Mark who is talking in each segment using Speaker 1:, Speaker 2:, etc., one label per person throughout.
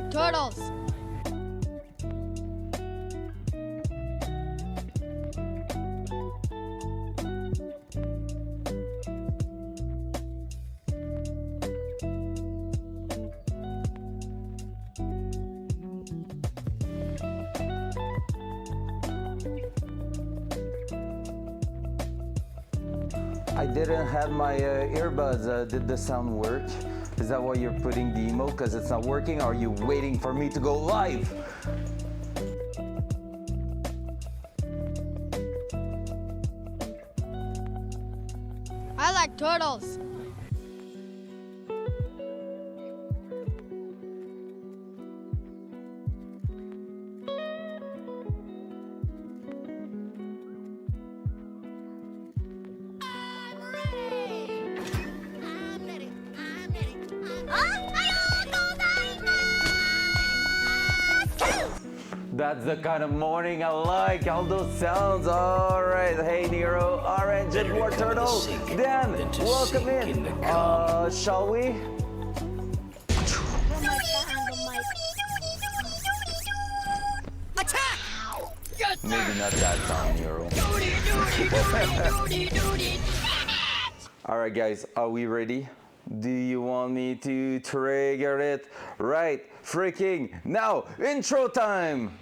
Speaker 1: like turtles.
Speaker 2: I didn't have my earbuds. Did the sound work? Is that why you're putting the emote? Because it's not working? Or are you waiting for me to go live?
Speaker 1: I like turtles.
Speaker 2: That's the kind of morning I like, all those sounds. All right, hey Nero, orange and more turtles. Dan, welcome in. Shall we?
Speaker 1: Attack!
Speaker 2: Maybe not that sound, Nero. All right, guys, are we ready? Do you want me to trigger it right freaking now? Intro time!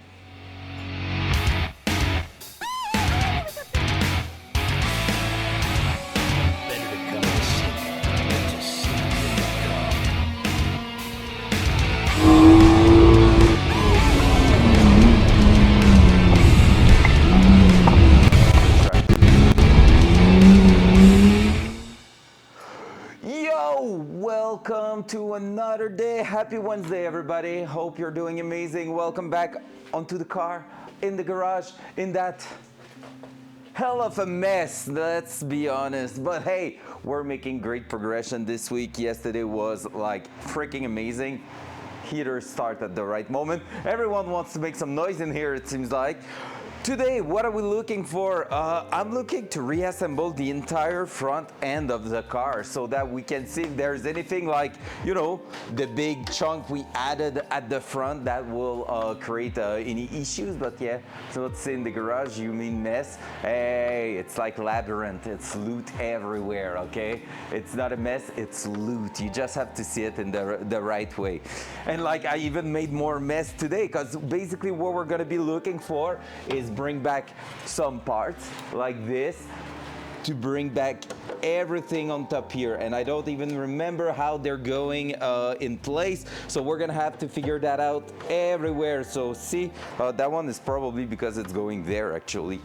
Speaker 2: Welcome to another day. Happy Wednesday, everybody. Hope you're doing amazing. Welcome back onto the car, in the garage, in that hell of a mess, let's be honest. But hey, we're making great progression this week. Yesterday was like freaking amazing. Heater start at the right moment. Everyone wants to make some noise in here, it seems like. Today, what are we looking for? I'm looking to reassemble the entire front end of the car so that we can see if there's anything like, you know, the big chunk we added at the front that will create any issues. But yeah, so let's say in the garage, you mean mess. Hey, it's like labyrinth, it's loot everywhere, okay? It's not a mess, it's loot. You just have to see it in the right way. And like I even made more mess today because basically what we're gonna be looking for is bring back some parts like this to bring back everything on top here, and I don't even remember how they're going in place, so we're gonna have to figure that out everywhere. So see, that one is probably because it's going there actually.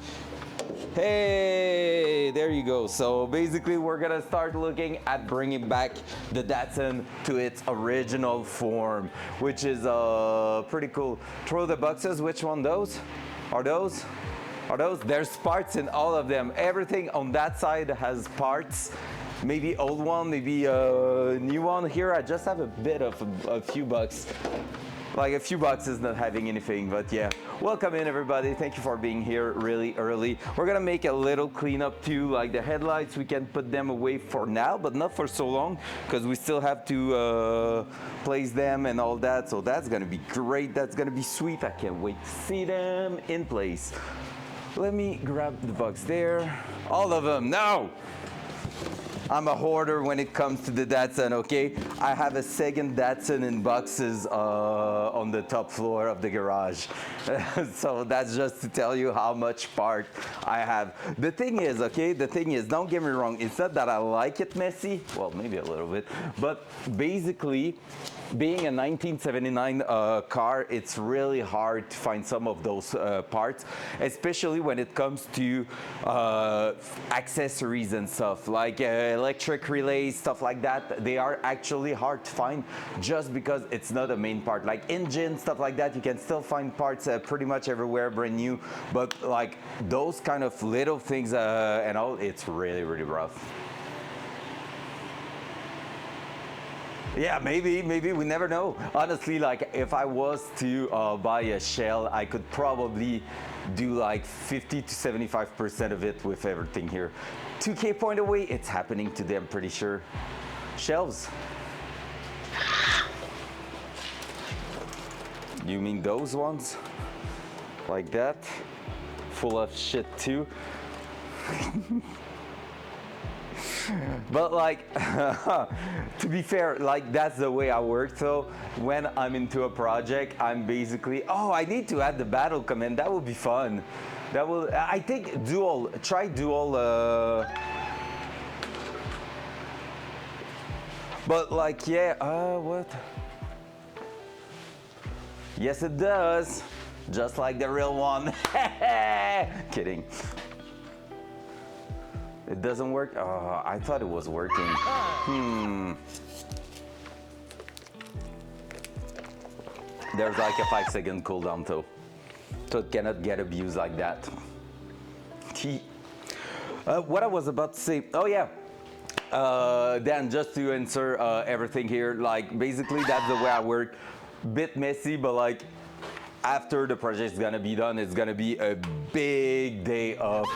Speaker 2: Hey, there you go. So basically we're gonna start looking at bringing back the Datsun to its original form, which is pretty cool. Throw the boxes. Which one those? Are those? There's parts in all of them. Everything on that side has parts. Maybe old one, maybe a new one. Here I just have a bit of a few bucks. Like a few boxes not having anything, but yeah. Welcome in everybody. Thank you for being here really early. We're gonna make a little cleanup too, like the headlights, we can put them away for now, but not for so long, because we still have to place them and all that. So that's gonna be great, that's gonna be sweet. I can't wait to see them in place. Let me grab the box there. All of them, no! I'm a hoarder when it comes to the Datsun, okay? I have a second Datsun in boxes on the top floor of the garage. So that's just to tell you how much part I have. The thing is, okay, don't get me wrong, it's not that I like it messy, well, maybe a little bit, but basically, being a 1979 car, it's really hard to find some of those parts, especially when it comes to accessories and stuff, like electric relays, stuff like that. They are actually hard to find just because it's not a main part. Like engine, stuff like that, you can still find parts pretty much everywhere, brand new, but like those kind of little things and all, it's really, really rough. Yeah, maybe, we never know. Honestly, like if I was to buy a shell, I could probably do like 50 to 75% of it with everything here. 2K point away, it's happening today, I'm pretty sure. Shelves. You mean those ones? Like that? Full of shit too? But like, to be fair, like that's the way I work though. When I'm into a project, I'm basically, oh, I need to add the battle command. That would be fun. That will, I think dual, try dual, but like, yeah, what? Yes, it does. Just like the real one. Kidding. It doesn't work? Oh, I thought it was working. There's like a 5-second cooldown though. So it cannot get abused like that. What I was about to say, oh yeah. Dan, just to answer everything here, like basically that's the way I work. Bit messy, but like after the project's gonna be done, it's gonna be a big day of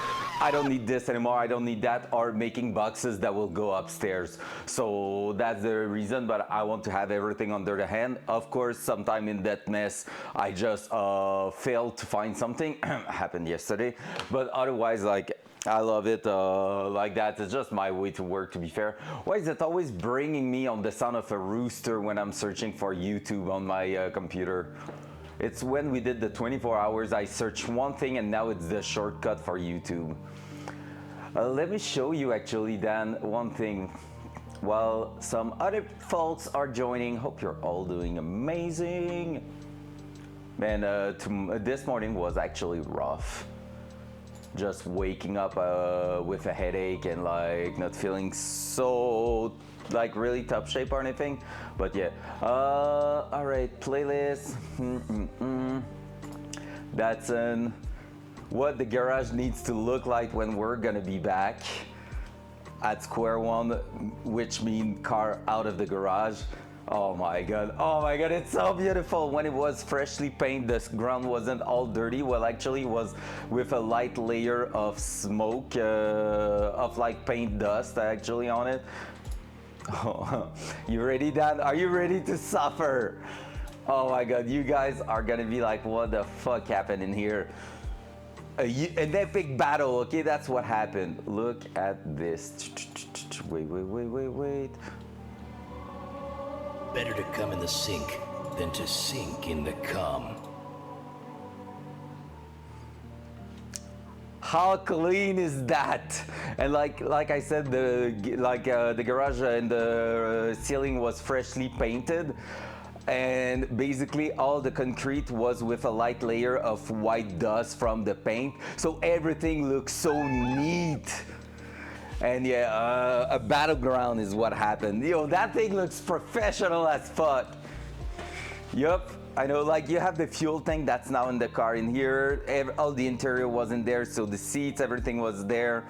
Speaker 2: I don't need this anymore, I don't need that, or making boxes that will go upstairs. So that's the reason, but I want to have everything under the hand. Of course, sometime in that mess, I just failed to find something. Happened yesterday, but otherwise, like, I love it like that. It's just my way to work, to be fair. Why is it always bringing me on the sound of a rooster when I'm searching for YouTube on my computer? It's when we did the 24 hours, I searched one thing and now it's the shortcut for YouTube. Let me show you actually, Dan, one thing. While some other folks are joining, hope you're all doing amazing. Man, this morning was actually rough. Just waking up with a headache and like not feeling so like really top shape or anything, but yeah. All right, playlist. Datsun. What the garage needs to look like when we're gonna be back at square one, which means car out of the garage. Oh my god, it's so beautiful. When it was freshly painted, the ground wasn't all dirty. Well, actually it was with a light layer of smoke, of like paint dust actually on it. Oh, you ready, Dan? Are you ready to suffer? Oh my god, you guys are gonna be like, what the fuck happened in here? An epic battle, okay? That's what happened. Look at this. Wait.
Speaker 3: Better to come in the sink than to sink in the cum.
Speaker 2: How clean is that? And like I said, the garage and the ceiling was freshly painted, and basically all the concrete was with a light layer of white dust from the paint, so everything looks so neat. And yeah, a battleground is what happened. Yo, that thing looks professional as fuck. Yup, I know, like you have the fuel tank that's now in the car in here. All the interior wasn't there, so the seats, everything was there.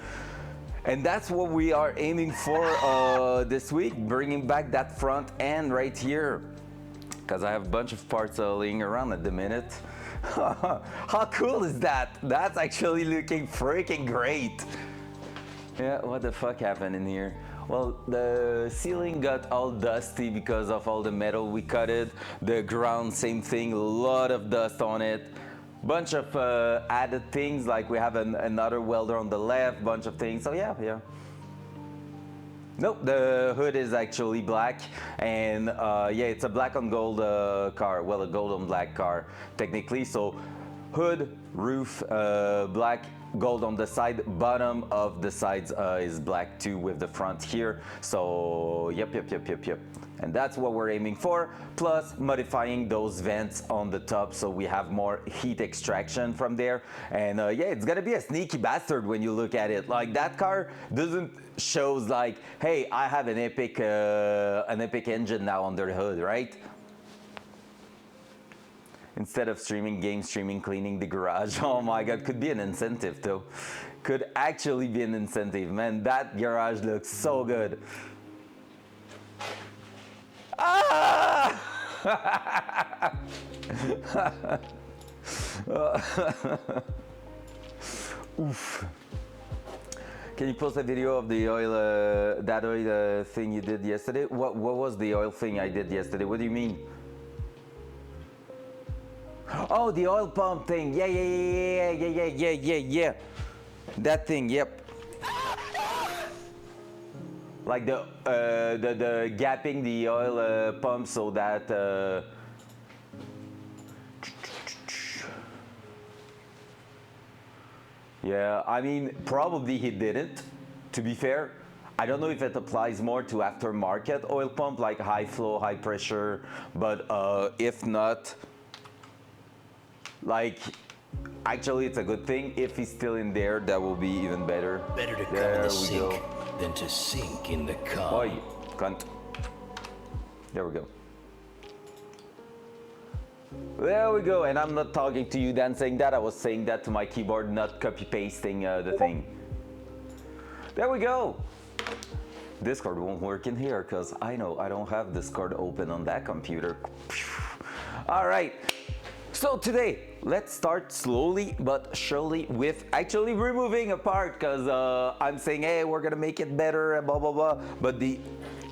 Speaker 2: And that's what we are aiming for this week, bringing back that front end right here. Because I have a bunch of parts laying around at the minute. How cool is that? That's actually looking freaking great. Yeah, what the fuck happened in here? Well, the ceiling got all dusty because of all the metal we cut it. The ground, same thing, a lot of dust on it. Bunch of added things, like we have another welder on the left, bunch of things, so yeah. Nope, the hood is actually black, and yeah, it's a black on gold car, well, a gold on black car, technically, so hood, roof, black, gold on the side, bottom of the sides is black too with the front here. So yep. And that's what we're aiming for, plus modifying those vents on the top so we have more heat extraction from there. And yeah, it's gonna be a sneaky bastard when you look at it. Like that car doesn't shows like, hey, I have an epic engine now under the hood, right? Instead of streaming, cleaning the garage. Oh my god, could be an incentive though. Could actually be an incentive. Man, that garage looks so good. Ah! Oof. Can you post a video of the oil, that oil thing you did yesterday? What was the oil thing I did yesterday? What do you mean? Oh, the oil pump thing. Yeah. That thing, yep. Like the gapping the oil pump so that yeah, I mean, probably he didn't, to be fair. I don't know if it applies more to aftermarket oil pump, like high flow, high pressure, but if not, like, actually it's a good thing. If he's still in there, that will be even better.
Speaker 3: Better to come in the sink than to sink in the cum.
Speaker 2: Oi, cunt. There we go. There we go, and I'm not talking to you then saying that, I was saying that to my keyboard, not copy-pasting the thing. There we go. Discord won't work in here, because I know I don't have Discord open on that computer. All right, so today, let's start slowly but surely with actually removing a part, because I'm saying, hey, we're gonna make it better, blah, blah, blah, but the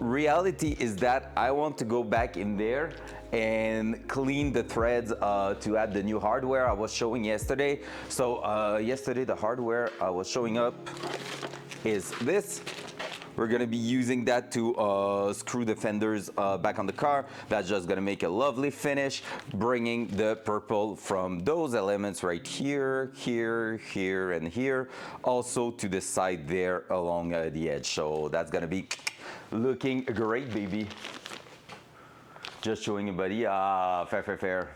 Speaker 2: reality is that I want to go back in there and clean the threads to add the new hardware I was showing yesterday. So yesterday the hardware I was showing up is this. We're gonna be using that to screw the fenders back on the car. That's just gonna make a lovely finish, bringing the purple from those elements right here, here, here, and here, also to the side there along the edge. So that's gonna be looking great, baby. Just showing you, buddy. Fair.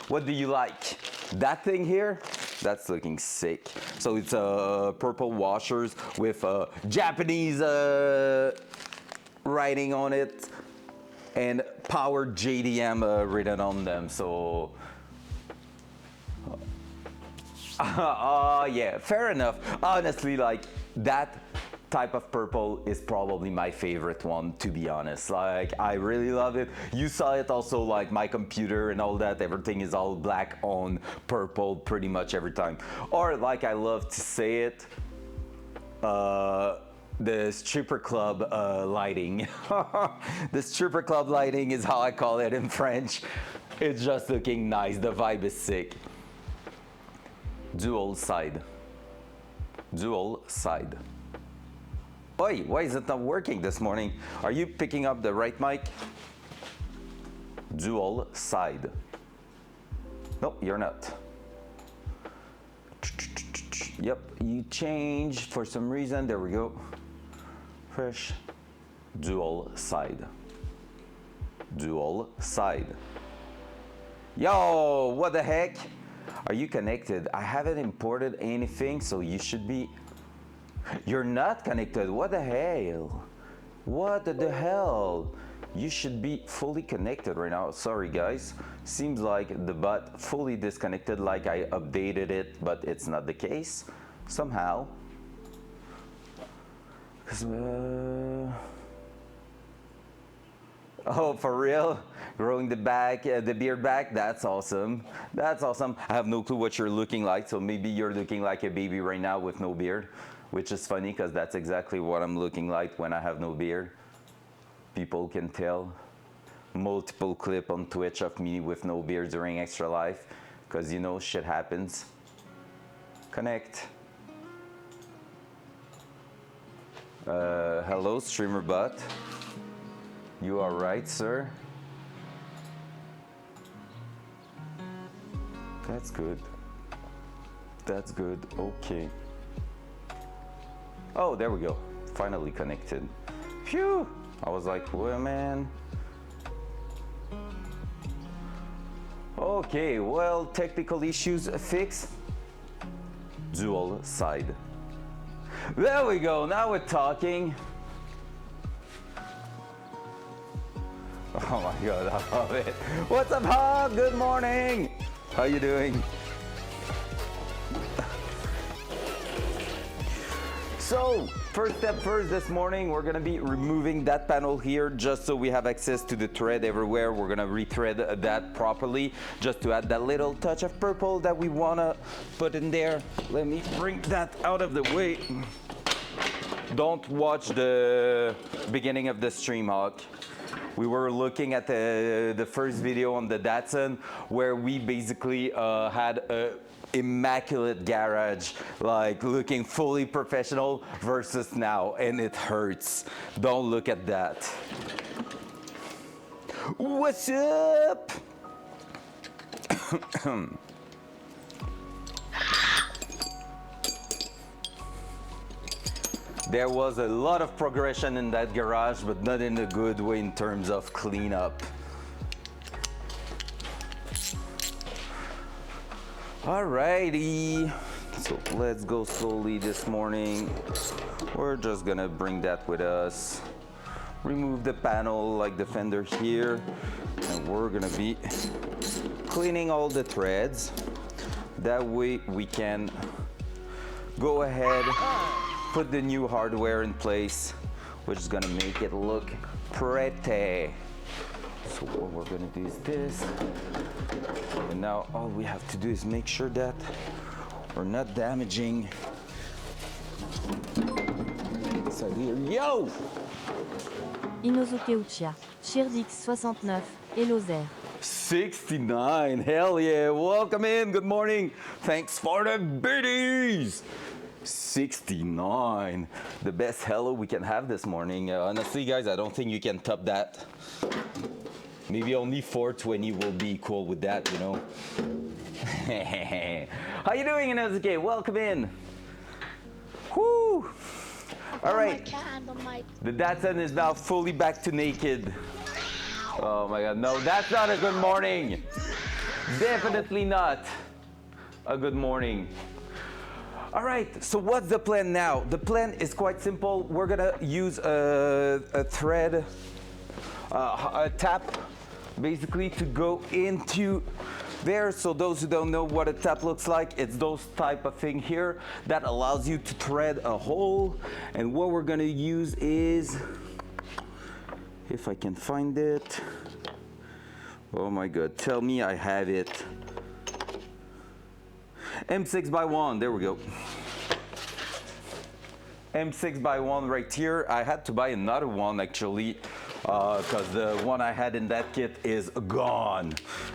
Speaker 2: What do you like? That thing here? That's looking sick. So it's purple washers with Japanese writing on it and power JDM written on them. So yeah, fair enough. Honestly, like that type of purple is probably my favorite one, to be honest. Like, I really love it. You saw it also, like my computer and all that, everything is all black on purple pretty much every time. Or like I love to say it, the stripper club lighting. The stripper club lighting is how I call it in French. It's just looking nice, the vibe is sick. Dual side. Oi, why is it not working this morning? Are you picking up the right mic? Dual side. Nope, you're not. Yep, you changed for some reason. There we go. Fresh. Dual side. Yo, what the heck? Are you connected? I haven't imported anything, so you should be. You're not connected. What the hell? What the hell? You should be fully connected right now. Sorry guys. Seems like the bot fully disconnected, like I updated it, but it's not the case somehow. Oh, for real? Growing the beard back? That's awesome. That's awesome. I have no clue what you're looking like, so maybe you're looking like a baby right now with no beard. Which is funny because that's exactly what I'm looking like when I have no beard. People can tell. Multiple clip on Twitch of me with no beard during Extra Life, because you know shit happens. Connect. Hello, streamer bot. You are right, sir. That's good. Okay. Oh, there we go. Finally connected. Phew! I was like, well, man. Okay, well, technical issues fixed. Dual side. There we go. Now we're talking. Oh my God, I love it. What's up, Hog? Good morning. How you doing? So, first step first this morning, we're gonna be removing that panel here just so we have access to the thread everywhere. We're gonna rethread that properly just to add that little touch of purple that we wanna put in there. Let me bring that out of the way. Don't watch the beginning of the stream, Hawk. We were looking at the first video on the Datsun where we basically had a immaculate garage, like looking fully professional versus now, and it hurts. Don't look at that. What's up? There was a lot of progression in that garage, but not in a good way in terms of cleanup. Alrighty, so let's go slowly this morning. We're just gonna bring that with us. Remove the panel like the fender here, and we're gonna be cleaning all the threads. That way we can go ahead, put the new hardware in place, which is gonna make it look pretty. So what we're gonna do is this. And now all we have to do is make sure that we're not damaging inside here. Yo!
Speaker 4: Inosuke Uchiha, Shirdix 69, et Lozère.
Speaker 2: 69, hell yeah, welcome in, good morning. Thanks for the biddies. 69, the best hello we can have this morning. Honestly, guys, I don't think you can top that. Maybe only 420 will be cool with that, you know. How you doing, Inosuke? Welcome in. Whoo! All right. The Datsun is now fully back to naked. Oh my God, no, that's not a good morning. Definitely not a good morning. All right, so what's the plan now? The plan is quite simple. We're gonna use a thread, a tap, basically to go into there. So those who don't know what a tap looks like, it's those type of thing here that allows you to thread a hole. And what we're gonna use is, if I can find it. Oh my God, tell me I have it. M6x1, there we go. M6x1 right here. I had to buy another one actually, because the one I had in that kit is gone.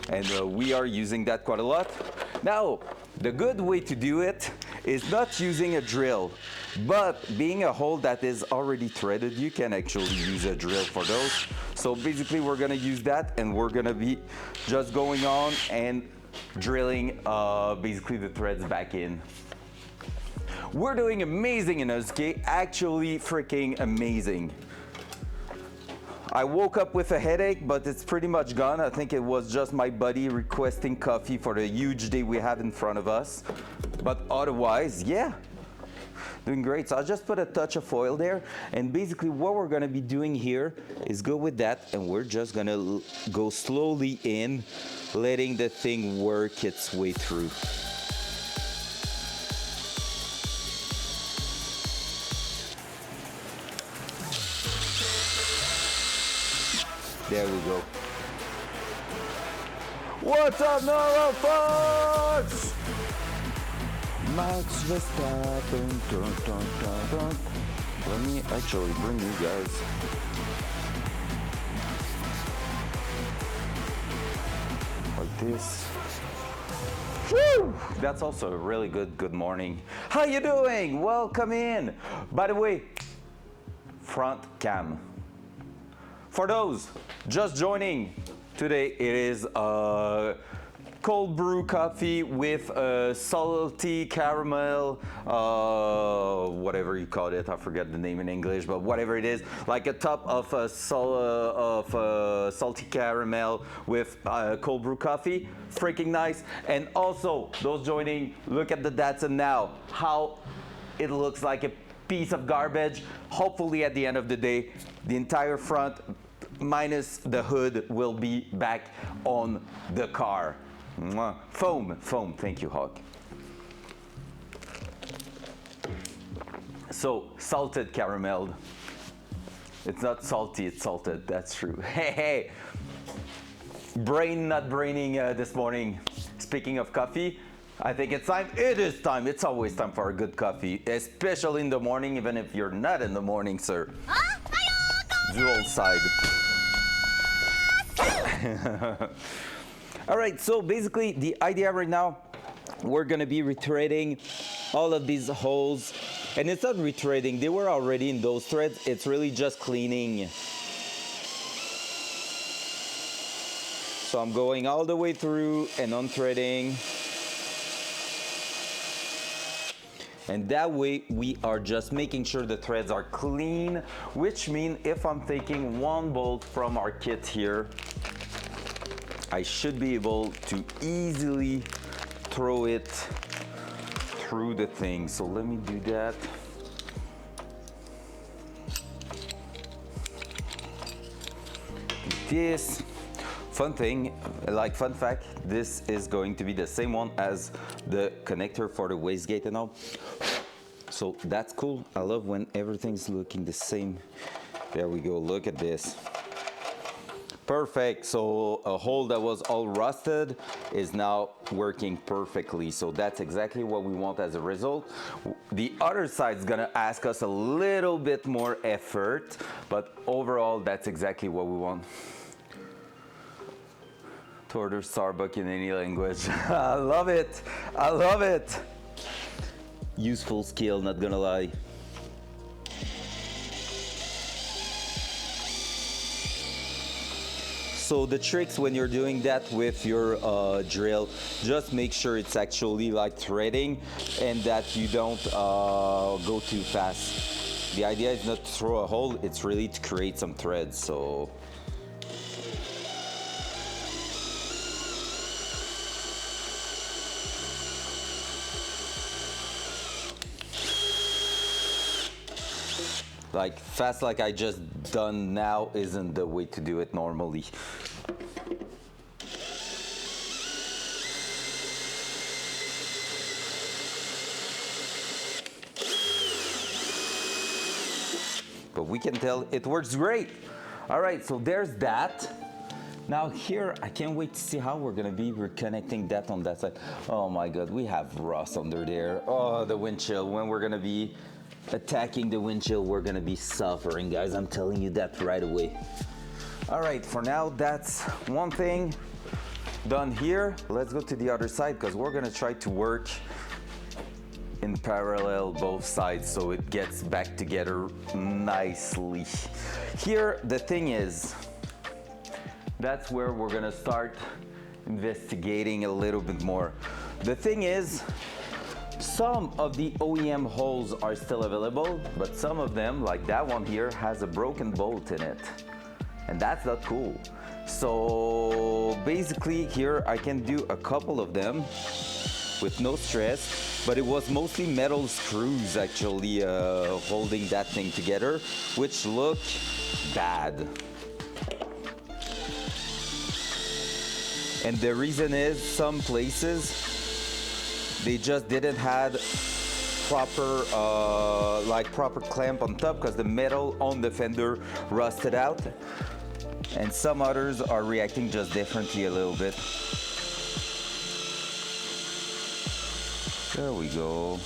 Speaker 2: And we are using that quite a lot. Now, the good way to do it is not using a drill, but being a hole that is already threaded, you can actually use a drill for those. So basically we're gonna use that, and we're gonna be just going on and drilling basically the threads back in. We're doing amazing in Inosuke, actually freaking amazing. I woke up with a headache, but it's pretty much gone. I think it was just my buddy requesting coffee for the huge day we have in front of us. But otherwise, yeah, doing great. So I'll just put a touch of foil there. And basically what we're gonna be doing here is go with that, and we're just gonna go slowly in, letting the thing work its way through. There we go. What's up, Nora folks? Max Verstappen. Dun, dun, dun, dun. Let me actually bring you guys. Like this. Woo! That's also a really good morning. How you doing? Welcome in. By the way, front cam. For those just joining, today it is cold brew coffee with salty caramel, whatever you call it, I forget the name in English, but whatever it is, like a top of salty caramel with cold brew coffee, freaking nice. And also, those joining, look at the Datsun now, how it looks like a piece of garbage. Hopefully at the end of the day, the entire front minus the hood will be back on the car. Mwah. Foam, thank you, Hawk. So, salted caramel. It's not salty, it's salted, that's true. Hey, brain not braining this morning. Speaking of coffee, I think it's time. It is time. It's always time for a good coffee, especially in the morning, even if you're not in the morning, sir. Dual side. All right, so basically the idea right now, we're gonna be rethreading all of these holes. And it's not rethreading, they were already in those threads. It's really just cleaning. So I'm going all the way through and unthreading. And that way we are just making sure the threads are clean, which means if I'm taking one bolt from our kit here, I should be able to easily throw it through the thing. So let me do that. This fun thing, like fun fact, this is going to be the same one as the connector for the wastegate and all. So that's cool. I love when everything's looking the same. There we go, look at this. Perfect, so a hole that was all rusted is now working perfectly. So that's exactly what we want as a result. The other side is gonna ask us a little bit more effort, but overall, that's exactly what we want. To order Starbucks in any language. I love it, I love it. Useful skill, not gonna lie. So the tricks when you're doing that with your drill, just make sure it's actually like threading and that you don't go too fast. The idea is not to throw a hole, it's really to create some threads, so. Like fast like I just done now isn't the way to do it normally. But we can tell it works great. All right, so there's that. Now here, I can't wait to see how we're gonna be reconnecting that on that side. Oh my God, we have rust under there. Oh, the windshield, when we're gonna be attacking the windshield, we're gonna be suffering, guys. I'm telling you that right away. All right, for now, that's one thing done here. Let's go to the other side because we're gonna try to work in parallel both sides so it gets back together nicely. Here, the thing is, that's where we're gonna start investigating a little bit more. The thing is, some of the OEM holes are still available, but some of them, like that one here, has a broken bolt in it. And that's not cool. So basically here I can do a couple of them with no stress, but it was mostly metal screws actually holding that thing together, which look bad. And the reason is some places they just didn't have proper proper clamp on top because the metal on the fender rusted out, and some others are reacting just differently a little bit. There we go.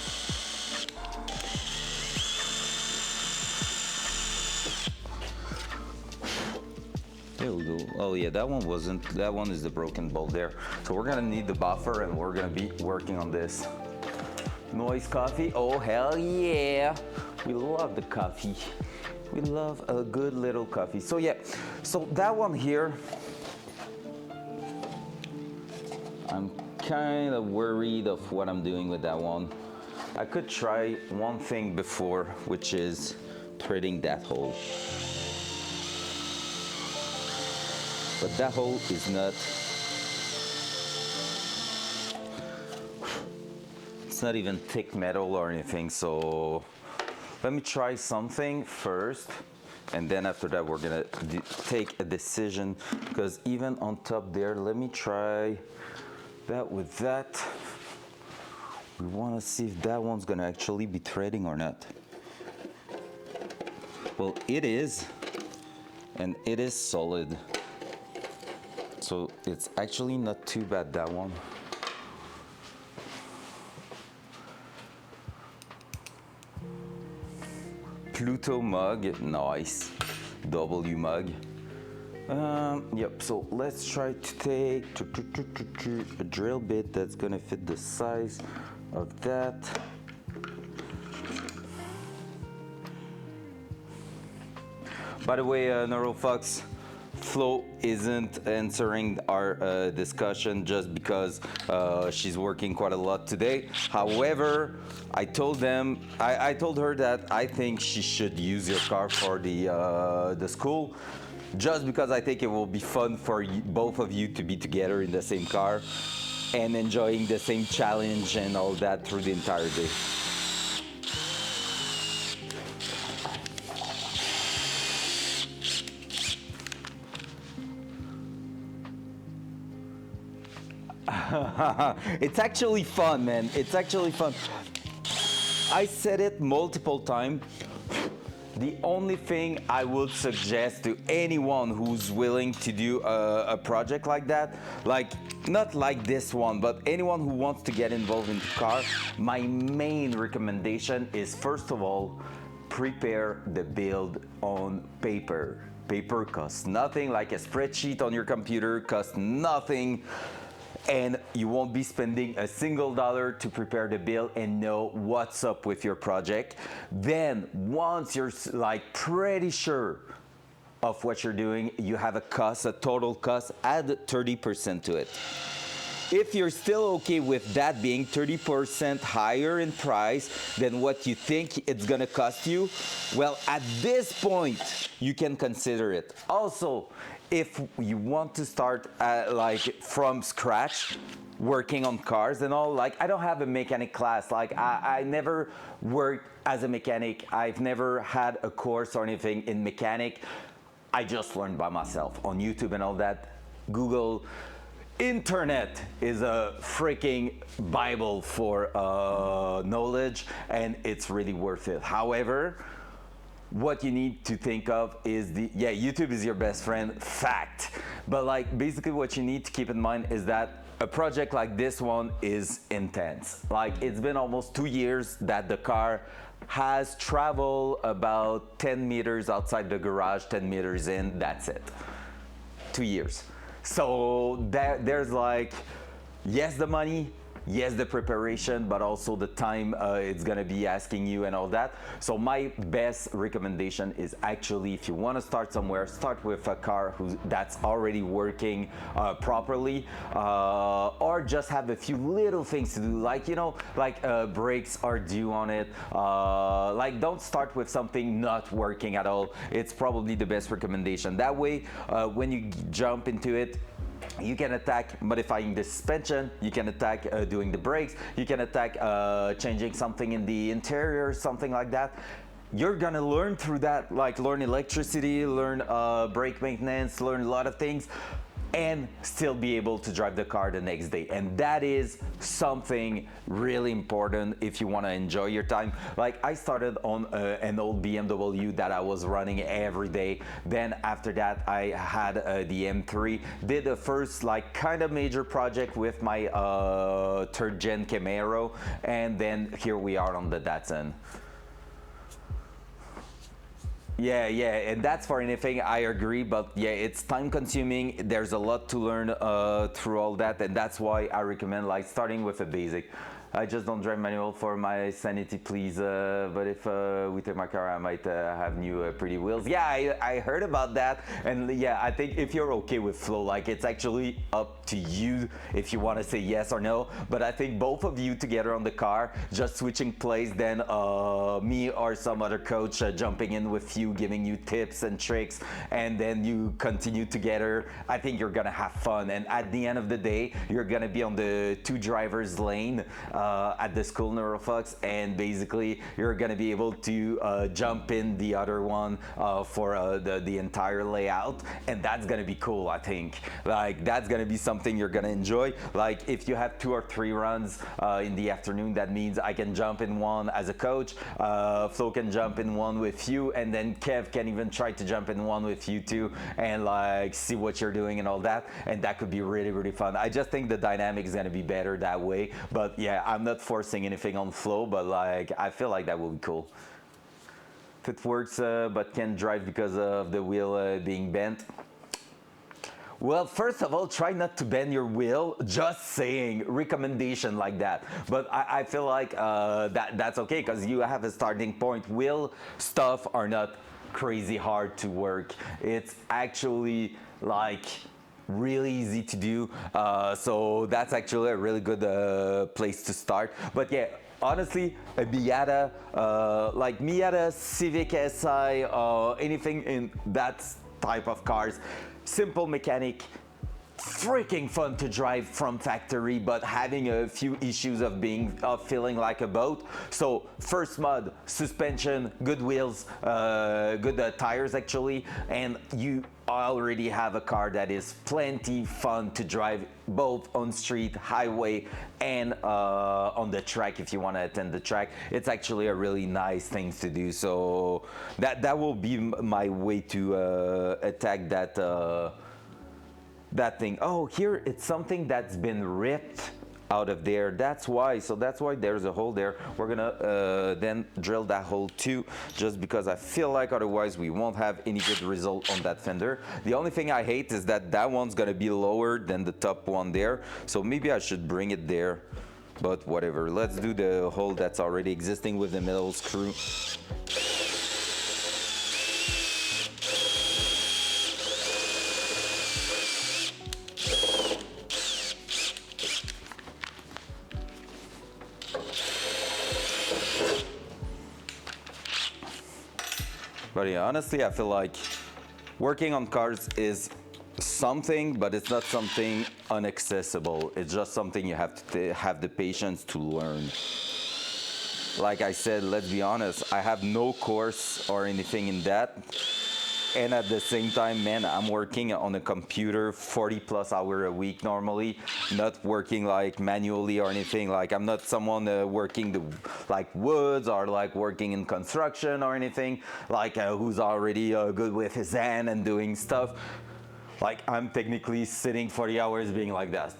Speaker 2: There we go. Oh yeah, that one wasn't. That one is the broken bolt there. So we're gonna need the buffer and we're gonna be working on this. Noise coffee, oh hell yeah. We love the coffee. We love a good little coffee. So yeah, so that one here, I'm kind of worried of what I'm doing with that one. I could try one thing before, which is threading that hole. But that hole is not, it's not even thick metal or anything, so let me try something first, and then after that we're gonna take a decision, because even on top there, let me try that with that. We wanna see if that one's gonna actually be threading or not. Well, it is, and it is solid. So it's actually not too bad, that one. Pluto mug, nice. W mug. Yep, so let's try to take a drill bit that's gonna fit the size of that. By the way, NeuroFox, Flo isn't answering our discussion just because she's working quite a lot today. However, I told her that I think she should use your car for the school, just because I think it will be fun for both of you to be together in the same car and enjoying the same challenge and all that through the entire day. It's actually fun, man. It's actually fun. I said it multiple times. The only thing I would suggest to anyone who's willing to do a project like that, like not like this one, but anyone who wants to get involved in the car, my main recommendation is, first of all, prepare the build on paper. Paper costs nothing, like a spreadsheet on your computer costs nothing. And you won't be spending a single dollar to prepare the build and know what's up with your project. Then once you're like pretty sure of what you're doing, you have a cost, a total cost, add 30% to it. If you're still okay with that being 30% higher in price than what you think it's gonna cost you, well, at this point, you can consider it. Also, if you want to start like from scratch, working on cars and all, like I don't have a mechanic class, like I never worked as a mechanic, I've never had a course or anything in mechanic. I just learned by myself on YouTube and all that. Google, internet is a freaking Bible for knowledge, and it's really worth it. However, what you need to think of is YouTube is your best friend, fact. But like basically what you need to keep in mind is that a project like this one is intense. Like it's been almost 2 years that the car has traveled about 10 meters outside the garage, 10 meters in, that's it. 2 years. So there's like, yes, the money, yes, the preparation, but also the time it's gonna be asking you and all that. So my best recommendation is actually, if you wanna start somewhere, start with a car that's already working properly, or just have a few little things to do, like, you know, like brakes are due on it. Like don't start with something not working at all. It's probably the best recommendation. That way, when you jump into it, you can attack modifying the suspension, you can attack doing the brakes, you can attack changing something in the interior, something like that. You're gonna learn through that, like learn electricity, learn brake maintenance, learn a lot of things, and still be able to drive the car the next day. And that is something really important if you want to enjoy your time. Like I started on an old BMW that I was running every day. Then after that I had the M3, did the first like kind of major project with my third gen Camaro, and then here we are on the Datsun. Yeah, and that's for anything, I agree, but yeah, it's time consuming. There's a lot to learn through all that, and that's why I recommend like starting with a basic. I just don't drive manual for my sanity, please. But if we take my car, I might have new pretty wheels. Yeah, I heard about that. And yeah, I think if you're okay with flow, like it's actually up to you if you want to say yes or no. But I think both of you together on the car, just switching place, then me or some other coach jumping in with you, giving you tips and tricks, and then you continue together. I think you're gonna have fun. And at the end of the day, you're gonna be on the two drivers lane at the school, NeuroFox, and basically you're gonna be able to jump in the other one for the entire layout, and that's gonna be cool. I think like that's gonna be something you're gonna enjoy. Like if you have 2 or 3 runs in the afternoon, that means I can jump in one as a coach, Flo can jump in one with you, and then Kev can even try to jump in one with you too, and like see what you're doing and all that, and that could be really fun. I just think the dynamic is gonna be better that way. But yeah, I'm not forcing anything on Flo, but like I feel like that will be cool. If it works but can't drive because of the wheel being bent, Well, first of all, try not to bend your wheel. Just saying, recommendation like that. But I feel like that's okay because you have a starting point. Wheel stuff are not crazy hard to work. It's actually like really easy to do. So that's actually a really good place to start. But yeah, honestly, a Miata, like Miata, Civic Si, anything in that type of cars, simple mechanic, freaking fun to drive from factory, but having a few issues of feeling like a boat. So first mod, suspension, good wheels, good tires actually, and you already have a car that is plenty fun to drive both on street, highway, and on the track if you want to attend the track. It's actually a really nice thing to do. So that will be my way to attack that thing. Oh, here it's something that's been ripped out of there. That's why. So that's why there's a hole there. We're gonna then drill that hole too, just because I feel like otherwise we won't have any good result on that fender. The only thing I hate is that that one's gonna be lower than the top one there. So maybe I should bring it there, but whatever. Let's do the hole that's already existing with the metal screw. But yeah, honestly, I feel like working on cars is something, but it's not something inaccessible. It's just something you have to have the patience to learn. Like I said, let's be honest, I have no course or anything in that. And at the same time, man, I'm working on a computer 40 plus hours a week normally, not working like manually or anything. Like I'm not someone working like woods or like working in construction or anything, like who's already good with his hand and doing stuff. Like I'm technically sitting 40 hours being like that.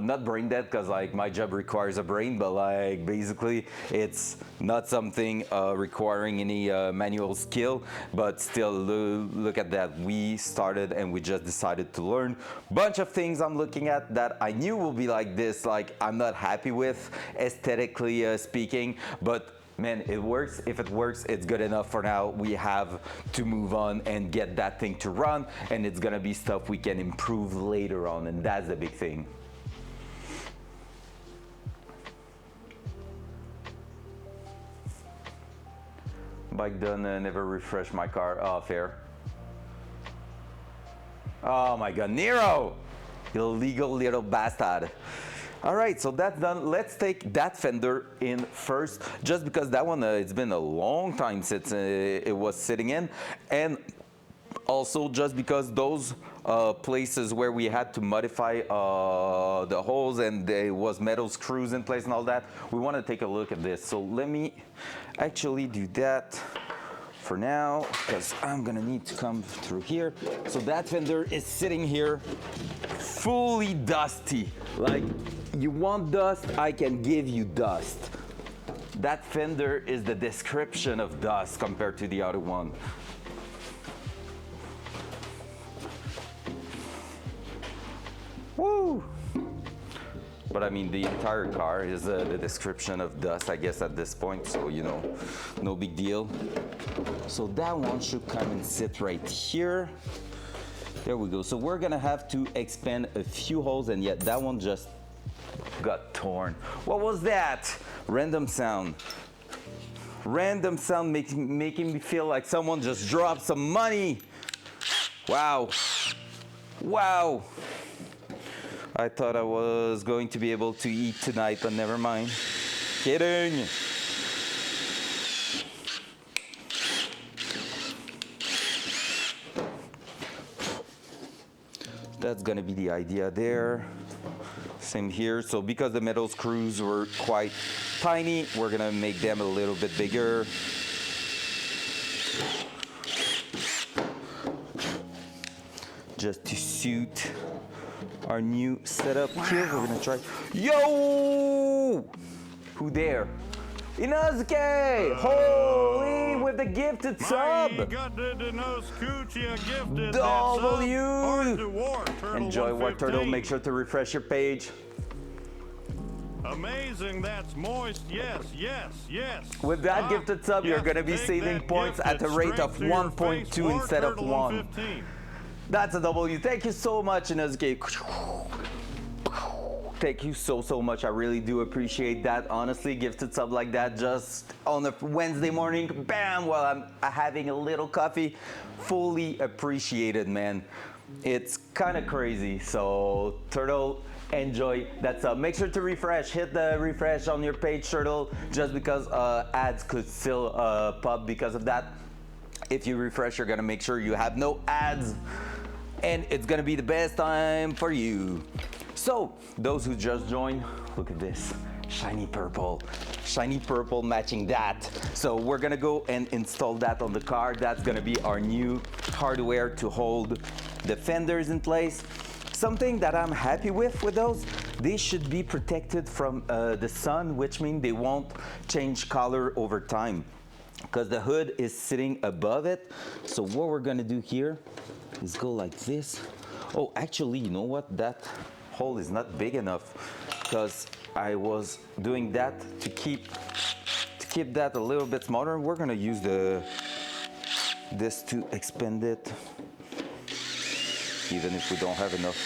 Speaker 2: Not brain dead because like my job requires a brain, but like basically it's not something requiring any manual skill, but still look at that. We started and we just decided to learn bunch of things I'm looking at that I knew will be like this, like I'm not happy with aesthetically speaking, but man, it works. If it works, it's good enough for now. We have to move on and get that thing to run, and it's gonna be stuff we can improve later on, and that's the big thing. Bike done, never refresh my car. Oh, fair. Oh my God, Nero! Illegal little bastard. All right, so that's done. Let's take that fender in first, just because that one, it's been a long time since it was sitting in. And also just because those places where we had to modify the holes and there was metal screws in place and all that, we want to take a look at this. So let me actually do that for now, because I'm gonna need to come through here. So that fender is sitting here fully dusty. Like, you want dust, I can give you dust. That fender is the description of dust compared to the other one. Woo! But I mean, the entire car is the description of dust, I guess, at this point. So, you know, no big deal. So that one should come and sit right here. There we go. So we're gonna have to expand a few holes, and yet that one just got torn. What was that? Random sound. Random sound making me feel like someone just dropped some money. Wow. Wow. I thought I was going to be able to eat tonight, but never mind. Kidding. That's gonna be the idea there. Same here. So because the metal screws were quite tiny, we're gonna make them a little bit bigger. Just to suit our new setup here. We're gonna try. Yo! Who there? Inosuke! Holy with the gifted sub. W. Enjoy War Turtle. Make sure to refresh your page.
Speaker 5: Amazing, that's moist. Yes, yes, yes.
Speaker 2: With that gifted sub, you're going to be saving points at a rate of 1.2 instead of 1. That's a W. Thank you so much, Inosuke. Thank you so much. I really do appreciate that. Honestly, gifted sub like that just on a Wednesday morning, bam, while I'm having a little coffee. Fully appreciated, man. It's kind of crazy. So, Turtle, enjoy that sub. Make sure to refresh. Hit the refresh on your page, Turtle, just because ads could still pop because of that. If you refresh, you're gonna make sure you have no ads, and it's gonna be the best time for you. So, those who just joined, look at this. Shiny purple matching that. So we're gonna go and install that on the car. That's gonna be our new hardware to hold the fenders in place. Something that I'm happy with those, they should be protected from the sun, which means they won't change color over time because the hood is sitting above it. So what we're gonna do here is go like this. Oh, actually, you know what? That hole is not big enough because I was doing that to keep that a little bit smaller. We're gonna use this to expand it, even if we don't have enough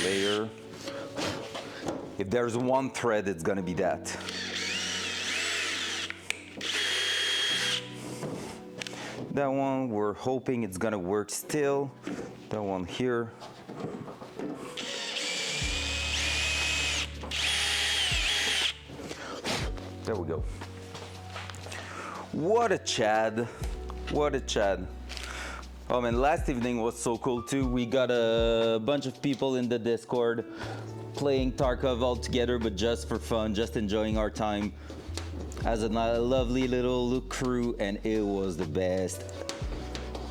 Speaker 2: layer. If there's one thread, it's gonna be that. That one, we're hoping it's gonna work still. That one here. There we go. What a Chad. What a Chad. Oh man, last evening was so cool too. We got a bunch of people in the Discord playing Tarkov all together, but just for fun, just enjoying our time as a lovely little crew, and it was the best.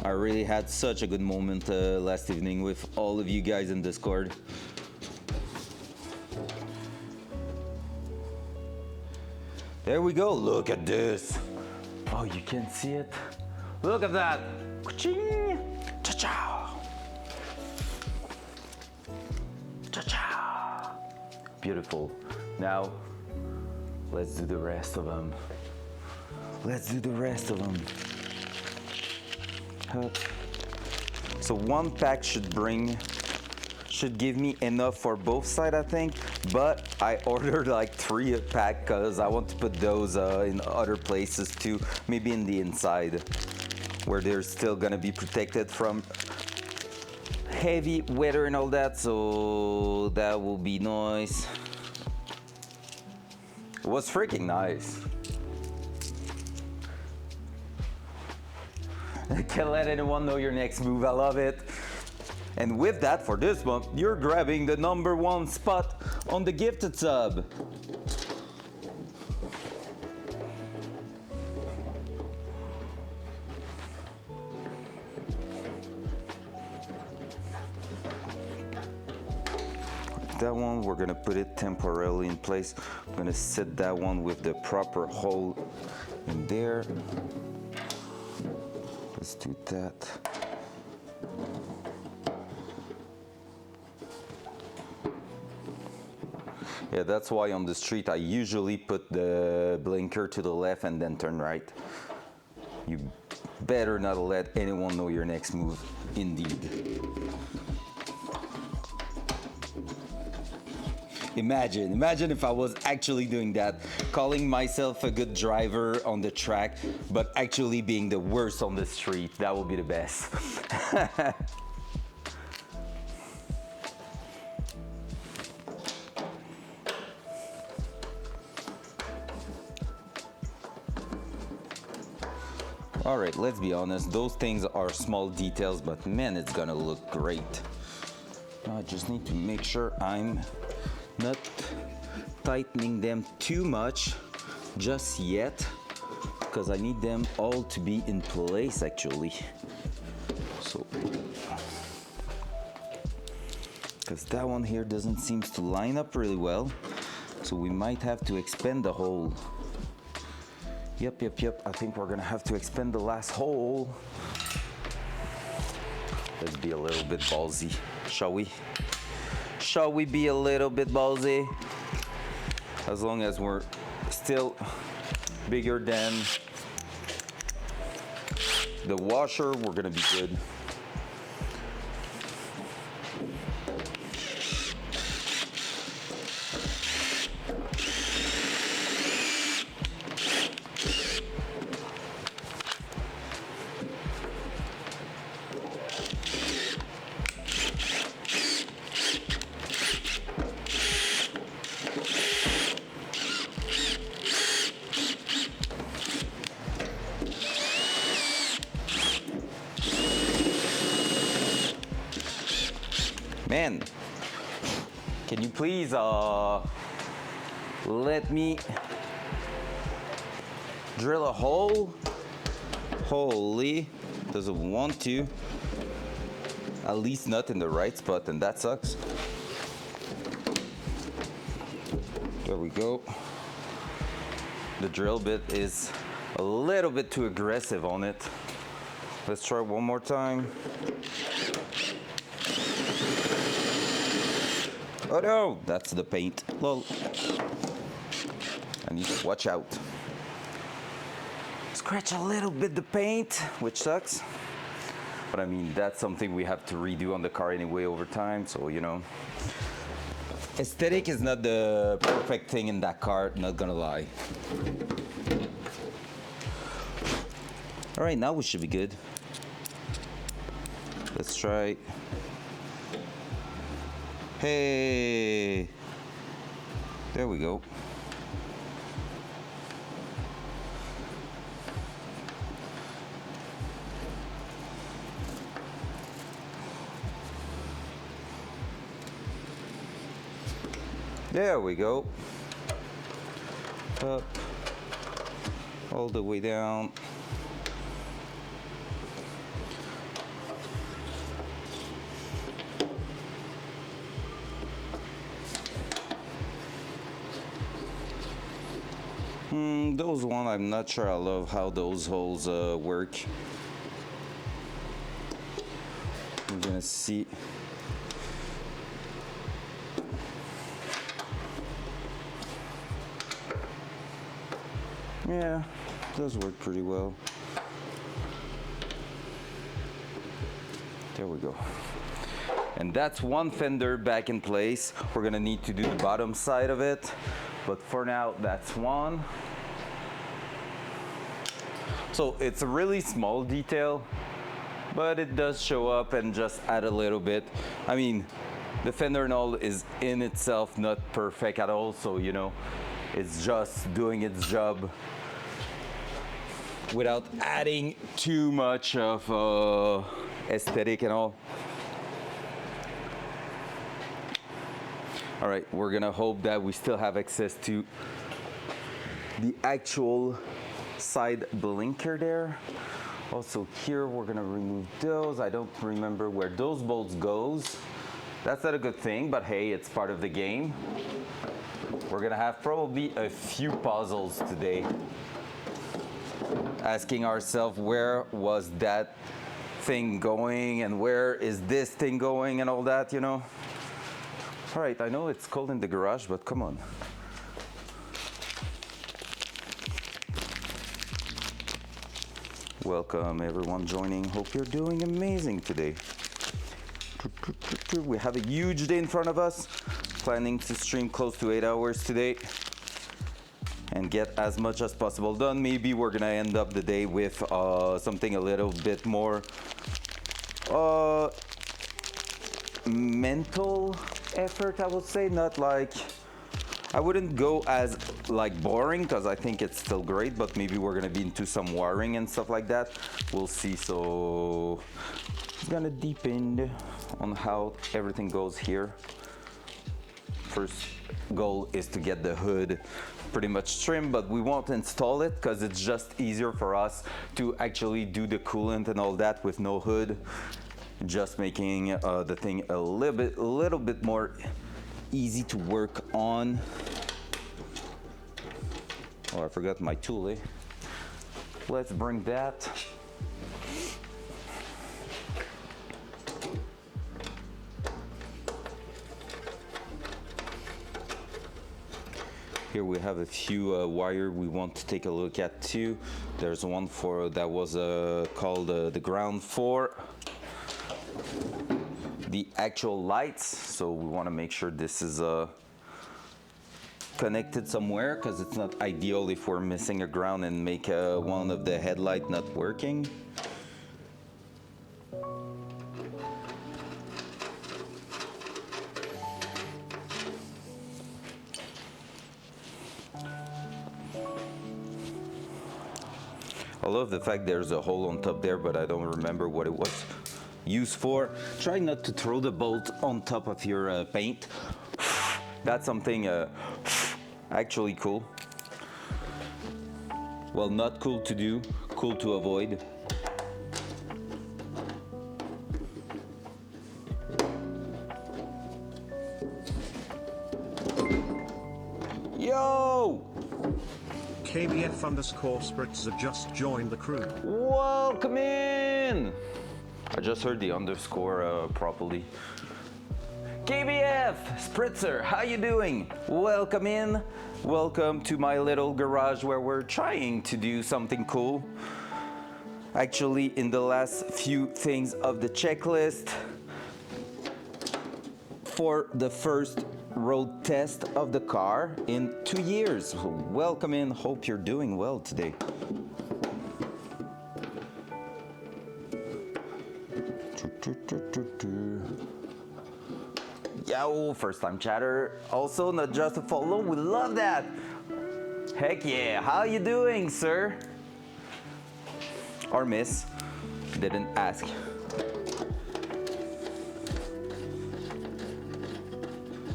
Speaker 2: I really had such a good moment last evening with all of you guys in Discord. There we go. Look at this. Oh, you can't see it? Look at that. Cha-ching. Cha-cha. Cha-cha. Beautiful. Now, let's do the rest of them. Let's do the rest of them. So one pack should give me enough for both sides, I think, but I ordered like 3 a pack because I want to put those in other places too, maybe in the inside where they're still gonna be protected from heavy weather and all that, so that will be nice. It was freaking nice. Can't let anyone know your next move. I love it. And with that, for this month, you're grabbing the #1 spot on the gifted sub. That one, we're gonna put it temporarily in place. I'm gonna set that one with the proper hole in there. Let's do that. Yeah, that's why on the street I usually put the blinker to the left and then turn right. You better not let anyone know your next move, indeed. Imagine if I was actually doing that, calling myself a good driver on the track, but actually being the worst on the street. That would be the best. All right, let's be honest. Those things are small details, but man, it's gonna look great. I just need to make sure I'm not tightening them too much just yet, because I need them all to be in place actually. So, because that one here doesn't seem to line up really well, so we might have to expand the hole Yep. I think we're gonna have to expand the last hole. Let's be a little bit ballsy, shall we? Shall we be a little bit ballsy? As long as we're still bigger than the washer, we're gonna be good. Man, can you please let me drill a hole? Holy, doesn't want to. At least not in the right spot, and that sucks. There we go. The drill bit is a little bit too aggressive on it. Let's try one more time. Oh no, that's the paint. Lol. I need to watch out. Scratch a little bit the paint, which sucks. But I mean, that's something we have to redo on the car anyway over time, so you know. Aesthetic is not the perfect thing in that car, not gonna lie. All right, now we should be good. Let's try. Hey, there we go. There we go. Up, all the way down. Those one, I'm not sure I love how those holes work. We're gonna see. Yeah, it does work pretty well. There we go. And that's one fender back in place. We're gonna need to do the bottom side of it, but for now, that's one. So it's a really small detail, but it does show up and just add a little bit. I mean, the fender and all is in itself not perfect at all, so you know, it's just doing its job without adding too much of aesthetic and all. All right, we're gonna hope that we still have access to the actual side blinker there. Also here, we're gonna remove those. I don't remember where those bolts goes. That's not a good thing, but hey, it's part of the game. We're gonna have probably a few puzzles today. Asking ourselves, where was that thing going and where is this thing going and all that, you know? All right, I know it's cold in the garage, but come on. Welcome everyone joining. Hope you're doing amazing today. We have a huge day in front of us. Planning to stream close to 8 hours today and get as much as possible done. Maybe we're gonna end up the day with something a little bit more mental effort, I would say. Not like, I wouldn't go as like boring, because I think it's still great, but maybe we're gonna be into some wiring and stuff like that. We'll see. So it's gonna depend on how everything goes here. First goal is to get the hood pretty much trimmed, but we won't install it because it's just easier for us to actually do the coolant and all that with no hood, just making the thing a little bit more easy to work on. Oh, I forgot my tool, eh? let's bring that. Here we have a few wire we want to take a look at too. There's one for that was called the ground for the actual lights, so we want to make sure this is connected somewhere, because it's not ideal if we're missing a ground and make one of the headlight not working. I love the fact there's a hole on top there, but I don't remember what it was used for. Try not to throw the bolt on top of your paint. That's something actually cool. Well, not cool to do, cool to avoid. Yo!
Speaker 6: KBF_Spritzer just joined the crew.
Speaker 2: Welcome in! I just heard the underscore properly. KBF Spritzer, how you doing? Welcome in. Welcome to my little garage where we're trying to do something cool. Actually, in the last few things of the checklist for the first road test of the car in 2 years. Welcome in. Hope you're doing well today. Yo, first time chatter. Also, not just a follow. We love that. Heck yeah. How you doing, sir? Or miss. Didn't ask.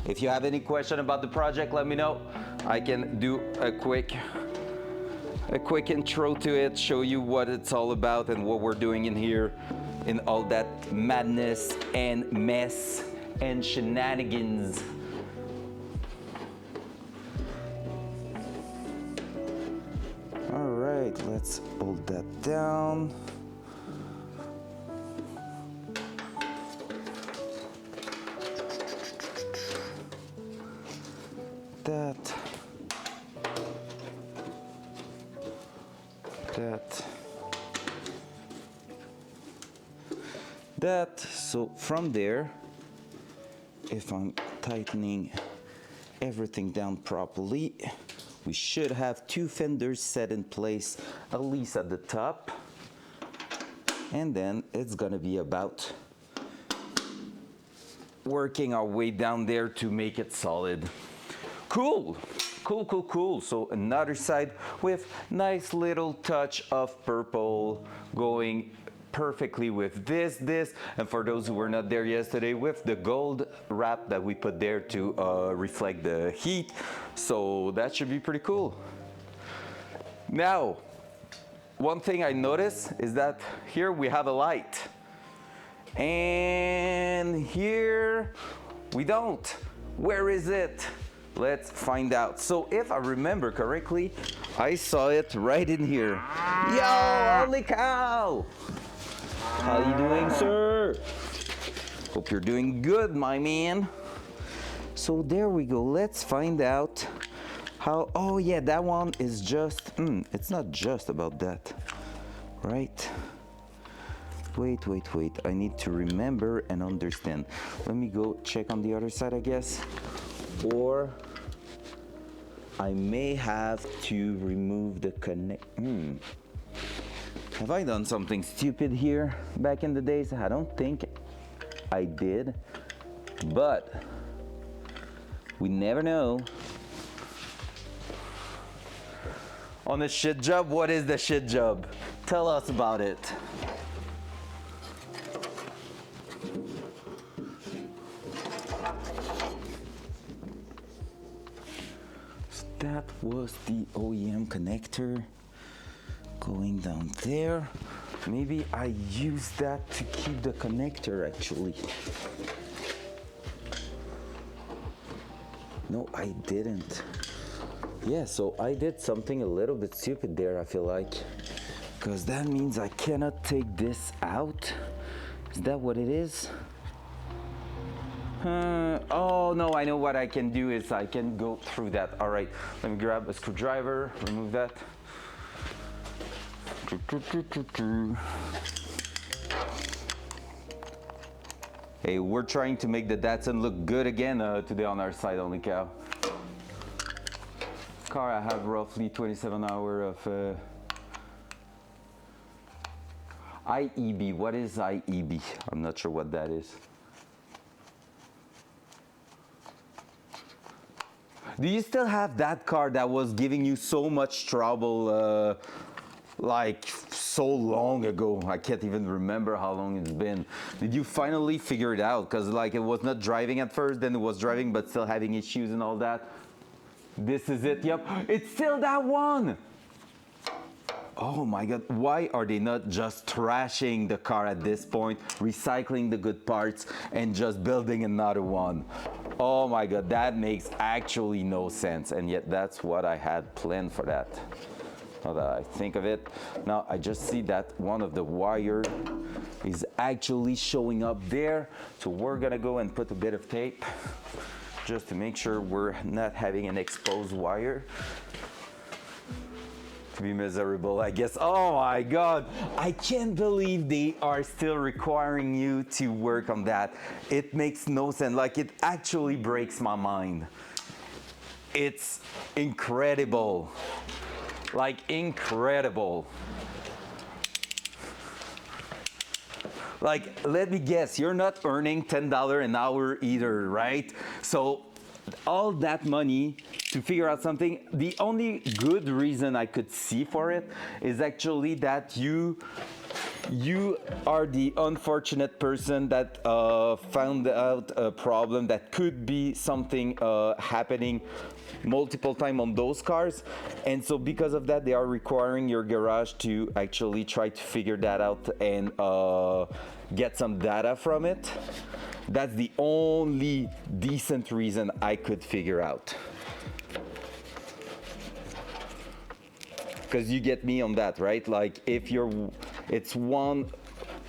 Speaker 2: If you have any question about the project, let me know. I can do a quick intro to it, show you what it's all about and what we're doing in here, in all that madness and mess and shenanigans. All right, let's hold that down. That. So from there, if I'm tightening everything down properly, we should have 2 fenders set in place, at least at the top. And then it's gonna be about working our way down there to make it solid. Cool. Cool. So another side with nice little touch of purple going perfectly with this, and for those who were not there yesterday, with the gold wrap that we put there to reflect the heat. So that should be pretty cool. Now, one thing I noticed is that here we have a light, and here we don't. Where is it? Let's find out. So if I remember correctly, I saw it right in here. Yo, holy cow! How you doing, sir? Hope you're doing good, my man. So there we go. Let's find out how. Oh yeah, that one is just. It's not just about that, right? Wait. I need to remember and understand. Let me go check on the other side, I guess. Or I may have to remove the connect. Have I done something stupid here back in the days? I don't think I did, but we never know. On a shit job, what is the shit job? Tell us about it. So that was the OEM connector going down there. Maybe I use that to keep the connector actually. No, I didn't. Yeah, so I did something a little bit stupid there, I feel like. Because that means I cannot take this out. Is that what it is? Oh no, I know what I can do is I can go through that. All right, let me grab a screwdriver, remove that. Hey, we're trying to make the Datsun look good again today on our side, only cow. Car, I have roughly 27 hours of IEB. What is IEB? I'm not sure what that is. Do you still have that car that was giving you so much trouble like so long ago? I can't even remember how long it's been. Did you finally figure it out? Because like it was not driving at first, then it was driving but still having issues and all that. This is it, yep. It's still that one! Oh my God, why are they not just trashing the car at this point, recycling the good parts, and just building another one? Oh my God, that makes actually no sense, and yet that's what I had planned for that. Now that I think of it, now I just see that one of the wire is actually showing up there, so we're gonna go and put a bit of tape just to make sure we're not having an exposed wire. To be miserable, I guess. Oh my God, I can't believe they are still requiring you to work on that. It makes no sense. Like, it actually breaks my mind. It's incredible. Like, incredible. Like, let me guess, you're not earning $10 an hour either, right? So all that money to figure out something, the only good reason I could see for it is actually that you are the unfortunate person that found out a problem that could be something happening multiple times on those cars, and so because of that they are requiring your garage to actually try to figure that out and get some data from it. That's the only decent reason I could figure out. Because you get me on that, right? Like, if it's one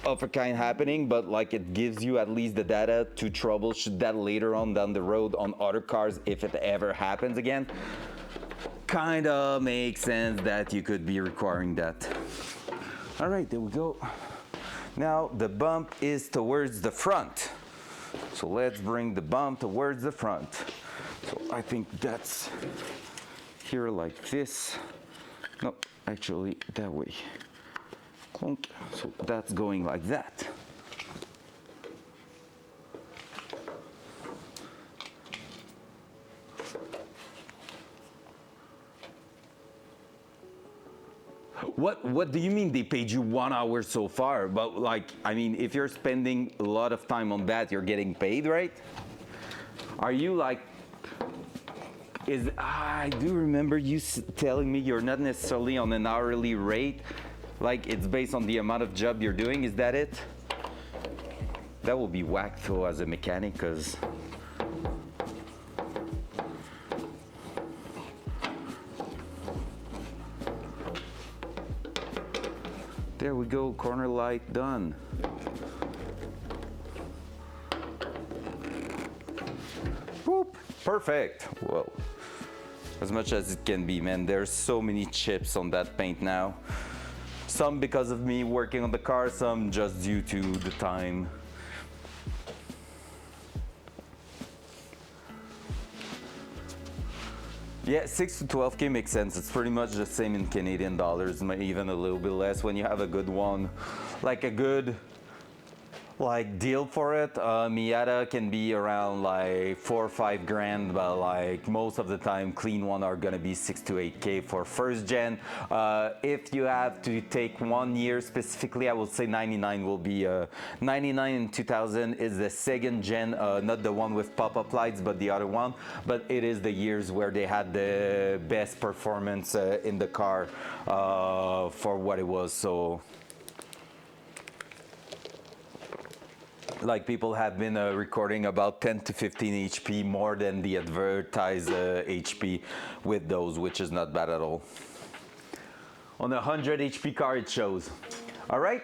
Speaker 2: of a kind happening, but like it gives you at least the data to troubleshoot that later on down the road on other cars if it ever happens again. Kinda makes sense that you could be requiring that. All right, there we go. Now the bump is towards the front. So let's bring the bump towards the front. So I think that's here like this. No, actually that way. Clunk. So that's going like that. What do you mean they paid you 1 hour so far? But like, I mean, if you're spending a lot of time on that, you're getting paid, right? Are you like, I do remember you telling me you're not necessarily on an hourly rate, like it's based on the amount of job you're doing, is that it? That will be whack though as a mechanic, because there we go, corner light done. Whoop, perfect. Whoa. As much as it can be, man. There's so many chips on that paint now. Some because of me working on the car, some just due to the time. Yeah, 6 to 12K makes sense. It's pretty much the same in Canadian dollars, maybe even a little bit less when you have a good one. Like a good deal for it. Miata can be around like 4 or 5 grand, but like most of the time clean one are gonna be 6 to 8K for first gen. If you have to take 1 year specifically, I will say 99 will be 99 and 2000 is the second gen, not the one with pop-up lights, but the other one. But it is the years where they had the best performance in the car for what it was. So like people have been recording about 10 to 15 HP more than the advertised HP with those, which is not bad at all. on a 100 HP car it shows. All right,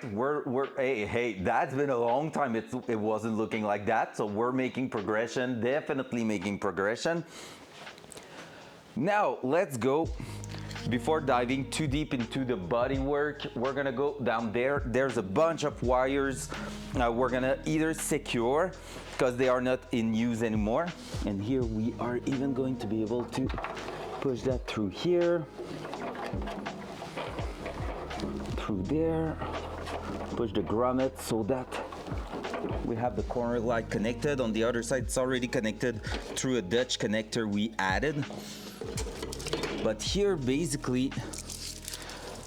Speaker 2: hey, that's been a long time. It wasn't looking like that, so we're making progression, definitely making progression. Now let's go. Before diving too deep into the body work, we're gonna go down there. There's a bunch of wires we're gonna either secure because they are not in use anymore. And here we are even going to be able to push that through here, through there, push the grommet so that we have the corner light connected. On the other side, it's already connected through a Dutch connector we added. But here, basically,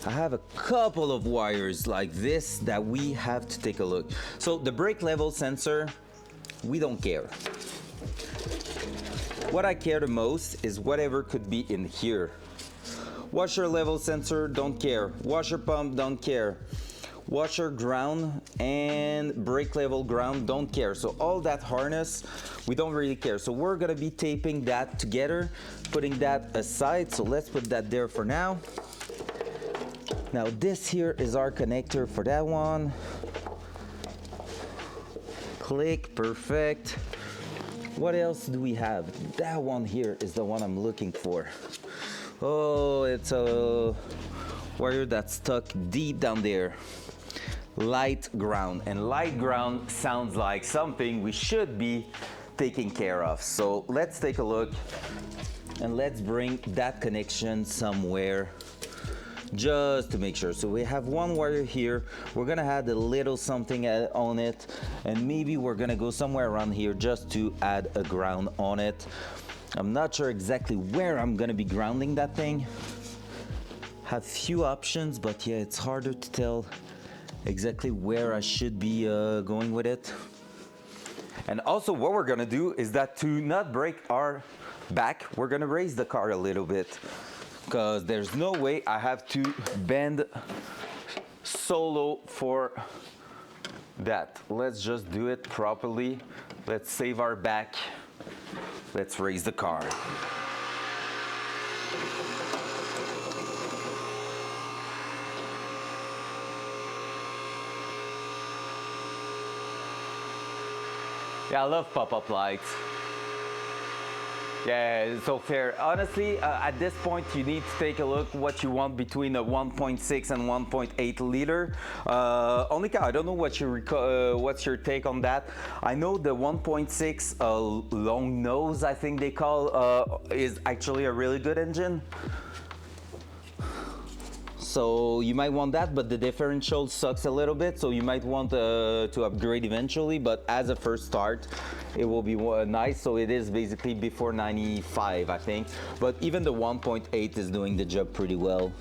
Speaker 2: I have a couple of wires like this that we have to take a look. So the brake level sensor, we don't care. What I care the most is whatever could be in here. Washer level sensor, don't care. Washer pump, don't care. Washer ground and brake level ground, don't care. So all that harness, we don't really care. So we're gonna be taping that together, putting that aside. So let's put that there for now. Now this here is our connector for that one. Click, perfect. What else do we have? That one here is the one I'm looking for. Oh, it's a wire that's stuck deep down there. Light ground, and light ground sounds like something we should be taking care of. So let's take a look and let's bring that connection somewhere just to make sure. So we have one wire here. We're gonna add a little something on it, and maybe we're gonna go somewhere around here just to add a ground on it. I'm not sure exactly where I'm gonna be grounding that thing. Have few options, but yeah, it's harder to tell exactly where I should be going with it. And also what we're gonna do is that to not break our back, we're gonna raise the car a little bit, because there's no way I have to bend solo for that. Let's just do it properly. Let's save our back. Let's raise the car. Yeah, I love pop-up lights. Yeah, it's so fair. Honestly, at this point, you need to take a look what you want between a 1.6 and 1.8 liter. Onika, I don't know what what's your take on that. I know the 1.6 long nose, I think they call, is actually a really good engine. So you might want that, but the differential sucks a little bit, so you might want to upgrade eventually, but as a first start, it will be nice. So it is basically before 95, I think, but even the 1.8 is doing the job pretty well.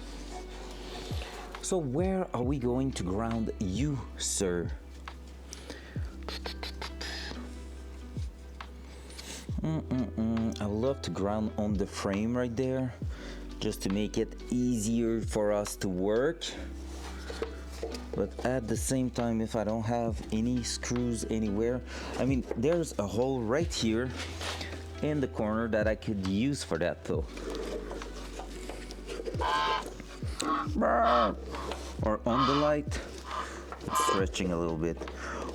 Speaker 2: So where are we going to ground you, sir? I would love to ground on the frame right there, just to make it easier for us to work. But at the same time, if I don't have any screws anywhere, I mean, there's a hole right here in the corner that I could use for that though. Or on the light, it's stretching a little bit.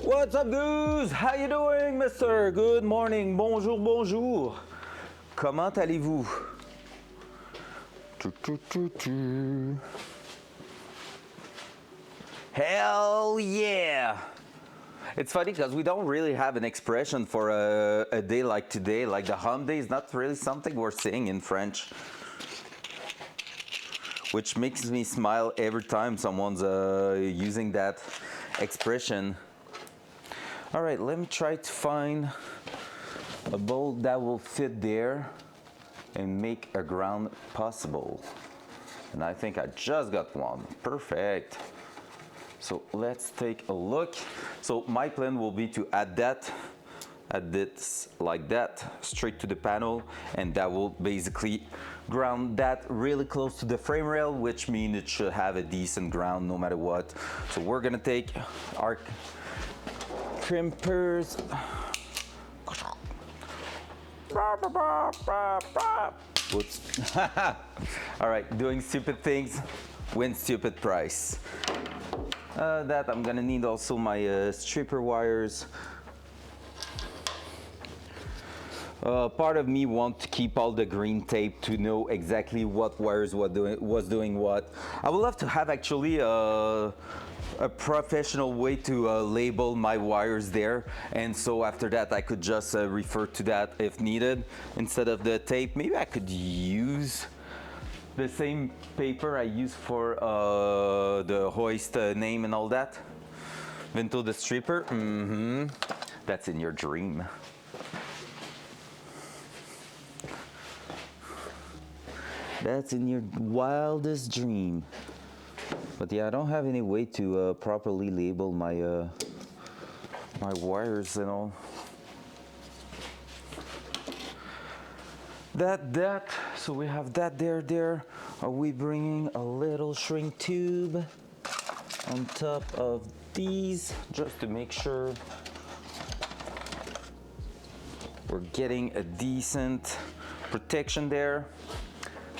Speaker 2: What's up, Goose? How you doing, mister? Good morning. Bonjour, bonjour. Comment allez-vous? Hell yeah! It's funny because we don't really have an expression for a day like today. Like the hump day is not really something we're saying in French, which makes me smile every time someone's using that expression. All right, let me try to find a bolt that will fit there and make a ground possible. And I think I just got one. Perfect. So let's take a look. So my plan will be to add that, add this like that, straight to the panel, and that will basically ground that really close to the frame rail, which means it should have a decent ground no matter what. So we're gonna take our crimpers. Oops. All right, doing stupid things win stupid price. That I'm gonna need also my stripper wires. Part of me wants to keep all the green tape to know exactly what wires was doing what. I would love to have actually a professional way to label my wires there, and so after that I could just refer to that if needed instead of the tape. Maybe I could use the same paper I use for the hoist name and all that. Vinto the stripper. That's in your dream. That's in your wildest dream. But yeah, I don't have any way to properly label my my wires and all. That. So we have that there. Are we bringing a little shrink tube on top of these just to make sure we're getting a decent protection there?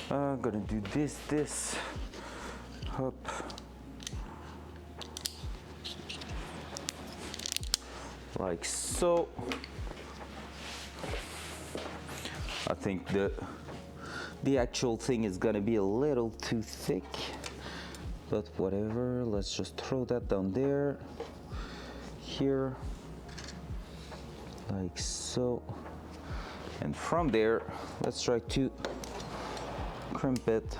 Speaker 2: I'm gonna do this, up. Like so. I think the actual thing is gonna be a little too thick, but whatever, let's just throw that down there, here, like so. And from there, let's try to crimp it.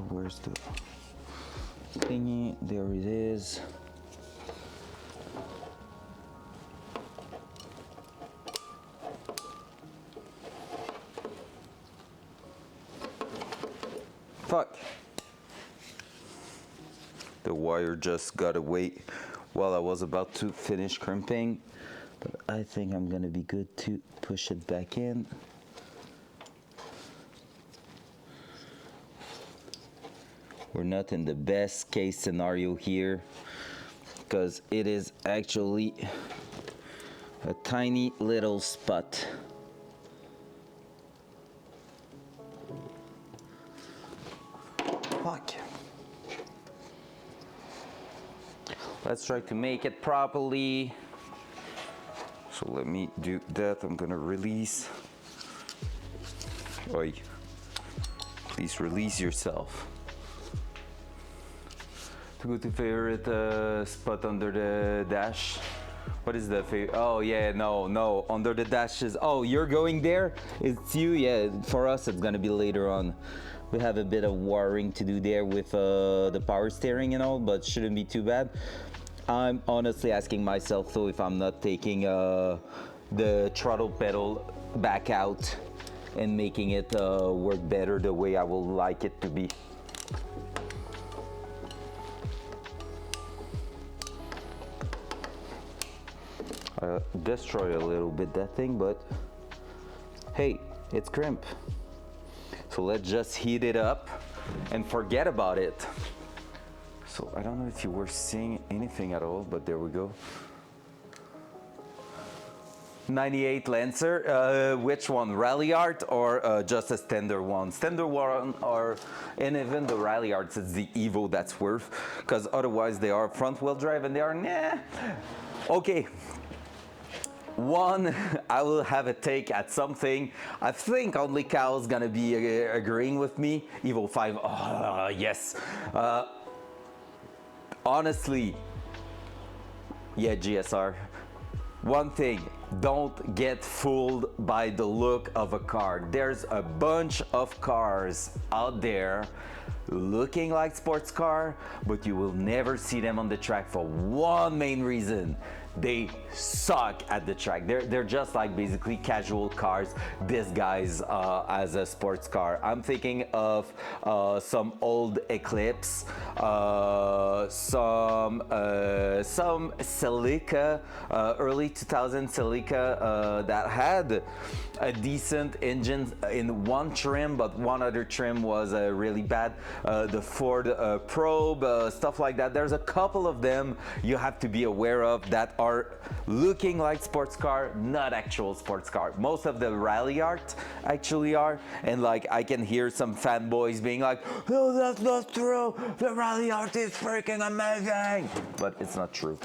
Speaker 2: Where's the thingy? There it is. Fuck. The wire just got away while I was about to finish crimping. But I think I'm gonna be good to push it back in. We're not in the best case scenario here because it is actually a tiny little spot. Fuck. Let's try to make it properly. So let me do that. I'm gonna release. Oi. Please release yourself. To go to favorite spot under the dash. What is the favorite? Oh yeah, no. Under the dashes. Oh, you're going there? It's you? Yeah, for us it's gonna be later on. We have a bit of wiring to do there with the power steering and all, but shouldn't be too bad. I'm honestly asking myself though if I'm not taking the throttle pedal back out and making it work better the way I will like it to be. Destroy a little bit that thing, but hey, it's crimp. So let's just heat it up and forget about it. So I don't know if you were seeing anything at all, but there we go. 98 Lancer, which one, Rally Art or just a standard one? Standard one, or, and even the Rally Arts, it's the Evo that's worth, because otherwise they are front wheel drive and they are nah. Okay. One, I will have a take at something. I think only Cal's gonna be agreeing with me. Evo 5, oh, yes. Honestly, yeah, GSR. One thing, don't get fooled by the look of a car. There's a bunch of cars out there looking like sports car, but you will never see them on the track for one main reason. They suck at the track. They're just like basically casual cars disguised as a sports car. I'm thinking of some old Eclipse, some Celica, early 2000 Celica that had a decent engine in one trim, but one other trim was really bad. The Ford Probe, stuff like that. There's a couple of them you have to be aware of that are are looking like sports car, not actual sports car. Most of the rally art actually are, and like I can hear some fanboys being like, "Oh, that's not true. The rally art is freaking amazing," but it's not true.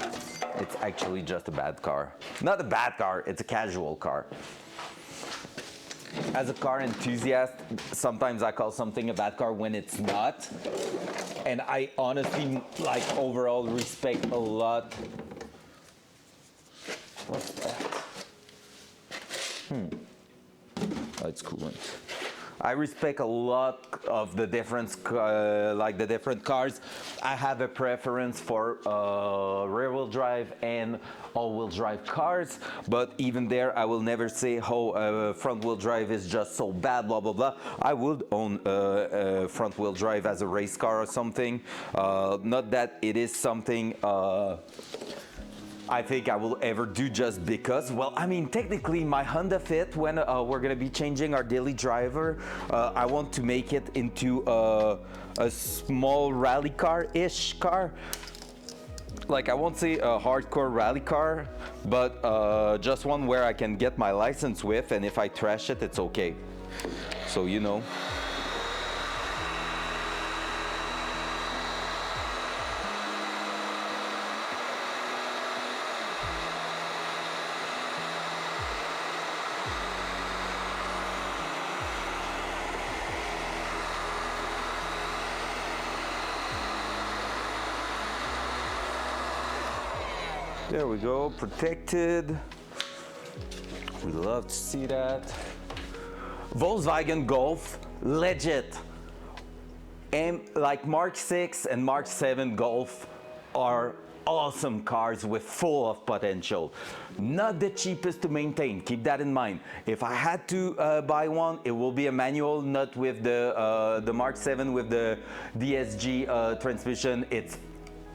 Speaker 2: It's actually just a bad car. Not a bad car. It's a casual car. As a car enthusiast, sometimes I call something a bad car when it's not. And I honestly, like, overall respect a lot. What's that? Oh, it's coolant. I respect a lot of the different, like the different cars. I have a preference for rear-wheel drive and all-wheel drive cars, but even there, I will never say, "Oh, front-wheel drive is just so bad," blah blah blah. I would own front-wheel drive as a race car or something. Not that it is something. I think I will ever do just because. Well, I mean, technically my Honda Fit, when we're gonna be changing our daily driver, I want to make it into a small rally car-ish car. Like, I won't say a hardcore rally car, but just one where I can get my license with, and if I trash it, it's okay. So, you know. There we go, protected. We love to see that. Volkswagen Golf, legit. And like Mark 6 and Mark 7 Golf are awesome cars with full of potential. Not the cheapest to maintain, keep that in mind. If I had to buy one, it will be a manual, not with the Mark 7 with the DSG transmission. It's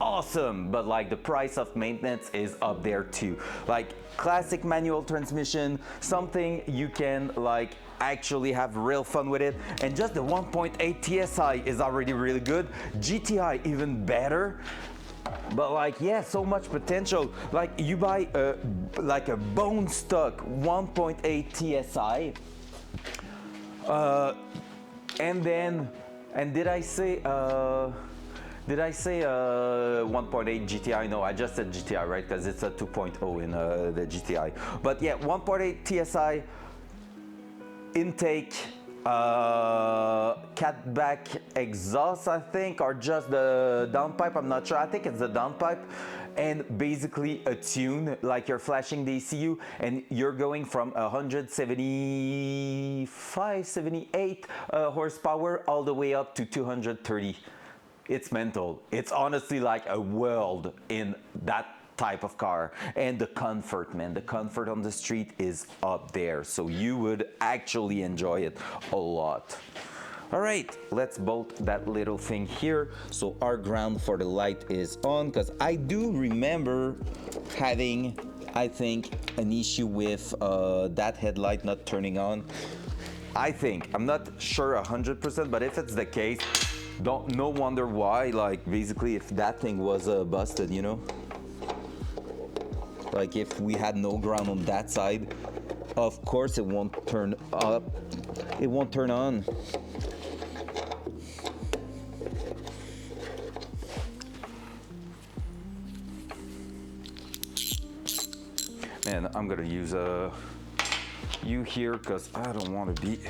Speaker 2: awesome, but like the price of maintenance is up there too. Like classic manual transmission, something you can like actually have real fun with it, and just the 1.8 TSI is already really good. GTI even better. But like, yeah, so much potential. Like you buy like a bone stock 1.8 TSI, and did I say 1.8 GTI? No, I just said GTI, right? Because it's a 2.0 in the GTI. But yeah, 1.8 TSI intake, catback exhaust, I think, or just the downpipe. I'm not sure. I think it's the downpipe. And basically a tune, like you're flashing the ECU and you're going from 175, 78 horsepower all the way up to 230. It's mental. It's honestly like a world in that type of car. And the comfort, man, the comfort on the street is up there. So you would actually enjoy it a lot. All right, let's bolt that little thing here. So our ground for the light is on, because I do remember having, I think, an issue with that headlight not turning on. I think, I'm not sure 100%, but if it's the case, no wonder why. Like basically if that thing was busted, you know, like if we had no ground on that side, of course it won't turn up, it won't turn on. And I'm gonna use U here because I don't want to be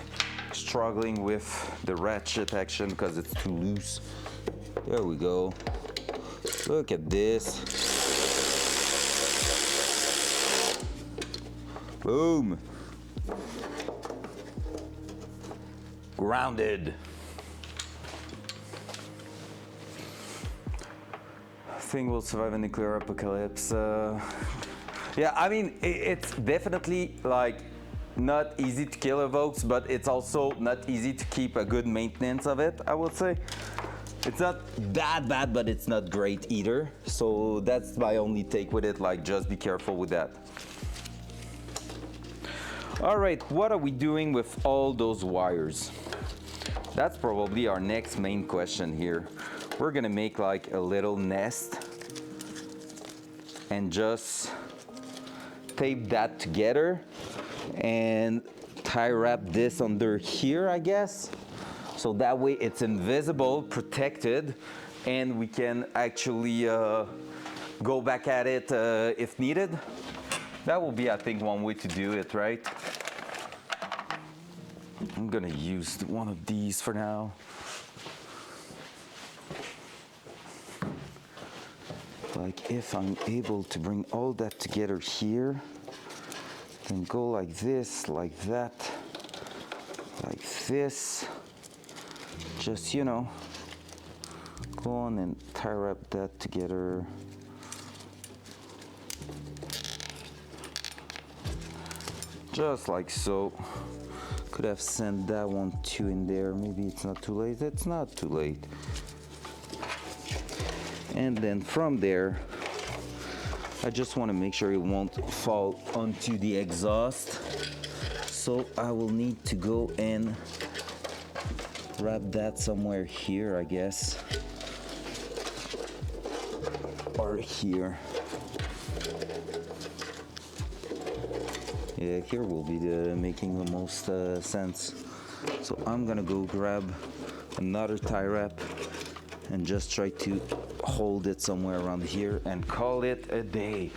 Speaker 2: struggling with the ratchet action because it's too loose. There we go. Look at this. Boom. Grounded. Thing will survive a nuclear apocalypse. Yeah, I mean, it's definitely like not easy to kill a Volks, but it's also not easy to keep a good maintenance of it, I would say. It's not that bad, but it's not great either. So that's my only take with it, like just be careful with that. All right, what are we doing with all those wires? That's probably our next main question here. We're gonna make like a little nest and just tape that together and tie wrap this under here, I guess. So that way it's invisible, protected, and we can actually go back at it if needed. That will be, I think, one way to do it, right? I'm gonna use one of these for now. Like if I'm able to bring all that together here, then go like this, like that, like this. Just, you know, go on and tie wrap that together. Just like so. Could have sent that one too in there. Maybe it's not too late. It's not too late. And then from there, I just want to make sure it won't fall onto the exhaust. So I will need to go and wrap that somewhere here, I guess. Or here. Yeah, here will be making the most sense. So I'm gonna go grab another tie wrap and just try to hold it somewhere around here and call it a day.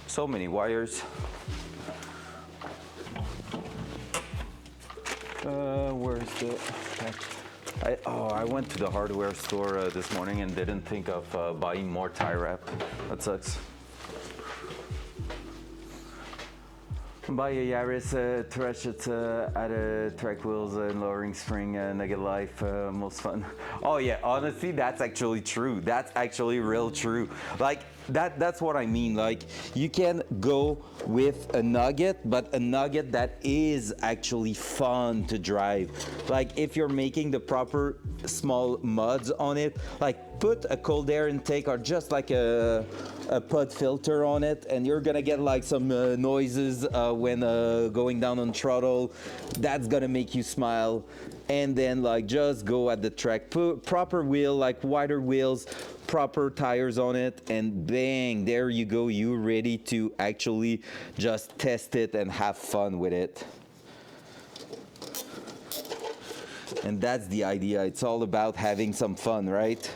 Speaker 2: So many wires. Where's the... I went to the hardware store this morning and didn't think of buying more tie wrap. That sucks. Buy a Yaris, trash it, add track wheels and lowering spring, nugget life, most fun. Oh yeah, honestly, that's actually true. That's actually real true. Like, that's what I mean. Like, you can go with a nugget, but a nugget that is actually fun to drive. Like, if you're making the proper small mods on it, like put a cold air intake or just like a pod filter on it, and you're gonna get like some noises when going down on throttle. That's gonna make you smile. And then like just go at the track, put proper wheel, like wider wheels, proper tires on it, and bang, there you go. You're ready to actually just test it and have fun with it. And that's the idea. It's all about having some fun, right?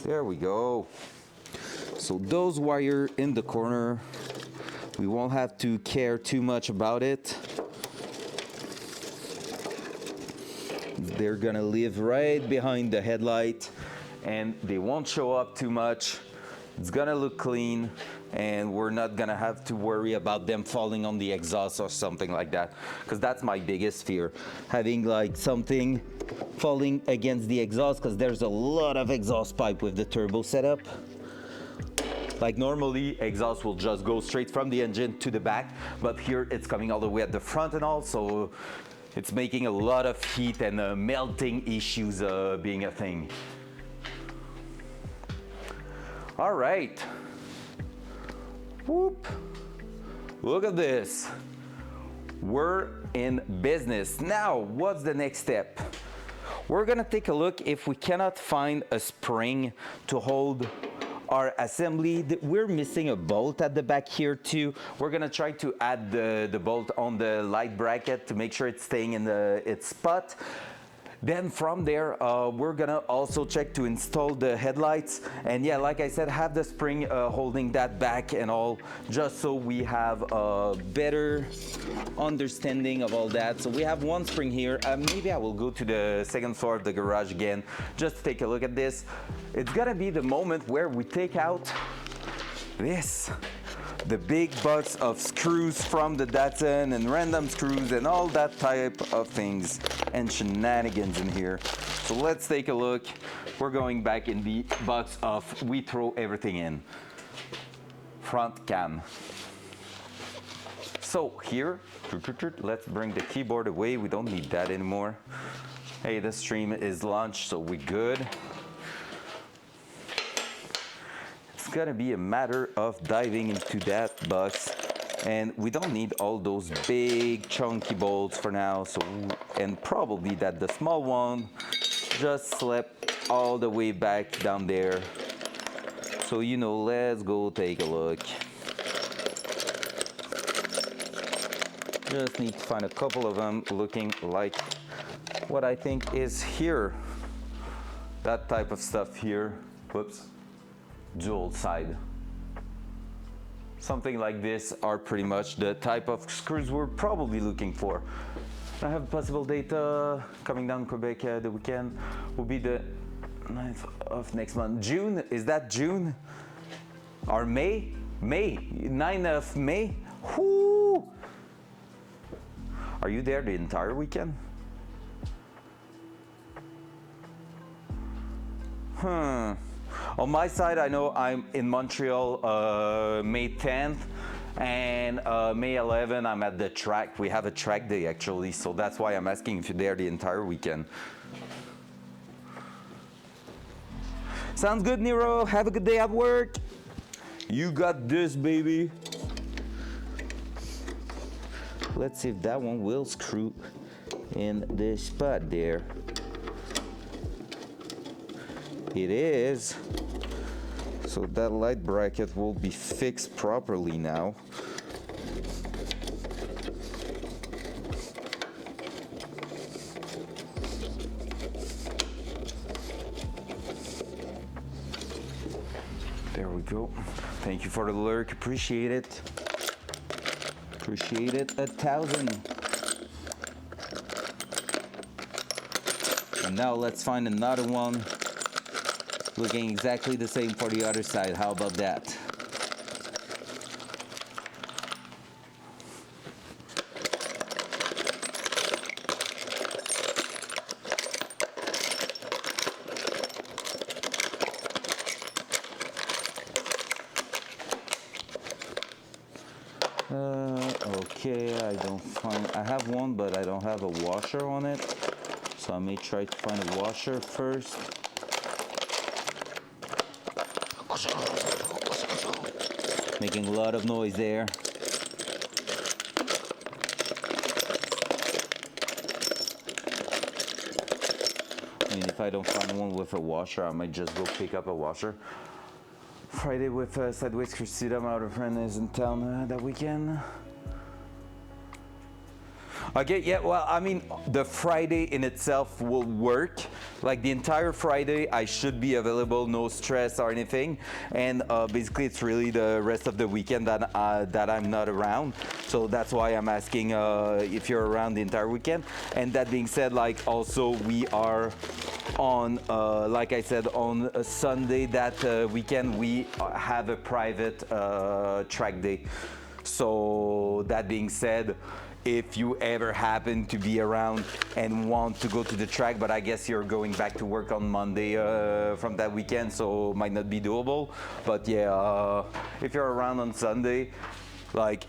Speaker 2: There we go. So those wire in the corner, we won't have to care too much about it. They're gonna live right behind the headlight and they won't show up too much. It's gonna look clean and we're not gonna have to worry about them falling on the exhaust or something like that, because that's my biggest fear, having like something falling against the exhaust, because there's a lot of exhaust pipe with the turbo setup. Like normally exhaust will just go straight from the engine to the back, but here it's coming all the way at the front and all, so it's making a lot of heat and melting issues being a thing. All right. Whoop. Look at this. We're in business. Now, what's the next step? We're gonna take a look if we cannot find a spring to hold our assembly. We're missing a bolt at the back here too. We're gonna try to add the bolt on the light bracket to make sure it's staying in its spot. Then from there, we're gonna also check to install the headlights. And yeah, like I said, have the spring holding that back and all, just so we have a better understanding of all that. So we have one spring here. Maybe I will go to the second floor of the garage again, just to take a look at this. It's gonna be the moment where we take out this. The big box of screws from the Datsun and random screws and all that type of things and shenanigans in here. So let's take a look. We're going back in the box of we throw everything in. Front cam. So here, let's bring the keyboard away. We don't need that anymore. Hey, the stream is launched, so we're good. It's gonna be a matter of diving into that box, and we don't need all those big chunky bolts for now. So, and probably that the small one just slept all the way back down there. So, you know, let's go take a look. Just need to find a couple of them looking like what I think is here. That type of stuff here. Whoops. Dual side. Something like this are pretty much the type of screws we're probably looking for. I have possible data coming down Quebec the weekend. Will be the 9th of next month. June? Is that June? Or May? May. 9th of May? Whoo! Are you there the entire weekend? On my side, I know I'm in Montreal May 10th, and May 11th I'm at the track. We have a track day actually, so that's why I'm asking if you're there the entire weekend. Sounds good, Nero. Have a good day at work. You got this, baby. Let's see if that one will screw in the spot there. It is. So that light bracket will be fixed properly now. There we go. Thank you for the lurk. Appreciate it. Appreciate it 1,000. And now let's find another one looking exactly the same for the other side. How about that? Okay, I have one, but I don't have a washer on it. So I may try to find a washer first. Making a lot of noise there. I mean, if I don't find one with a washer, I might just go pick up a washer. Friday with Sideways Crusade. My friend is in town that weekend. Okay, yeah, well, I mean, the Friday in itself will work. Like the entire Friday, I should be available, no stress or anything. And basically, it's really the rest of the weekend that I'm not around. So that's why I'm asking if you're around the entire weekend. And that being said, like also we are on, like I said, on a Sunday that weekend, we have a private track day. So that being said, if you ever happen to be around and want to go to the track, but I guess you're going back to work on Monday from that weekend, so might not be doable. But yeah, if you're around on Sunday, like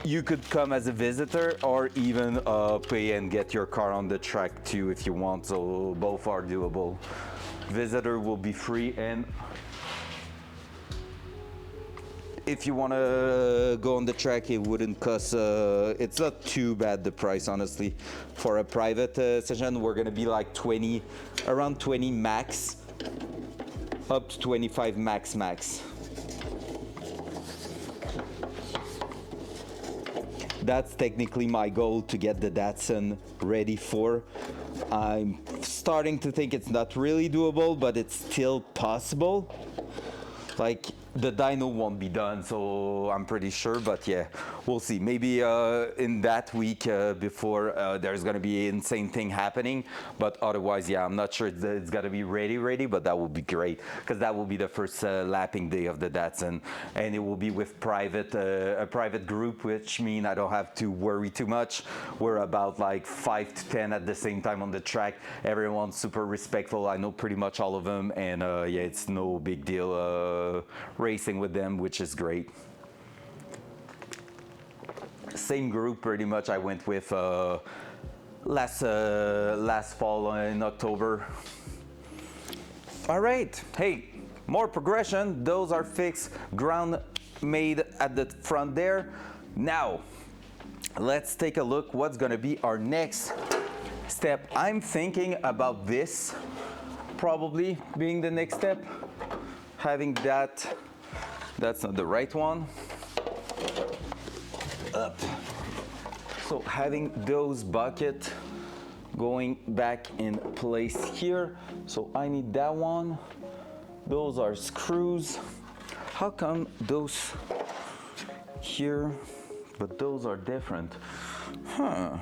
Speaker 2: you could come as a visitor or even pay and get your car on the track too if you want, so both are doable. Visitor will be free, and if you want to go on the track, it wouldn't cost, it's not too bad the price, honestly. For a private session, we're going to be like 20, around 20 max, up to 25 max. That's technically my goal, to get the Datsun ready for. I'm starting to think it's not really doable, but it's still possible. Like, the dyno won't be done, so I'm pretty sure, but yeah, we'll see. Maybe in that week before there's gonna be an insane thing happening, but otherwise, yeah, I'm not sure it's gonna be ready, but that would be great, because that will be the first lapping day of the Datsun, and it will be with a private group, which means I don't have to worry too much. We're about like 5 to 10 at the same time on the track. Everyone's super respectful. I know pretty much all of them, and yeah, it's no big deal racing with them, which is great. Same group pretty much I went with last fall in October. All right, hey, more progression. Those are fixed, ground made at the front there. Now let's take a look what's gonna be our next step. I'm thinking about this probably being the next step, having that's not the right one. Up. So having those buckets going back in place here. So I need that one. Those are screws. How come those here, but those are different? Huh.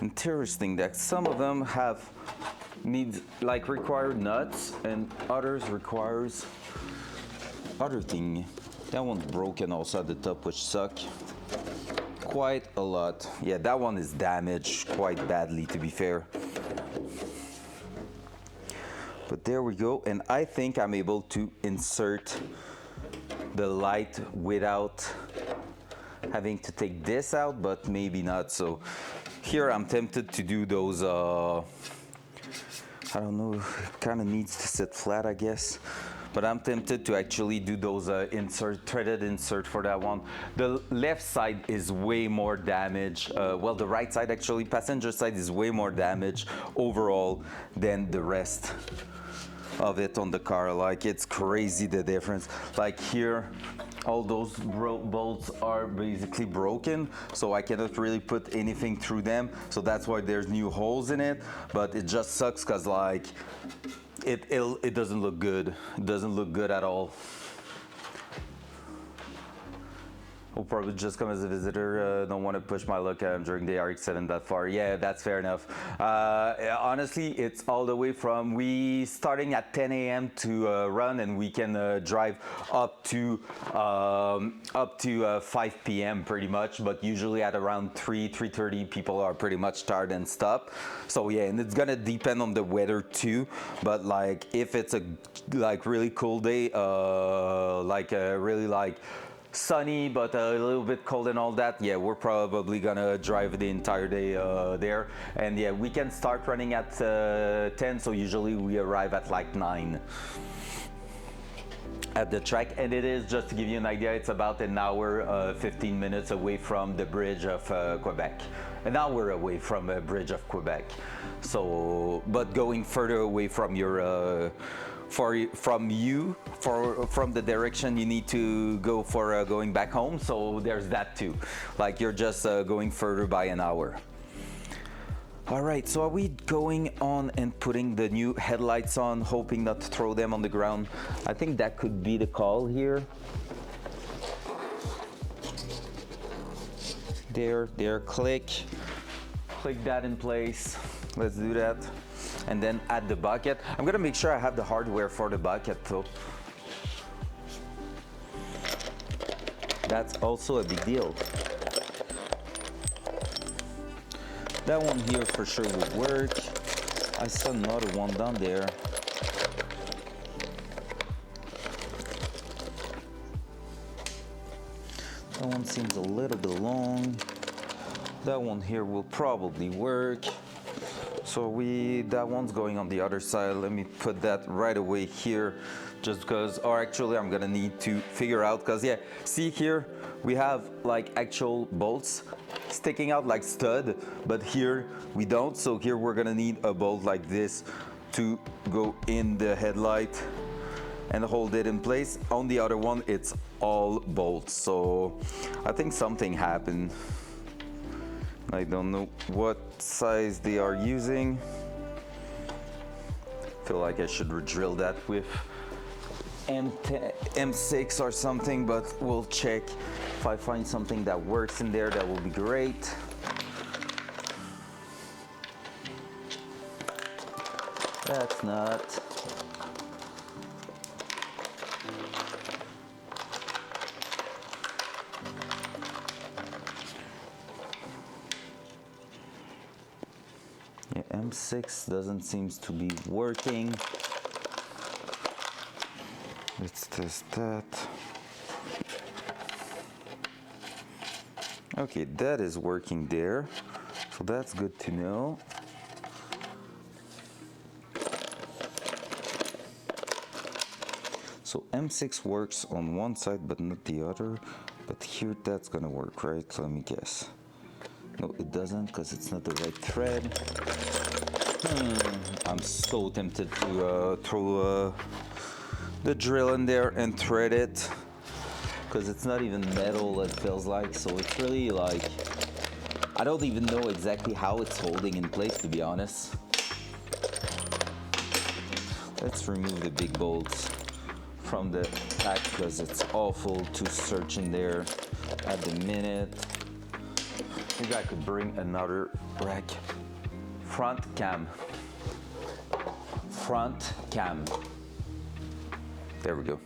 Speaker 2: Interesting that some of them require nuts and others requires other thing. That one's broken also at the top, which suck quite a lot. Yeah, that one is damaged quite badly, to be fair. But there we go, and I think I'm able to insert the light without having to take this out, but maybe not. So here I'm tempted to do those, I don't know, it kind of needs to sit flat, I guess. But I'm tempted to actually do those threaded insert for that one. The left side is way more damaged. Well, the right side actually, passenger side is way more damaged overall than the rest of it on the car. Like, it's crazy the difference. Like here, all those bolts are basically broken, so I cannot really put anything through them. So that's why there's new holes in it. But it just sucks because like it doesn't look good. It doesn't look good at all. Will probably just come as a visitor. Don't want to push my luck during the RX-7 that far. Yeah, that's fair enough. Honestly, it's all the way from we starting at 10 a.m. to run, and we can drive up to 5 p.m. pretty much. But usually at around 3:30, people are pretty much tired and stop. So yeah, and it's gonna depend on the weather too. But like if it's a really cool day, really sunny but a little bit cold and all that, yeah, we're probably gonna drive the entire day there. And yeah, we can start running at 10, so usually we arrive at like 9 at the track. And it is, just to give you an idea, it's about an hour 15 minutes away from the bridge of Quebec. An hour away from a bridge of Quebec. So but going further away from your from the direction you need to go for going back home. So there's that too. Like you're just going further by an hour. All right, so are we going on and putting the new headlights on, hoping not to throw them on the ground? I think that could be the call here. There, click that in place. Let's do that. And then add the bucket. I'm gonna make sure I have the hardware for the bucket though. That's also a big deal. That one here for sure will work. I saw another one down there. That one seems a little bit long. That one here will probably work. So that one's going on the other side. Let me put that right away here, just because, or actually I'm gonna need to figure out, because yeah, see here, we have like actual bolts sticking out like stud, but here we don't. So here we're gonna need a bolt like this to go in the headlight and hold it in place. On the other one, it's all bolts. So I think something happened. I don't know what size they are using. Feel like I should drill that with M6 or something, but we'll check. If I find something that works in there, that will be great. That's not. Yeah, M6 doesn't seem to be working. Let's test that. Okay, that is working there, so that's good to know. So M6 works on one side but not the other, but here that's gonna work, right? Let me guess. No, it doesn't, because it's not the right thread. I'm so tempted to throw the drill in there and thread it, because it's not even metal, it feels like. So it's really like I don't even know exactly how it's holding in place, to be honest. Let's remove the big bolts from the pack because it's awful to search in there at the minute. Maybe I could bring another rack. Front cam. Front cam. There we go.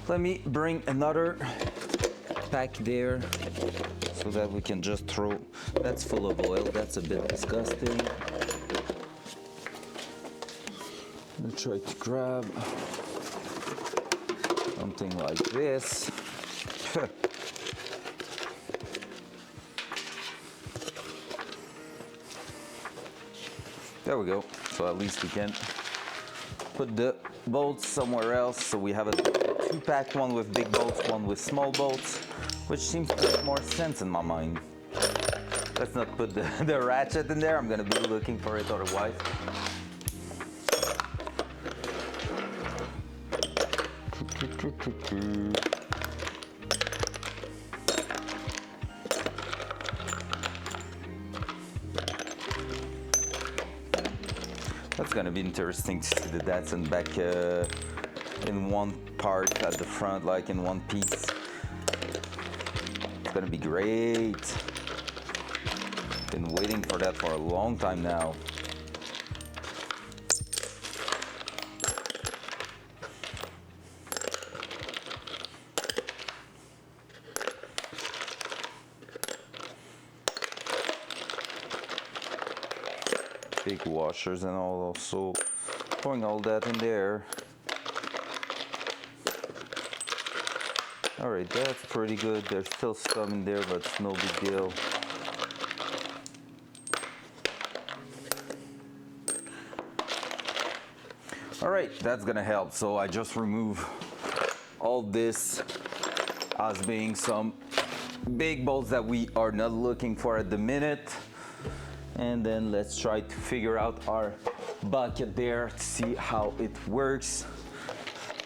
Speaker 2: Let me bring another pack there so that we can just throw. That's full of oil. That's a bit disgusting. I'm gonna try to grab something like this. There we go. So at least we can put the bolts somewhere else. So we have a 2-pack, one with big bolts, one with small bolts, which seems to make more sense in my mind. Let's not put the ratchet in there. I'm gonna be looking for it otherwise. That's gonna be interesting to see the Datsun back in one part at the front, like in one piece. It's gonna be great. Been waiting for that for a long time now. Big washers and all, also throwing all that in there. All right, that's pretty good. There's still some in there, but it's no big deal. All right, that's gonna help. So I just remove all this as being some big bolts that we are not looking for at the minute. And then let's try to figure out our bucket there to see how it works.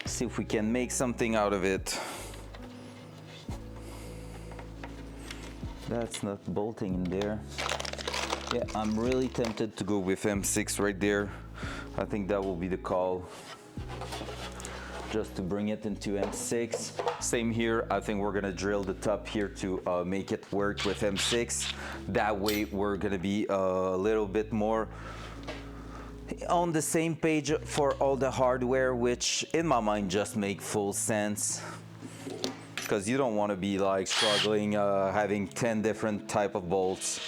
Speaker 2: See if we can make something out of it. That's not bolting in there. Yeah, I'm really tempted to go with M6 right there. I think that will be the call. Just to bring it into M6. Same here, I think we're gonna drill the top here to make it work with M6. That way we're gonna be a little bit more on the same page for all the hardware, which in my mind just make full sense. Because you don't want to be like struggling having 10 different type of bolts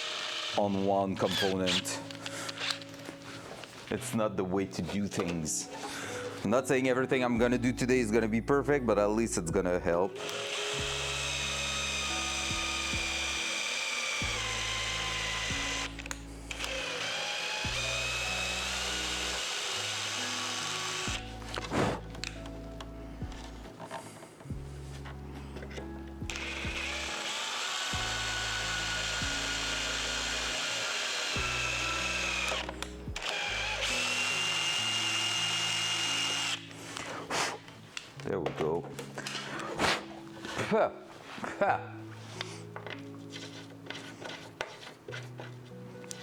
Speaker 2: on one component. It's not the way to do things. I'm not saying everything I'm gonna do today is gonna be perfect, but at least it's gonna help. There we go.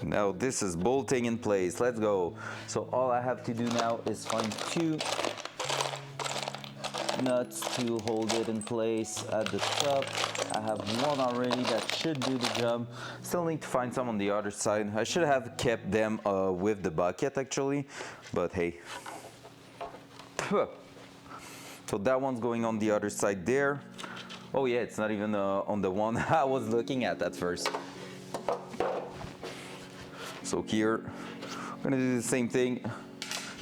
Speaker 2: Now this is bolting in place. Let's go. So all I have to do now is find 2 nuts to hold it in place at the top. I have one already that should do the job. Still need to find some on the other side. I should have kept them with the bucket actually, but hey. So that one's going on the other side there. Oh yeah, it's not even on the one I was looking at first. So here, I'm gonna do the same thing.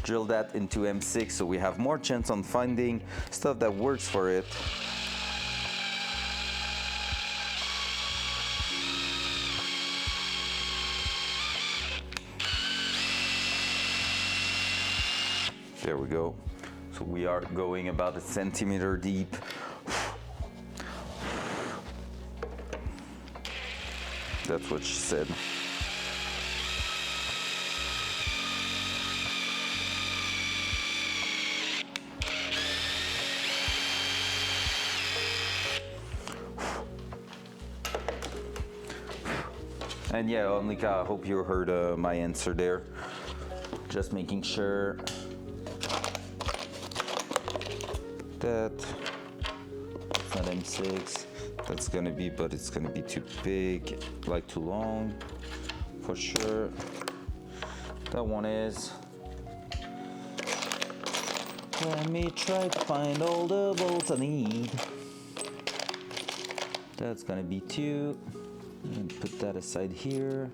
Speaker 2: Drill that into M6 so we have more chance on finding stuff that works for it. There we go. So we are going about 1 centimeter deep. That's what she said. And yeah, Omlika, I hope you heard my answer there. Just making sure that it's not M6. That's gonna be, but it's gonna be too big, like too long, for sure. That one is. Let me try to find all the bolts I need. That's gonna be 2. And put that aside here.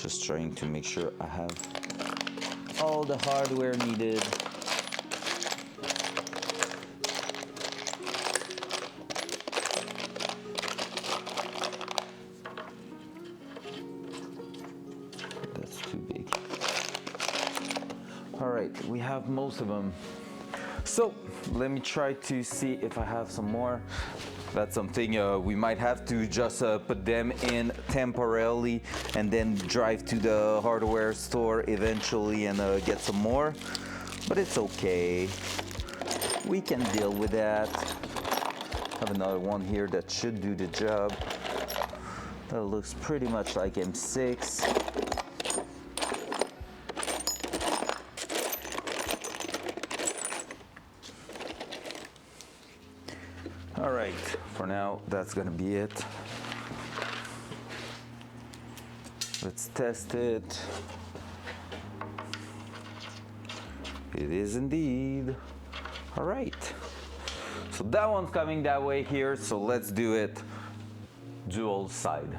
Speaker 2: Just trying to make sure I have all the hardware needed. That's too big. All right, we have most of them. So let me try to see if I have some more. That's something we might have to just put them in temporarily and then drive to the hardware store eventually and get some more. But it's okay. We can deal with that. I have another one here that should do the job. That looks pretty much like M6. All right, for now, that's gonna be it. Let's test it. It is indeed. All right. So that one's coming that way here, so let's do it dual side.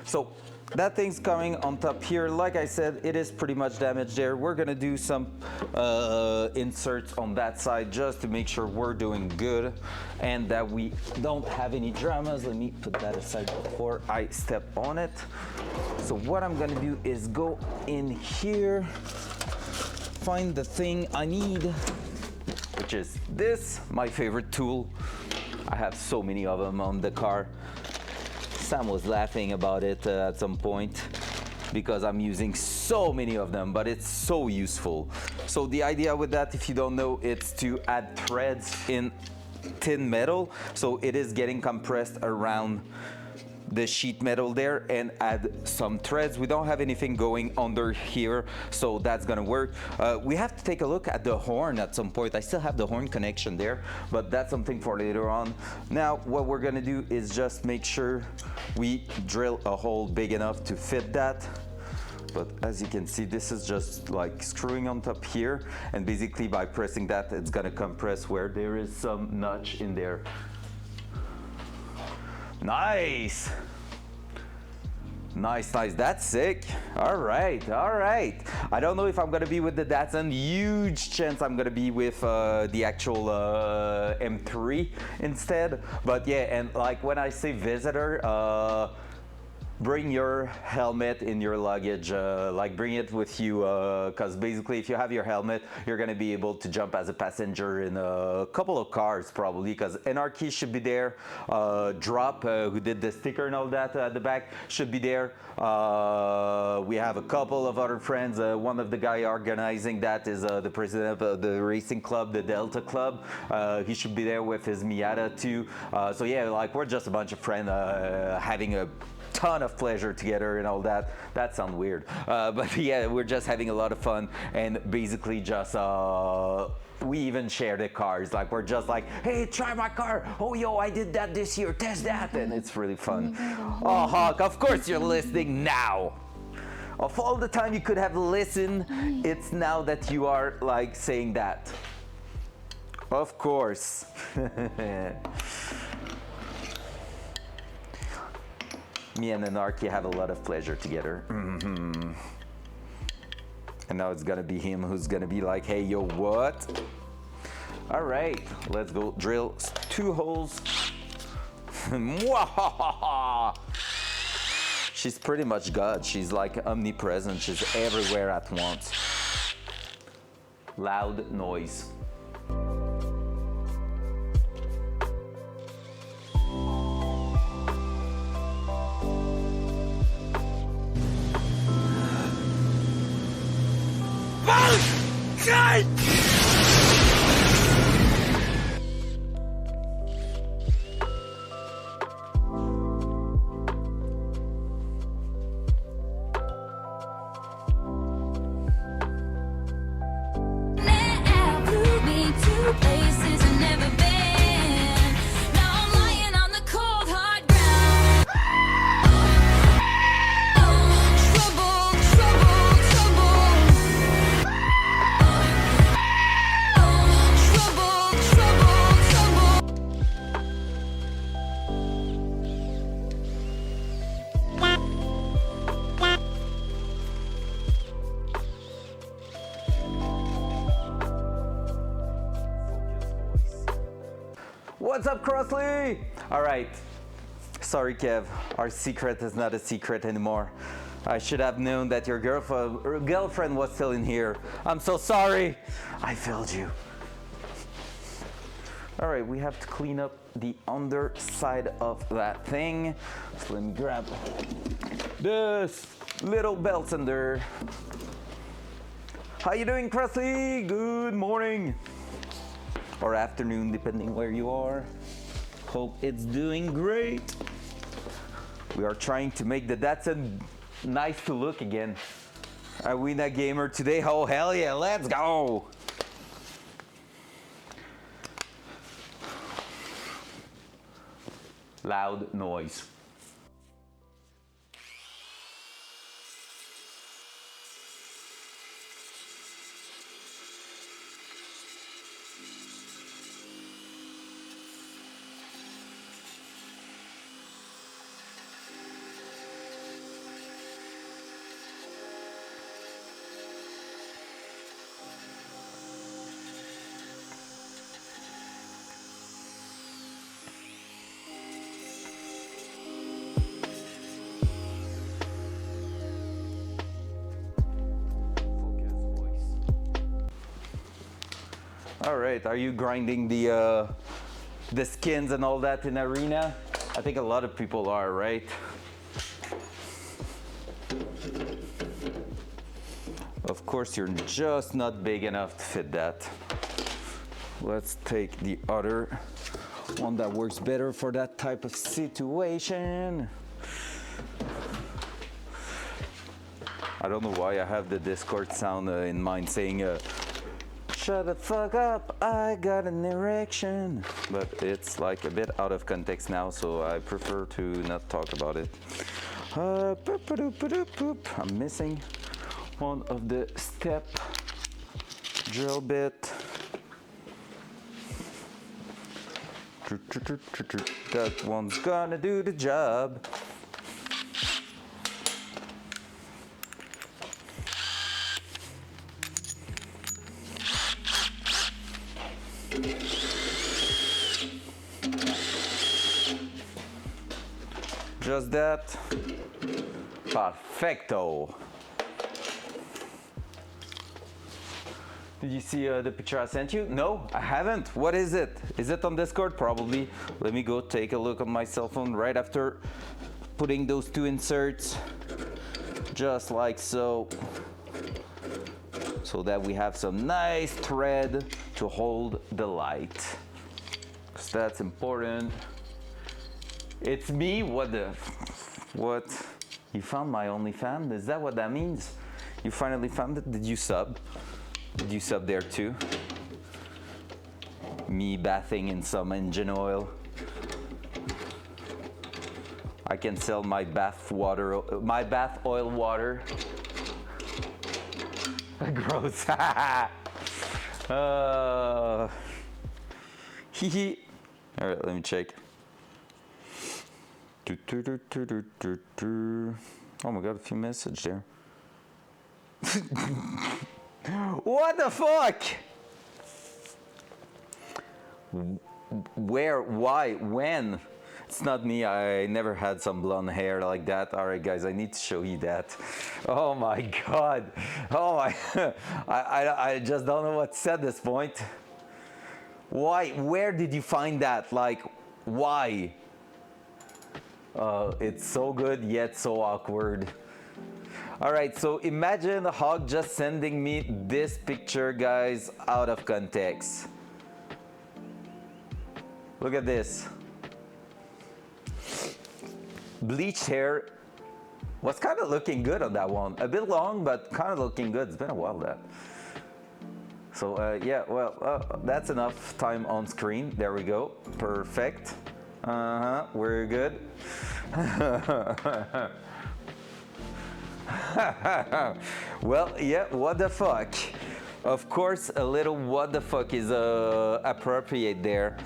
Speaker 2: So that thing's coming on top here. Like I said, it is pretty much damaged there. We're gonna do some inserts on that side just to make sure we're doing good and that we don't have any dramas. Let me put that aside before I step on it. So what I'm gonna do is go in here, find the thing I need, which is this, my favorite tool. I have so many of them on the car. Sam was laughing about it at some point because I'm using so many of them, but it's so useful. So the idea with that, if you don't know, it's to add threads in thin metal. So it is getting compressed around the sheet metal there and add some threads. We don't have anything going under here, so that's gonna work. We have to take a look at the horn at some point. I still have the horn connection there, but that's something for later on. Now what we're gonna do is just make sure we drill a hole big enough to fit that. But as you can see, this is just like screwing on top here, and basically by pressing that, it's gonna compress where there is some notch in there. Nice! Nice, nice. That's sick. All right, all right. I don't know if I'm gonna be with the Datsun. Huge chance I'm gonna be with the actual M3 instead. But yeah, and like when I say visitor, bring your helmet in your luggage, like bring it with you, because basically if you have your helmet, you're gonna be able to jump as a passenger in a couple of cars probably, because Anarchy should be there, Drop, who did the sticker and all that at the back, should be there. We have a couple of other friends. One of the guy organizing that is the president of the racing club, the Delta Club. He should be there with his Miata too. So yeah, like we're just a bunch of friends having a ton of pleasure together and all that. That sounds weird, but yeah, we're just having a lot of fun and basically just we even share the cars. Like we're just like, hey, try my car. Oh, yo, I did that this year. Test that, and it's really fun. Oh, Hawk, of course you're listening now. Of all the time you could have listened, it's now that you are like saying that. Of course. Me and Anarchy have a lot of pleasure together. Mm-hmm. And now it's gonna be him who's gonna be like, hey, yo, what? All right, let's go drill 2 holes. She's pretty much God. She's like omnipresent. She's everywhere at once. Loud noise. What's up, Crossley? All right. Sorry, Kev. Our secret is not a secret anymore. I should have known that your girlfriend was still in here. I'm so sorry. I failed you. All right, we have to clean up the underside of that thing. So let me grab this little belt under. How you doing, Crossley? Good morning. Or afternoon, depending where you are. Hope it's doing great. We are trying to make the Datsun nice to look again. Are we not gamer today? Oh, hell yeah, let's go. Loud noise. All right, are you grinding the skins and all that in Arena? I think a lot of people are, right? Of course, you're just not big enough to fit that. Let's take the other one that works better for that type of situation. I don't know why I have the Discord sound in mind saying, shut the fuck up, I got an erection. But it's like a bit out of context now, so I prefer to not talk about it. I'm missing one of the step drill bit. That one's gonna do the job. Just that. Perfecto. Did you see the picture I sent you? No, I haven't. What is it? Is it on Discord? Probably. Let me go take a look on my cell phone right after putting those two inserts. Just like so. So that we have some nice thread to hold the light. Because that's important. It's me? What? You found my OnlyFans? Is that what that means? You finally found it? Did you sub? Did you sub there too? Me bathing in some engine oil. I can sell my bath water, my bath oil water. Gross. Hee. All right, let me check. Oh my god, a few messages there. What the fuck? Where? Why? When? It's not me. I never had some blonde hair like that. All right, guys, I need to show you that. Oh my god. Oh my. I just don't know what to say at this point. Why? Where did you find that? Like, why? It's so good yet so awkward. All right, so imagine Hog just sending me this picture, guys, out of context. Look at this. Bleached hair was kind of looking good on that one. A bit long, but kind of looking good. It's been a while that. So yeah, well, that's enough time on screen. There we go. Perfect. We're good. Well, yeah, what the fuck? Of course, a little what the fuck is appropriate there.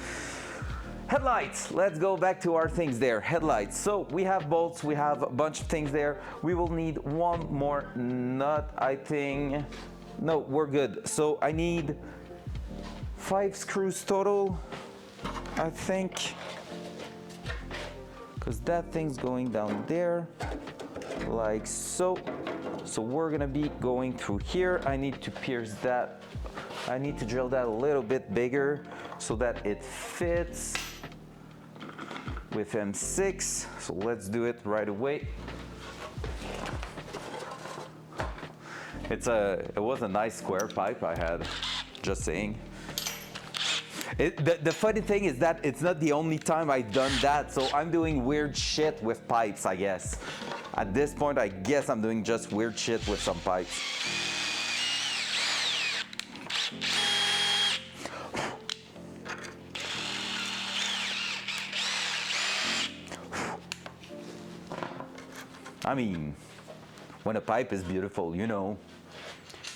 Speaker 2: Headlights, let's go back to our things there. Headlights, so we have bolts, we have a bunch of things there. We will need one more nut, I think. No, we're good. So I need 5 screws total. I think, because that thing's going down there, like so. So we're gonna be going through here. I need to pierce that. I need to drill that a little bit bigger so that it fits with M6. So let's do it right away. It was a nice square pipe I had, just saying. The funny thing is that it's not the only time I've done that, so I'm doing weird shit with pipes, I guess. At this point, I guess I'm doing just weird shit with some pipes. I mean, when a pipe is beautiful, you know,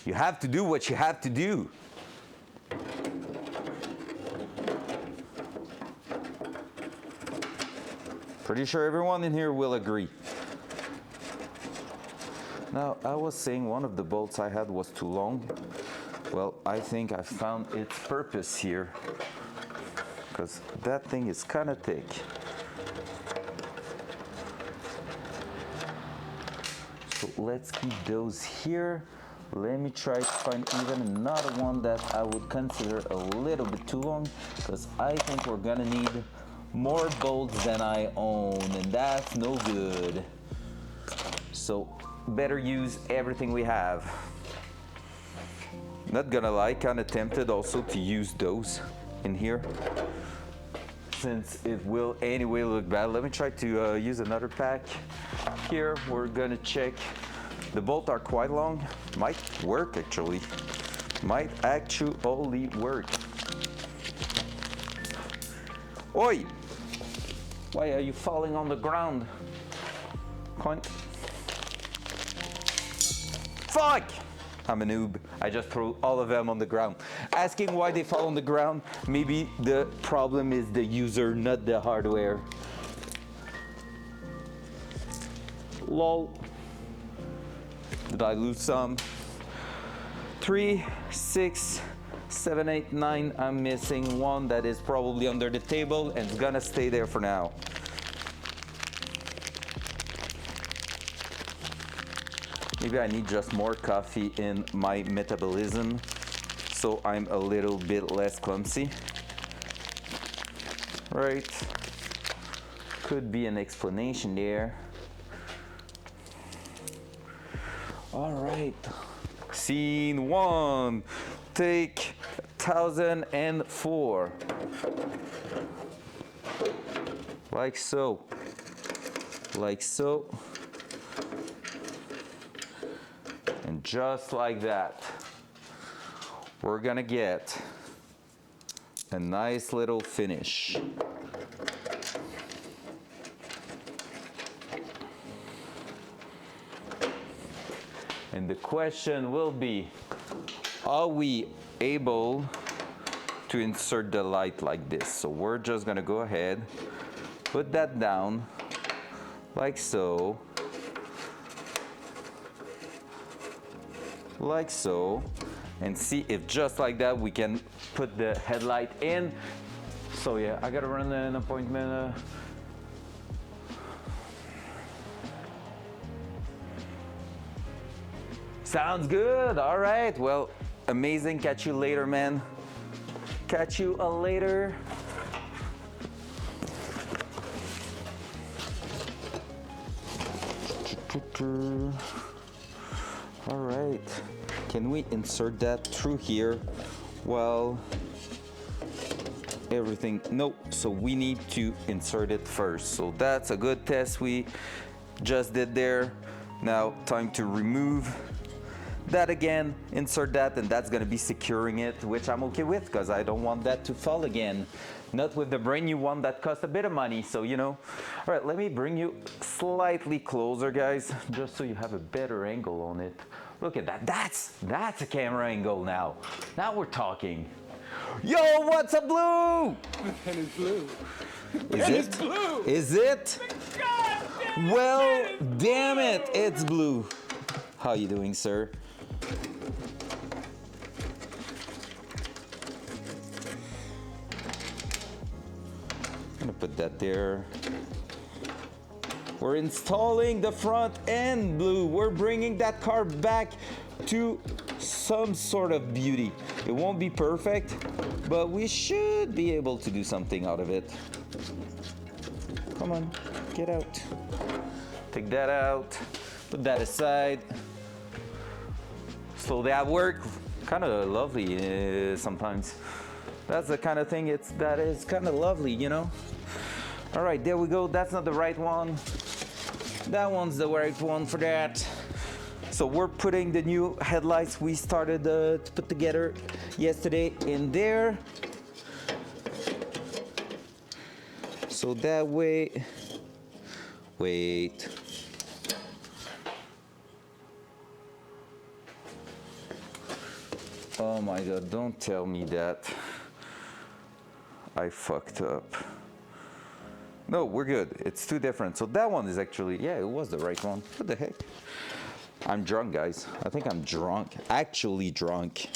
Speaker 2: you have to do what you have to do. Pretty sure everyone in here will agree. Now, I was saying one of the bolts I had was too long. Well, I think I found its purpose here, because that thing is kind of thick. So let's keep those here. Let me try to find even another one that I would consider a little bit too long, because I think we're gonna need more bolts than I own, and that's no good. So better use everything we have. Not gonna lie, kind of tempted also to use those in here, since it will anyway look bad. Let me try to use another pack. Here we're gonna check. The bolts are quite long. Might work actually. Might actually work. Oi! Why are you falling on the ground? Point. Fuck! I'm a noob. I just threw all of them on the ground. Asking why they fall on the ground, maybe the problem is the user, not the hardware. Lol. Did I lose some? 3, 6, 7, 8, 9. I'm missing one that is probably under the table and it's gonna stay there for now. Maybe I need just more coffee in my metabolism, so I'm a little bit less clumsy. Right. Could be an explanation there. All right. Scene 1. Take 1004. Like so. Like so. And just like that, we're gonna get a nice little finish. And the question will be, are we able to insert the light like this? So we're just gonna go ahead, put that down like so. Like so, and see if just like that we can put the headlight in. So yeah, I gotta run an appointment. Sounds good. All right, well, amazing. Catch you later, man. Catch you later. All right, can we insert that through here? Well, everything, nope, so we need to insert it first. So that's a good test we just did there. Now, time to remove that again, insert that, and that's gonna be securing it, which I'm okay with, because I don't want that to fall again. Not with the brand new one that cost a bit of money, so you know. All right, let me bring you slightly closer, guys, just so you have a better angle on it. Look at that, that's a camera angle now. Now we're talking. Yo, what's up, Blue?
Speaker 7: And it's blue.
Speaker 2: Is it?
Speaker 7: It's blue.
Speaker 2: Is it? Well, damn it, it's Blue. How you doing, sir? put that there. We're installing the front end blue. We're bringing that car back to some sort of beauty. It won't be perfect, but we should be able to do something out of it. Come on, get out. Take that out, put that aside. So that work, kind of lovely sometimes. That's the kind of thing that is kind of lovely, you know? All right, there we go. That's not the right one. That one's the right one for that. So we're putting the new headlights we started to put together yesterday in there. So that way, wait. Oh my God, don't tell me that I fucked up. No, we're good. It's two different. So that one is actually, yeah, it was the right one. What the heck? I'm drunk, guys. I think I'm drunk. Actually drunk.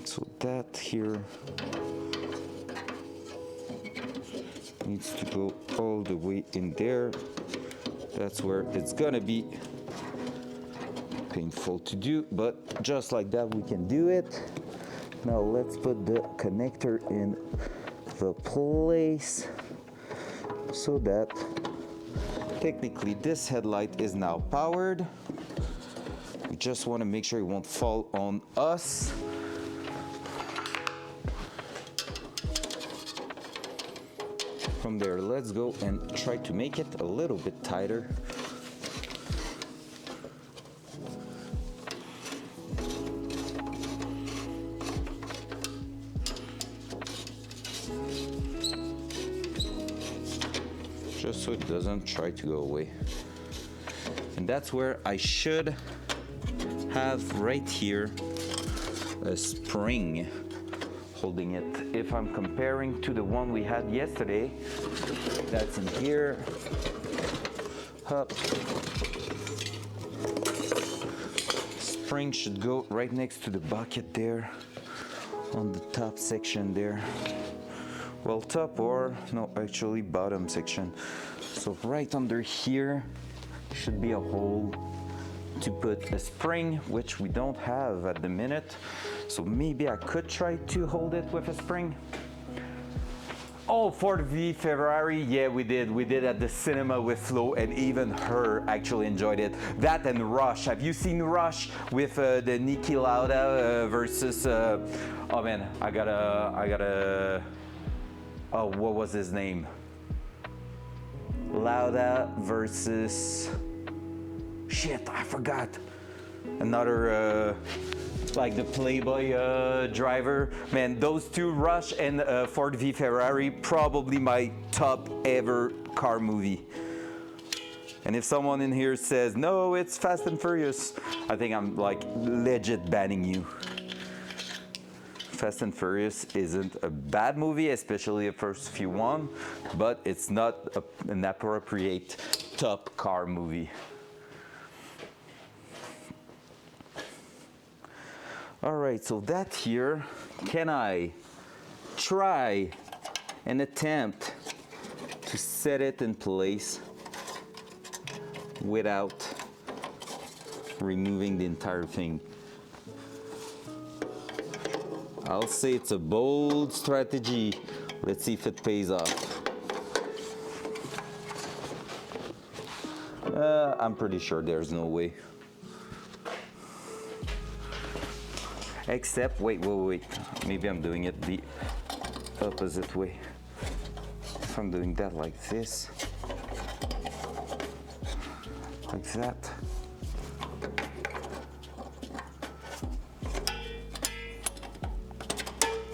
Speaker 2: So that here needs to go all the way in there. That's where it's gonna be painful to do, but just like that we can do it. Now let's put the connector in the place so that technically this headlight is now powered. We just want to make sure it won't fall on us. From there, let's go and try to make it a little bit tighter. Just so it doesn't try to go away. And that's where I should have right here a spring holding it. If I'm comparing to the one we had yesterday, that's in here. Up. Spring should go right next to the bucket there on the top section there. Well, top or no, actually bottom section. So right under here should be a hole to put a spring, which we don't have at the minute. So maybe I could try to hold it with a spring. Oh, Ford v Ferrari, yeah, we did. We did at the cinema with Flo, and even her actually enjoyed it. That and Rush. Have you seen Rush with the Niki Lauda versus? Oh man, I gotta. Oh, what was his name? Lauda versus. Shit, I forgot. Another. Like the Playboy driver. Man, those two, Rush and Ford v Ferrari, probably my top ever car movie. And if someone in here says, no, it's Fast and Furious, I think I'm like legit banning you. Fast and Furious isn't a bad movie, especially the first few one, but it's not an appropriate top car movie. All right, so that here, can I try and attempt to set it in place without removing the entire thing? I'll say it's a bold strategy. Let's see if it pays off. I'm pretty sure there's no way. Except, wait. Maybe I'm doing it the opposite way. If I'm doing that like this, like that.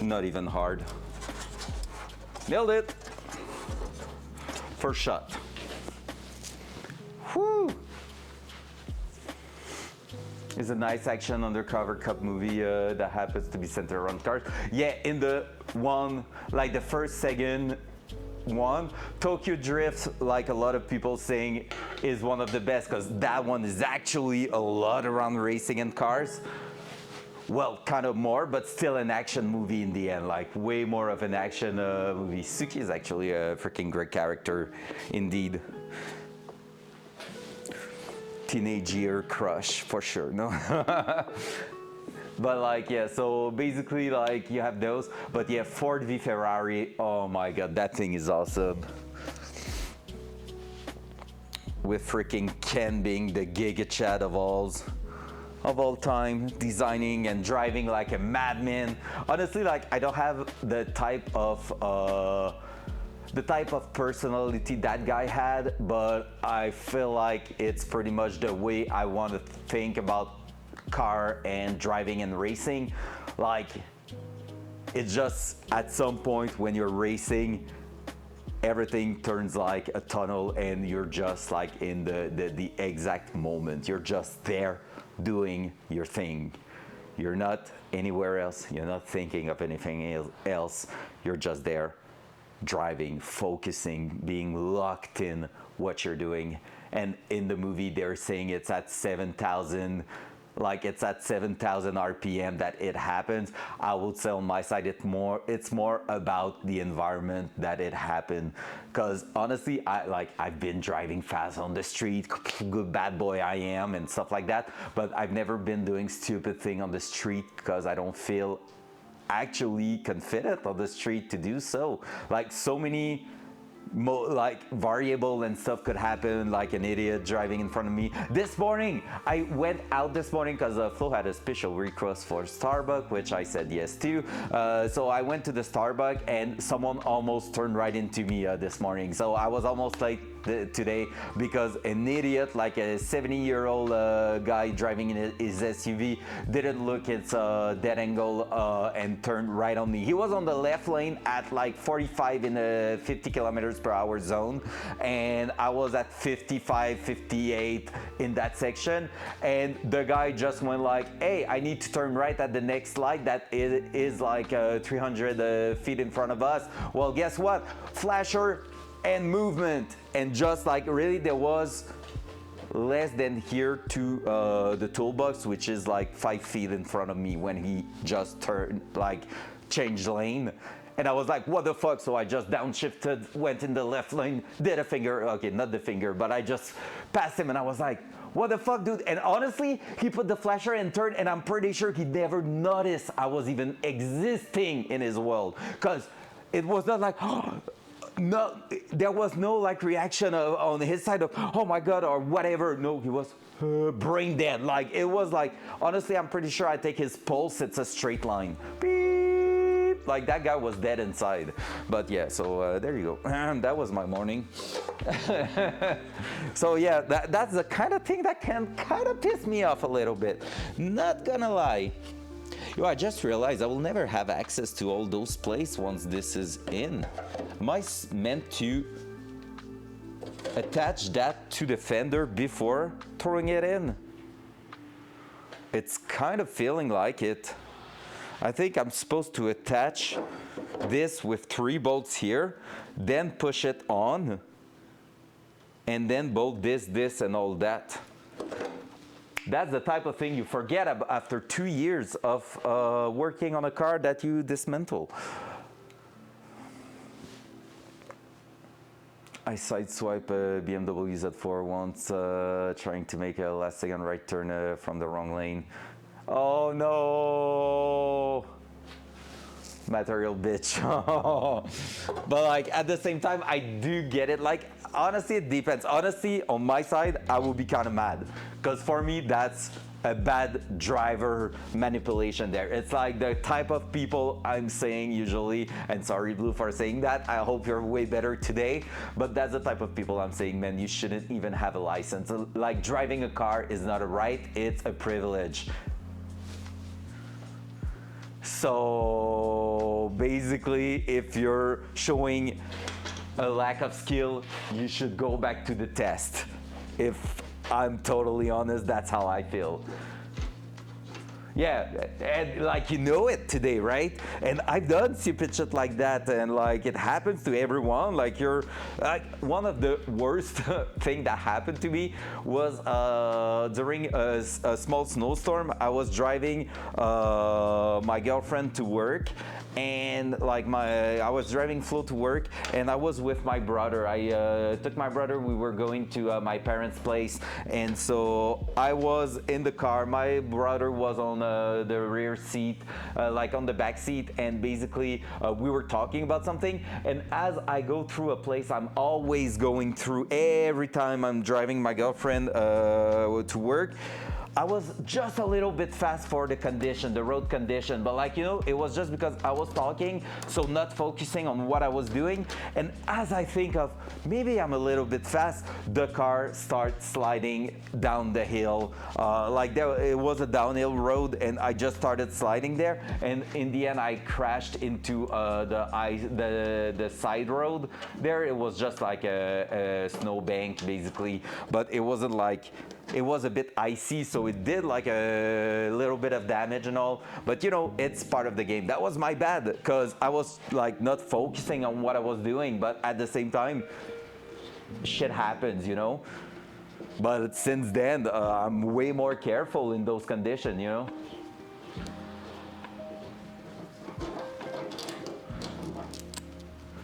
Speaker 2: Not even hard. Nailed it. First shot. Whoo! It's a nice action undercover cop movie that happens to be centered around cars. Yeah, in the one, like the first second, one. Tokyo Drift, like a lot of people saying, is one of the best because that one is actually a lot around racing and cars. Well, kind of more, but still an action movie in the end, like way more of an action movie. Suki is actually a freaking great character, indeed. Teenage year crush, for sure, no? But like, yeah, so basically like you have those, but yeah, Ford v Ferrari, oh my God, that thing is awesome. With freaking Ken being the Giga Chad of all time, designing and driving like a madman. Honestly, like I don't have the type of personality that guy had, but I feel like it's pretty much the way I want to think about car and driving and racing. Like it's just at some point when you're racing, everything turns like a tunnel and you're just like in the exact moment. You're just there doing your thing. You're not anywhere else. You're not thinking of anything else. You're just there driving, focusing, being locked in what you're doing. And in the movie they're saying it's at 7,000, like it's at 7,000 RPM that it happens. I would say on my side it's more about the environment that it happened. Because honestly, I've been driving fast on the street, good bad boy I am and stuff like that, but I've never been doing stupid thing on the street because I don't feel actually confident on the street to do so. Like so many like variable and stuff could happen, like an idiot driving in front of me. This morning, I went out this morning because Flo had a special request for Starbucks, which I said yes to. So I went to the Starbucks and someone almost turned right into me this morning. So I was almost late today because an idiot, like a 70-year-old guy driving in his SUV, didn't look its dead angle and turned right on me. He was on the left lane at like 45 in a 50 kilometers per hour zone, and I was at 55, 58 in that section, and the guy just went like, hey, I need to turn right at the next light that is like 300 feet in front of us. Well, guess what? Flasher and movement, and just like really there was less than here to the toolbox, which is like 5 feet in front of me when he just turned, like changed lane. And I was like, what the fuck? So I just downshifted, went in the left lane, did a finger, okay, not the finger, but I just passed him and I was like, what the fuck, dude? And honestly, he put the flasher and turned, and I'm pretty sure he never noticed I was even existing in his world. Because it was not like, no, there was no like reaction on his side of, oh my God, or whatever. No, he was brain dead. Like, it was like, honestly, I'm pretty sure I take his pulse, it's a straight line. Beep. Like, that guy was dead inside. But yeah, so there you go. That was my morning. So yeah, that's the kind of thing that can kind of piss me off a little bit. Not gonna lie. Yo, I just realized I will never have access to all those places once this is in. Am I meant to attach that to the fender before throwing it in? It's kind of feeling like it. I think I'm supposed to attach this with 3 bolts here, then push it on, and then bolt this, and all that. That's the type of thing you forget after 2 years of working on a car that you dismantle. I sideswipe a BMW Z4 once, trying to make a last second right turn from the wrong lane. Oh no! Material bitch. But like at the same time, I do get it. Like, honestly, it depends. Honestly, on my side, I will be kind of mad, because for me that's a bad driver manipulation there. It's like the type of people I'm saying usually, and sorry Blue for saying that, I hope you're way better today, but that's the type of people I'm saying, man, you shouldn't even have a license. Like, driving a car is not a right, it's a privilege. So basically, if you're showing a lack of skill, you should go back to the test. If I'm totally honest, that's how I feel. Yeah, and like you know it today, right? And I've done stupid shit like that, and like it happens to everyone. Like you're, like one of the worst thing that happened to me was during a small snowstorm. I was driving my girlfriend to work, and like I was driving Flo to work, and I was with my brother. I took my brother. We were going to my parents' place, and so I was in the car. My brother was on the rear seat, like on the back seat, and basically we were talking about something. And as I go through a place, I'm always going through every time I'm driving my girlfriend to work. I was just a little bit fast for the condition, the road condition, but like, you know, it was just because I was talking, so not focusing on what I was doing. And as I think of, maybe I'm a little bit fast, the car starts sliding down the hill. It was a downhill road, and I just started sliding there. And in the end, I crashed into the side road there. It was just like a snow bank, basically, but it wasn't like, it was a bit icy, so it did like a little bit of damage and all, but you know, it's part of the game. That was my bad, because I was like not focusing on what I was doing, but at the same time, shit happens, you know. But since then, I'm way more careful in those conditions, you know.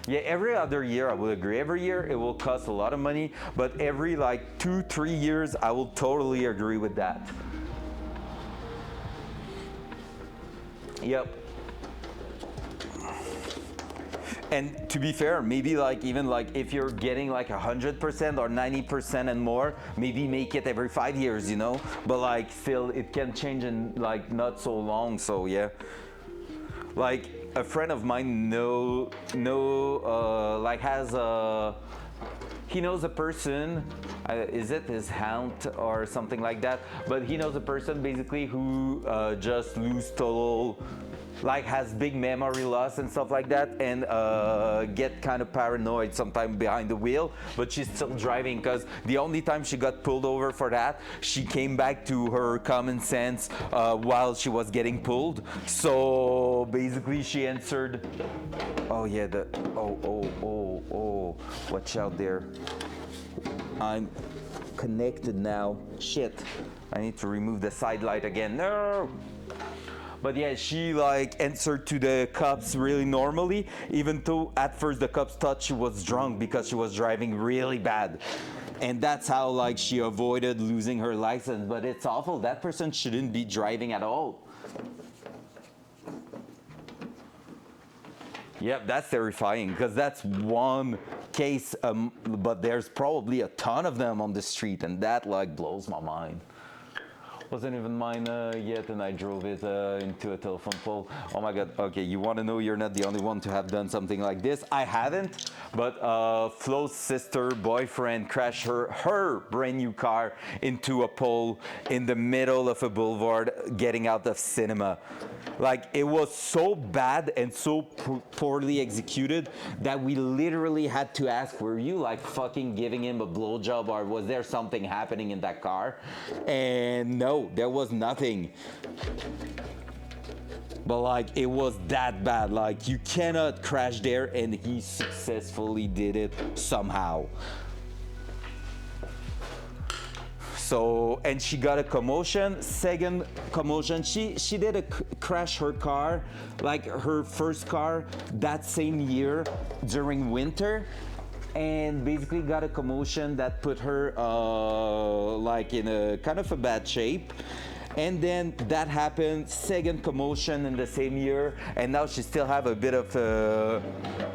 Speaker 2: Yeah, every other year I would agree. Every year it will cost a lot of money, but every like 2-3 years I will totally agree with that. Yep. And to be fair, maybe like even like if you're getting like 100% or 90% and more, maybe make it every 5 years, you know. But like still, it can change in like not so long. So yeah, like a friend of mine he knows a person, is it his aunt or something like that, but he knows a person basically who just lose total, like has big memory loss and stuff like that, and get kind of paranoid sometimes behind the wheel, but she's still driving, because the only time she got pulled over for that, she came back to her common sense while she was getting pulled. So basically she answered, oh yeah, watch out there. I'm connected now. Shit, I need to remove the side light again. No! But yeah, she like answered to the cops really normally, even though at first the cops thought she was drunk because she was driving really bad. And that's how like she avoided losing her license. But it's awful. That person shouldn't be driving at all. Yep, that's terrifying, because that's one case, but there's probably a ton of them on the street, and that like blows my mind. Wasn't even mine yet, and I drove it into a telephone pole. Oh my god. Okay, you want to know, you're not the only one to have done something like this. I haven't, but Flo's sister boyfriend crashed her brand new car into a pole in the middle of a boulevard getting out of cinema. Like, it was so bad and so poorly executed that we literally had to ask, were you like fucking giving him a blowjob, or was there something happening in that car? And no, there was nothing. But like, it was that bad. Like, you cannot crash there, and he successfully did it somehow. So, and she got a commotion. Second commotion, she did crash her car, like her first car, that same year during winter, and basically got a commotion that put her like in a kind of a bad shape. And then that happened, second commotion in the same year, and now she still have a bit of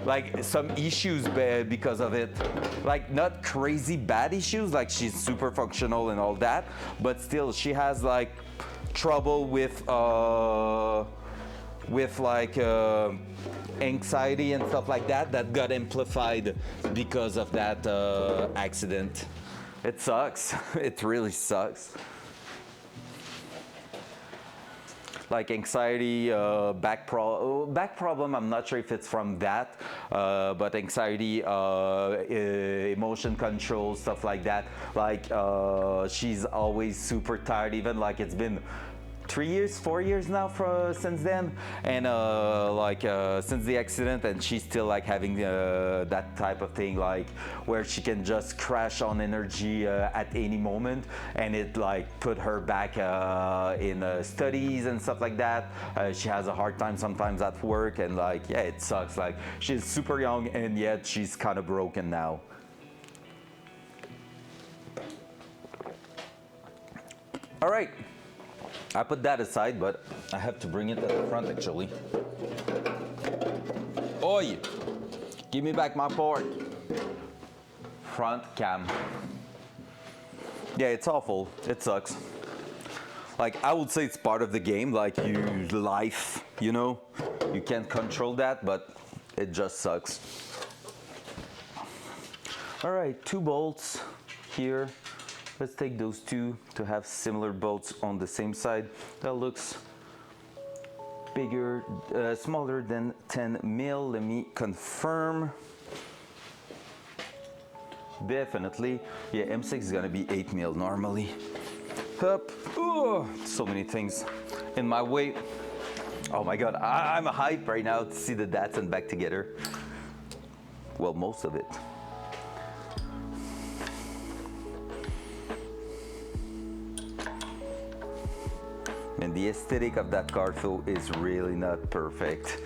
Speaker 2: like some issues because of it. Like, not crazy bad issues, like she's super functional and all that, but still she has like trouble with like anxiety and stuff like that got amplified because of that accident. It sucks. It really sucks. Like anxiety, back problem, I'm not sure if it's from that, but anxiety, emotion control, stuff like that. Like she's always super tired, even like it's been 3 years, 4 years now since then, and since the accident, and she's still like having that type of thing, like where she can just crash on energy at any moment, and it like put her back in studies and stuff like that. She has a hard time sometimes at work, and like yeah, it sucks. Like she's super young and yet she's kind of broken now. All right, I put that aside, but I have to bring it at the front actually. Oi, give me back my port. Front cam. Yeah, it's awful, it sucks. Like I would say it's part of the game, like life, you know? You can't control that, but it just sucks. All right, 2 bolts here. Let's take those 2 to have similar bolts on the same side. That looks bigger, smaller than 10 mil. Let me confirm. Definitely. Yeah, M6 is gonna be 8 mil normally. Up. Oh, so many things in my way. Oh my God, I'm hyped right now to see the Datsun back together. Well, most of it. And the aesthetic of that car though is really not perfect.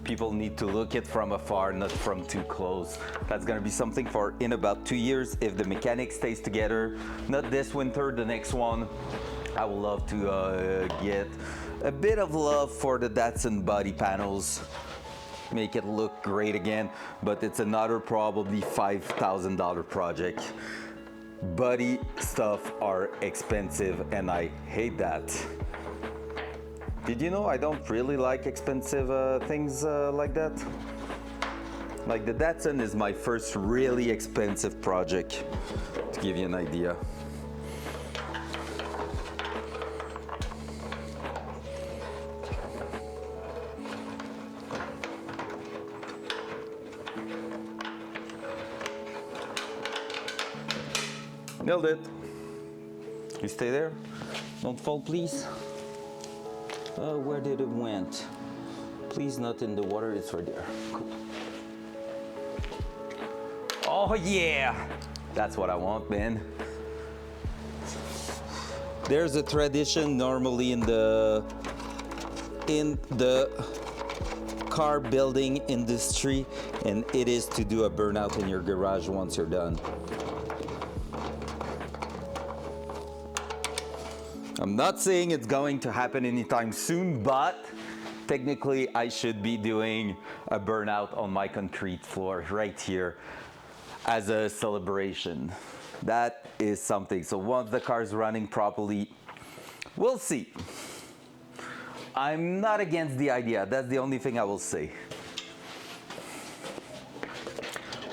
Speaker 2: People need to look it from afar, not from too close. That's gonna be something for in about 2 years if the mechanic stays together. Not this winter, the next one. I would love to get a bit of love for the Datsun body panels. Make it look great again, but it's another probably $5,000 project. Body stuff are expensive and I hate that. Did you know I don't really like expensive things like that? Like the Datsun is my first really expensive project, to give you an idea. Nailed it. You stay there. Don't fall, please. Where did it went? Please not in the water, it's right there. Cool. Oh yeah! That's what I want, man. There's a tradition normally in the car building industry, and it is to do a burnout in your garage once you're done. I'm not saying it's going to happen anytime soon, but technically I should be doing a burnout on my concrete floor right here as a celebration. That is something. So once the car's running properly, we'll see. I'm not against the idea. That's the only thing I will say.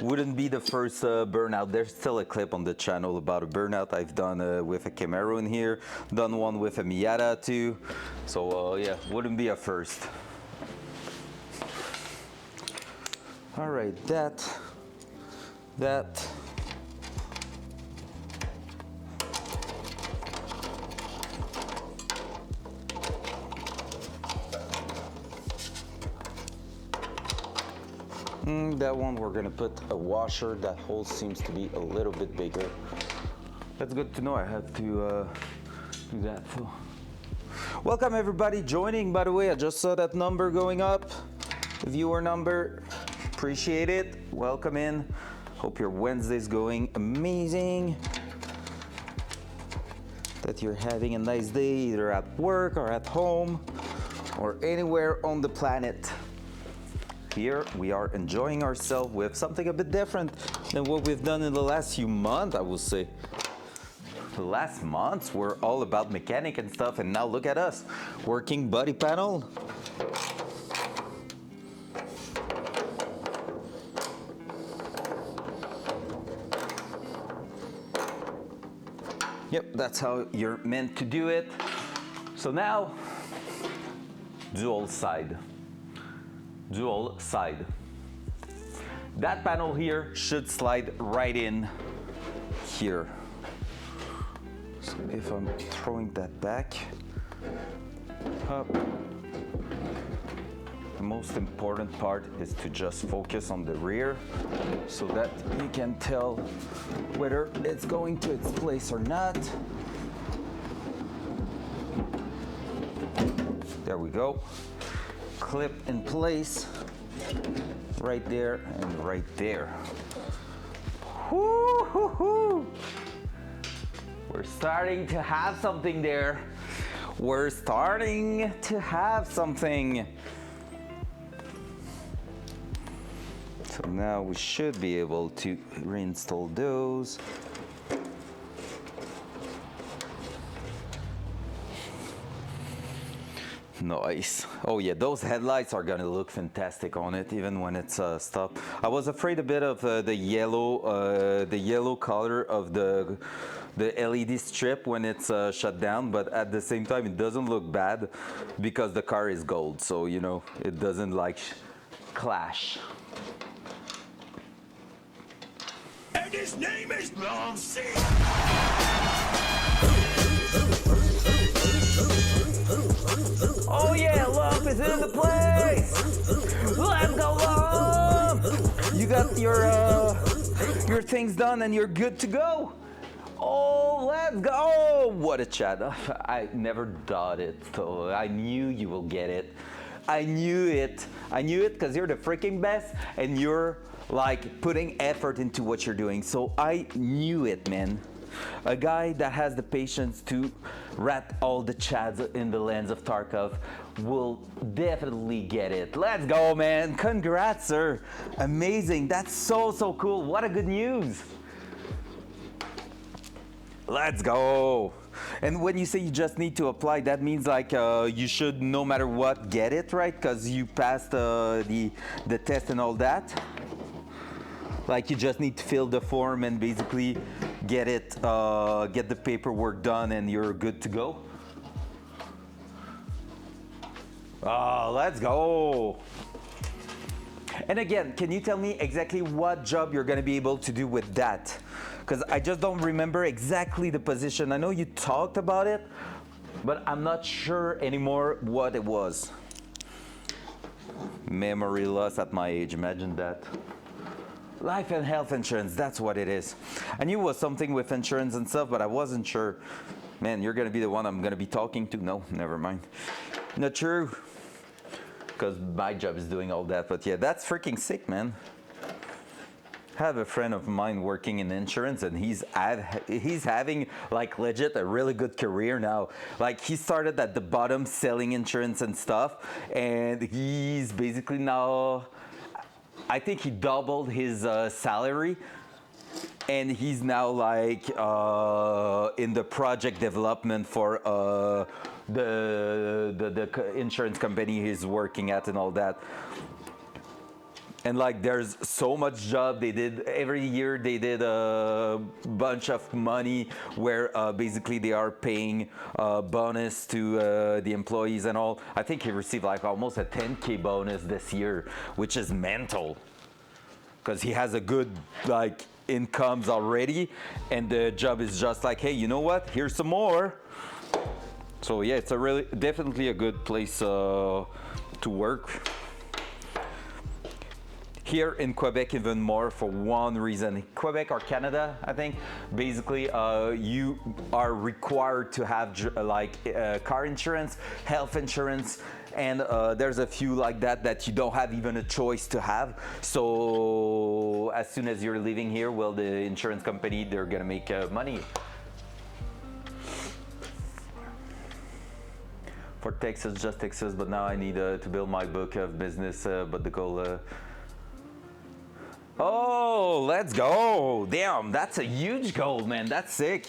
Speaker 2: Wouldn't be the first burnout. There's still a clip on the channel about a burnout I've done with a Camaro in here, done one with a Miata too. So yeah, wouldn't be a first. All right, that. That one we're gonna put a washer. That hole seems to be a little bit bigger. That's good to know. I have to do that. So. Welcome everybody joining. By the way, I just saw that number going up. The viewer number. Appreciate it. Welcome in. Hope your Wednesday's going amazing. That you're having a nice day either at work or at home or anywhere on the planet. Here we are enjoying ourselves with something a bit different than what we've done in the last few months, I will say. The last months were all about mechanic and stuff, and now look at us, working body panel. Yep, that's how you're meant to do it. So now, dual side. That panel here should slide right in here. So if I'm throwing that back, Up. The most important part is to just focus on the rear so that you can tell whether it's going to its place or not. There we go. Clip in place right there and right there. Woo-hoo-hoo. We're starting to have something there. We're starting to have something. So now we should be able to reinstall those. Nice. Oh yeah, those headlights are gonna look fantastic on it, even when it's stopped. I was afraid a bit of the yellow color of the LED strip when it's shut down, but at the same time it doesn't look bad because the car is gold, so you know it doesn't like clash.
Speaker 3: And his name is Nancy.
Speaker 2: Oh yeah, Lump is in the place! Let's go, Lump! You got your things done and you're good to go. Oh, let's go! Oh, what a chat. I never thought it, so I knew you will get it. I knew it. I knew it because you're the freaking best and you're like putting effort into what you're doing. So I knew it, man. A guy that has the patience to wrap all the chads in the lens of Tarkov will definitely get it. Let's go, man. Congrats, sir. Amazing. That's so cool. What a good news. Let's go. And when you say you just need to apply, that means like you should, no matter what, get it, right? Because you passed the test and all that. Like you just need to fill the form and basically get it, get the paperwork done, and you're good to go. Oh, let's go. And again, can you tell me exactly what job you're gonna be able to do with that? Because I just don't remember exactly the position. I know you talked about it, but I'm not sure anymore what it was. Memory loss at my age, imagine that. Life and health insurance, that's what it is. I knew it was something with insurance and stuff, but I wasn't sure. Man, you're gonna be the one I'm gonna be talking to. No, never mind. Not true. Because my job is doing all that, but yeah, that's freaking sick, man. I have a friend of mine working in insurance and he's having like legit a really good career now. Like he started at the bottom selling insurance and stuff, and he's basically now, I think he doubled his salary, and he's now like in the project development for the insurance company he's working at and all that. And like there's so much job they did every year. They did a bunch of money where basically they are paying bonus to the employees and all. I think he received like almost a 10K bonus this year, which is mental because he has a good like incomes already, and the job is just like, hey, you know what, here's some more. So yeah, it's a really definitely a good place to work. Here in Quebec, even more for one reason. Quebec or Canada, I think, basically you are required to have like car insurance, health insurance, and there's a few like that you don't have even a choice to have. So as soon as you're leaving here, well, the insurance company, they're gonna make money. For Texas, just Texas, but now I need to build my book of business, but the goal. Oh, let's go. Damn, that's a huge goal, man. That's sick.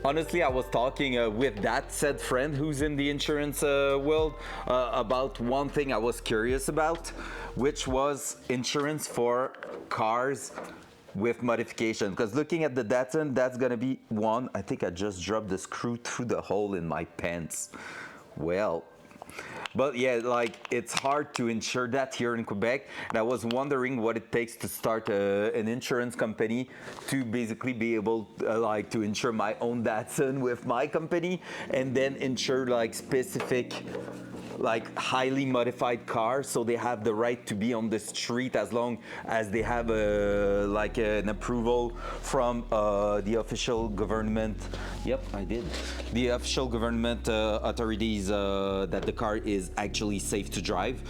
Speaker 2: Honestly, I was talking with that said friend who's in the insurance world about one thing I was curious about, which was insurance for cars with modification. Because looking at the Datsun, that's gonna be one. I think I just dropped the screw through the hole in my pants. Well, But yeah, like it's hard to insure that here in Quebec. And I was wondering what it takes to start an insurance company to basically be able like to insure my own Datsun with my company and then insure like specific like highly modified cars, so they have the right to be on the street as long as they have a like an approval from the official government. Yep, I did. The official government authorities that the car is actually safe to drive.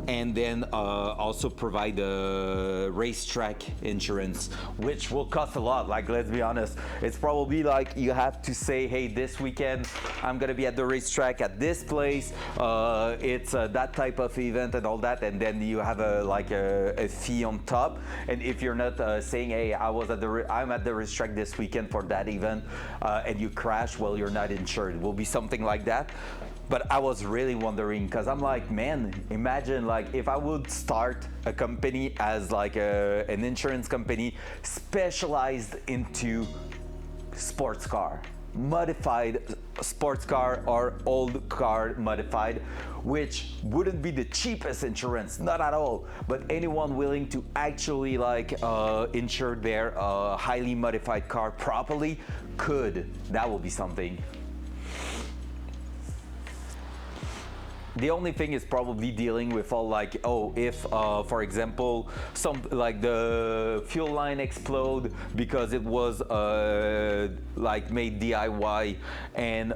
Speaker 2: And then also provide a racetrack insurance, which will cost a lot. Like, let's be honest, it's probably like you have to say, hey, this weekend I'm gonna be at the racetrack at this place. It's that type of event and all that, and then you have a fee on top. And if you're not saying, hey, I'm at the racetrack this weekend for that event, and you crash, well, you're not insured. It will be something like that. But I was really wondering, because I'm like, man, imagine like if I would start a company as like an insurance company specialized into sports car, modified sports car or old car modified, which wouldn't be the cheapest insurance, not at all. But anyone willing to actually like insure their highly modified car properly could. That will be something. The only thing is probably dealing with all like, oh, if for example, some like the fuel line explode because it was like made DIY and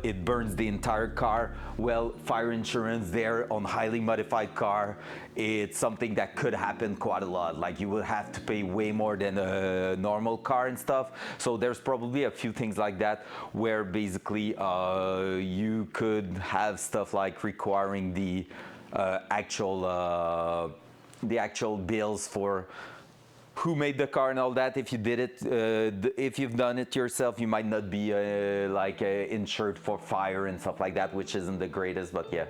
Speaker 2: it burns the entire car. Well, fire insurance there on highly modified car, it's something that could happen quite a lot. Like you will have to pay way more than a normal car and stuff. So there's probably a few things like that where basically you could have stuff like requiring the actual bills for who made the car and all that. If you did it, if you've done it yourself, you might not be insured for fire and stuff like that, which isn't the greatest, but yeah.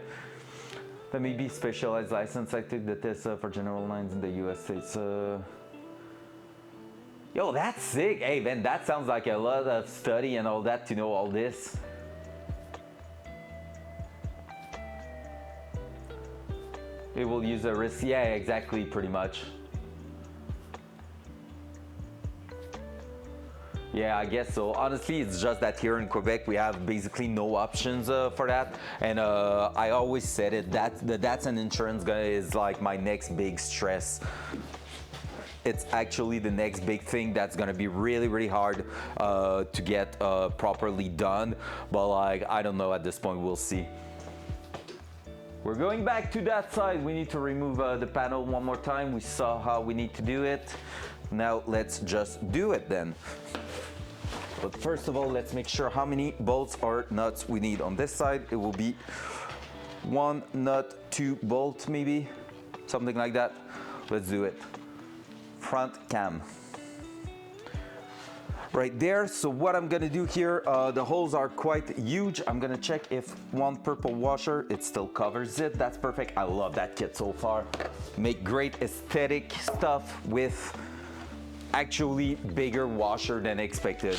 Speaker 2: That may be specialized license. I took the test for general lines in the US States. Yo, that's sick. Hey man, that sounds like a lot of study and all that to know all this. It will use a risk. Yeah, exactly, pretty much. Yeah, I guess so. Honestly, it's just that here in Quebec, we have basically no options for that. And I always said it, that the Datsun insurance guy is like my next big stress. It's actually the next big thing that's gonna be really, really hard to get properly done. But like, I don't know at this point, we'll see. We're going back to that side. We need to remove the panel one more time. We saw how we need to do it. Now let's just do it then. But first of all, let's make sure how many bolts or nuts we need on this side. It will be 1 nut, 2 bolts maybe, something like that. Let's do it. Front cam. Right there. So what I'm gonna do here, the holes are quite huge. I'm gonna check if one purple washer, it still covers it. That's perfect. I love that kit so far. Make great aesthetic stuff with actually bigger washer than expected.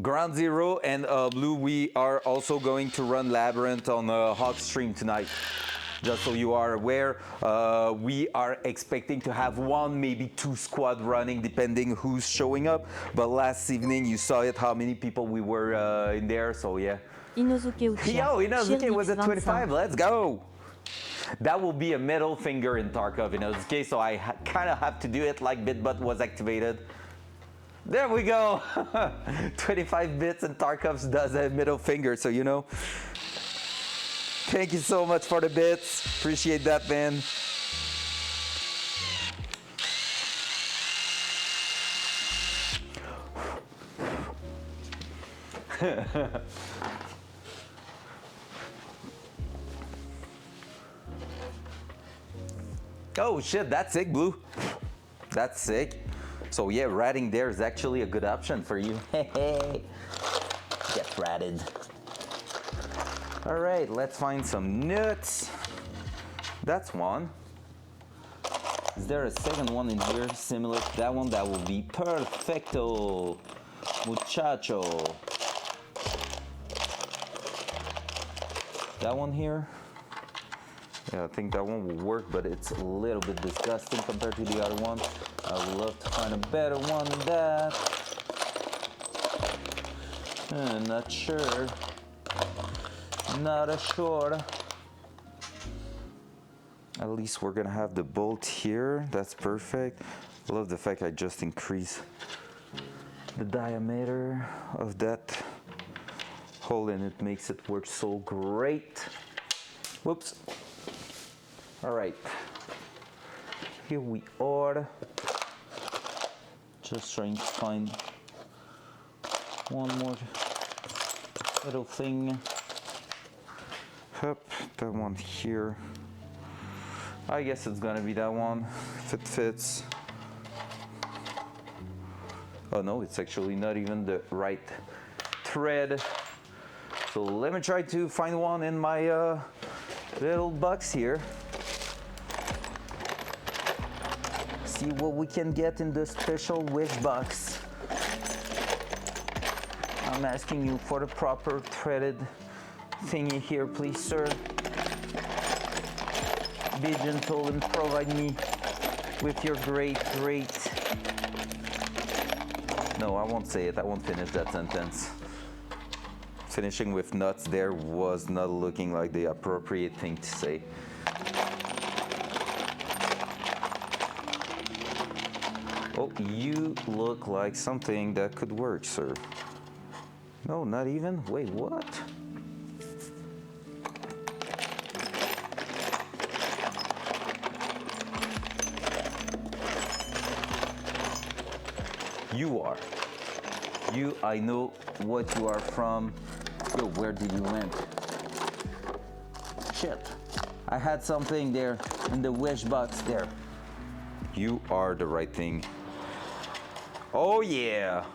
Speaker 2: Ground Zero and Blue, we are also going to run Labyrinth on Hawk Stream tonight. Just so you are aware, we are expecting to have 1, maybe 2 squad running, depending who's showing up. But last evening, you saw it, how many people we were in there, so yeah.
Speaker 4: Inosuke Uchiha.
Speaker 2: Yo, Inosuke was at 25,
Speaker 4: 25.
Speaker 2: let's go! That will be a middle finger in Tarkov, Inosuke, so I kind of have to do it like BitBut was activated. There we go! 25 bits and Tarkovs does a middle finger, so you know. Thank you so much for the bits. Appreciate that, man. Oh shit, that's sick, Blue. That's sick. So yeah, ratting there is actually a good option for you. Get ratted. All right, let's find some nuts. That's one. Is there a second one in here similar to that one? That will be perfecto, muchacho. That one here? Yeah, I think that one will work, but it's a little bit disgusting compared to the other one. I would love to find a better one than that. Not sure. Not a sure. At least we're gonna have the bolt here. That's perfect. I love the fact I just increased the diameter of that hole and it makes it work so great. Whoops. All right. Here we are. Just trying to find one more little thing. Hup, that one here. I guess it's gonna be that one, if it fits. Oh no, it's actually not even the right thread. So let me try to find one in my little box here. See what we can get in the special wish box. I'm asking you for the proper threaded thingy here, please, sir. Be gentle and provide me with your great. No, I won't say it. I won't finish that sentence. Finishing with nuts there was not looking like the appropriate thing to say. Oh, you look like something that could work, sir. No, not even? Wait, what? You are. You, I know what you are from. Yo, where did you went? Shit. I had something there in the wish box there. You are the right thing. Oh yeah.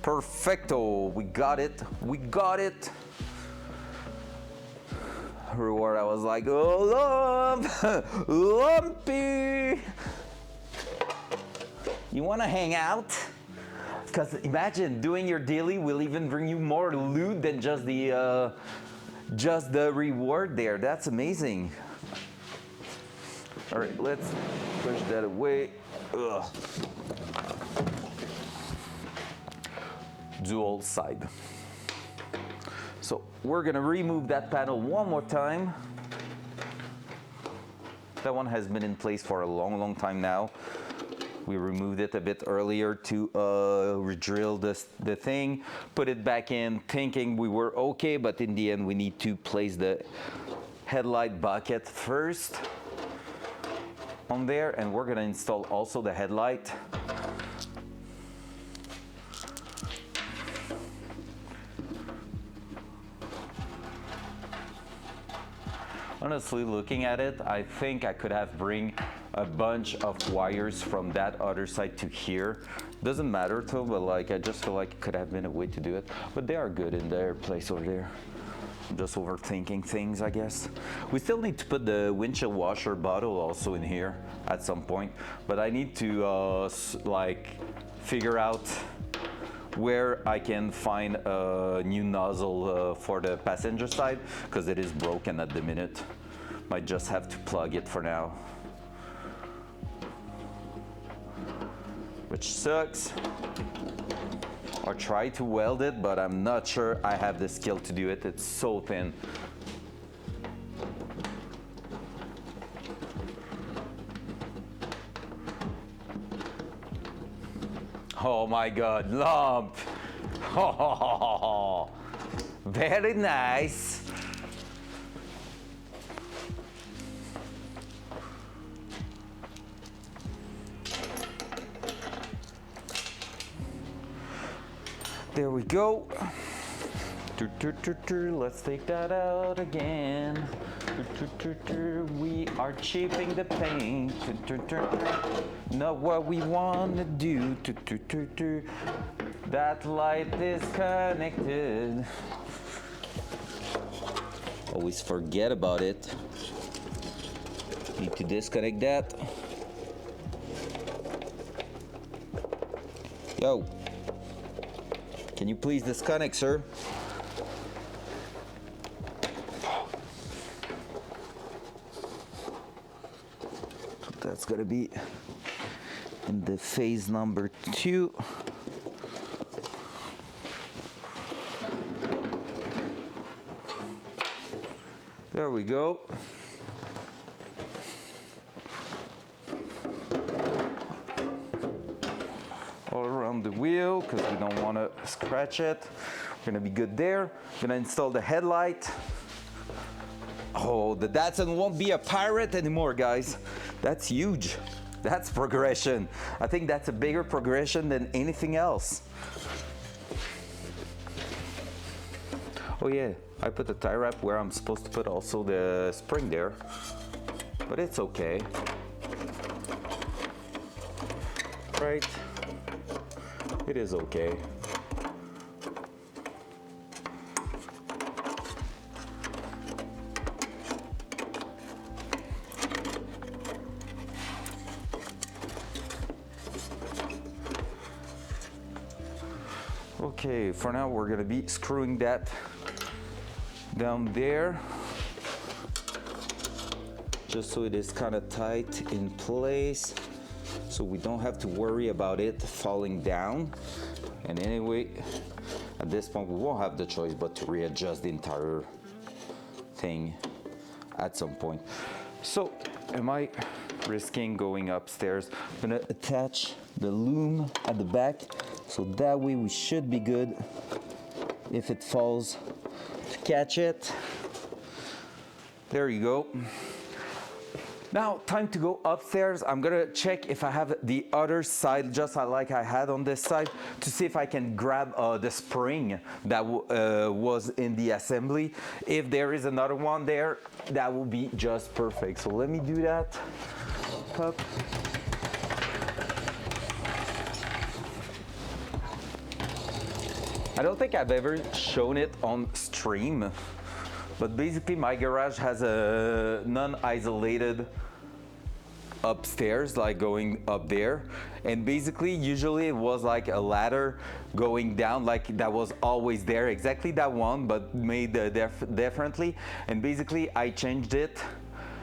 Speaker 2: Perfecto. We got it. We got it. Reward, I was like, oh, lump, lumpy. You want to hang out? Because imagine doing your daily will even bring you more loot than just the reward there. That's amazing. All right, let's push that away. Ugh. Dual side. So we're gonna remove that panel one more time. That one has been in place for a long time now. We removed it a bit earlier to re-drill the thing, put it back in, thinking we were okay, but in the end we need to place the headlight bucket first on there, and we're gonna install also the headlight. Honestly, looking at it, I think I could have bring a bunch of wires from that other side to here. Doesn't matter though, but like I just feel like it could have been a way to do it. But they are good in their place over there. I'm just overthinking things, I guess. We still need to put the windshield washer bottle also in here at some point. But I need to like figure out where I can find a new nozzle for the passenger side, because it is broken at the minute. Might just have to plug it for now. Which sucks. Or try to weld it, but I'm not sure I have the skill to do it. It's so thin. Oh my God, lump! Oh, very nice. There we go. Let's take that out again. We are chipping the paint. Not what we want to do. That light is connected. Always forget about it. Need to disconnect that. Yo, can you please disconnect, sir? That's gonna be in the phase number 2. There we go. All around the wheel, because we don't want to scratch it. We're gonna be good there. Gonna install the headlight. Oh, the Datsun won't be a pirate anymore, guys. That's huge. That's progression. I think that's a bigger progression than anything else. Oh yeah, I put the tie wrap where I'm supposed to put also the spring there, but it's okay. Right? It is okay. Okay, for now we're gonna be screwing that down there, just so it is kind of tight in place, so we don't have to worry about it falling down. And anyway, at this point we won't have the choice but to readjust the entire thing at some point. So am I risking going upstairs? I'm gonna attach the loom at the back, so that way we should be good if it falls to catch it. There you go. Now, time to go upstairs. I'm gonna check if I have the other side, just like I had on this side, to see if I can grab the spring that was in the assembly. If there is another one there, that will be just perfect. So let me do that. Up. I don't think I've ever shown it on stream, but basically my garage has a non-isolated upstairs, like going up there, and basically usually it was like a ladder going down, like that was always there, exactly that one, but made differently. And basically I changed it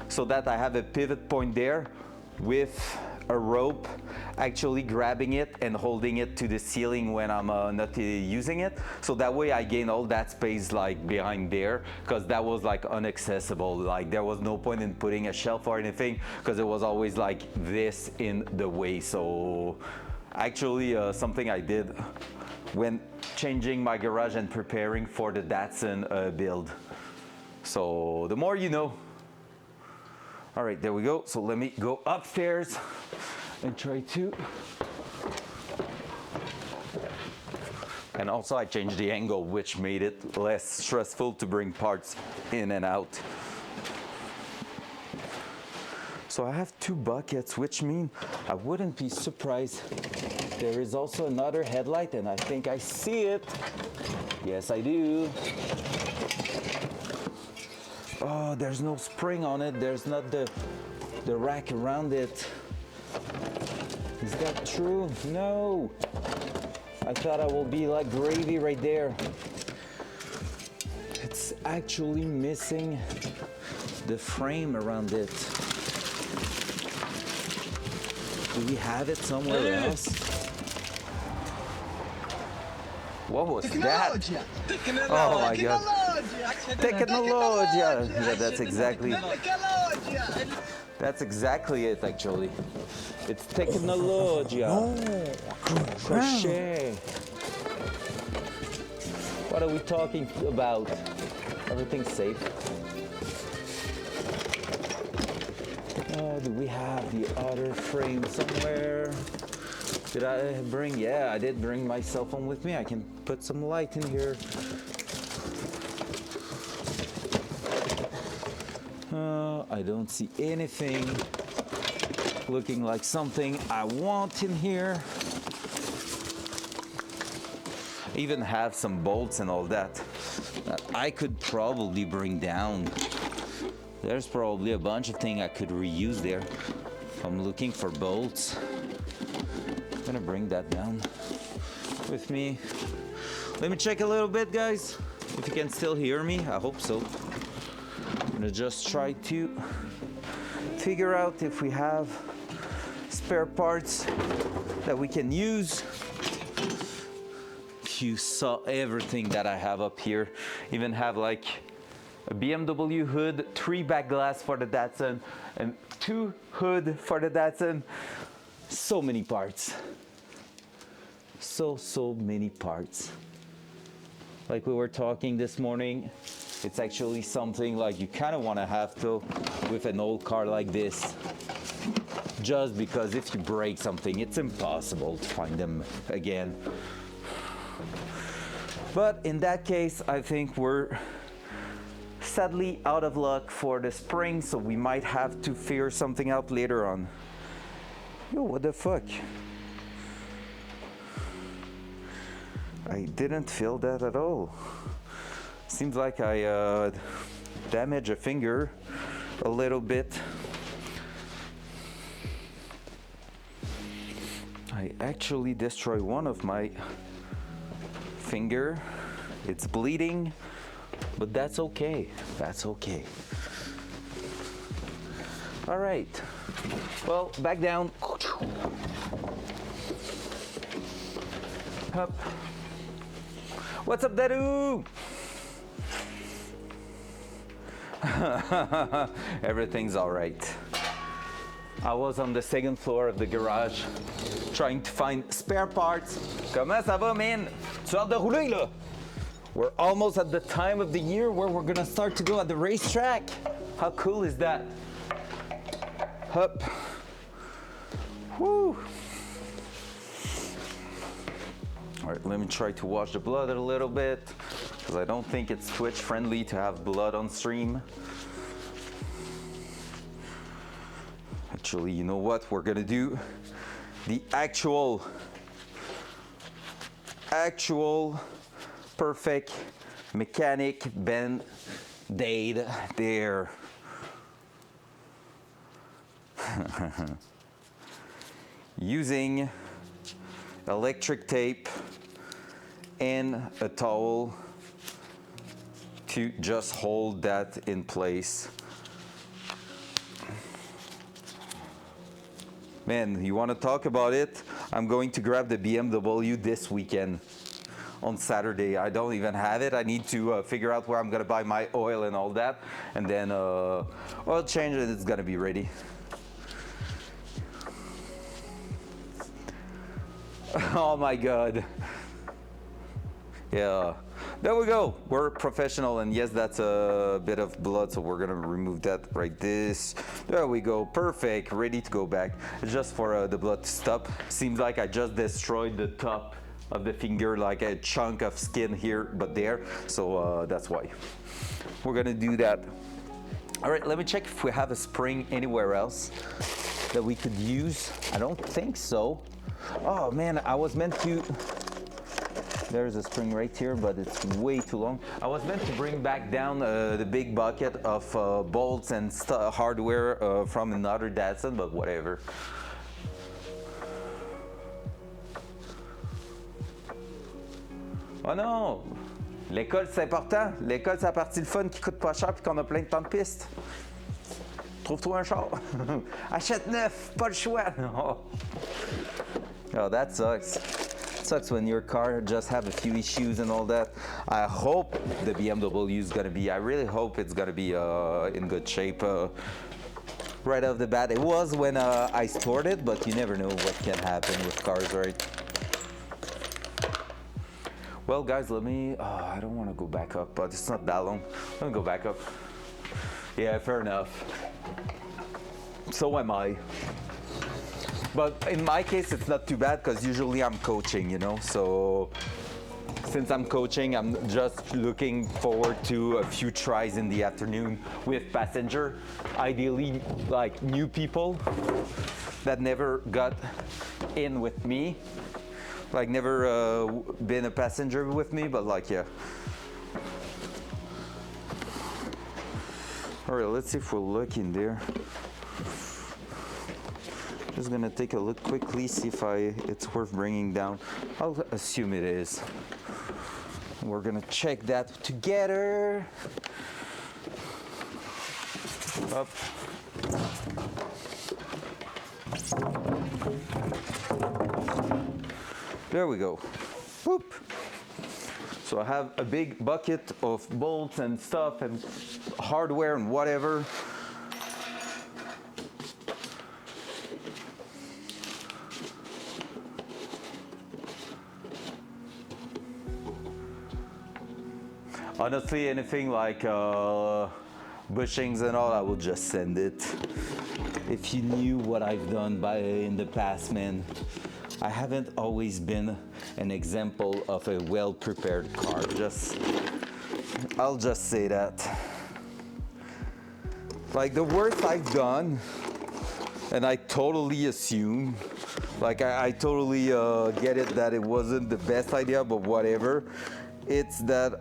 Speaker 2: so that I have a pivot point there with a rope actually grabbing it and holding it to the ceiling when I'm not using it, so that way I gain all that space like behind there, because that was like inaccessible. Like there was no point in putting a shelf or anything, because it was always like this in the way. So actually something I did when changing my garage and preparing for the Datsun build. So the more you know. All right, there we go. So let me go upstairs and try to. And also I changed the angle, which made it less stressful to bring parts in and out. So I have 2 buckets, which mean I wouldn't be surprised. There is also another headlight, and I think I see it. Yes, I do. Oh, there's no spring on it. There's not the rack around it. Is that true? No. I thought I will be like gravy right there. It's actually missing the frame around it. Do we have it somewhere else? What was that? Oh my god. Technologia. Yeah, that's exactly it actually. It's technologia. Crochet. What are we talking about? Everything's safe. Oh, do we have the other frame somewhere? Did I bring? Yeah, I did bring my cell phone with me. I can put some light in here. I don't see anything looking like something I want in here. Even have some bolts and all that I could probably bring down. There's probably a bunch of things I could reuse there. I'm looking for bolts. I'm gonna bring that down. with me. Let me check a little bit, guys. If you can still hear me, I hope so. I'm gonna just try to figure out if we have spare parts that we can use. You saw everything that I have up here. Even have like a BMW hood, 3 back glass for the Datsun, and 2 hood for the Datsun. So many parts. So many parts. Like we were talking this morning, it's actually something like you kind of want to have to with an old car like this. Just because if you break something, it's impossible to find them again. But in that case, I think we're sadly out of luck for the spring, so we might have to figure something out later on. Yo, what the fuck? I didn't feel that at all. Seems like I damaged a finger a little bit. I actually destroyed one of my finger. It's bleeding, but that's okay. That's okay. All right. Well, back down. Up. What's up, Daru? Everything's all right. I was on the second floor of the garage trying to find spare parts. Comment ça va, man? Tu as hâte de rouler, là? We're almost at the time of the year where we're gonna start to go at the racetrack. How cool is that? Hup. Woo. All right, let me try to wash the blood a little bit, because I don't think it's Twitch friendly to have blood on stream. Actually, you know what we're gonna do? The actual perfect mechanic band-aid there. Using electric tape and a towel to just hold that in place. Man, you want to talk about it? I'm going to grab the BMW this weekend on Saturday. I don't even have it. I need to figure out where I'm going to buy my oil and all that. And then oil change and it's going to be ready. Oh my God. Yeah, there we go. We're professional, and yes, that's a bit of blood, so we're gonna remove that right this. There we go, perfect, ready to go back. Just for the blood to stop. Seems like I just destroyed the top of the finger, like a chunk of skin here, but there, so that's why. We're gonna do that. All right, let me check if we have a spring anywhere else that we could use. I don't think so. Oh man, I was meant to, there's a spring right here, but it's way too long. I was meant to bring back down the big bucket of bolts and hardware from another Datsun, but whatever. Oh non! L'école c'est important. L'école c'est la partie le fun qui coûte pas cher puis qu'on a plein de temps de piste. Trouve-toi un char. Achète neuf, pas le choix. Oh, that sucks. It sucks when your car just have a few issues and all that. I hope the BMW is gonna be, I really hope it's gonna be in good shape right off the bat. It was when I stored it, but you never know what can happen with cars, right? Well, guys, let me, I don't want to go back up, but it's not that long. Let me go back up. Yeah, fair enough. So am I. But in my case, it's not too bad because usually I'm coaching, you know? So since I'm coaching, I'm just looking forward to a few tries in the afternoon with passenger. Ideally, like new people that never got in with me. Like never been a passenger with me, but like, yeah. All right, let's see if we'll look in there. Just gonna take a look quickly, see if it's worth bringing down. I'll assume it is. We're gonna check that together. Up. There we go. Whoop. So I have a big bucket of bolts and stuff and hardware and whatever. Honestly, anything like bushings and all, I will just send it. If you knew what I've done in the past, man, I haven't always been an example of a well-prepared car. I'll just say that. Like the worst I've done, and I totally assume, like I totally get it that it wasn't the best idea, but whatever. It's that,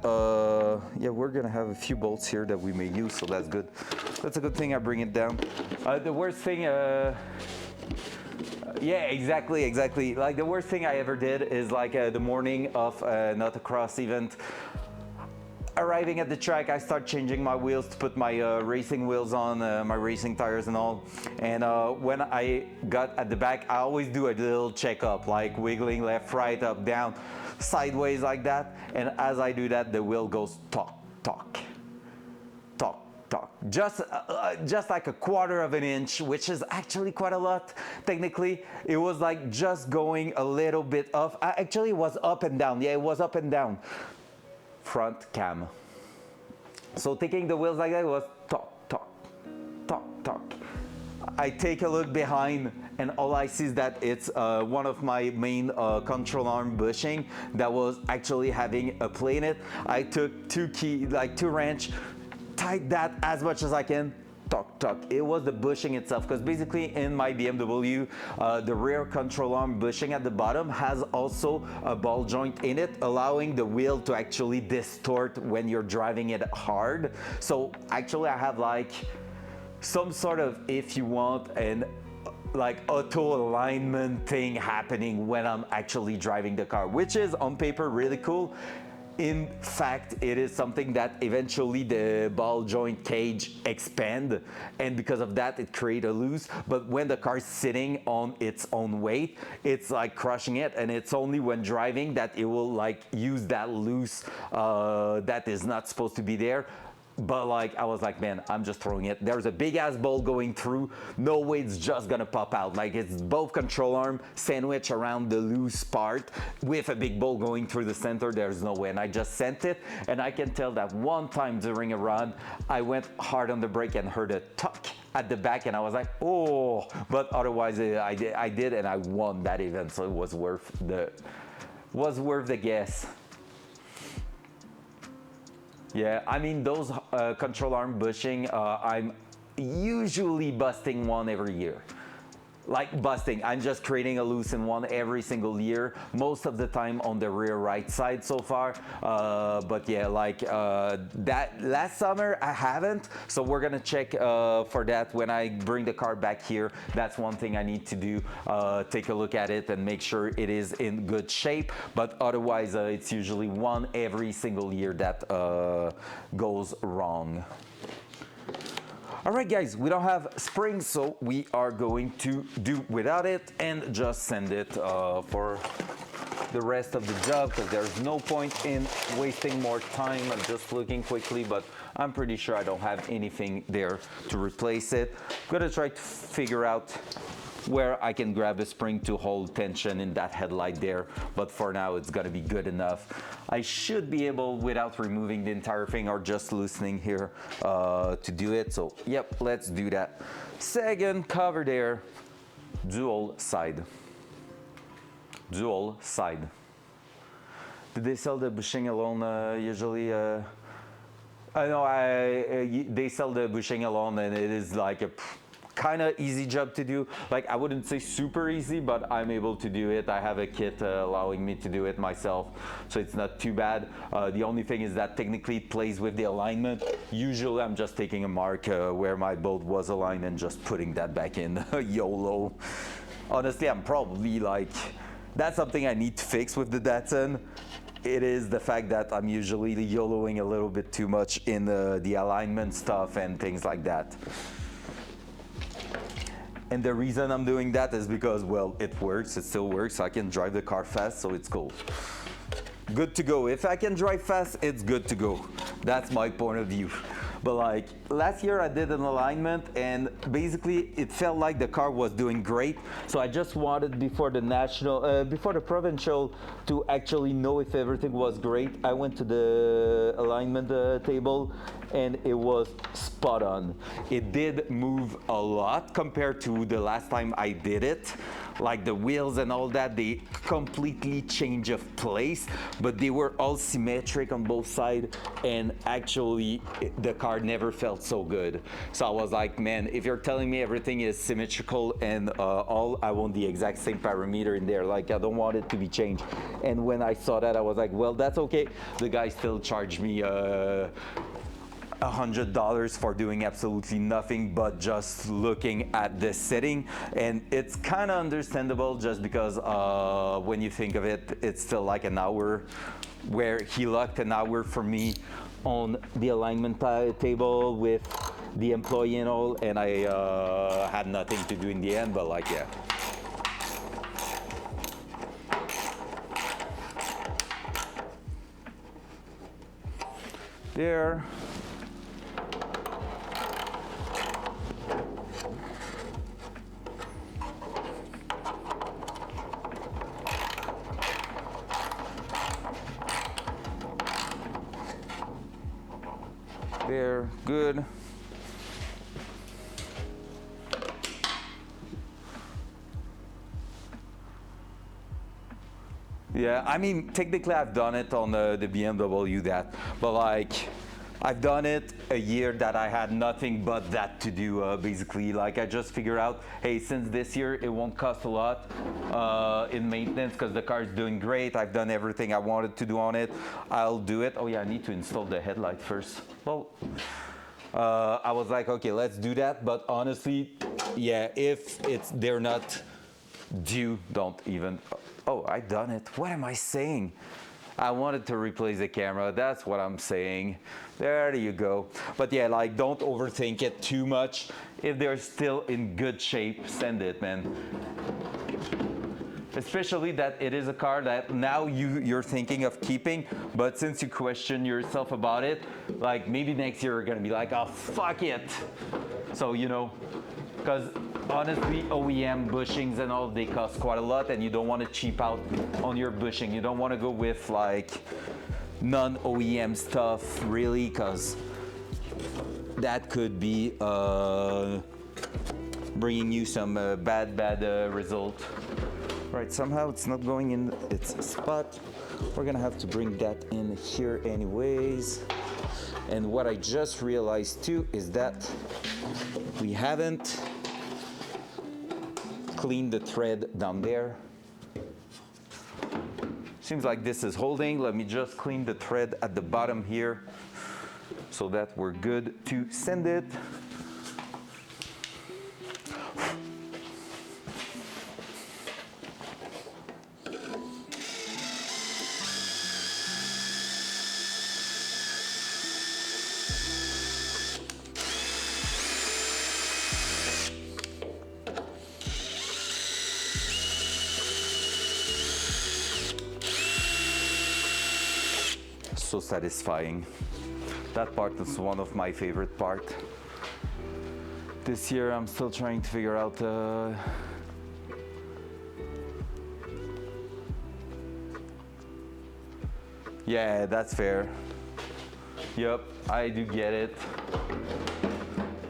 Speaker 2: yeah, we're gonna have a few bolts here that we may use, so that's good. That's a good thing I bring it down. The worst thing, yeah, exactly. Like the worst thing I ever did is like the morning of not a cross event. Arriving at the track, I start changing my wheels to put my racing wheels on, my racing tires and all. And when I got at the back, I always do a little checkup, like wiggling left, right, up, down, sideways like that. And as I do that, the wheel goes tock, tock, tock, tock. Just like a quarter of an inch, which is actually quite a lot. Technically, it was like just going a little bit off. Actually, it was up and down. Yeah, it was up and down. Front cam. So taking the wheels like that was tock, tock, tock, tock. I take a look behind and all I see is that it's one of my main control arm bushing that was actually having a play in it. I took two wrench, tied that as much as I can, tuck, tuck. It was the bushing itself, because basically in my BMW, the rear control arm bushing at the bottom has also a ball joint in it, allowing the wheel to actually distort when you're driving it hard. So actually I have like some sort of, if you want, an like auto alignment thing happening when I'm actually driving the car, which is on paper really cool. In fact, it is something that eventually the ball joint cage expand, and because of that it creates a loose, but when the car is sitting on its own weight, it's like crushing it, and it's only when driving that it will like use that loose that is not supposed to be there. But like, I was like, man, I'm just throwing it. There's a big ass bolt going through. No way it's just gonna pop out. Like, it's both control arm sandwich around the loose part with a big bolt going through the center. There's no way. And I just sent it. And I can tell that one time during a run, I went hard on the brake and heard a tuck at the back. And I was like, oh, but otherwise I did, and I won that event. So it was worth the guess. Yeah, I mean, those control arm bushing, I'm usually busting one every year. Like busting, I'm just creating a loose in one every single year, most of the time on the rear right side so far. But yeah, like that last summer I haven't, so we're gonna check for that when I bring the car back here. That's one thing I need to do, take a look at it and make sure it is in good shape. But otherwise it's usually one every single year that goes wrong. All right, guys, we don't have springs, so we are going to do without it and just send it for the rest of the job, because there's no point in wasting more time. I'm just looking quickly, but I'm pretty sure I don't have anything there to replace it. I'm gonna try to figure out where I can grab a spring to hold tension in that headlight there, but for now it's gonna be good enough. I should be able, without removing the entire thing or just loosening here, to do it. So yep, let's do that. Second cover there, dual side. Dual side. Do they sell the bushing alone usually? I know they sell the bushing alone, and it is like a kind of easy job to do. Like, I wouldn't say super easy, but I'm able to do it. I have a kit allowing me to do it myself, so it's not too bad. The only thing is that technically it plays with the alignment. Usually I'm just taking a mark where my bolt was aligned and just putting that back in. YOLO. honestly, I'm probably like, that's something I need to fix with the Datsun. It is the fact that I'm usually YOLOing a little bit too much in the alignment stuff and things like that. And the reason I'm doing that is because, well, it works, it still works. I can drive the car fast, so it's cool. Good to go. If I can drive fast, it's good to go. That's my point of view. But like last year I did an alignment and basically it felt like the car was doing great. So I just wanted before the provincial to actually know if everything was great. I went to the alignment table and it was spot on. It did move a lot compared to the last time I did it. Like the wheels and all that, they completely change of place, but they were all symmetric on both sides, and actually the car never felt so good. So I was like, man, if you're telling me everything is symmetrical and all, I want the exact same parameter in there. Like I don't want it to be changed. And when I saw that, I was like, well, that's okay. The guy still charged me $100 for doing absolutely nothing but just looking at the setting, and it's kind of understandable just because when you think of it, it's still like an hour, where he locked an hour for me on the alignment table with the employee and all, and I had nothing to do in the end, but like, yeah. There. There, good. Yeah, I mean, technically I've done it on the BMW that, but like, I've done it a year that I had nothing but that to do, basically. Like I just figured out, hey, since this year it won't cost a lot in maintenance because the car is doing great. I've done everything I wanted to do on it. I'll do it. Oh yeah, I need to install the headlight first. Well, I was like, okay, let's do that. But honestly, yeah, if they're not due, don't even. Oh, I done it. What am I saying? I wanted to replace the camera. That's what I'm saying. There you go. But yeah, like don't overthink it too much. If they're still in good shape, send it, man. Especially that it is a car that now you're thinking of keeping, but since you question yourself about it, like maybe next year you're gonna be like, oh, fuck it. So, you know, because honestly, OEM bushings and all, they cost quite a lot, and you don't want to cheap out on your bushing. You don't want to go with like non-OEM stuff, really, because that could be bringing you some bad result. Right, somehow it's not going in its spot. We're gonna have to bring that in here anyways. And what I just realized too is that we haven't cleaned the thread down there. Seems like this is holding. Let me just clean the thread at the bottom here so that we're good to send it. So satisfying. That part is one of my favorite part. This year I'm still trying to figure out yeah, that's fair. Yep, I do get it.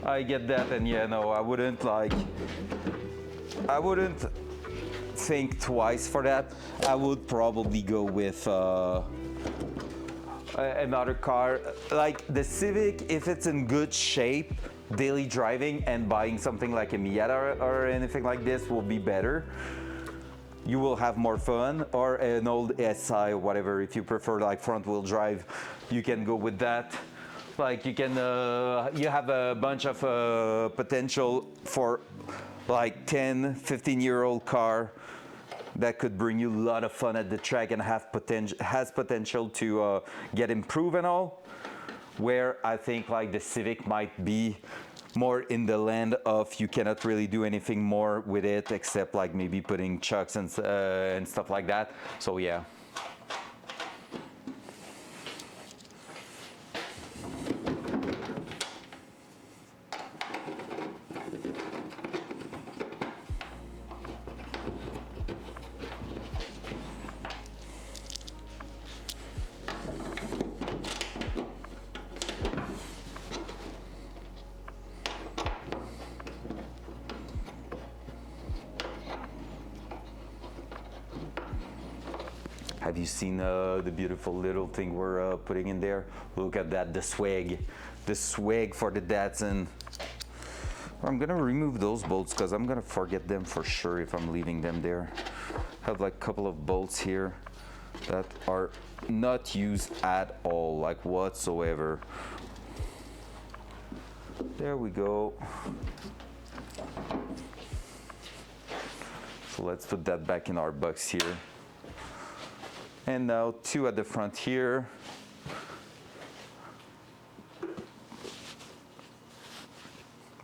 Speaker 2: I get that, and yeah, no, I wouldn't think twice for that. I would probably go with another car like the Civic. If it's in good shape, daily driving, and buying something like a Miata or anything like this will be better. You will have more fun, or an old SI or whatever. If you prefer like front wheel drive, you can go with that. Like you can you have a bunch of potential for like 10, 15-year-old car that could bring you a lot of fun at the track and has potential to get improved and all. Where I think like the Civic might be more in the land of you cannot really do anything more with it except like maybe putting chucks and stuff like that. So yeah. Have you seen the beautiful little thing we're putting in there? Look at that, the swag for the Datsun. I'm gonna remove those bolts because I'm gonna forget them for sure if I'm leaving them there. Have like a couple of bolts here that are not used at all, like whatsoever. There we go. So let's put that back in our box here. And now 2 at the front here.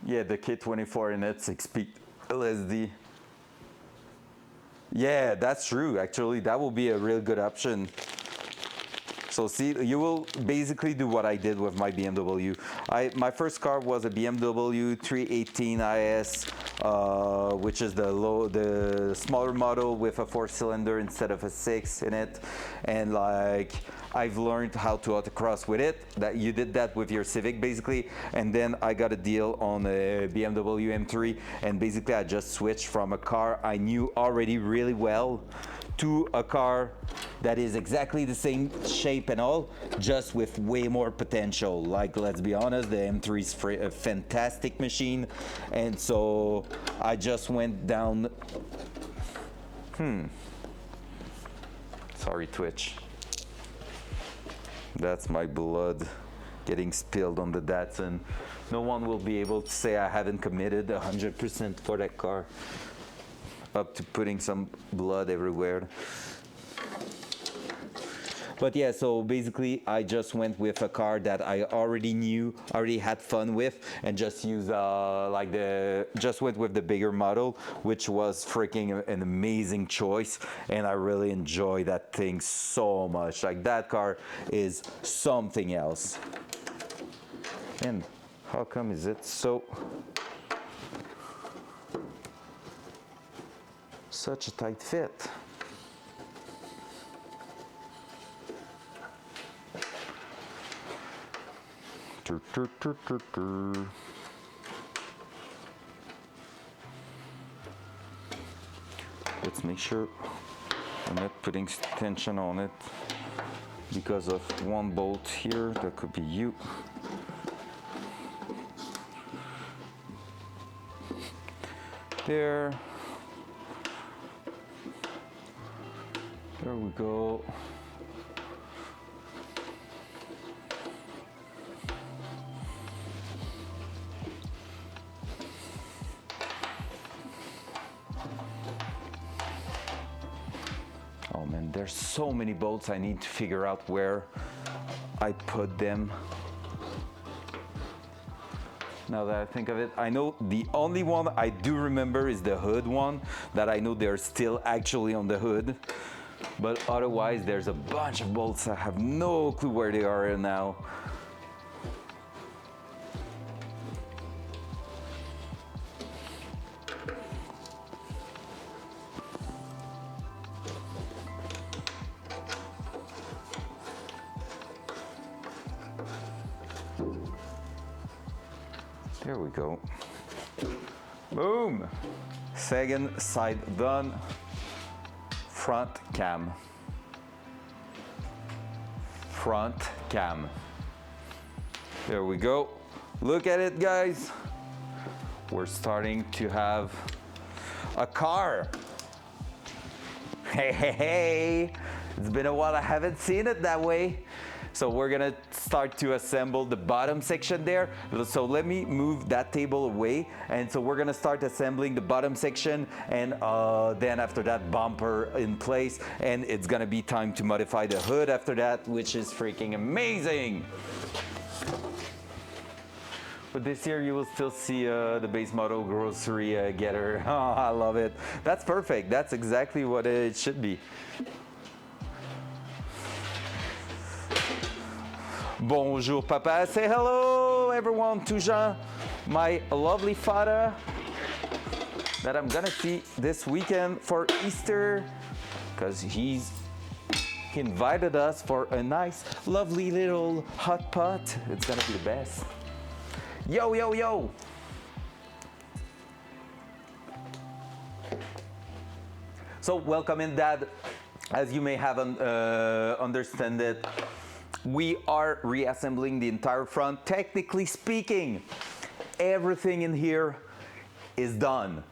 Speaker 2: Yeah, the K24 in it, 6-speed LSD. Yeah, that's true. Actually, that will be a real good option. So see, you will basically do what I did with my BMW. My first car was a BMW 318 IS, which is the smaller model with a 4-cylinder instead of a 6 in it. And like, I've learned how to autocross with it. That you did that with your Civic basically. And then I got a deal on a BMW M3, and basically I just switched from a car I knew already really well to a car that is exactly the same shape and all, just with way more potential. Like, let's be honest, the M3 is a fantastic machine, and so I just went down. Sorry, Twitch. That's my blood getting spilled on the Datsun. No one will be able to say I haven't committed 100% for that car. Up to putting some blood everywhere. But yeah, so basically I just went with a car that I already knew, already had fun with, and just used just went with the bigger model, which was freaking an amazing choice, and I really enjoy that thing so much. Like, that car is something else. And how come is it so such a tight fit? Let's make sure I'm not putting tension on it because of one bolt here. That could be you. There. There we go. Oh man, there's so many bolts. I need to figure out where I put them. Now that I think of it, I know the only one I do remember is the hood one, that I know they're still actually on the hood. But otherwise, there's a bunch of bolts. I have no clue where they are now. There we go. Boom! Second side done. Front cam. Front cam. There we go. Look at it, guys. We're starting to have a car. Hey, hey, hey. It's been a while. I haven't seen it that way. So we're gonna start to assemble the bottom section there. So let me move that table away. And so we're gonna start assembling the bottom section, and then after that, bumper in place. And it's gonna be time to modify the hood after that, which is freaking amazing. But this year you will still see the base model grocery getter. Oh, I love it. That's perfect. That's exactly what it should be. Bonjour, Papa. Say hello, everyone, to Jean, my lovely father that I'm gonna see this weekend for Easter, because he invited us for a nice, lovely little hot pot. It's gonna be the best. Yo, yo, yo. So welcome in, Dad. As you may have understand it, we are reassembling the entire front. Technically speaking, everything in here is done.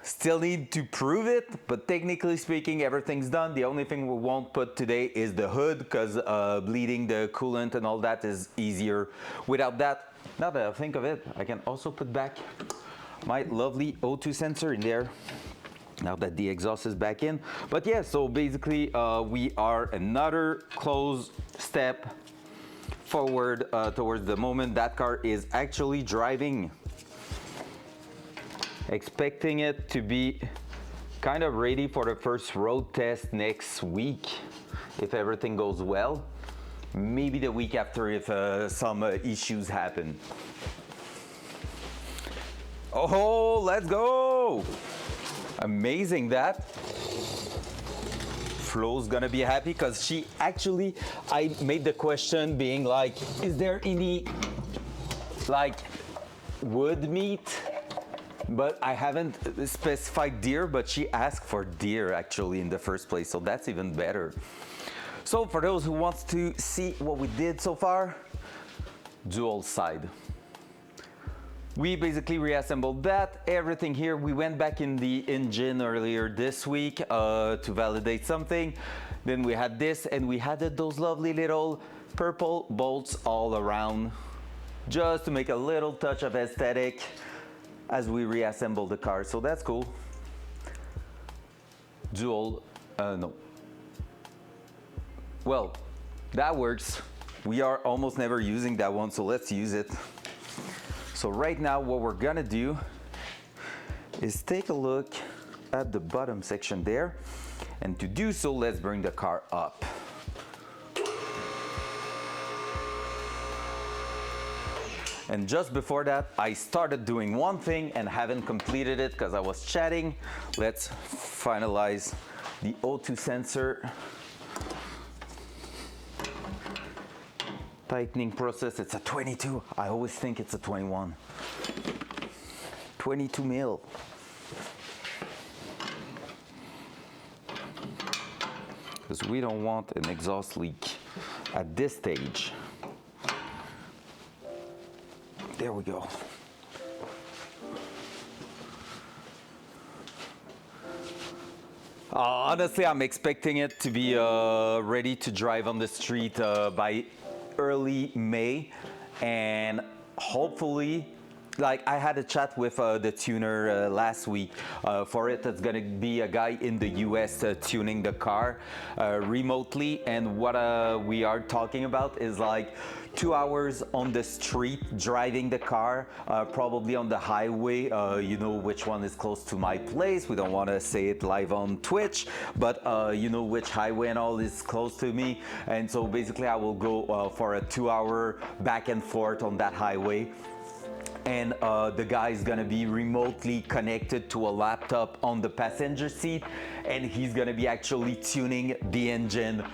Speaker 2: Still need to prove it, but technically speaking, everything's done. The only thing we won't put today is the hood, because bleeding the coolant and all that is easier without that. Now that I think of it, I can also put back my lovely O2 sensor in there, now that the exhaust is back in. But yeah, so basically we are another close step forward towards the moment that car is actually driving. Expecting it to be kind of ready for the first road test next week, if everything goes well. Maybe the week after if some issues happen. Oh, let's go! Amazing that. Flo's gonna be happy because she actually, I made the question being like, is there any like wood meat? But I haven't specified deer, but she asked for deer actually in the first place, so that's even better. So for those who wants to see what we did so far, dual side. We basically reassembled that, everything here. We went back in the engine earlier this week to validate something. Then we had this, and we added those lovely little purple bolts all around, just to make a little touch of aesthetic as we reassemble the car. So that's cool. Dual, no. Well, that works. We are almost never using that one, so let's use it. So right now what we're gonna do is take a look at the bottom section there. And to do so, let's bring the car up. And just before that, I started doing one thing and haven't completed it because I was chatting. Let's finalize the O2 sensor tightening process. It's a 22. I always think it's a 21. 22 mil. Because we don't want an exhaust leak at this stage. There we go. Honestly, I'm expecting it to be ready to drive on the street by early May, and hopefully, like I had a chat with the tuner last week. For it, it's gonna be a guy in the US tuning the car remotely, and what we are talking about is like 2 hours on the street driving the car, probably on the highway. You know which one is close to my place. We don't want to say it live on Twitch, but you know which highway and all is close to me. And so basically I will go for a 2-hour back and forth on that highway. And the guy is gonna be remotely connected to a laptop on the passenger seat, and he's gonna be actually tuning the engine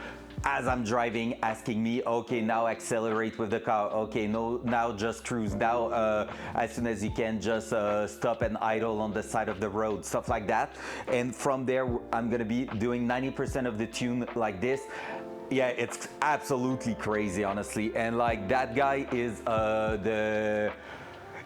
Speaker 2: as I'm driving, asking me, okay, now accelerate with the car. Okay, no, now just cruise. Now, as soon as you can, just stop and idle on the side of the road, stuff like that. And from there, I'm gonna be doing 90% of the tune like this. Yeah, it's absolutely crazy, honestly. And like that guy is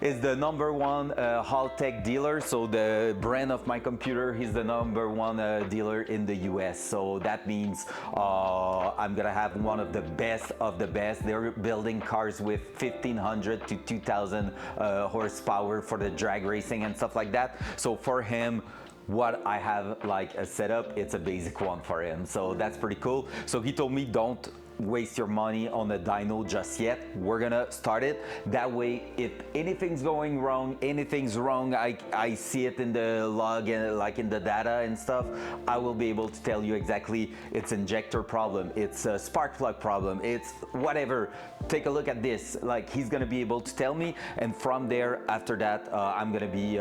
Speaker 2: is the #1 Haltech dealer. So the brand of my computer, he's the #1 dealer in the US. So that means I'm gonna have one of the best of the best. They're building cars with 1500 to 2000 horsepower for the drag racing and stuff like that. So for him, what I have like a setup, it's a basic one for him. So that's pretty cool. So he told me, don't waste your money on a dyno just yet. We're gonna start it. That way, if anything's going wrong, I see it in the log and like in the data and stuff, I will be able to tell you exactly it's injector problem, it's a spark plug problem, it's whatever. Take a look at this. Like he's gonna be able to tell me, and from there, after that, I'm gonna be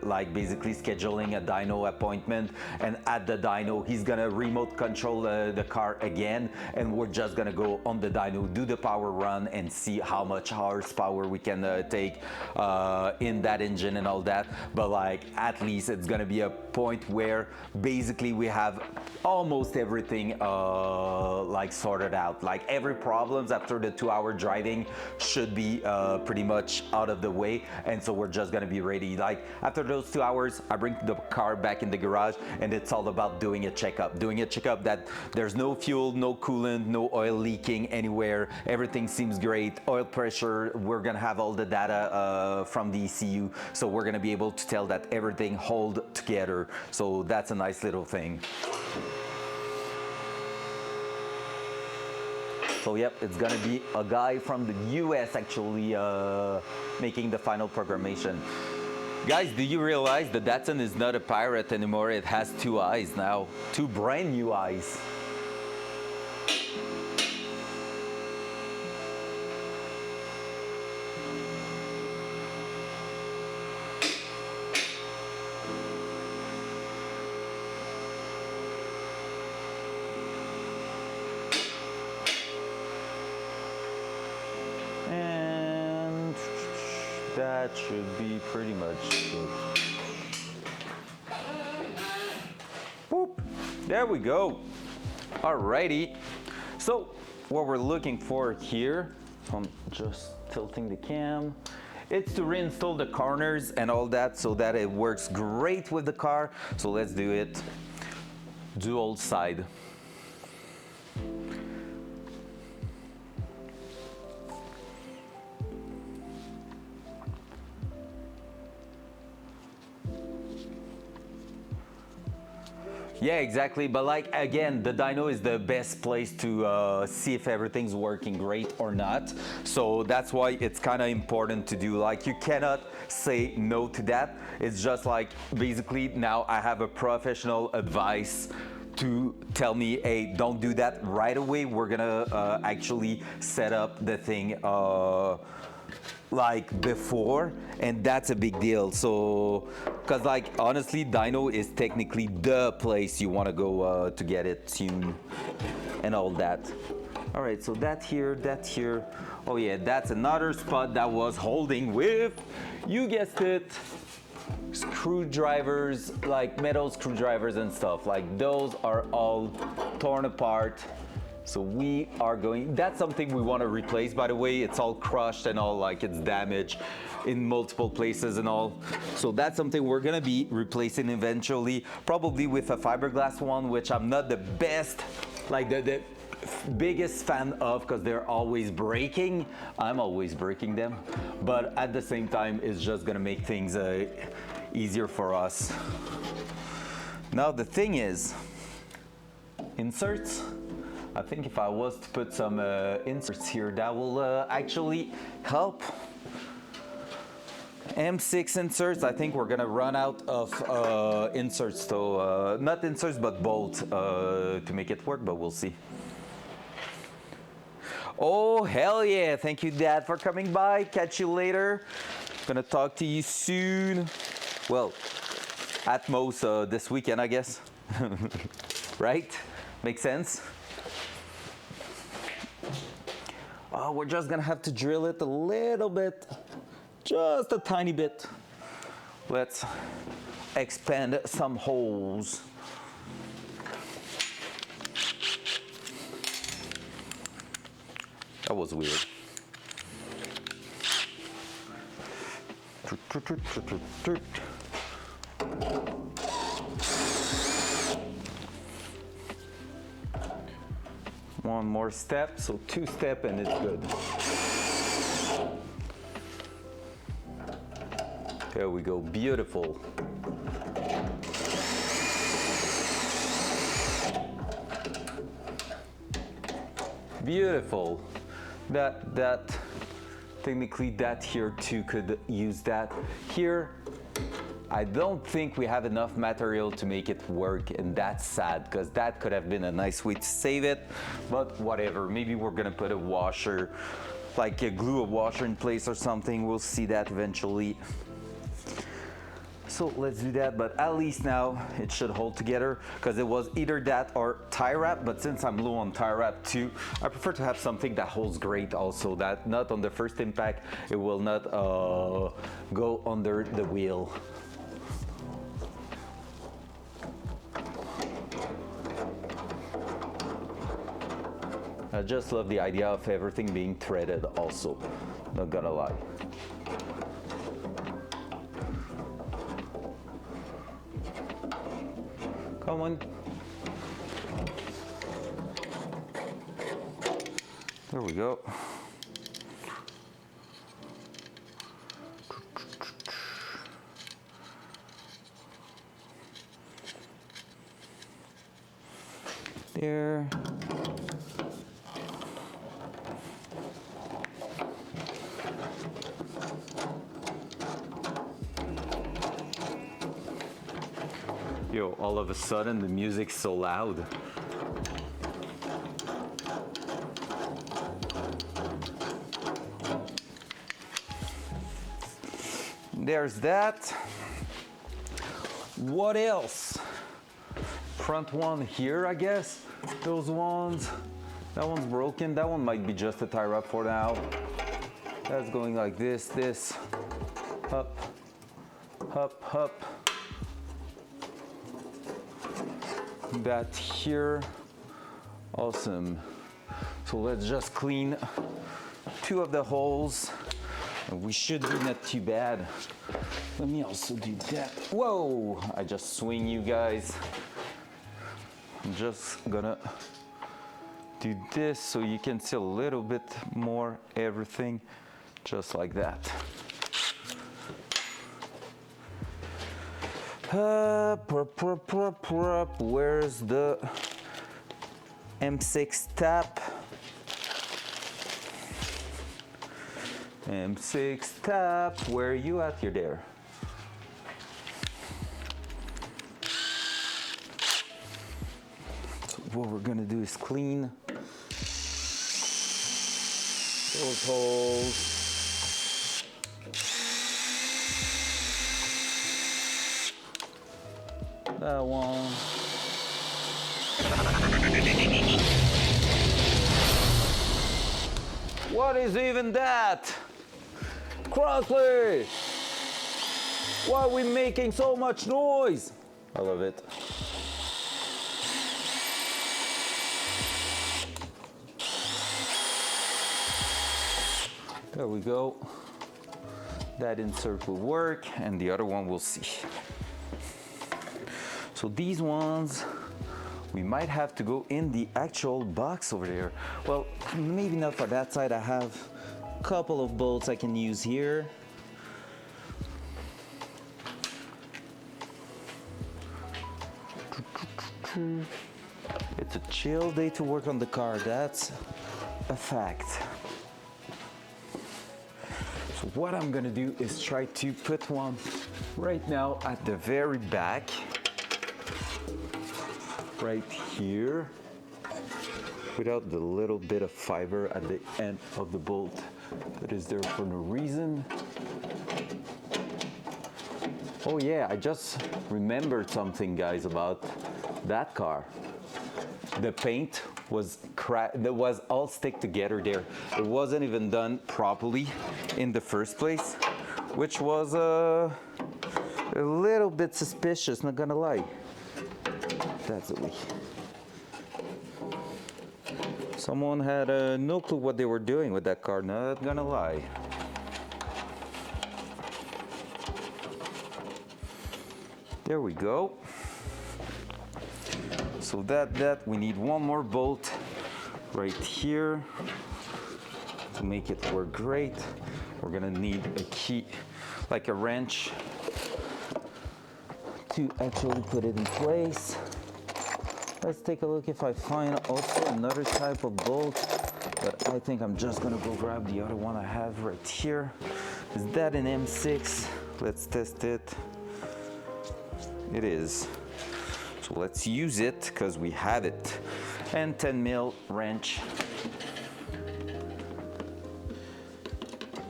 Speaker 2: like basically scheduling a dyno appointment, and at the dyno, he's gonna remote control the car again, and we're just gonna go on the dyno, do the power run, and see how much horsepower we can take in that engine and all that. But like at least it's gonna be a point where basically we have almost everything like sorted out. Like every problems after the 2-hour driving should be pretty much out of the way, and so we're just gonna be ready. Like after those 2 hours, I bring the car back in the garage, and it's all about doing a checkup that there's no fuel, no coolant, no oil leaking anywhere, everything seems great. Oil pressure, we're gonna have all the data from the ECU, so we're gonna be able to tell that everything hold together. So that's a nice little thing. So yep, it's gonna be a guy from the US actually making the final programmation. Guys, do you realize the Datsun is not a pirate anymore? It has 2 eyes now, 2 brand new eyes. And that should be pretty much good. Whoop, there we go. Alrighty. So what we're looking for here, I'm just tilting the cam, it's to reinstall the corners and all that so that it works great with the car. So let's do it dual side. Yeah, exactly. But like, again, the dyno is the best place to see if everything's working great or not. So that's why it's kind of important to do. Like, you cannot say no to that. It's just like, basically now I have a professional advice to tell me, hey, don't do that right away. We're gonna actually set up the thing like before, and that's a big deal. So because like honestly, dyno is technically the place you want to go to get it tuned and all that. All right, so that here. Oh yeah, that's another spot that was holding with, you guessed it, screwdrivers, like metal screwdrivers and stuff. Like those are all torn apart. So we are going, that's something we want to replace, by the way. It's all crushed and all, like it's damaged in multiple places and all. So that's something we're gonna be replacing eventually, probably with a fiberglass one, which I'm not the best, like the biggest fan of, because they're always breaking. I'm always breaking them. But at the same time, it's just gonna make things easier for us. Now the thing is, inserts. I think if I was to put some inserts here, that will actually help. M6 inserts, I think we're gonna run out of inserts, so not inserts but bolts to make it work, but we'll see. Oh hell yeah, thank you Dad for coming by. Catch you later, gonna talk to you soon. Well, at most this weekend, I guess. Right? Makes sense? Oh, we're just gonna have to drill it a little bit, just a tiny bit. Let's expand some holes. That was weird. One more step, so 2 steps and it's good. There we go, beautiful. Beautiful. That technically that here too could use that. Here, I don't think we have enough material to make it work, and that's sad because that could have been a nice way to save it, but whatever. Maybe we're gonna put a washer, like glue a washer in place or something. We'll see that eventually. So let's do that, but at least now it should hold together because it was either that or tie wrap, but since I'm low on tie wrap too, I prefer to have something that holds great also, that not on the first impact, it will not go under the wheel. I just love the idea of everything being threaded also, not gonna lie. Come on. There we go. There. Yo, all of a sudden the music's so loud. There's that. What else? Front one here, I guess. Those ones. That one's broken. That one might be just a tie wrap for now. That's going like this, up, up, up. That here, awesome. So let's just clean 2 of the holes, and we should be not too bad. Let me also do that. Whoa, I just swing you guys. I'm just gonna do this so you can see a little bit more everything, just like that. Where's the M6 tap? M6 tap, where are you at? You're there. So what we're gonna do is clean those holes. That one. What is even that? Crossley! Why are we making so much noise? I love it. There we go. That insert will work, and the other one we'll see. So these ones, we might have to go in the actual box over there. Well, maybe not for that side. I have a couple of bolts I can use here. It's a chill day to work on the car, that's a fact. So what I'm gonna do is try to put one right now at the very back. Right here, without the little bit of fiber at the end of the bolt that is there for no reason. Oh yeah, I just remembered something, guys, about that car. The paint was that was all stick together there. It wasn't even done properly in the first place, which was a little bit suspicious, not gonna lie. That's a leak. Someone had no clue what they were doing with that car, not gonna lie. There we go. So that we need one more bolt right here to make it work great. We're gonna need a key, like a wrench, to actually put it in place. Let's take a look if I find also another type of bolt, but I think I'm just gonna go grab the other one I have right here. Is that an M6? Let's test it. It is. So let's use it because we have it. And 10 mil wrench.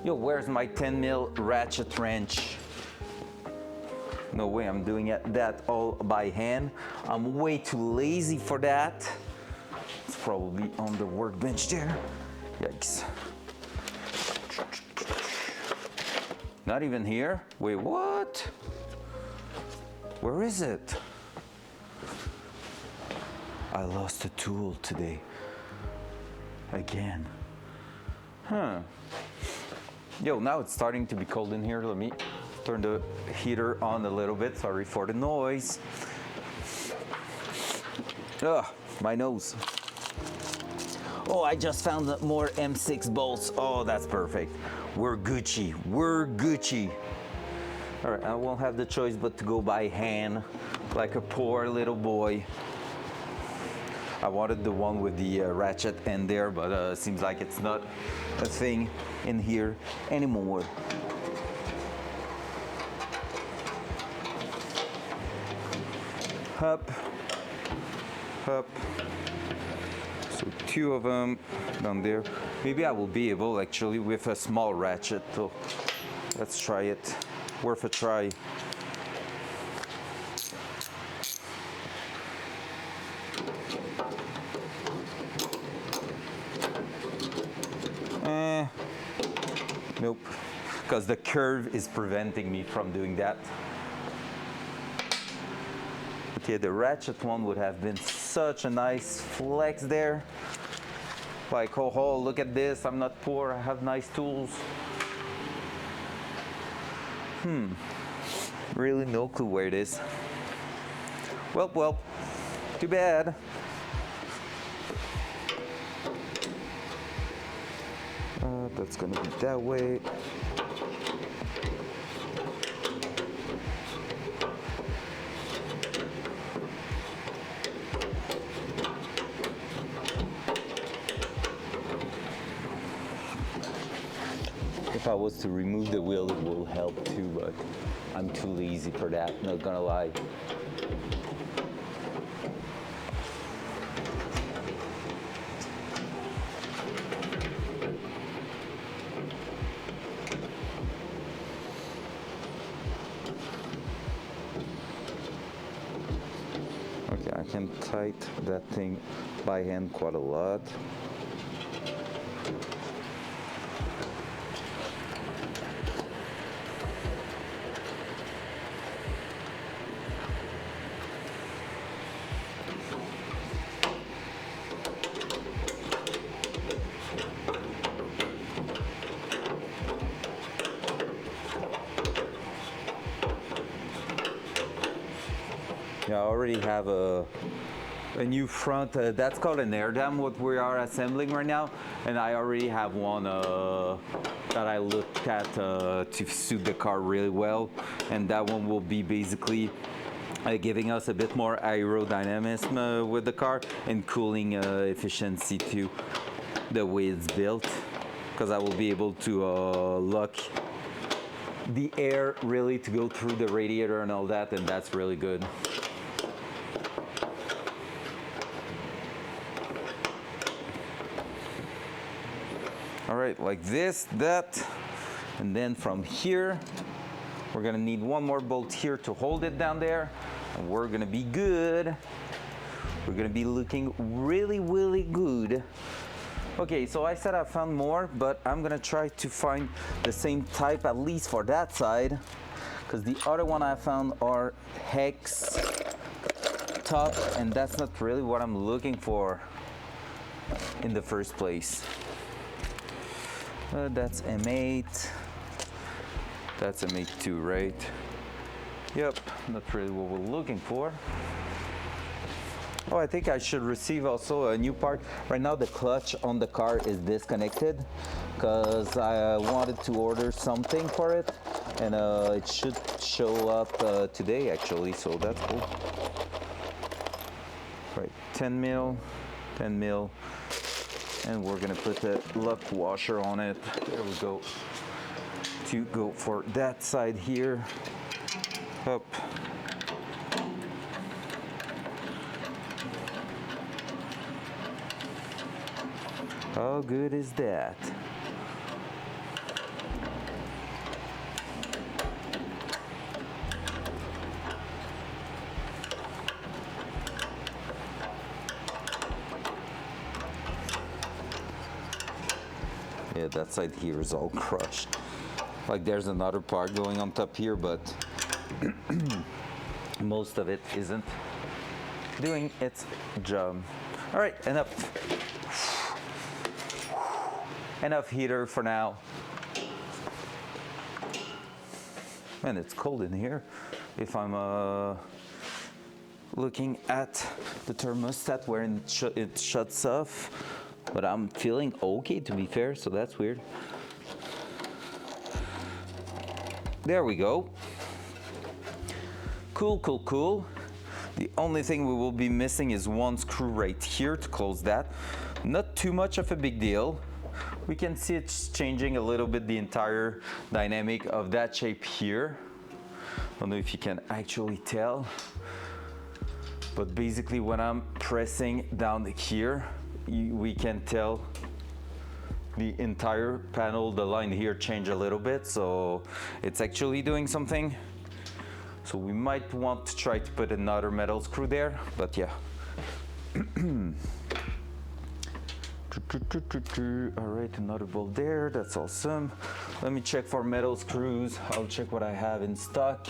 Speaker 2: Yo, where's my 10 mil ratchet wrench? No way I'm doing that all by hand. I'm way too lazy for that. It's probably on the workbench there. Yikes. Not even here? Wait, what? Where is it? I lost a tool today. Again. Huh. Yo, now it's starting to be cold in here. Let me turn the heater on a little bit. Sorry for the noise. Ugh, my nose. Oh, I just found more M6 bolts. Oh, that's perfect. We're Gucci. We're Gucci. All right, I won't have the choice but to go by hand like a poor little boy. I wanted the one with the ratchet end there, but seems like it's not a thing in here anymore. Up, up. So 2 of them down there. Maybe I will be able actually with a small ratchet. So let's try it. Worth a try. Nope, because the curve is preventing me from doing that. Okay, the ratchet one would have been such a nice flex there. Like, oh, look at this, I'm not poor, I have nice tools. Really no clue where it is. Well, too bad. That's gonna be that way. If I was to remove the wheel, it will help too, but I'm too lazy for that, not gonna lie. Okay, I can tighten that thing by hand quite a lot. Yeah, I already have a new front. That's called an air dam, what we are assembling right now. And I already have one that I looked at to suit the car really well. And that one will be basically giving us a bit more aerodynamism with the car and cooling efficiency too, the way it's built. Because I will be able to lock the air really to go through the radiator and all that, and that's really good. All right, like this, that, and then from here, we're gonna need one more bolt here to hold it down there, and we're gonna be good. We're gonna be looking really, really good. Okay, so I said I found more, but I'm gonna try to find the same type, at least for that side, because the other one I found are hex top, and that's not really what I'm looking for in the first place. That's M8. That's M8 too, right? Yep, that's really what we're looking for. Oh, I think I should receive also a new part. Right now the clutch on the car is disconnected because I wanted to order something for it, and it should show up today actually, so that's cool. Right, 10 mil, and we're gonna put the luck washer on it. There we go. To go for that side here. Up. How good is that? Yeah, that side here is all crushed. Like there's another part going on top here, but most of it isn't doing its job. All right, enough heater for now. Man, it's cold in here. If I'm looking at the thermostat where it shuts off, but I'm feeling okay to be fair, so that's weird. There we go. Cool, cool, cool. The only thing we will be missing is one screw right here to close that. Not too much of a big deal. We can see it's changing a little bit the entire dynamic of that shape here. I don't know if you can actually tell, but basically when I'm pressing down here, we can tell the entire panel, the line here change a little bit, so it's actually doing something. So we might want to try to put another metal screw there, but yeah. All right, another bolt there, that's awesome. Let me check for metal screws. I'll check what I have in stock.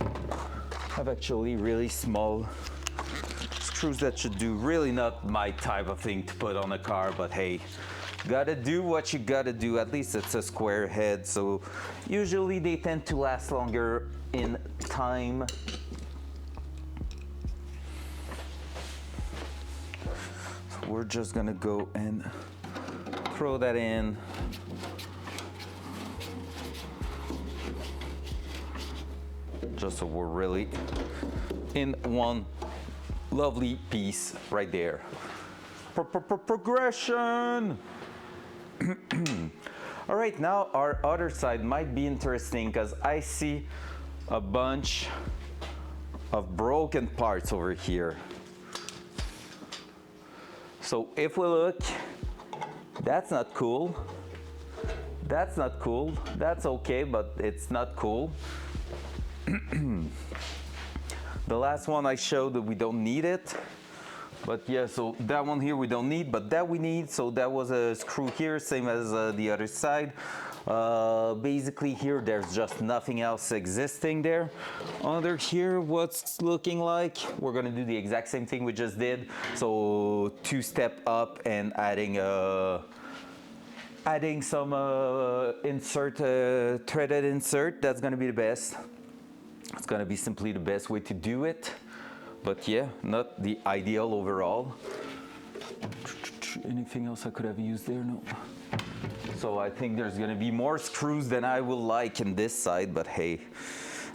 Speaker 2: I have actually really small screws that should do. Really not my type of thing to put on a car, but hey, gotta do what you gotta do. At least it's a square head, so usually they tend to last longer in time. So we're just gonna go and throw that in. Just so we're really in one lovely piece right there. Progression! All right, now our other side might be interesting because I see a bunch of broken parts over here. So if we look, that's not cool. That's not cool. That's okay, but it's not cool. The last one I showed that we don't need it. But yeah, so that one here we don't need, but that we need. So that was a screw here, same as the other side. Basically here, there's just nothing else existing there. Under here, what's looking like? We're gonna do the exact same thing we just did. So 2-step up and adding some insert, threaded insert. That's gonna be the best. It's gonna be simply the best way to do it. But yeah, not the ideal overall. Anything else I could have used there? No. So I think there's gonna be more screws than I will like in this side, but hey,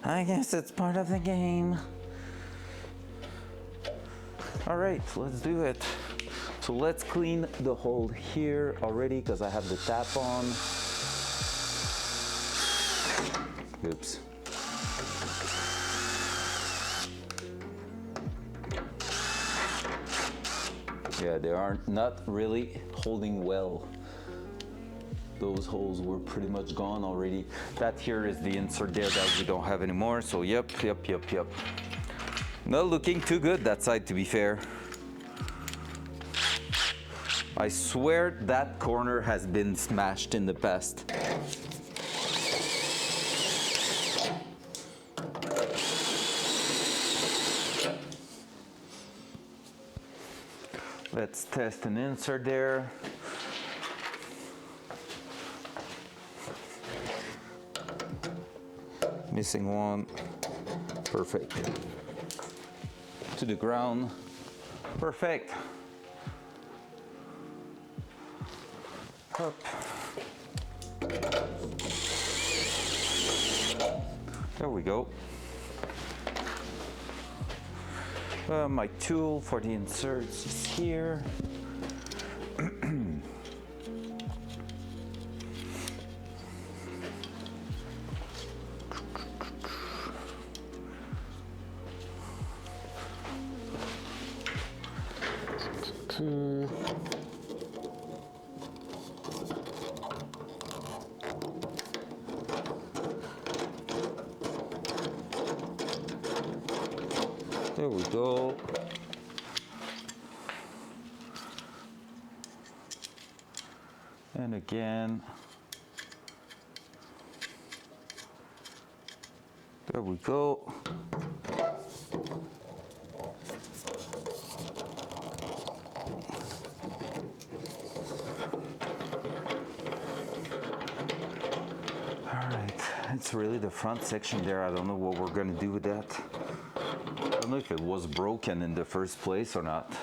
Speaker 2: I guess it's part of the game. All right, let's do it. So let's clean the hole here already because I have the tap on. Oops. Yeah, they are not really holding well. Those holes were pretty much gone already. That here is the insert there that we don't have anymore. So yep. Not looking too good that side, to be fair. I swear that corner has been smashed in the past. Let's test an insert there. Missing one. Perfect. To the ground. Perfect. Up. There we go. My tool for the inserts is here. There we go. And again. There we go. Alright, it's really the front section there. I don't know what we're gonna do with that. I don't know if it was broken in the first place or not.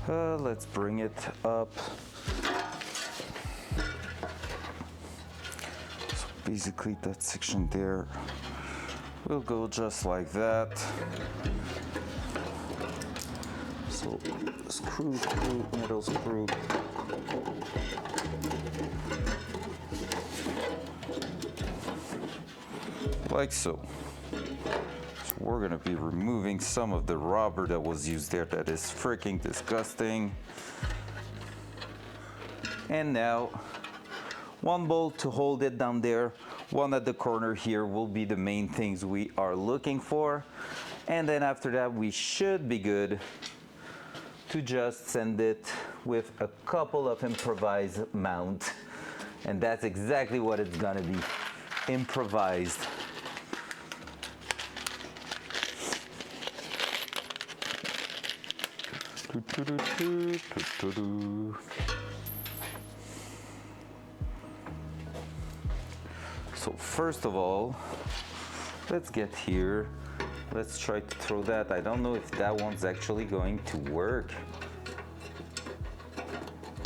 Speaker 2: Let's bring it up. So basically that section there will go just like that. So screw, metal screw. Like so. So we're gonna be removing some of the rubber that was used there. That is freaking disgusting. And now, one bolt to hold it down there, one at the corner here will be the main things we are looking for. And then after that, we should be good to just send it with a couple of improvised mounts. And that's exactly what it's gonna be, improvised. So first of all, let's get here. Let's try to throw that. I don't know if that one's actually going to work.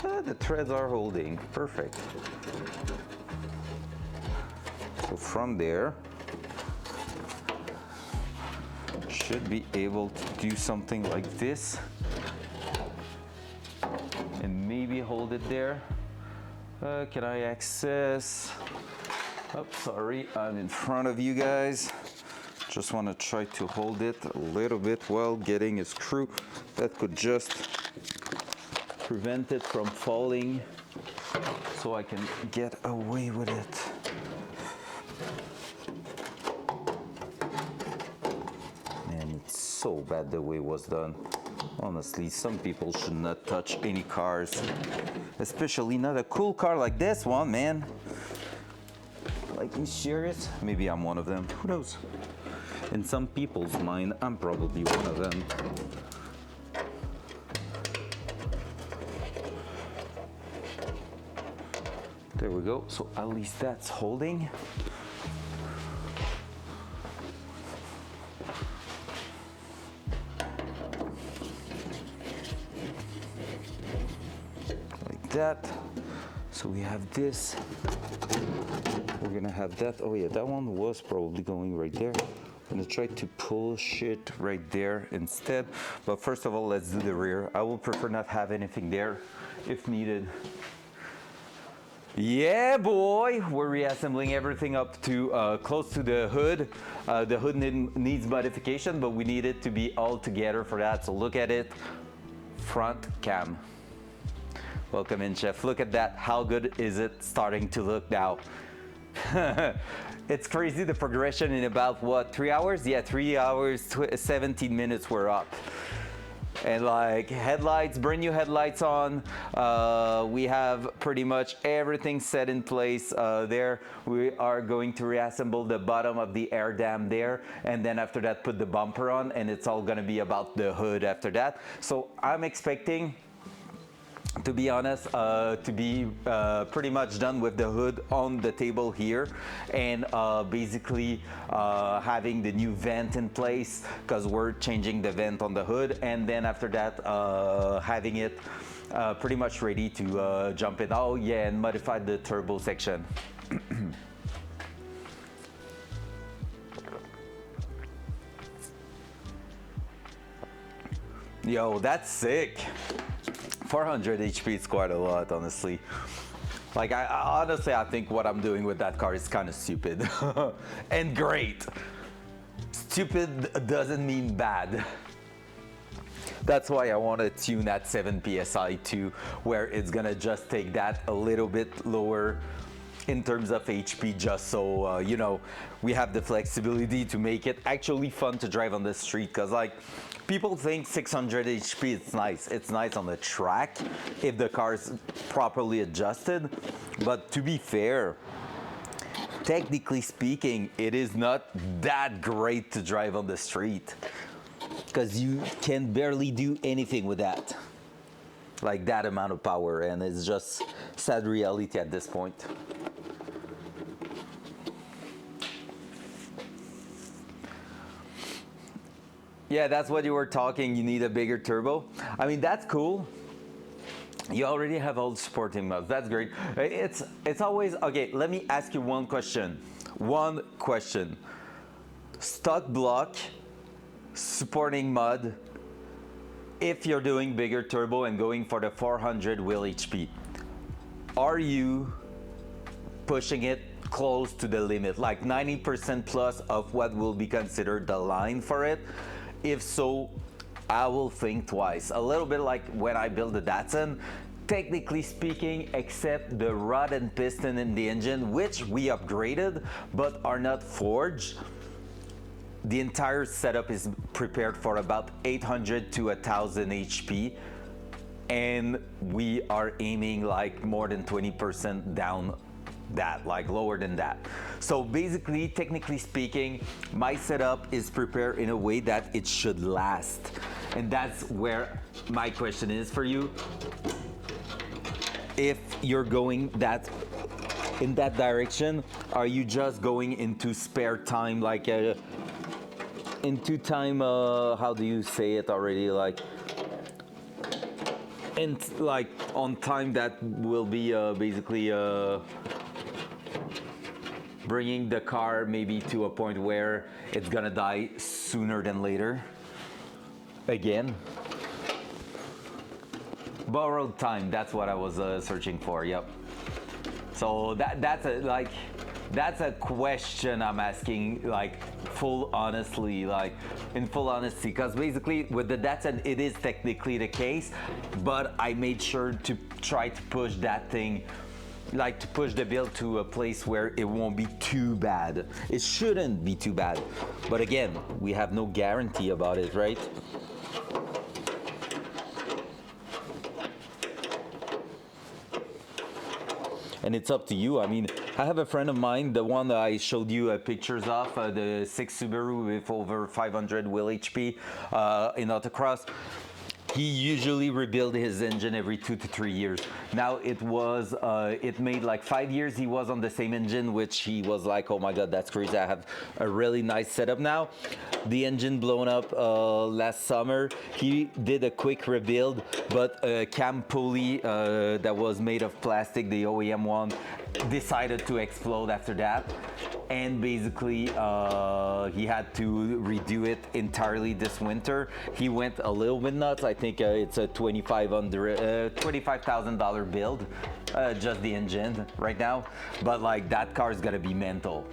Speaker 2: The threads are holding, perfect. So from there, should be able to do something like this. And maybe hold it there. Can I access? Oh, sorry, I'm in front of you guys. Just want to try to hold it a little bit while getting a screw that could just prevent it from falling so I can get away with it. Man, it's so bad the way it was done. Honestly, some people should not touch any cars, especially not a cool car like this one, man. Like, you serious? Maybe I'm one of them, who knows? In some people's mind, I'm probably one of them. There we go, so at least that's holding. Like that. So we have this. We're gonna have that. Oh yeah, that one was probably going right there. I'm gonna try to push it right there instead. But first of all, let's do the rear. I will prefer not have anything there if needed. Yeah, boy, we're reassembling everything up to close to the hood. The hood needs modification, but we need it to be all together for that. So look at it, front cam. Welcome in, Chef. Look at that. How good is it starting to look now? It's crazy, the progression in about what, 3 hours? Yeah, 3 hours, 17 minutes we're up. And like headlights, brand new headlights on. We have pretty much everything set in place there. We are going to reassemble the bottom of the air dam there, and then after that put the bumper on, and it's all gonna be about the hood after that. So I'm expecting to be honest, to be pretty much done with the hood on the table here, and basically having the new vent in place, because we're changing the vent on the hood, and then after that having it pretty much ready to jump in. Oh yeah, and modify the turbo section. Yo, that's sick. 400 HP is quite a lot, honestly. Like, honestly, I think what I'm doing with that car is kind of stupid and great. Stupid doesn't mean bad. That's why I want to tune at 7 PSI to where it's gonna just take that a little bit lower in terms of HP, just so you know, we have the flexibility to make it actually fun to drive on the street. Because like, people think 600 HP it's nice on the track if the car is properly adjusted, but to be fair, technically speaking, it is not that great to drive on the street, because you can barely do anything with that, like that amount of power, and it's just sad reality at this point. Yeah, that's what you were talking. You need a bigger turbo. I mean, that's cool. You already have all the supporting mods. That's great. It's always okay. Let me ask you one question. One question. Stock block supporting mod. If you're doing bigger turbo and going for the 400 wheel HP, are you pushing it close to the limit, like 90% plus of what will be considered the line for it? If so, I will think twice. A little bit like when I built the Datsun, technically speaking, except the rod and piston in the engine, which we upgraded but are not forged, the entire setup is prepared for about 800 to 1000 HP, and we are aiming like more than 20% down that, like lower than that. So basically, technically speaking, my setup is prepared in a way that it should last. And that's where my question is for you. If you're going in that direction, are you just going into spare time, like into time, how do you say it already, like on time that will be basically bringing the car maybe to a point where it's gonna die sooner than later? Again, borrowed time, that's what I was searching for. Yep. So that's a question I'm asking, like full honestly, like in full honesty, because basically with the Datsun it is technically the case, but I made sure to try to push that thing, like to push the build to a place where it won't be too bad. It shouldn't be too bad, but again, we have no guarantee about it, right? And it's up to you. I mean, I have a friend of mine, the one that I showed you pictures of, the 6 Subaru with over 500 wheel HP in autocross. He usually rebuild his engine every 2 to 3 years. Now it made like 5 years he was on the same engine, which he was like, oh my God, that's crazy. I have a really nice setup now. The engine blown up last summer. He did a quick rebuild, but a cam pulley that was made of plastic, the OEM one, decided to explode after that. And basically he had to redo it entirely this winter. He went a little bit nuts. I think it's a $25,000 build, just the engine right now. But like that car is gonna be mental.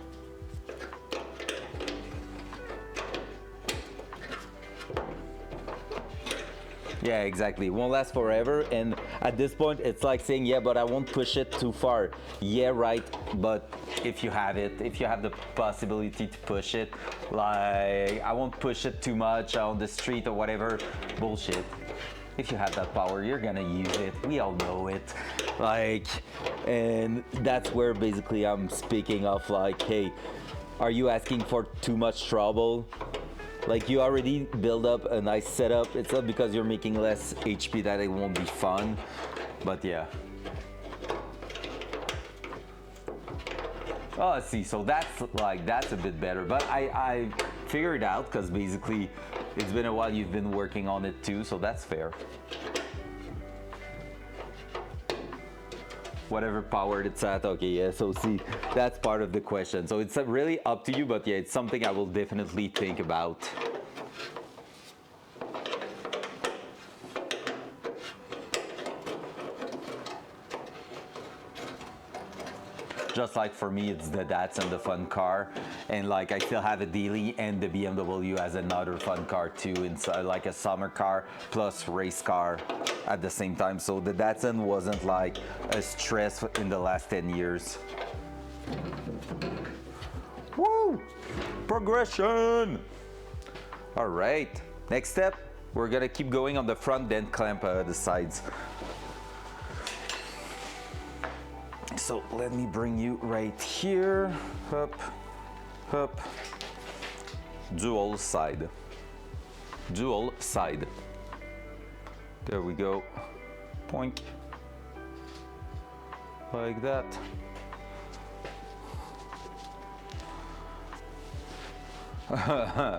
Speaker 2: Yeah, exactly. It won't last forever. And at this point, it's like saying, yeah, but I won't push it too far. Yeah, right. But if you have the possibility to push it, like I won't push it too much on the street or whatever. Bullshit. If you have that power, you're gonna use it. We all know it. Like, and that's where basically I'm speaking of like, hey, are you asking for too much trouble? Like you already build up a nice setup. It's not because you're making less HP that it won't be fun. But yeah. Oh, see, so that's a bit better. But I figured it out because basically it's been a while you've been working on it too, so that's fair. Whatever power it's at, okay, yeah, so see, that's part of the question. So it's really up to you, but yeah, it's something I will definitely think about. Just like for me, it's the Datsun, the fun car, and like I still have a daily, and the BMW as another fun car too. It's like a summer car plus race car at the same time. So the Datsun wasn't like a stress in the last 10 years. Woo! Progression! All right, next step, we're gonna keep going on the front, then clamp the sides. So let me bring you right here, up, up, dual side, there we go, poink, like that.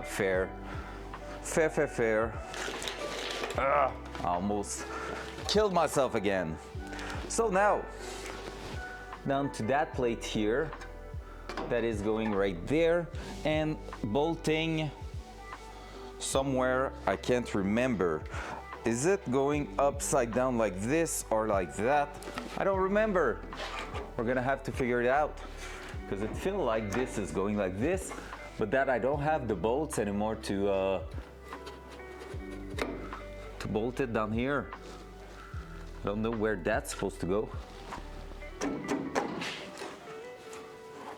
Speaker 2: Fair. I almost killed myself again. So now, down to that plate here, that is going right there, and bolting somewhere, I can't remember. Is it going upside down like this or like that? I don't remember. We're gonna have to figure it out, because it feels like this is going like this, but that I don't have the bolts anymore to bolt it down here. I don't know where that's supposed to go.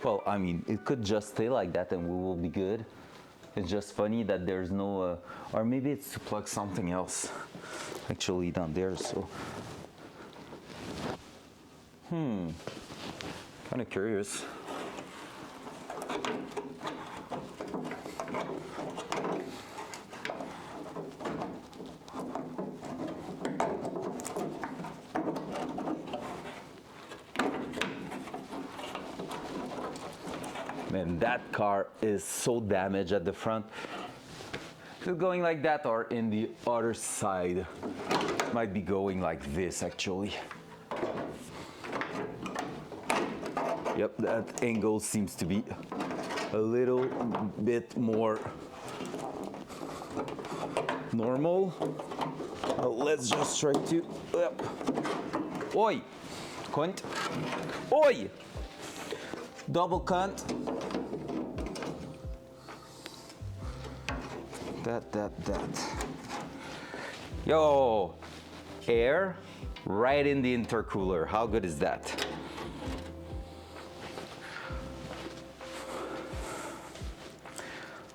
Speaker 2: Well, I mean, it could just stay like that and we will be good. It's just funny that there's no, or maybe it's to plug something else actually down there, so. Kind of curious. Man, that car is so damaged at the front. Is it going like that or in the other side? Might be going like this actually. Yep, that angle seems to be a little bit more normal. Let's just try to, oi, cunt, oi, double cunt. That. Yo, air right in the intercooler. How good is that?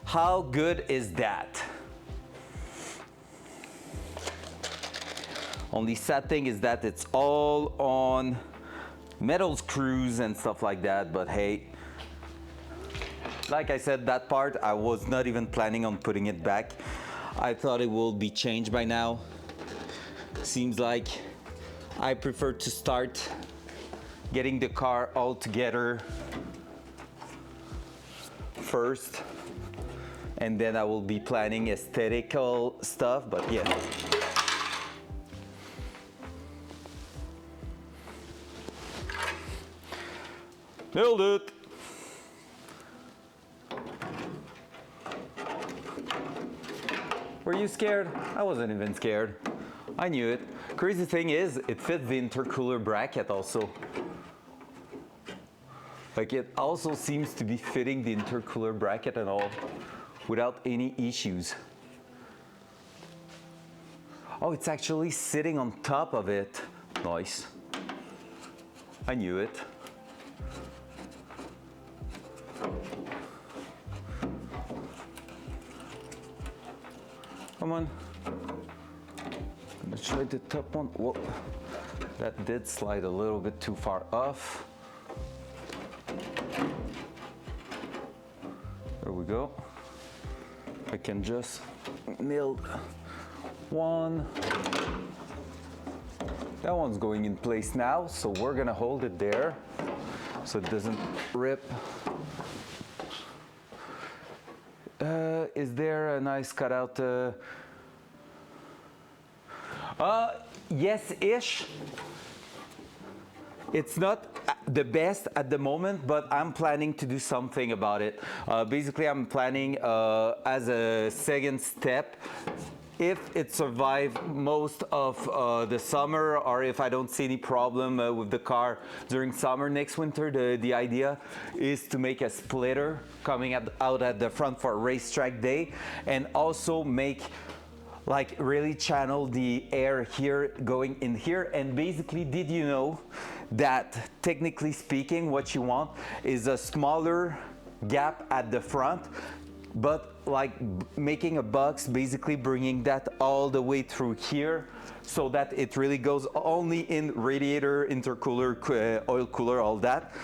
Speaker 2: How good is that? Only sad thing is that it's all on metal screws and stuff like that, but hey, like I said, that part, I was not even planning on putting it back. I thought it will be changed by now. Seems like I prefer to start getting the car all together first, and then I will be planning aesthetical stuff, but yeah. Nailed it! Were you scared? I wasn't even scared. I knew it. Crazy thing is, it fits the intercooler bracket also. Like it also seems to be fitting the intercooler bracket and all without any issues. Oh, it's actually sitting on top of it. Nice. I knew it. Come on. I'm gonna try the top one. Whoa. That did slide a little bit too far off. There we go. I can just nail one. That one's going in place now, so we're gonna hold it there so it doesn't rip. Is there a nice cutout? Yes-ish. It's not the best at the moment, but I'm planning to do something about it. Basically, I'm planning as a second step, if it survives most of the summer, or if I don't see any problem with the car during summer next winter, the idea is to make a splitter coming out at the front for racetrack day, and also make like really channel the air here going in here. And basically, did you know that technically speaking, what you want is a smaller gap at the front, but like making a box, basically bringing that all the way through here so that it really goes only in radiator, intercooler, oil cooler, all that.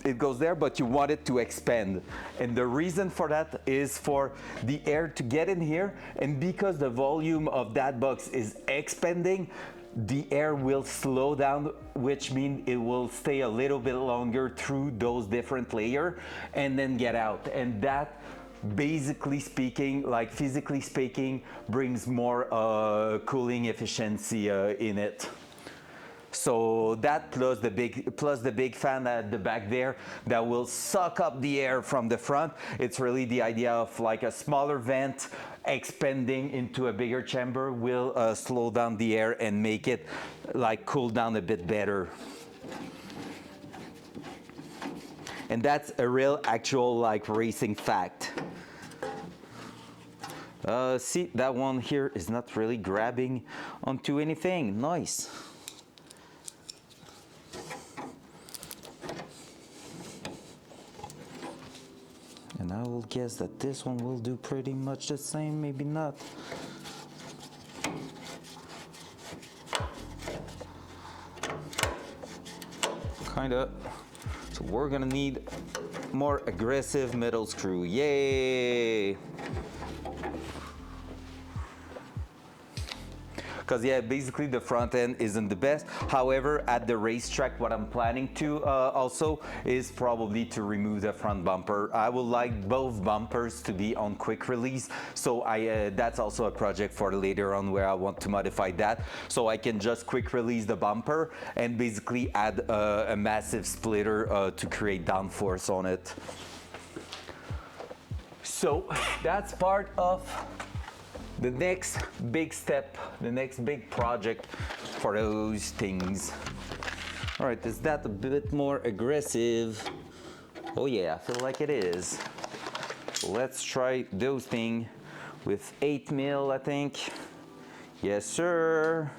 Speaker 2: It goes there, but you want it to expand. And the reason for that is for the air to get in here, and because the volume of that box is expanding, the air will slow down, which means it will stay a little bit longer through those different layers and then get out. And that, basically speaking, like physically speaking, brings more cooling efficiency in it. So that plus the big fan at the back there that will suck up the air from the front. It's really the idea of like a smaller vent expanding into a bigger chamber will slow down the air and make it like cool down a bit better. And that's a real actual like racing fact. See, that one here is not really grabbing onto anything. Nice. And I will guess that this one will do pretty much the same, maybe not. Kinda. So we're gonna need more aggressive metal screw. Yay! Because yeah, basically the front end isn't the best. However, at the racetrack, what I'm planning to also is probably to remove the front bumper. I would like both bumpers to be on quick release. So that's also a project for later on where I want to modify that. So I can just quick release the bumper and basically add a massive splitter to create downforce on it. So that's part of the next big step, the next big project for those things. All right, is that a bit more aggressive? Oh yeah, I feel like it is. Let's try those things with 8 mil, I think. Yes, sir.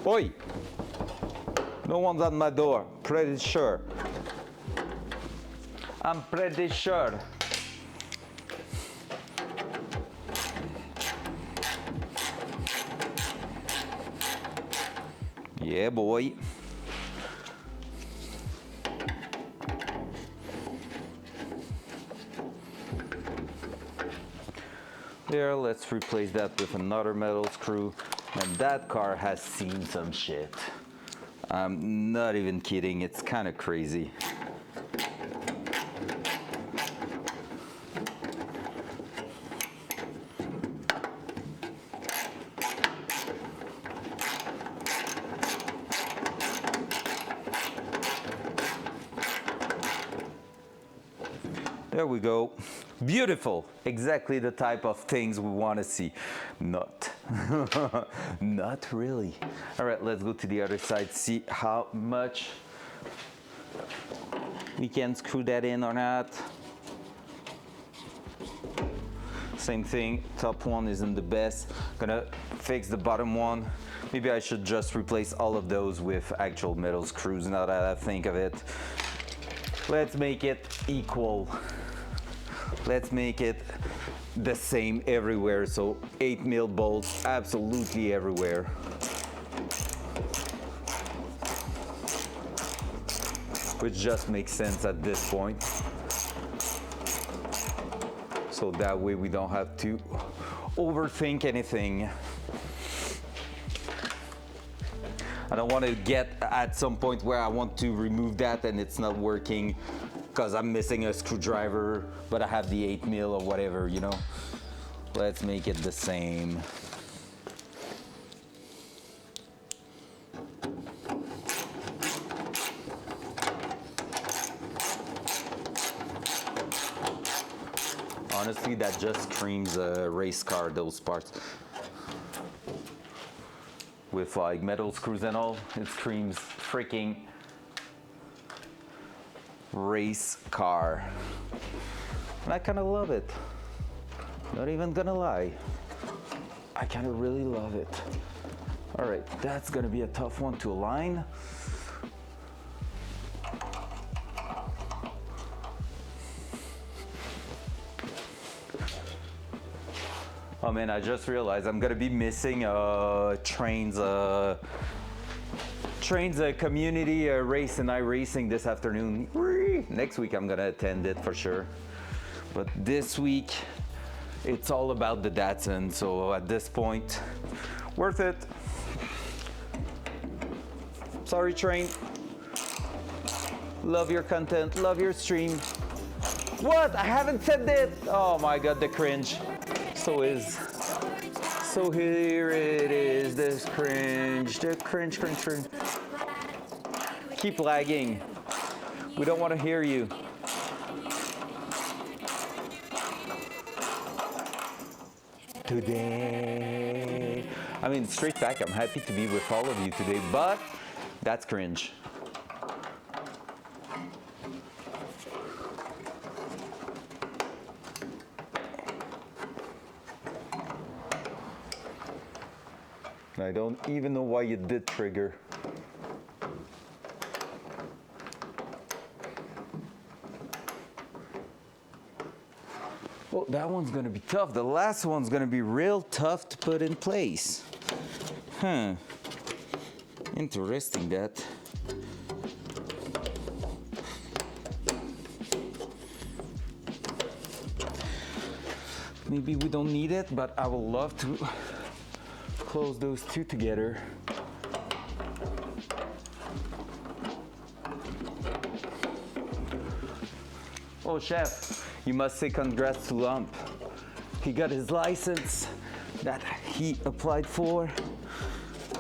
Speaker 2: Oi! No one's at my door, pretty sure. I'm pretty sure. Yeah, boy. There, let's replace that with another metal screw. And that car has seen some shit. I'm not even kidding, it's kind of crazy. There we go. Beautiful. Exactly the type of things we want to see. Not. Not really. All right, let's go to the other side, see how much we can screw that in or not. Same thing, top one isn't the best. Gonna fix the bottom one. Maybe I should just replace all of those with actual metal screws now that I think of it. Let's make it equal. Let's make it the same everywhere. So 8mm bolts absolutely everywhere. Which just makes sense at this point. So that way we don't have to overthink anything. I don't want to get at some point where I want to remove that and it's not working because I'm missing a screwdriver, but I have the 8mm or whatever, you know. Let's make it the same. Honestly, that just screams a race car, those parts. With like metal screws and all, it screams freaking race car. And I kind of love it. Not even gonna lie. I kind of really love it. All right, that's gonna be a tough one to align. Oh man, I just realized I'm gonna be missing Train's community race and iRacing this afternoon. Next week I'm gonna attend it for sure. But this week, it's all about the Datsun. So at this point, worth it. Sorry, Train. Love your content, love your stream. What? I haven't said that. Oh my God, the cringe. So here it is, this cringe, the cringe. Keep lagging. We don't want to hear you. Today. I mean, straight back, I'm happy to be with all of you today, but that's cringe. I don't even know why you did trigger. Oh, that one's gonna be tough. The last one's gonna be real tough to put in place. Huh. Interesting that. Maybe we don't need it, but I would love to close those two together. Oh, chef, you must say congrats to Lump. He got his license that he applied for.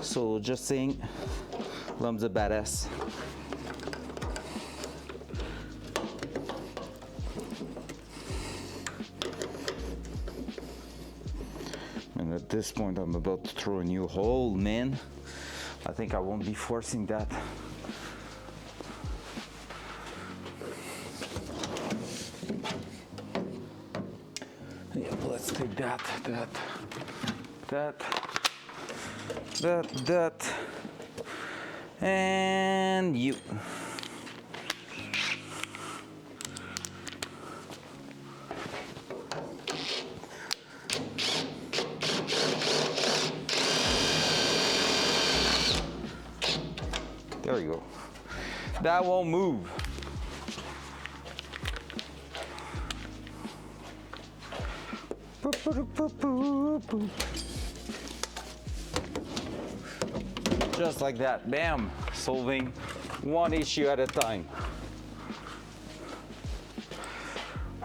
Speaker 2: So just saying, Lump's a badass. And at this point, I'm about to throw a new hole, man. I think I won't be forcing that. Yeah, let's take that, and you. There we go. That won't move. Just like that, bam, solving one issue at a time.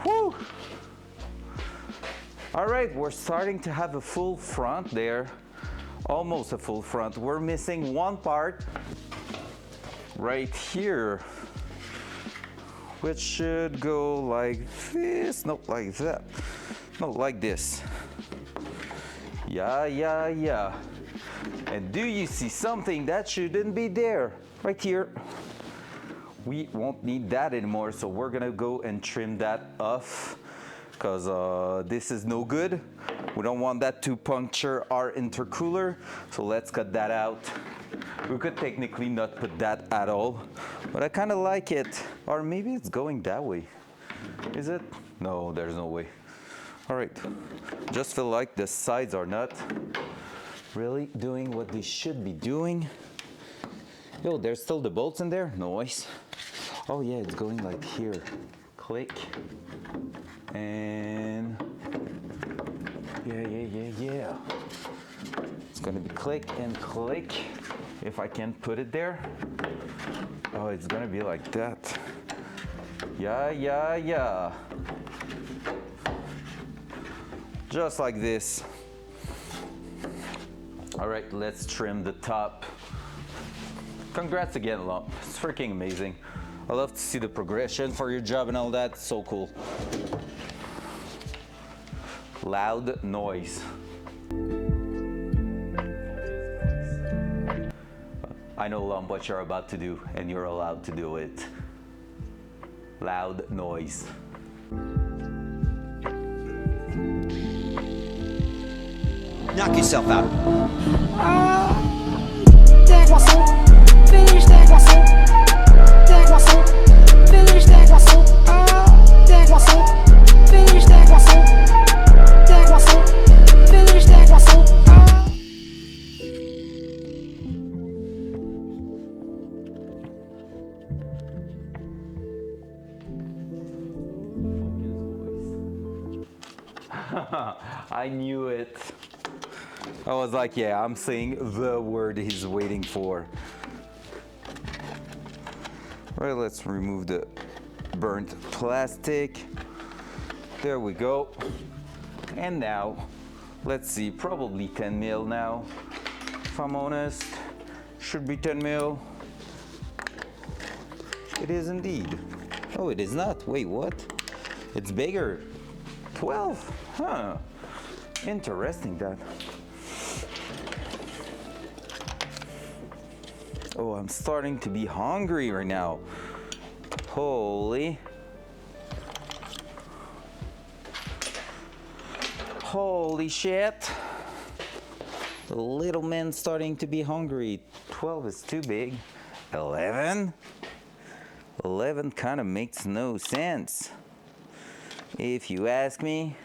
Speaker 2: Whew. All right, we're starting to have a full front there, almost a full front. We're missing one part right here, which should go like this, not like that, no, like this. Yeah. And do you see something that shouldn't be there? Right here. We won't need that anymore, so we're gonna go and trim that off because this is no good. We don't want that to puncture our intercooler, so let's cut that out. We could technically not put that at all, but I kind of like it. Or maybe it's going that way. Is it? No, there's no way. All right, just feel like the sides are not really doing what they should be doing. Yo, there's still the bolts in there? Nice. Oh yeah, it's going like here. Click. And yeah. It's gonna be click and click. If I can put it there. Oh, it's gonna be like that. Yeah. Just like this. All right, let's trim the top. Congrats again, Lump. It's freaking amazing. I love to see the progression for your job and all that. It's so cool. Loud noise. I know, Lump, what you're about to do, and you're allowed to do it. Loud noise.
Speaker 7: Knock yourself out.
Speaker 2: I knew it. I was like, yeah, I'm saying the word he's waiting for. All right, let's remove the burnt plastic. There we go. And now, let's see, probably 10 mil now. If I'm honest, should be 10 mil. It is indeed. Oh, it is not. Wait, what? It's bigger. 12, huh? Interesting that. Oh, I'm starting to be hungry right now. Holy shit. The little man's starting to be hungry. 12 is too big. 11? 11 kind of makes no sense, if you ask me.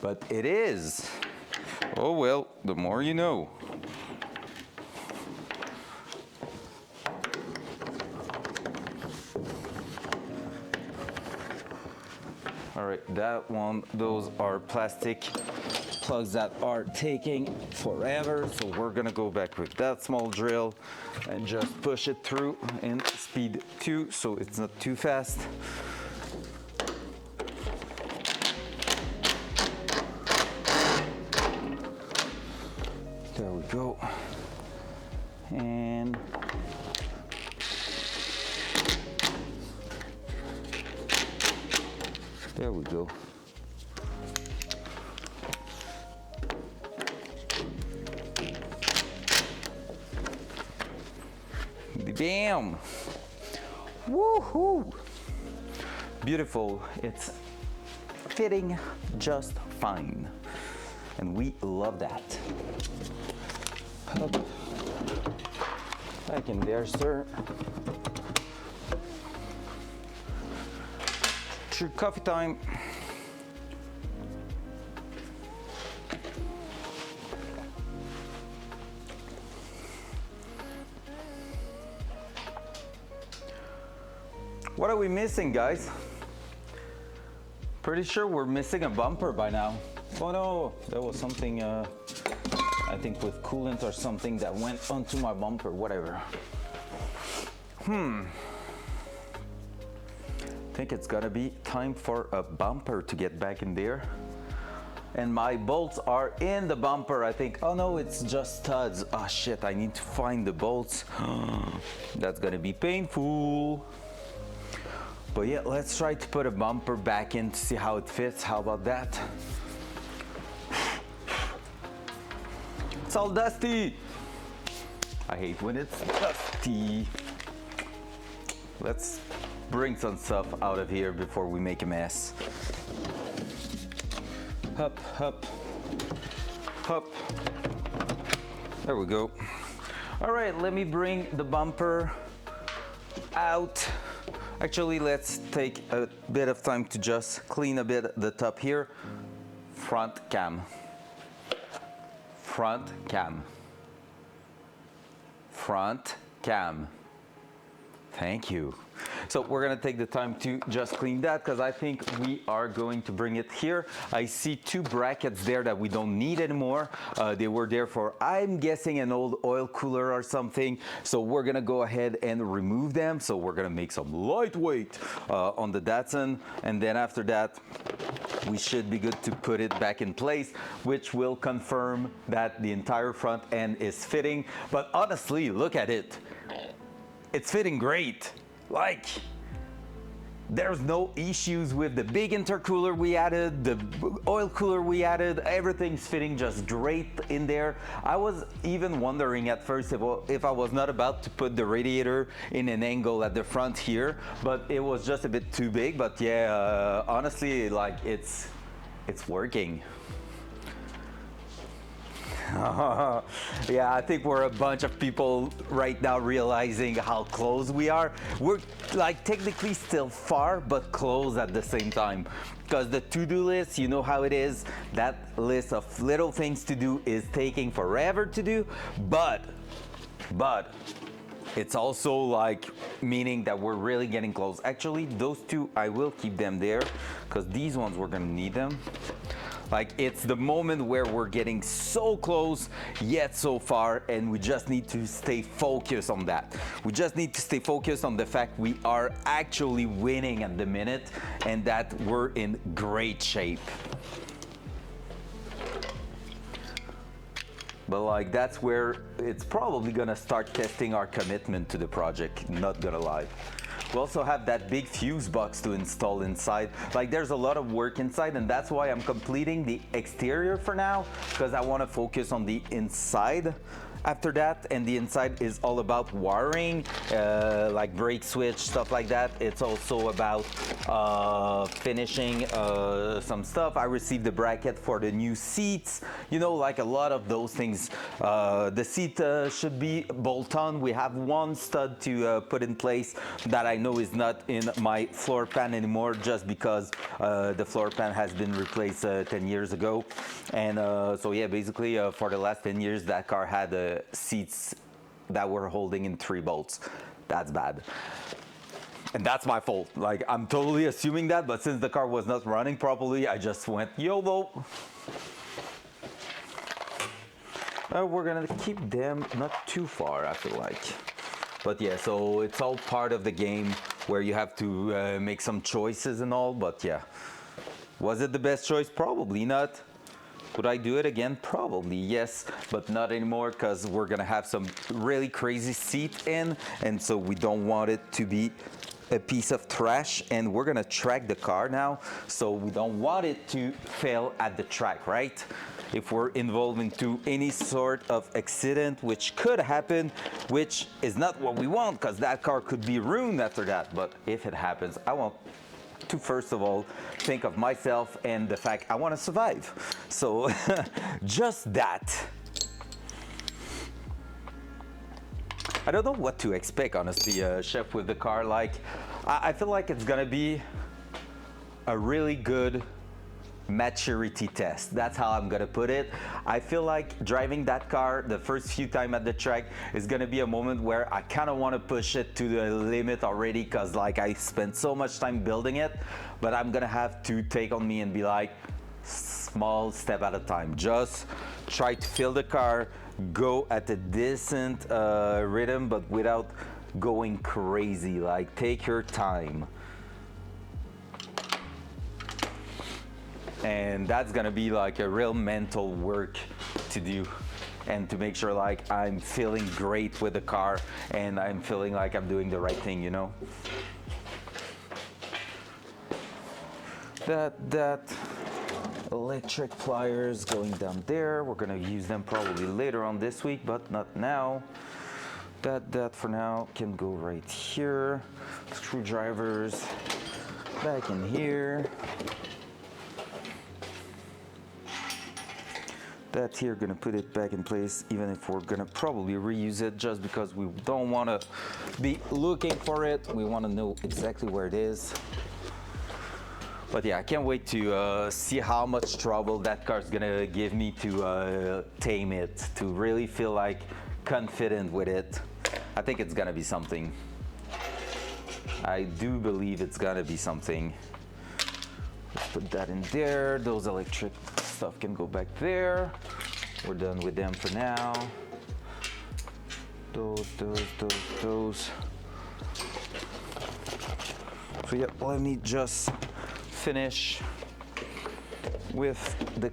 Speaker 2: But it is. Oh well, the more you know. All right, that one, those are plastic plugs that are taking forever. So we're gonna go back with that small drill and just push it through in speed 2 so it's not too fast. There we go. And there we go. Bam! Woohoo! Beautiful. It's fitting just fine. And we love that. Up. Back in there, sir. True coffee time. What are we missing, guys? Pretty sure we're missing a bumper by now. Oh no, there was something, I think with coolant or something that went onto my bumper, whatever. I think it's gonna be time for a bumper to get back in there. And my bolts are in the bumper, I think. Oh no, it's just studs. Oh shit, I need to find the bolts. That's gonna be painful. But yeah, let's try to put a bumper back in to see how it fits. How about that? It's all dusty. I hate when it's dusty. Let's bring some stuff out of here before we make a mess. Up, up, up. There we go. All right, let me bring the bumper out. Actually, let's take a bit of time to just clean a bit the top here. Front cam. Front cam. Front cam. Thank you. So we're gonna take the time to just clean that because I think we are going to bring it here. I see two brackets there that we don't need anymore. They were there for, I'm guessing, an old oil cooler or something. So we're gonna go ahead and remove them. So we're gonna make some lightweight on the Datsun. And then after that, we should be good to put it back in place, which will confirm that the entire front end is fitting. But honestly, look at it. It's fitting great. Like, there's no issues with the big intercooler we added, the oil cooler we added, everything's fitting just great in there. I was even wondering at first if I was not about to put the radiator in an angle at the front here, but it was just a bit too big. But yeah, honestly, like it's working. Yeah, I think we're a bunch of people right now realizing how close we are. We're like technically still far, but close at the same time. Because the to-do list, you know how it is. That list of little things to do is taking forever to do, but it's also like meaning that we're really getting close. Actually, those two, I will keep them there because these ones we're gonna need them. Like, it's the moment where we're getting so close yet so far, and we just need to stay focused on that. We just need to stay focused on the fact we are actually winning at the minute and that we're in great shape. But like, that's where it's probably gonna start testing our commitment to the project, not gonna lie. We also have that big fuse box to install inside. Like, there's a lot of work inside, and that's why I'm completing the exterior for now, because I want to focus on the inside after that. And the inside is all about wiring, like brake switch, stuff like that. It's also about finishing some stuff. I received the bracket for the new seats, you know, like a lot of those things. The seat should be bolt on. We have one stud to put in place that I know is not in my floor pan anymore, just because the floor pan has been replaced 10 years ago. And so yeah, basically for the last 10 years that car had seats that were holding in 3 bolts. That's bad. And that's my fault. Like, I'm totally assuming that, but since the car was not running properly, I just went YOLO. We're gonna keep them not too far, I feel like. But yeah, so it's all part of the game where you have to make some choices and all, but yeah. Was it the best choice? Probably not. Would I do it again? Probably yes, but not anymore, because we're gonna have some really crazy seat in, and so we don't want it to be a piece of trash, and we're gonna track the car now, so we don't want it to fail at the track, right? If we're involved into any sort of accident, which could happen, which is not what we want, because that car could be ruined after that. But if it happens, I want to first of all think of myself and the fact I want to survive. So just that. I don't know what to expect, honestly, Chef, with the car. Like, I feel like it's gonna be a really good maturity test. That's how I'm gonna put it. I feel like driving that car the first few times at the track is gonna be a moment where I kind of want to push it to the limit already, because like I spent so much time building it, but I'm gonna have to take on me and be like, small step at a time. Just try to fill the car, go at a decent rhythm, but without going crazy. Like, take your time. And that's gonna be like a real mental work to do, and to make sure like I'm feeling great with the car and I'm feeling like I'm doing the right thing, you know? That electric pliers going down there. We're gonna use them probably later on this week, but not now. That for now can go right here. Screwdrivers back in here. that here, gonna put it back in place, even if we're gonna probably reuse it just because we don't want to be looking for it. We want to know exactly where it is. But yeah, I can't wait to see how much trouble that car's gonna give me to tame it, to really feel like confident with it. I think it's gonna be something. I do believe it's gonna be something. Let's put that in there. Those electric stuff can go back there. We're done with them for now. Those. So yeah, let me just finish with the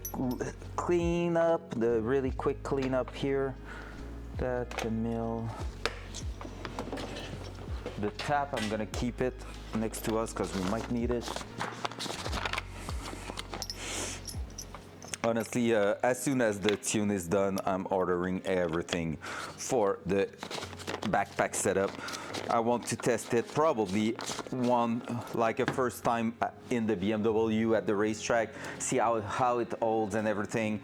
Speaker 2: cleanup, the really quick cleanup here. That, the mill. The tap, I'm gonna keep it next to us because we might need it. Honestly, as soon as the tune is done, I'm ordering everything for the backpack setup. I want to test it probably like a first time in the BMW at the racetrack, see how it holds and everything,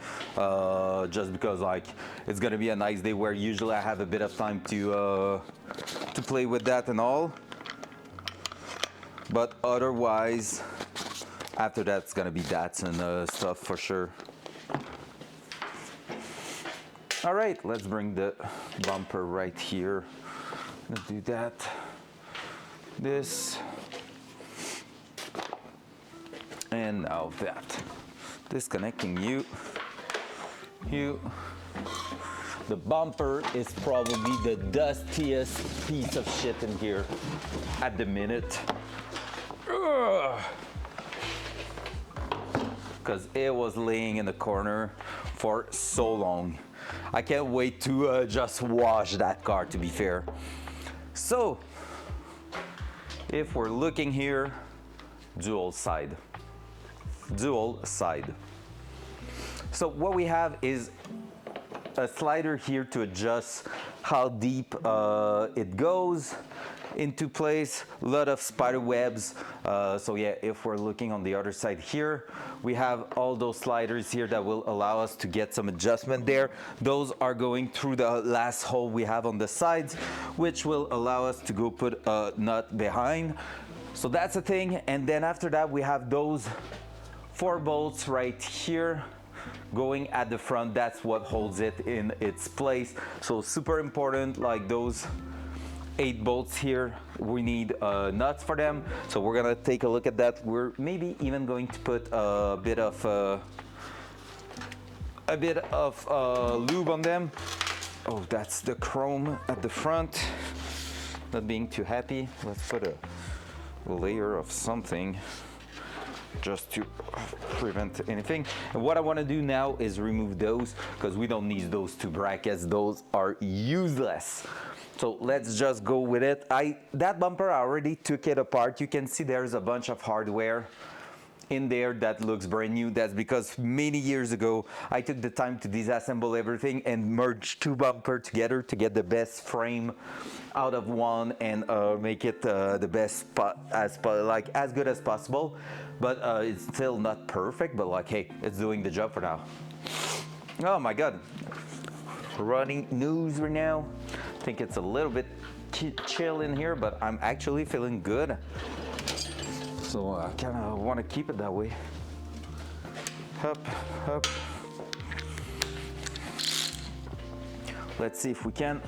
Speaker 2: just because like it's gonna be a nice day where usually I have a bit of time to play with that and all. But otherwise, after that, it's gonna be Datsun stuff for sure. All right, let's bring the bumper right here. Let's do that. This. And now that. Disconnecting you. The bumper is probably the dustiest piece of shit in here at the minute. Because it was laying in the corner for so long. I can't wait to just wash that car, to be fair. So, if we're looking here, dual side. So what we have is a slider here to adjust how deep it goes into place. A lot of spider webs. So yeah, if we're looking on the other side here, we have all those sliders here that will allow us to get some adjustment there. Those are going through the last hole we have on the sides, which will allow us to go put a nut behind. So that's the thing. And then after that, we have those 4 bolts right here going at the front. That's what holds it in its place. So super important, like those 8 bolts here, we need nuts for them. So we're gonna take a look at that. We're maybe even going to put a bit of lube on them. Oh, that's the chrome at the front. Not being too happy. Let's put a layer of something just to prevent anything. And what I want to do now is remove those because we don't need those 2 brackets. Those are useless. So let's just go with it. That bumper, I already took it apart. You can see there's a bunch of hardware in there that looks brand new. That's because many years ago, I took the time to disassemble everything and merge 2 bumpers together to get the best frame out of one and make it the best as good as possible. But it's still not perfect, but like, hey, it's doing the job for now. Oh my God. Running news right now. I think it's a little bit chill in here, but I'm actually feeling good. So I kind of want to keep it that way. Up. Let's see if we can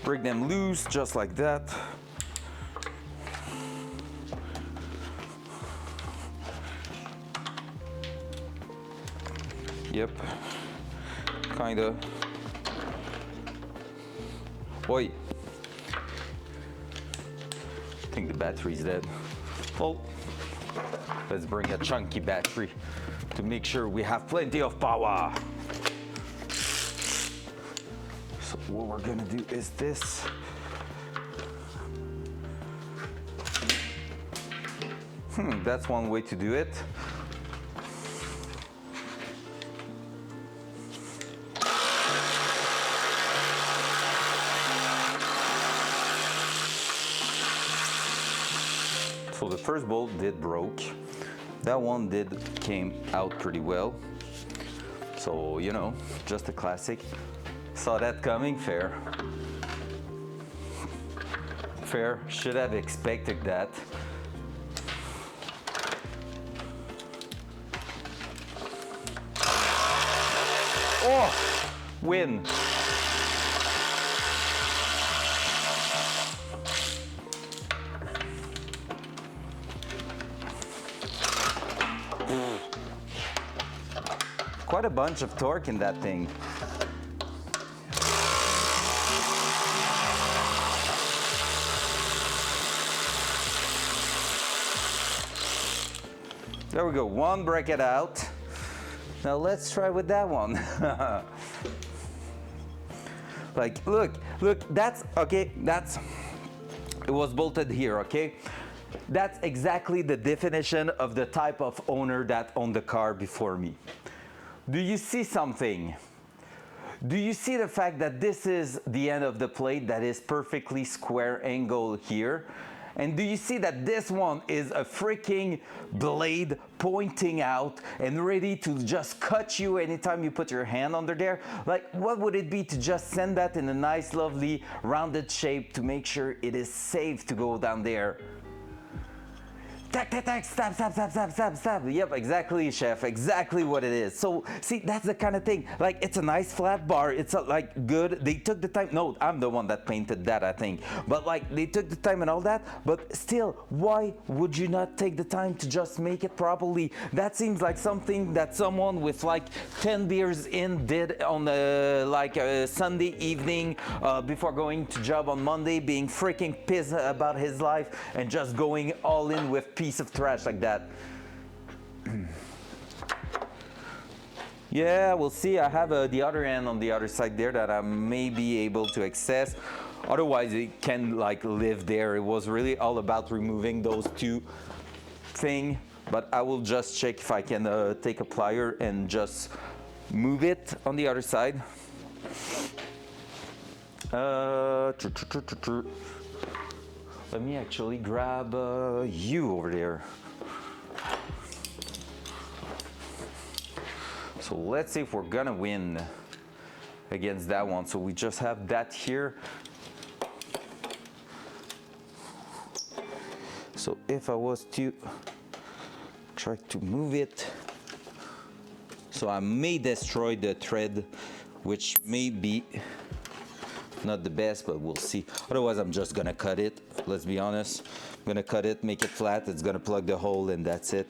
Speaker 2: break them loose just like that. Yep, kinda. Oi. I think the battery's dead. Well, let's bring a chunky battery to make sure we have plenty of power. So what we're gonna do is this. That's one way to do it. So the first bolt did broke. That one came out pretty well. So, you know, just a classic. Saw that coming, fair. Fair, should have expected that. Oh, win. Quite a bunch of torque in that thing. There we go, one bracket out. Now let's try with that one. Like, look, that's, okay, it was bolted here, okay? That's exactly the definition of the type of owner that owned the car before me. Do you see something? Do you see the fact that this is the end of the plate that is perfectly square angle here? And do you see that this one is a freaking blade pointing out and ready to just cut you anytime you put your hand under there? Like, what would it be to just send that in a nice, lovely, rounded shape to make sure it is safe to go down there? Tack, tack, tack, stab, stab, stab, stab, stab, stab. Yep, exactly, chef, exactly what it is. So, see, that's the kind of thing. Like, it's a nice flat bar. It's like good. They took the time. No, I'm the one that painted that, I think. But like, they took the time and all that. But still, why would you not take the time to just make it properly? That seems like something that someone with like 10 beers in did on a Sunday evening before going to job on Monday, being freaking pissed about his life and just going all in with piece of trash like that. Yeah, we'll see. I have the other end on the other side there that I may be able to access. Otherwise, it can like live there. It was really all about removing those two things, but I will just check if I can take a plier and just move it on the other side. Let me actually grab you over there. So let's see if we're gonna win against that one. So we just have that here. So if I was to try to move it, so I may destroy the thread, which may be not the best, but we'll see. Otherwise, I'm just gonna cut it. Let's be honest. I'm gonna cut it, make it flat. It's gonna plug the hole, and that's it.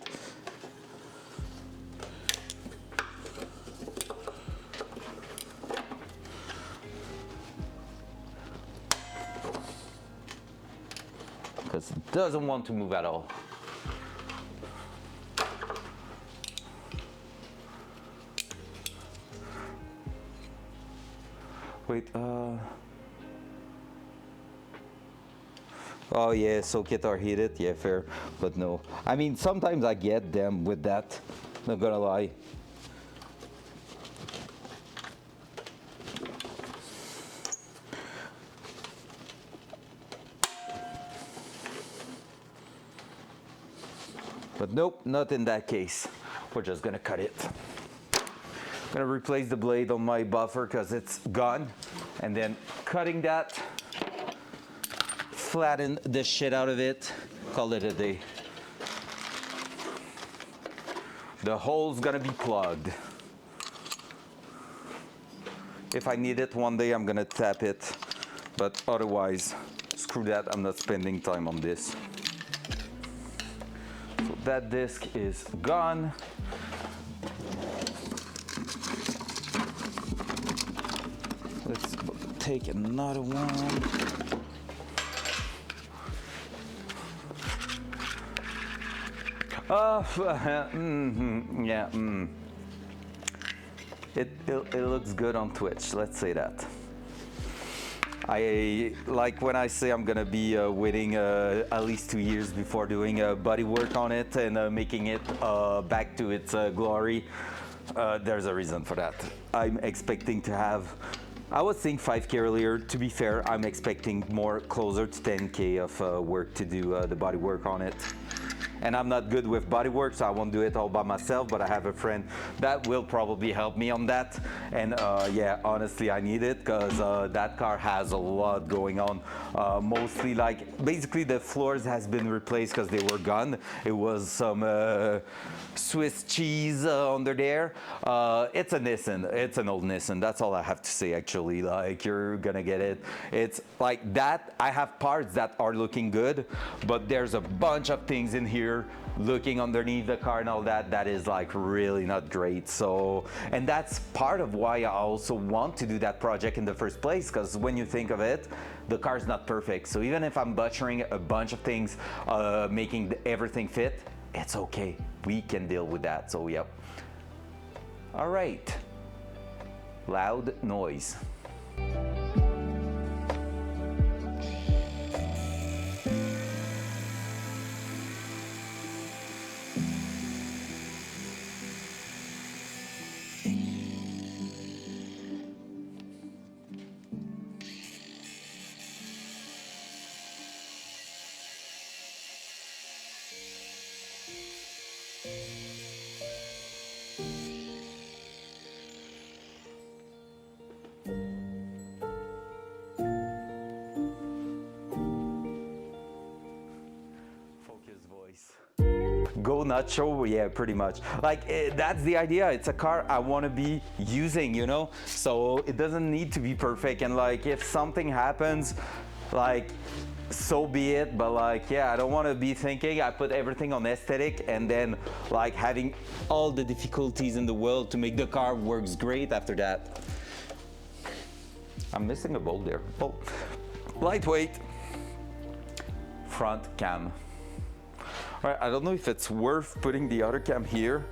Speaker 2: Because it doesn't want to move at all. Wait, oh yeah, soak it or heat it, yeah, fair, but no. I mean, sometimes I get them with that, not gonna lie. But nope, not in that case. We're just gonna cut it. I'm gonna replace the blade on my buffer because it's gone, and then cutting that, flatten the shit out of it, call it a day. The hole's gonna be plugged. If I need it one day, I'm gonna tap it, but otherwise, screw that, I'm not spending time on this. So that disc is gone. Let's take another one. Yeah. It looks good on Twitch. Let's say that. I like when I say I'm gonna be waiting at least 2 years before doing body work on it and making it back to its glory. There's a reason for that. I'm expecting to have. I was saying 5K earlier. To be fair, I'm expecting more closer to 10K of work to do the body work on it. and I'm not good with bodywork, so I won't do it all by myself, but I have a friend that will probably help me on that. And yeah, honestly, I need it because that car has a lot going on. Mostly like, basically the floors has been replaced because they were gone. It was some Swiss cheese under there. It's a Nissan, it's an old Nissan. That's all I have to say actually. Like, you're gonna get it. It's like that. I have parts that are looking good, but there's a bunch of things in here looking underneath the car and all that that is like really not great. So, and that's part of why I also want to do that project in the first place, because when you think of it, the car's not perfect. So even if I'm butchering a bunch of things, making everything fit, it's okay. We can deal with that. So yep. All right. Loud noise. Go nacho, yeah, pretty much. Like, that's the idea. It's a car I want to be using, you know? So it doesn't need to be perfect. And like, if something happens, like, so be it. But like, yeah, I don't want to be thinking I put everything on aesthetic and then like having all the difficulties in the world to make the car works great after that. I'm missing a bolt there. Oh, lightweight front cam. All right, I don't know if it's worth putting the other cam here.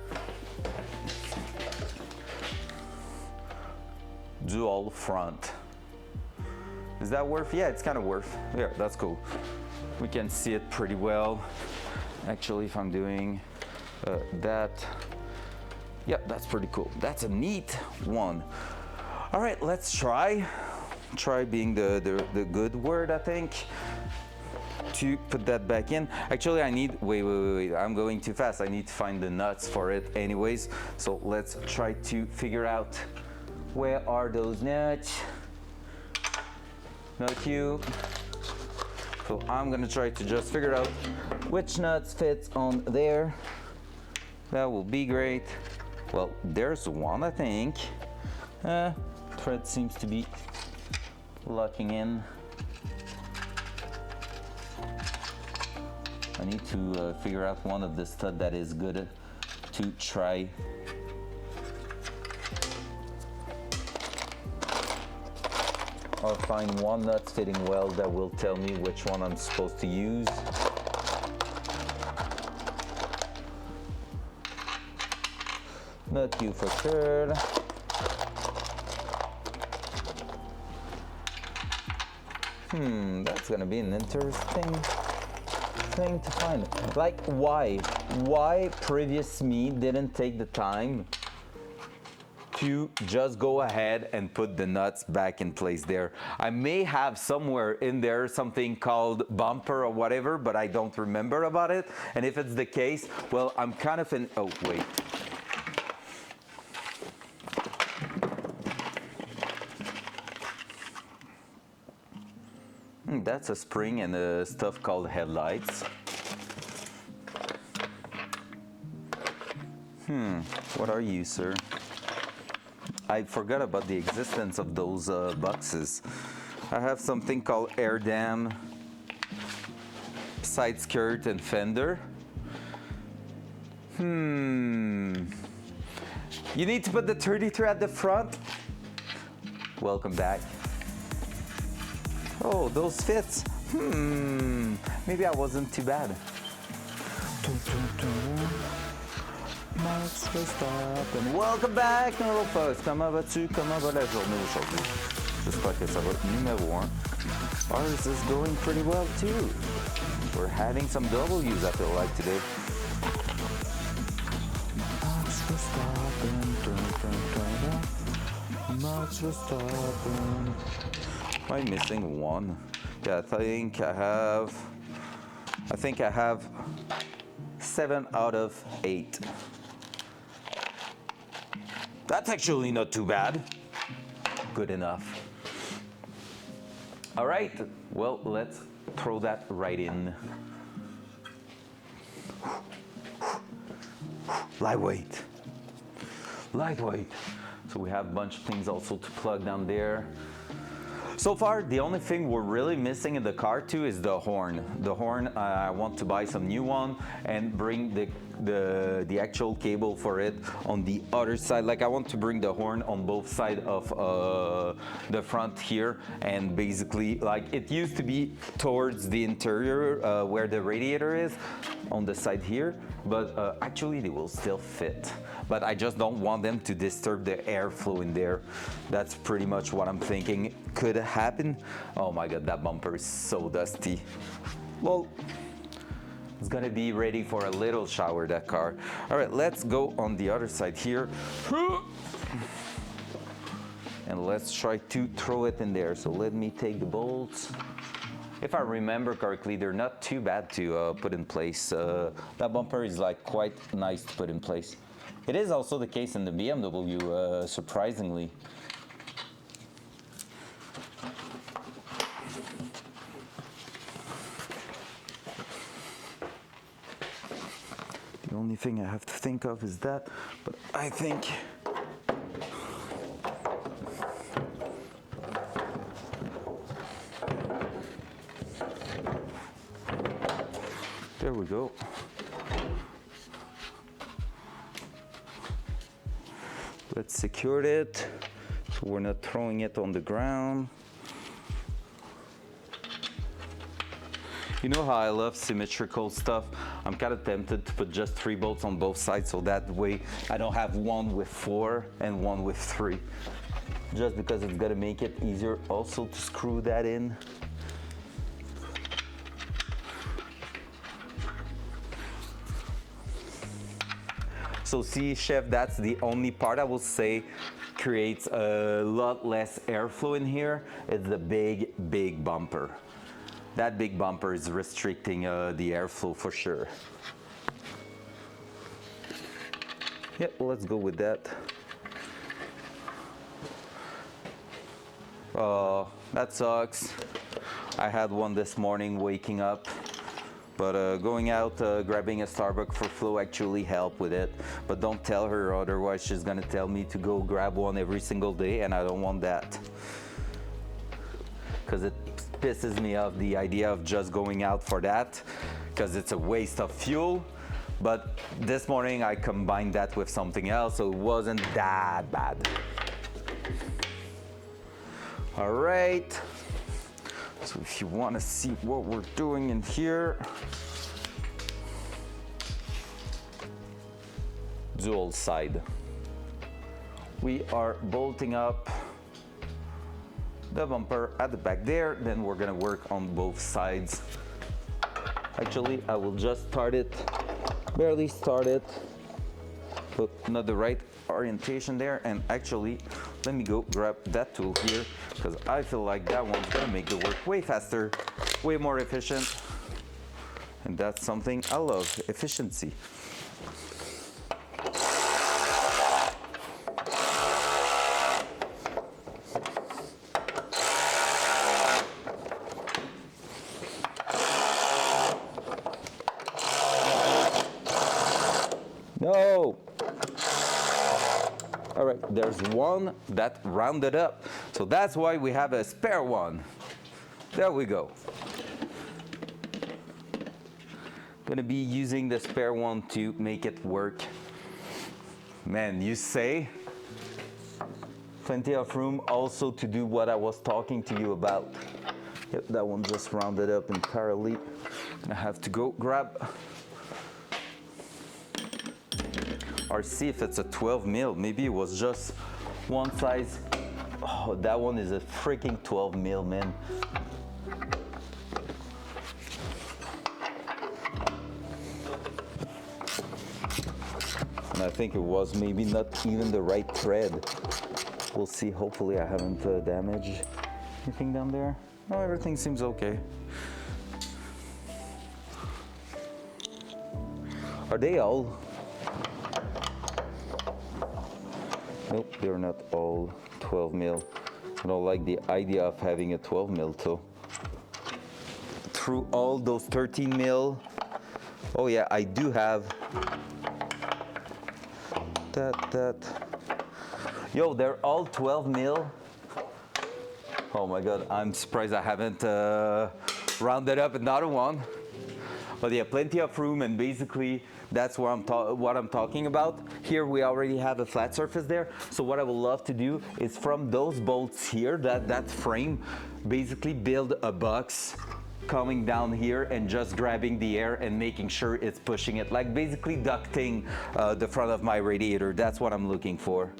Speaker 2: Dual front. Is that worth? Yeah, it's kind of worth. Yeah, that's cool. We can see it pretty well. Actually, if I'm doing that, yeah, that's pretty cool. That's a neat one. All right, let's try. Try being the good word, I think. To put that back in. Actually, I need, wait, I'm going too fast. I need to find the nuts for it anyways. So let's try to figure out where are those nuts. Not you. So I'm gonna try to just figure out which nuts fits on there. That will be great. Well, there's one, I think. Thread seems to be locking in. I need to figure out one of the stud that is good to try. I'll find one nut fitting well that will tell me which one I'm supposed to use. Not you for sure. That's gonna be an interesting thing to find. Like, why previous me didn't take the time to just go ahead and put the nuts back in place there. I may have somewhere in there something called bumper or whatever, but I don't remember about it. And if it's the case, well, I'm kind of in, oh wait. That's a spring and a stuff called headlights. What are you, sir? I forgot about the existence of those boxes. I have something called air dam, side skirt, and fender. You need to put the 33 at the front. Welcome back. Oh, those fits. Maybe I wasn't too bad. Max Verstappen. Welcome back, little folks. Comment vas-tu? Comment va la journée aujourd'hui? J'espère que ça va. Numéro 1. Ours is going pretty well too. We're having some W's, I feel like, today. Max Verstappen. Max Verstappen. Am I missing one? Yeah, I think I have 7 out of 8. That's actually not too bad. Good enough. All right, well, let's throw that right in. Lightweight. Lightweight. So we have a bunch of things also to plug down there. So far, the only thing we're really missing in the car too is the horn. The horn, I want to buy some new one and bring the actual cable for it on the other side. Like I want to bring the horn on both sides of the front here, and basically like it used to be towards the interior where the radiator is on the side here, but actually they will still fit. But I just don't want them to disturb the airflow in there. That's pretty much what I'm thinking could happen. Oh my God, that bumper is so dusty. Well, it's gonna be ready for a little shower, that car. All right, let's go on the other side here. And let's try to throw it in there. So let me take the bolts. If I remember correctly, they're not too bad to put in place. That bumper is like quite nice to put in place. It is also the case in the BMW, surprisingly. The only thing I have to think of is that, but I think there we go. Let's secure it so we're not throwing it on the ground. You know how I love symmetrical stuff? I'm kind of tempted to put just 3 bolts on both sides so that way I don't have one with 4 and one with 3. Just because it's gonna make it easier also to screw that in. So see, Chef, that's the only part I will say creates a lot less airflow in here. It's the big bumper. That big bumper is restricting the airflow for sure. Yep, let's go with that. That sucks. I had one this morning waking up. But going out, grabbing a Starbucks for Flo actually helped with it. But don't tell her, otherwise she's gonna tell me to go grab one every single day, and I don't want that. Because it pisses me off, the idea of just going out for that, because it's a waste of fuel. But this morning I combined that with something else, so it wasn't that bad. All right. So if you want to see what we're doing in here, dual side. We are bolting up the bumper at the back there, then we're gonna work on both sides. Actually, I will just start it, barely start it, but not the right orientation there. And actually, let me go grab that tool here, because I feel like that one's gonna make the work way faster, way more efficient. And that's something I love, efficiency. No! All right, there's one that rounded up. So that's why we have a spare one. There we go. Gonna be using the spare one to make it work. Man, you say? Plenty of room also to do what I was talking to you about. Yep, that one just rounded up entirely. I have to go grab or see if it's a 12 mil. Maybe it was just one size. Oh, that one is a freaking 12 mil, man. And I think it was maybe not even the right thread. We'll see. Hopefully I haven't damaged anything down there. No, everything seems okay. Are they all? Nope, they're not all 12 mil. I don't like the idea of having a 12 mil too. Through all those 13 mil. Oh yeah, I do have that. Yo, they're all 12 mil. Oh my God, I'm surprised I haven't rounded up another one. But yeah, plenty of room, and basically that's what I'm talking about. Here we already have a flat surface there. So what I would love to do is from those bolts here, that frame, basically build a box coming down here and just grabbing the air and making sure it's pushing it, like basically ducting the front of my radiator. That's what I'm looking for.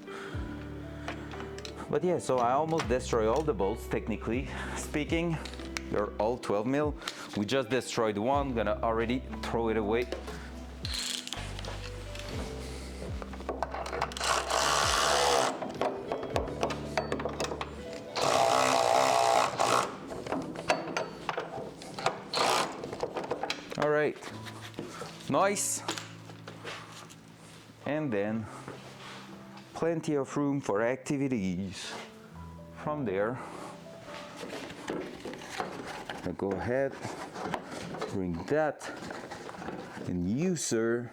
Speaker 2: But yeah, so I almost destroyed all the bolts, technically speaking. They're all 12 mil. We just destroyed one, gonna already throw it away. All right, nice. And then plenty of room for activities from there. I go ahead, bring that, and you, sir,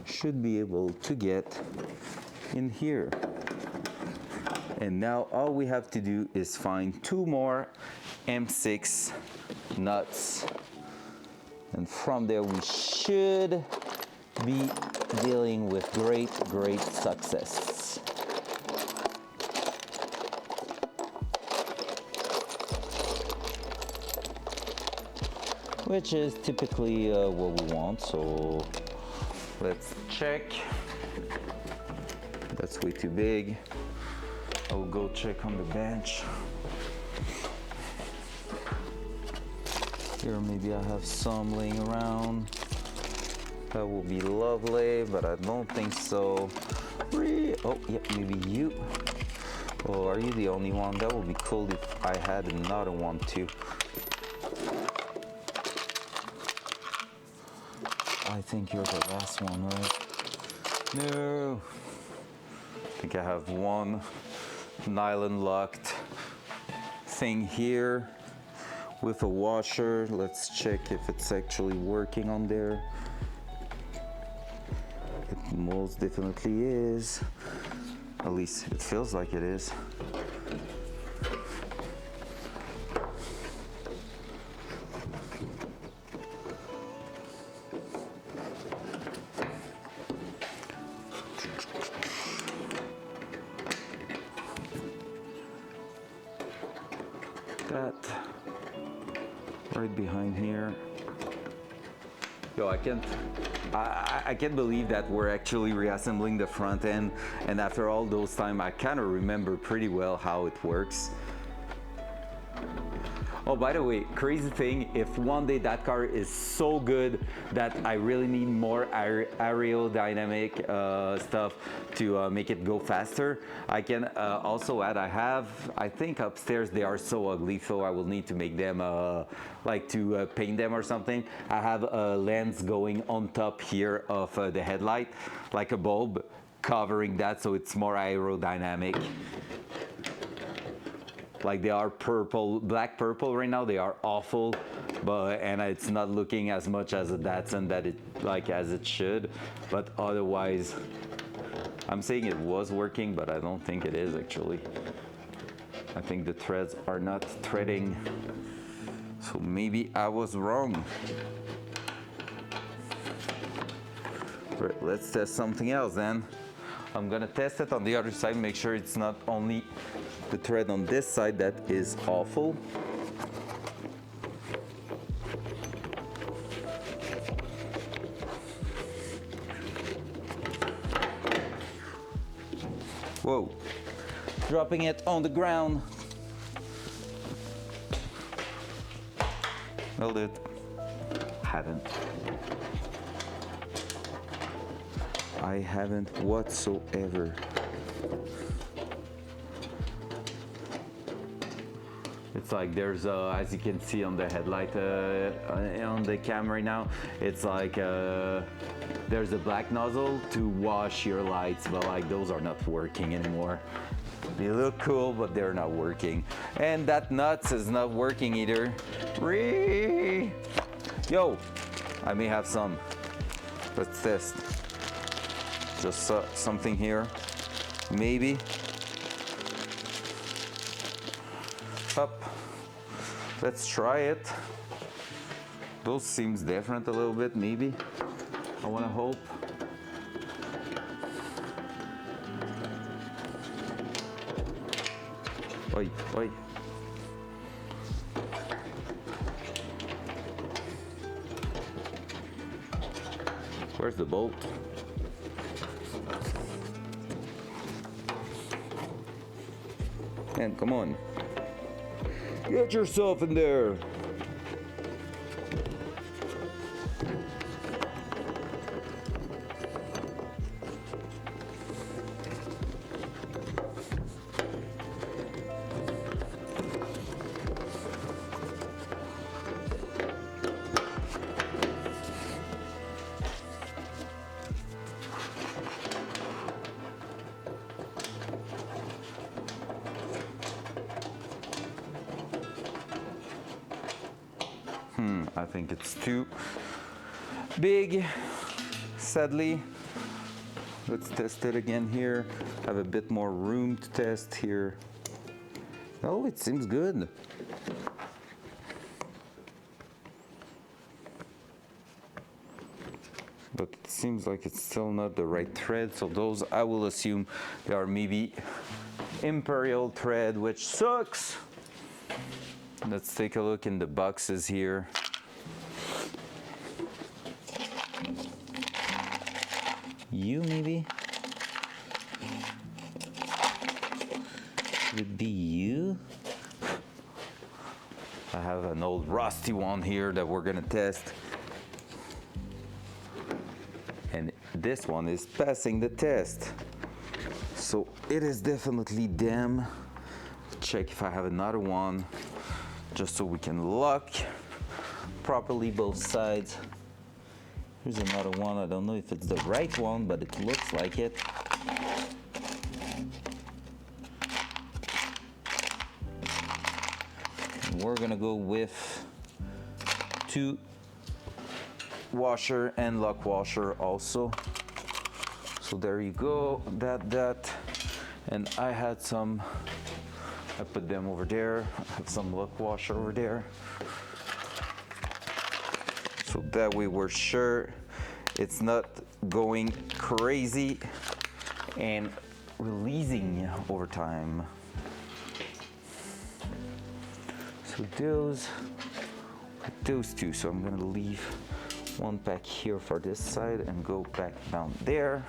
Speaker 2: should be able to get in here. And now all we have to do is find 2 more M6 nuts. And from there we should be dealing with great success. Which is typically what we want, so let's check. That's way too big. I'll go check on the bench. Here maybe I have some laying around. That will be lovely, but I don't think so. Oh, yeah, maybe you. Oh, are you the only one? That would be cool if I had another one too. I think you're the last one, right? No. I think I have one nylon locked thing here with a washer. Let's check if it's actually working on there. It most definitely is. At least it feels like it is. That right behind here. Yo, I can't believe that we're actually reassembling the front end, and after all those time I kind of remember pretty well how it works. Oh, by the way, crazy thing, if one day that car is so good that I really need more aerodynamic stuff to make it go faster, I can also add, I think upstairs they are so ugly, so I will need to make them, like to paint them or something. I have a lens going on top here of the headlight, like a bulb covering that, so it's more aerodynamic. Like they are purple, black purple right now. They are awful, and it's not looking as much as a Datsun that it as it should. But otherwise, I'm saying it was working, but I don't think it is actually. I think the threads are not threading, so maybe I was wrong. Right, let's test something else then. I'm gonna test it on the other side, make sure it's not only the thread on this side that is awful. Whoa, dropping it on the ground. Held it. Haven't. I haven't whatsoever. It's like there's as you can see on the headlight on the cam right now, it's like there's a black nozzle to wash your lights, but like those are not working anymore. They look cool, but they're not working. And that nuts is not working either. Yo, I may have some. Let's test. Just something here, maybe. Up. Let's try it. Those seems different a little bit, maybe. I want to hope. Oi, oi. Where's the bolt? And come on. Get yourself in there. I think it's too big, sadly. Let's test it again here. Have a bit more room to test here. Oh, it seems good. But it seems like it's still not the right thread, so those I will assume they are maybe Imperial thread, which sucks. Let's take a look in the boxes here. You maybe? Would be you? I have an old rusty one here that we're gonna test. And this one is passing the test. So it is definitely them. Check if I have another one, just so we can lock properly both sides. Here's another one. I don't know if it's the right one, but it looks like it. And we're gonna go with 2 washer and lock washer also. So there you go, that. And I had some, I put them over there. I have some lock washer over there. So that way we're sure it's not going crazy and releasing over time. So those two. So I'm gonna leave one back here for this side and go back down there.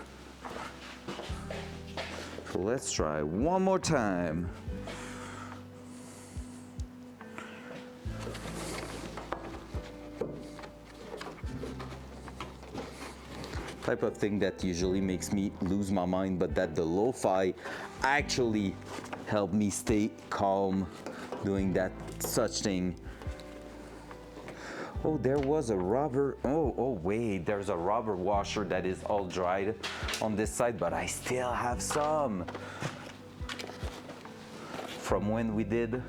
Speaker 2: So let's try one more time. Type of thing that usually makes me lose my mind, but that the lo-fi actually helped me stay calm doing that such thing. Oh, there was a rubber, oh wait, there's a rubber washer that is all dried on this side, but I still have some from when we did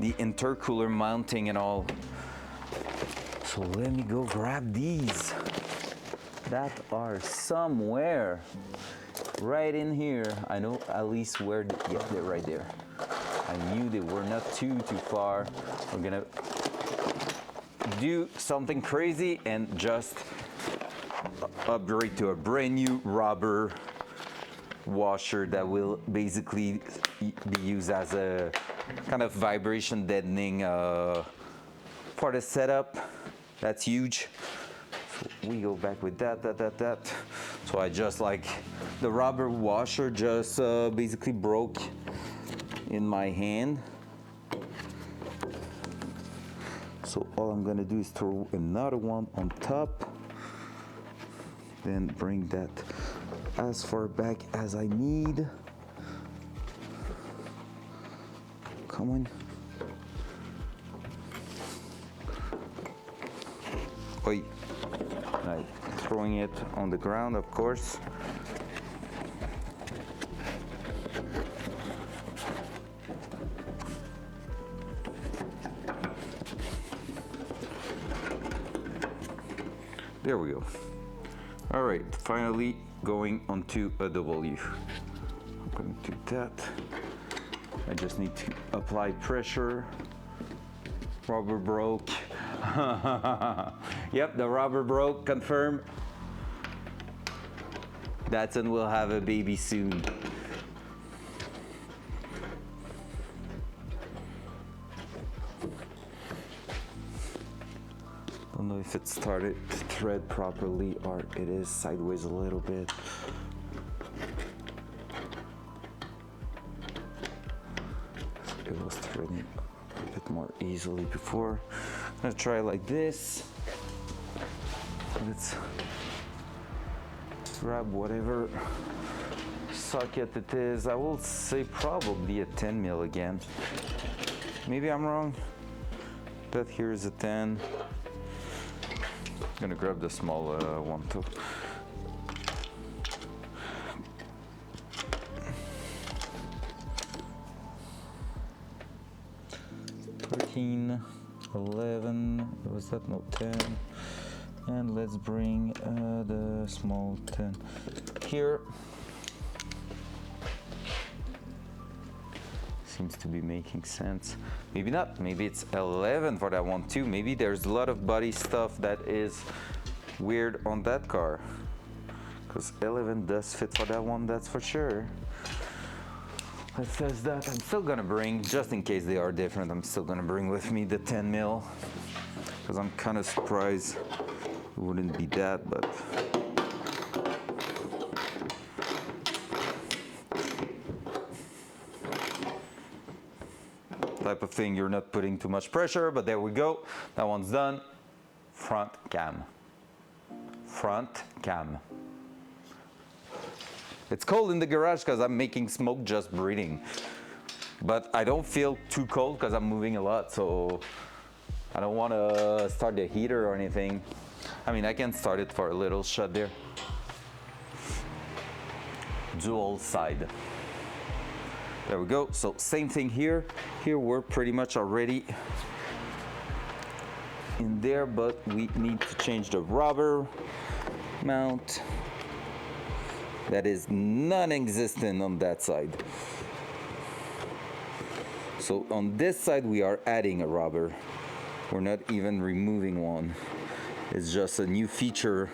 Speaker 2: the intercooler mounting and all. So let me go grab these. That are somewhere right in here. I know at least where, yeah, they're right there. I knew they were not too far. We're gonna do something crazy and just upgrade to a brand new rubber washer that will basically be used as a kind of vibration deadening for the setup. That's huge. We go back with that. So I just like the rubber washer just basically broke in my hand. So all I'm gonna do is throw another one on top, then bring that as far back as I need. Come on. Oi. Like throwing it on the ground, of course. There we go. All right, finally going onto a W. I'm going to do that. I just need to apply pressure. Rubber broke. Yep, the rubber broke, confirm. Datsun will have a baby soon. Don't know if it started to thread properly or it is sideways a little bit. It was threading a bit more easily before. I'm gonna try like this. Let's grab whatever socket it is. I will say probably a 10 mil again. Maybe I'm wrong. That here is a 10. I'm gonna grab the small one too. $13, $11. Was that no 10? And let's bring the small 10 here. Seems to be making sense. Maybe not. Maybe it's 11 for that one too. Maybe there's a lot of body stuff that is weird on that car. Because 11 does fit for that one, that's for sure. It says that I'm still gonna bring, just in case they are different, I'm still gonna bring with me the 10 mil. Because I'm kind of surprised it wouldn't be that, but type of thing you're not putting too much pressure, but there we go. That one's done. Front cam. Front cam. It's cold in the garage because I'm making smoke just breathing. But I don't feel too cold because I'm moving a lot, so I don't want to start the heater or anything. I mean, I can start it for a little shot there. Dual side. There we go. So same thing here. Here we're pretty much already in there, but we need to change the rubber mount. That is non-existent on that side. So on this side we are adding a rubber. We're not even removing one. It's just a new feature.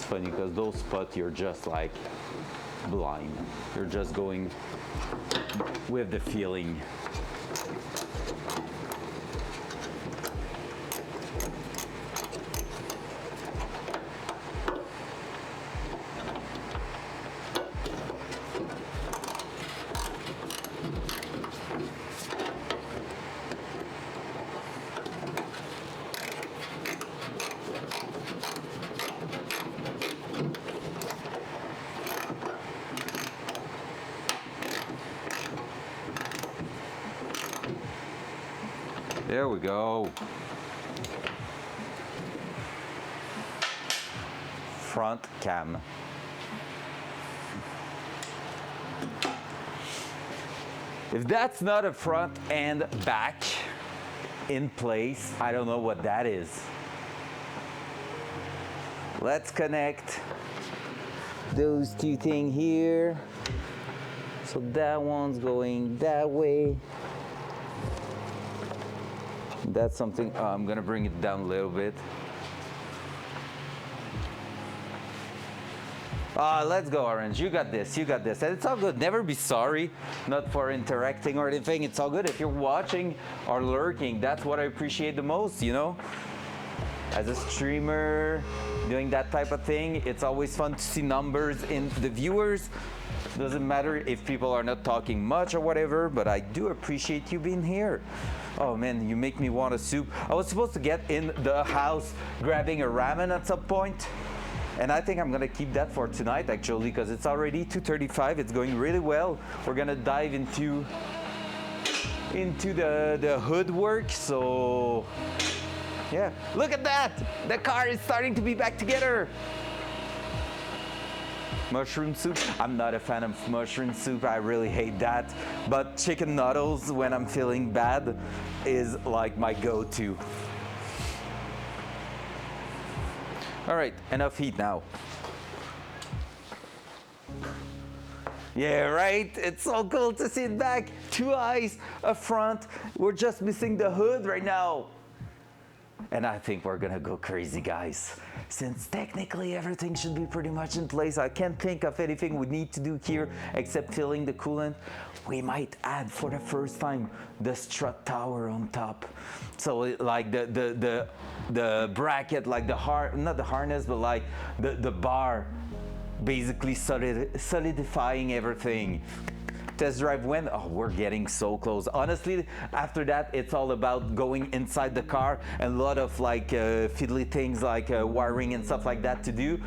Speaker 2: Funny because those spots you're just like blind. You're just going with the feeling. There we go. Front cam. If that's not a front and back in place, I don't know what that is. Let's connect those two things here. So that one's going that way. That's something, I'm gonna bring it down a little bit. Let's go, Orange, you got this, you got this. And it's all good, never be sorry, not for interacting or anything, it's all good. If you're watching or lurking, that's what I appreciate the most, you know? as a streamer doing that type of thing, it's always fun to see numbers in the viewers. Doesn't matter if people are not talking much or whatever, but I do appreciate you being here. Oh man, you make me want a soup. I was supposed to get in the house grabbing a ramen at some point, and I think I'm gonna keep that for tonight actually, because it's already 2:35. It's going really well. We're gonna dive into the hood work. So yeah, look at that! The car is starting to be back together. Mushroom soup. I'm not a fan of mushroom soup. I really hate that. But chicken noodles when I'm feeling bad is like my go-to. All right, enough heat now. Yeah, right? It's so cool to see it back. 2 eyes, a front. We're just missing the hood right now. And I think we're gonna go crazy, guys. Since technically everything should be pretty much in place, I can't think of anything we need to do here except filling the coolant. We might add for the first time the strut tower on top. So like the bracket, like not the harness, but like the bar, basically solidifying everything. Test drive when? Oh, we're getting so close. Honestly, after that, it's all about going inside the car and a lot of like fiddly things like wiring and stuff like that to do.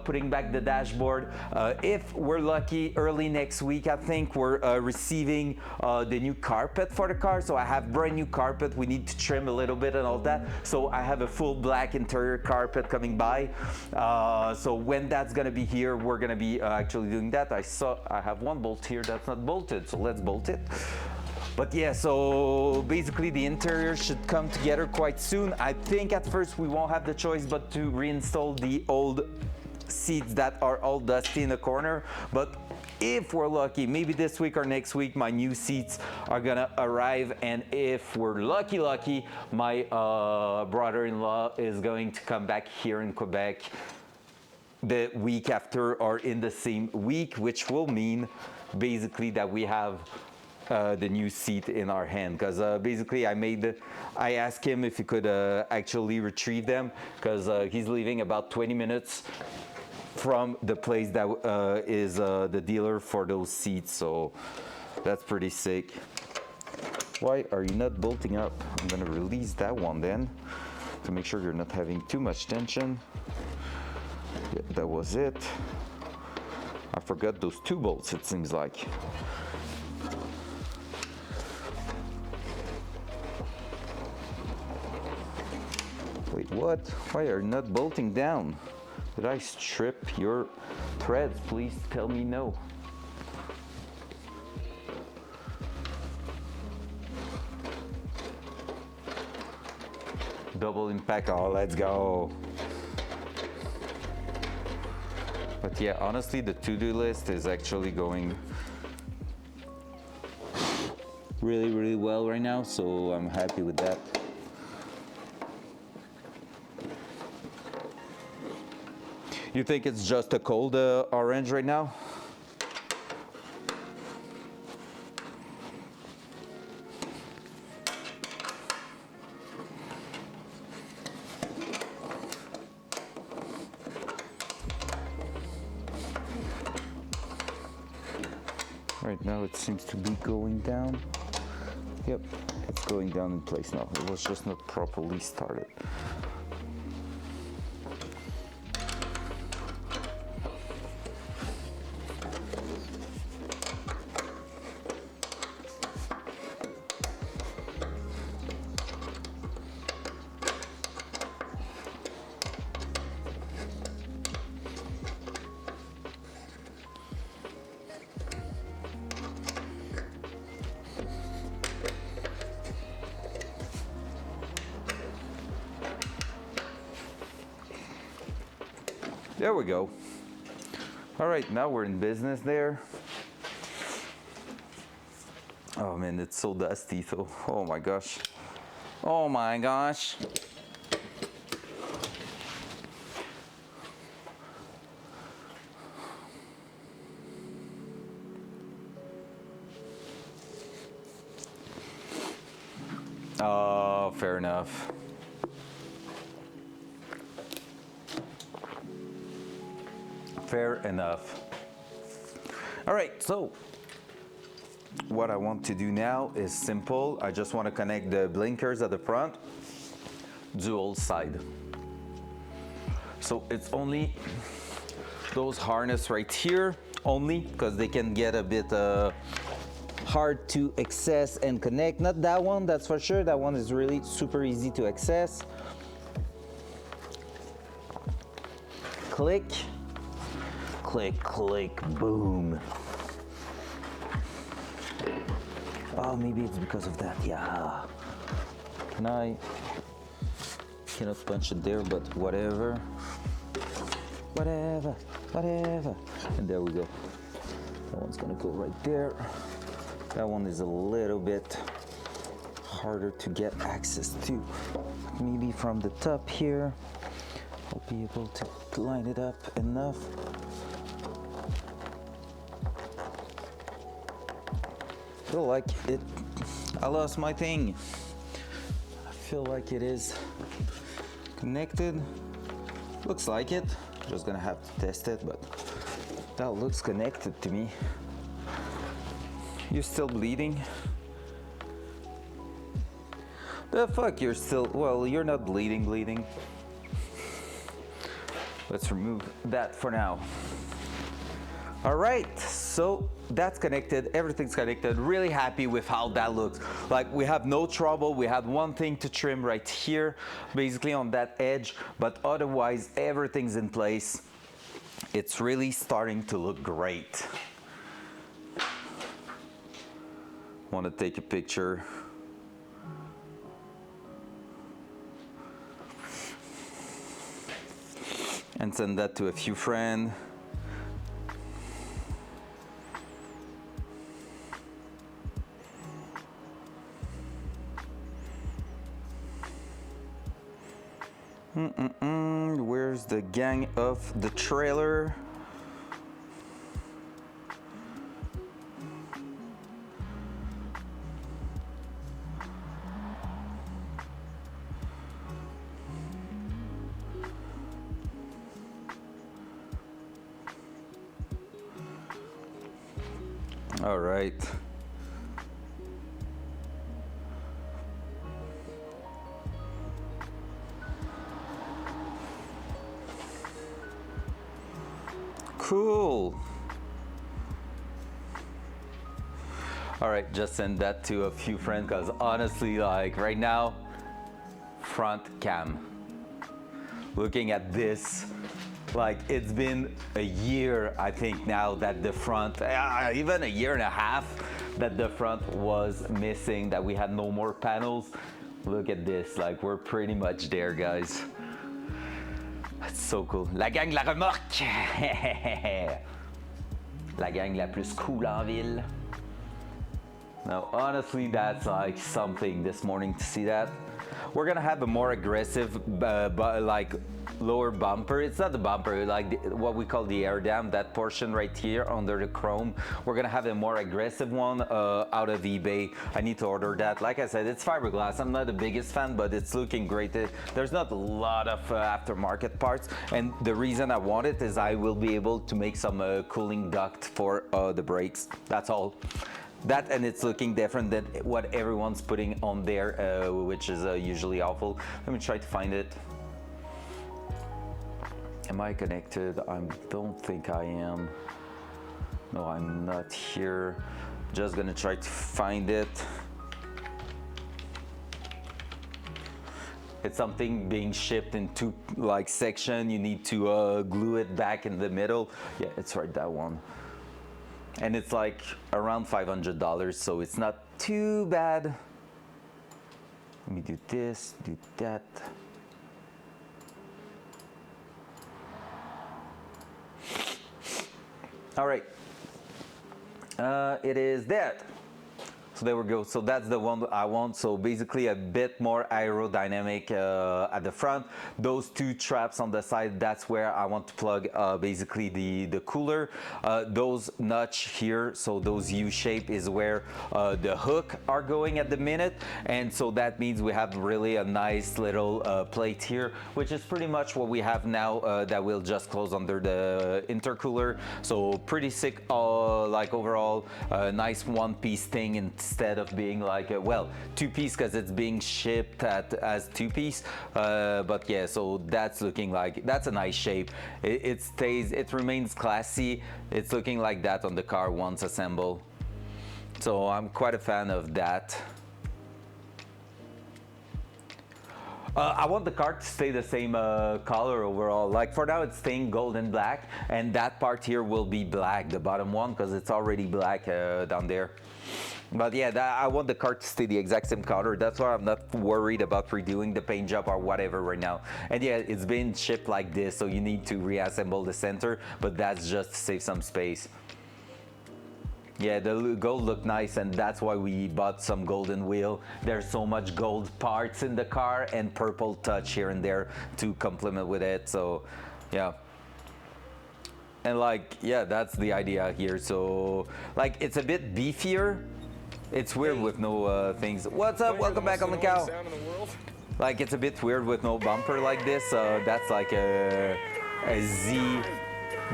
Speaker 2: Putting back the dashboard. If we're lucky, early next week, I think we're receiving the new carpet for the car. So I have brand new carpet. We need to trim a little bit and all that. So I have a full black interior carpet coming by. So when that's gonna be here, we're gonna be actually doing that. I have one bolt here that's not bolted, so let's bolt it. But yeah, so basically the interior should come together quite soon. I think at first we won't have the choice but to reinstall the old seats that are all dusty in the corner. But if we're lucky, maybe this week or next week, my new seats are gonna arrive. And if we're lucky, my brother-in-law is going to come back here in Quebec the week after or in the same week, which will mean basically that we have the new seat in our hand, because basically I asked him if he could actually retrieve them, because he's leaving about 20 minutes from the place that is the dealer for those seats, so that's pretty sick. Why are you not bolting up? I'm gonna release that one then to make sure you're not having too much tension. Yeah, that was it. I forgot those 2 bolts, it seems like. Wait, what? Why are you not bolting down? Did I strip your threads? Please tell me no. Double impact, oh, let's go. But yeah, honestly, the to-do list is actually going really well right now, so I'm happy with that. You think it's just a cold orange right now? Right now it seems to be going down. Yep, it's going down in place now. It was just not properly started. There we go. All right, now we're in business there. Oh man, it's so dusty though. Oh my gosh. Oh my gosh. Oh, fair enough. Fair enough. All right, so what I want to do now is simple. I just want to connect the blinkers at the front, dual side. So it's only those harness right here, only because they can get a bit hard to access and connect. Not that one, that's for sure. That one is really super easy to access. Click, click, click, boom. Oh, maybe it's because of that, yeah. Cannot punch it there, but whatever. Whatever. And there we go. That one's gonna go right there. That one is a little bit harder to get access to. Maybe from the top here, I'll be able to line it up enough. Feel like it, I lost my thing. I feel like it is connected. Looks like it. Just gonna have to test it, but that looks connected to me. You're still bleeding? The fuck, you're still, well, you're not bleeding. Let's remove that for now. All right, so that's connected, everything's connected. Really happy with how that looks. Like, we have no trouble. We had one thing to trim right here, basically on that edge, but otherwise everything's in place. It's really starting to look great. Want to take a picture. And send that to a few friends. Where's the gang of the trailer? All right. Cool. All right, just send that to a few friends because honestly, like right now, front cam. Looking at this, like it's been a year, I think now that the front, even a year and a half that the front was missing, that we had no more panels. Look at this, like we're pretty much there, guys. That's so cool. La gang la remorque. La gang la plus cool en ville. Now, honestly, that's like something this morning to see that. We're gonna have a more aggressive, like lower bumper. It's not the bumper, like what we call the air dam, that portion right here under the chrome. We're gonna have a more aggressive one out of eBay. I need to order that. Like I said, it's fiberglass. I'm not the biggest fan, but it's looking great. There's not a lot of aftermarket parts, and the reason I want it is I will be able to make some cooling duct for the brakes. That's all. That, and it's looking different than what everyone's putting on there, which is usually awful. Let me try to find it. Am I connected? I don't think I am. No, I'm not here. Just gonna try to find it. It's something being shipped in two like section. You need to glue it back in the middle. Yeah, it's right, that one. And it's like around $500, so it's not too bad. Let me do this, do that. All right, it is that. So there we go. So that's the one I want. So basically a bit more aerodynamic at the front. Those two traps on the side, that's where I want to plug basically the cooler. Those notch here, so those U-shape is where the hook are going at the minute. And so that means we have really a nice little plate here, which is pretty much what we have now that will just close under the intercooler. So pretty sick, like overall, nice one-piece thing instead of being like well, two-piece because it's being shipped as two-piece. But yeah, so that's looking like that's a nice shape. It remains classy. It's looking like that on the car once assembled. So I'm quite a fan of that. I want the car to stay the same color overall. Like for now it's staying gold and black, and that part here will be black, the bottom one, because it's already black down there. But yeah, I want the car to stay the exact same color. That's why I'm not worried about redoing the paint job or whatever right now. And yeah, it's been shipped like this, so you need to reassemble the center, but that's just to save some space. Yeah, the gold looked nice, and that's why we bought some golden wheel. There's so much gold parts in the car and purple touch here and there to complement with it. So yeah, and like yeah, that's the idea here. So like it's a bit beefier. It's weird with no things. What's up? Welcome back on the cow. Like it's a bit weird with no bumper like this. That's like a Z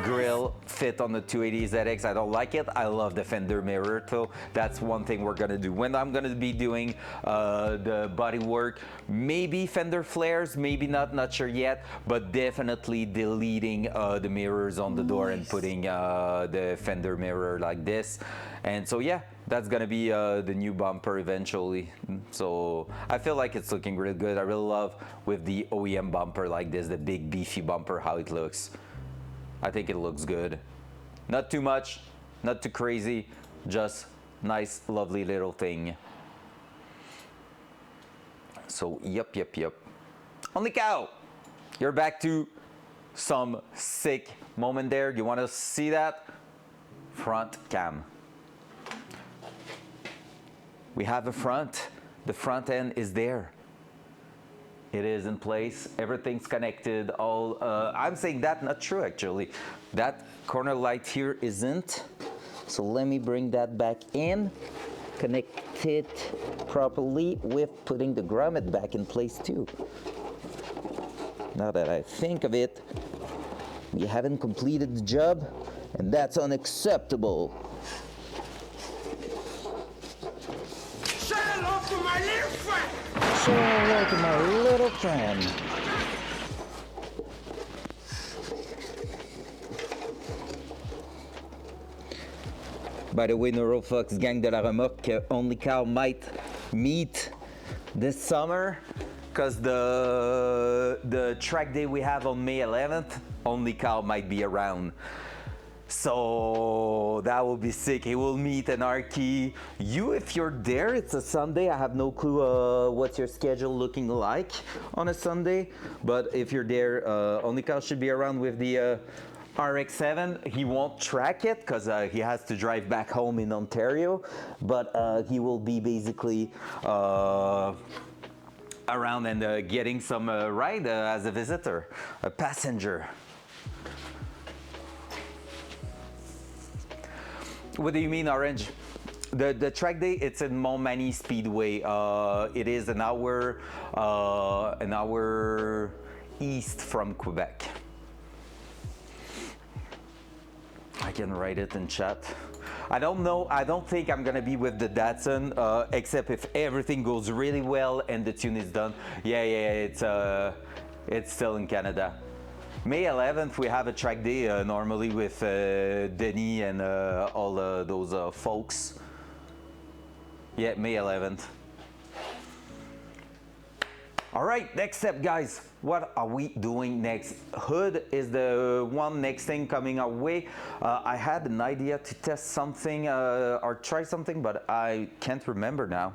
Speaker 2: grill fit on the 280 ZX. I don't like it. I love the fender mirror though. That's one thing we're gonna do when I'm gonna be doing the body work. Maybe fender flares, maybe not sure yet, but definitely deleting the mirrors on the door and putting the fender mirror like this. And so yeah, that's gonna be the new bumper eventually. So I feel like it's looking really good. I really love with the OEM bumper like this, the big beefy bumper, how it looks. I think it looks good. Not too much, not too crazy, just nice, lovely little thing. So, yep. Only cow! You're back to some sick moment there. You want to see that? Front cam. We have a front. The front end is there. It is in place, everything's connected, I'm saying that, not true actually. That corner light here isn't. So let me bring that back in, connect it properly with putting the grommet back in place too. Now that I think of it, we haven't completed the job, and that's unacceptable.
Speaker 8: Say hello to my little friend!
Speaker 2: Say hello to my little friend. By the way, Neurofox gang de la remorque, Only Cow might meet this summer, because the track day we have on May 11th, Only Cow might be around. So that will be sick. He will meet Anarchy. You, if you're there, it's a Sunday. I have no clue what's your schedule looking like on a Sunday. But if you're there, Only Cow should be around with the RX-7. He won't track it because he has to drive back home in Ontario. But he will be basically around and getting some ride as a visitor, a passenger. What do you mean, Orange? The track day, it's in Montmagny Speedway. It is an hour east from Quebec. I can write it in chat. I don't know. I don't think I'm gonna be with the Datsun, except if everything goes really well and the tune is done. Yeah. It's still in Canada. May 11th, we have a track day normally with Denis and all those folks. Yeah, May 11th. All right, next step, guys. What are we doing next? Hood is the one next thing coming our way. I had an idea to test something or try something, but I can't remember now.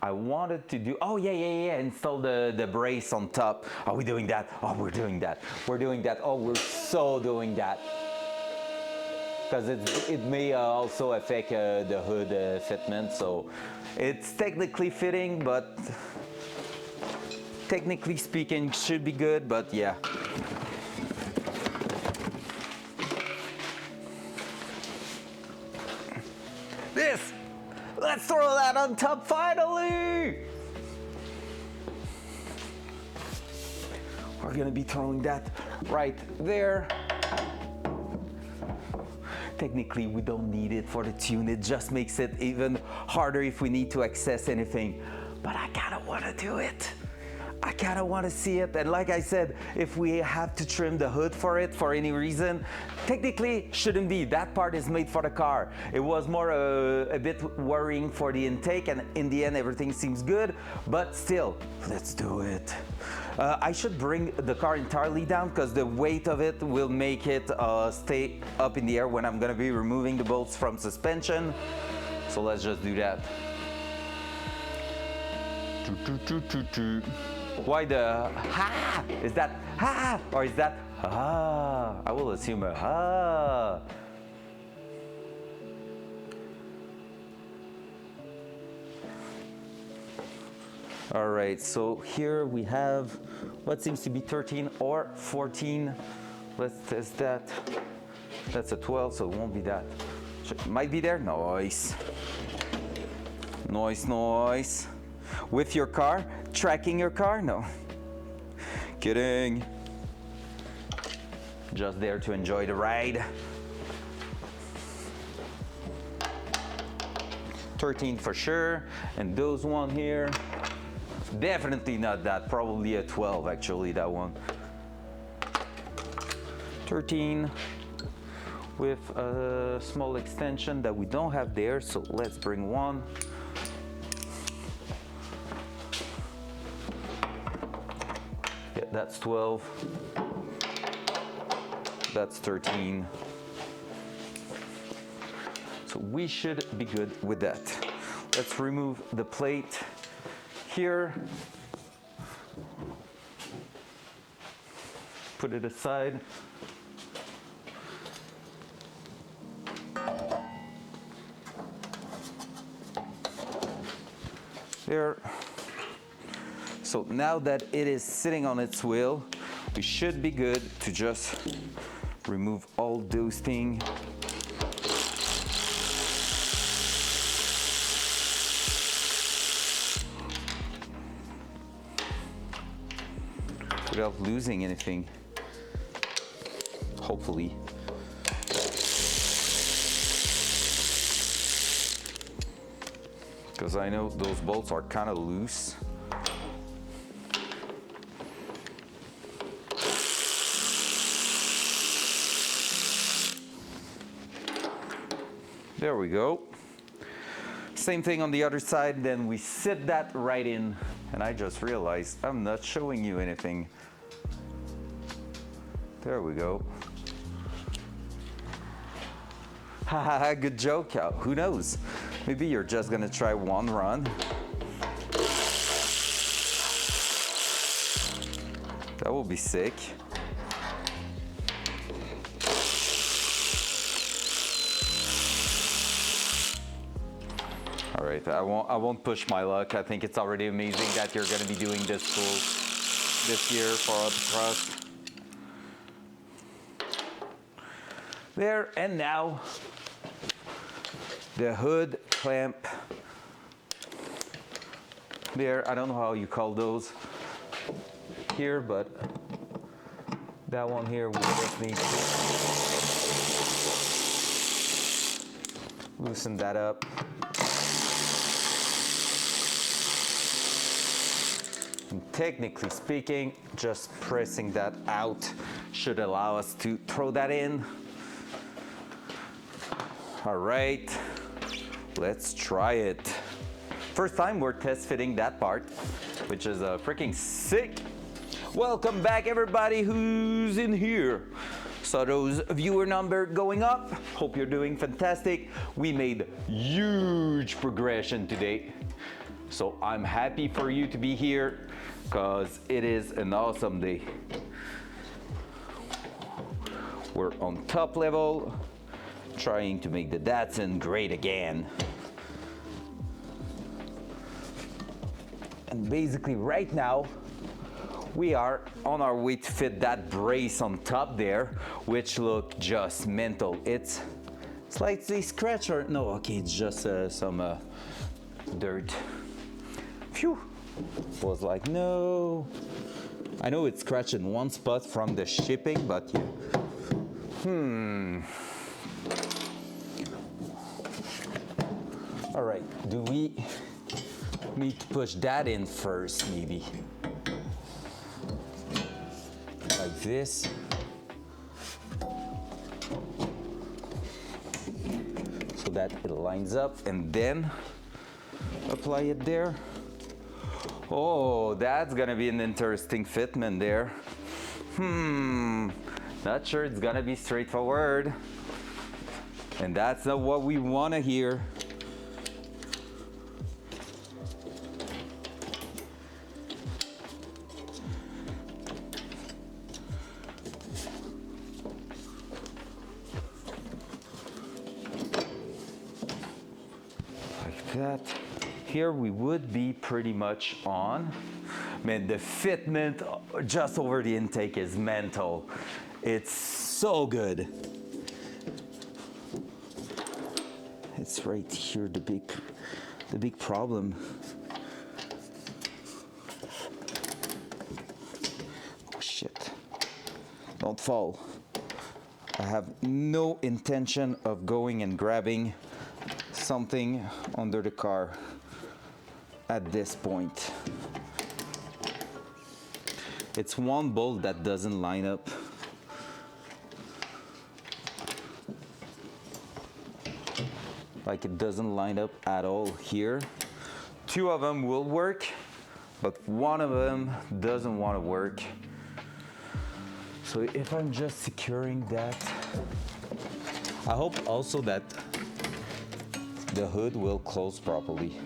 Speaker 2: I wanted to do, install the brace on top. Are we doing that? Oh, we're doing that. We're doing that. Oh, we're so doing that. because it may also affect the hood fitment. So it's technically fitting, but technically speaking should be good, but yeah. Let's throw that on top finally! We're gonna be throwing that right there. Technically, we don't need it for the tune. It just makes it even harder if we need to access anything. But I kinda wanna do it. I kinda wanna see it. And like I said, if we have to trim the hood for it for any reason, technically shouldn't be. That part is made for the car. It was more a bit worrying for the intake, and in the end everything seems good, but still, let's do it. I should bring the car entirely down because the weight of it will make it stay up in the air when I'm gonna be removing the bolts from suspension. So let's just do that. Why the ha? Is that ha? Or is that ah? I will assume a ha. All right, so here we have what seems to be 13 or 14. Let's test that. That's a 12, so it won't be that. Might be there. Nice. Nice, nice. With your car? Tracking your car? No. Kidding. Just there to enjoy the ride. 13 for sure. And those one here, definitely not that. Probably a 12 actually, that one. 13 with a small extension that we don't have there. So let's bring one. That's 12, that's 13. So we should be good with that. Let's remove the plate here. Put it aside. There. So now that it is sitting on its wheel, we should be good to just remove all those things. Without losing anything, hopefully. Because I know those bolts are kind of loose. There we go. Same thing on the other side, then we sit that right in. And I just realized I'm not showing you anything. There we go. Haha, good joke. Who knows? Maybe you're just gonna try one run. That will be sick. All right, I won't push my luck. I think it's already amazing that you're gonna be doing this this year for autocross. There, and now the hood clamp. There, I don't know how you call those here, but that one here we just need to loosen that up. And technically speaking, just pressing that out should allow us to throw that in. All right, let's try it. First time we're test fitting that part, which is freaking sick. Welcome back everybody who's in here. So those viewer number going up, hope you're doing fantastic. We made huge progression today. So I'm happy for you to be here because it is an awesome day. We're on top level, trying to make the Datsun great again. And basically right now, we are on our way to fit that brace on top there, which look just mental. It's slightly scratched or no, okay, it's just some dirt. Phew, was like, no. I know it's scratched in one spot from the shipping, but yeah. All right, do we need to push that in first, maybe? Like this. So that it lines up, and then apply it there. Oh, that's gonna be an interesting fitment there. Not sure it's gonna be straightforward. And that's not what we wanna hear. That here we would be pretty much on. Man, the fitment just over the intake is mental. It's so good. It's right here, the big problem. Oh shit. Don't fall. I have no intention of going and grabbing something under the car at this point. It's one bolt that doesn't line up. Like it doesn't line up at all here. Two of them will work, but one of them doesn't want to work. So if I'm just securing that, I hope also that the hood will close properly.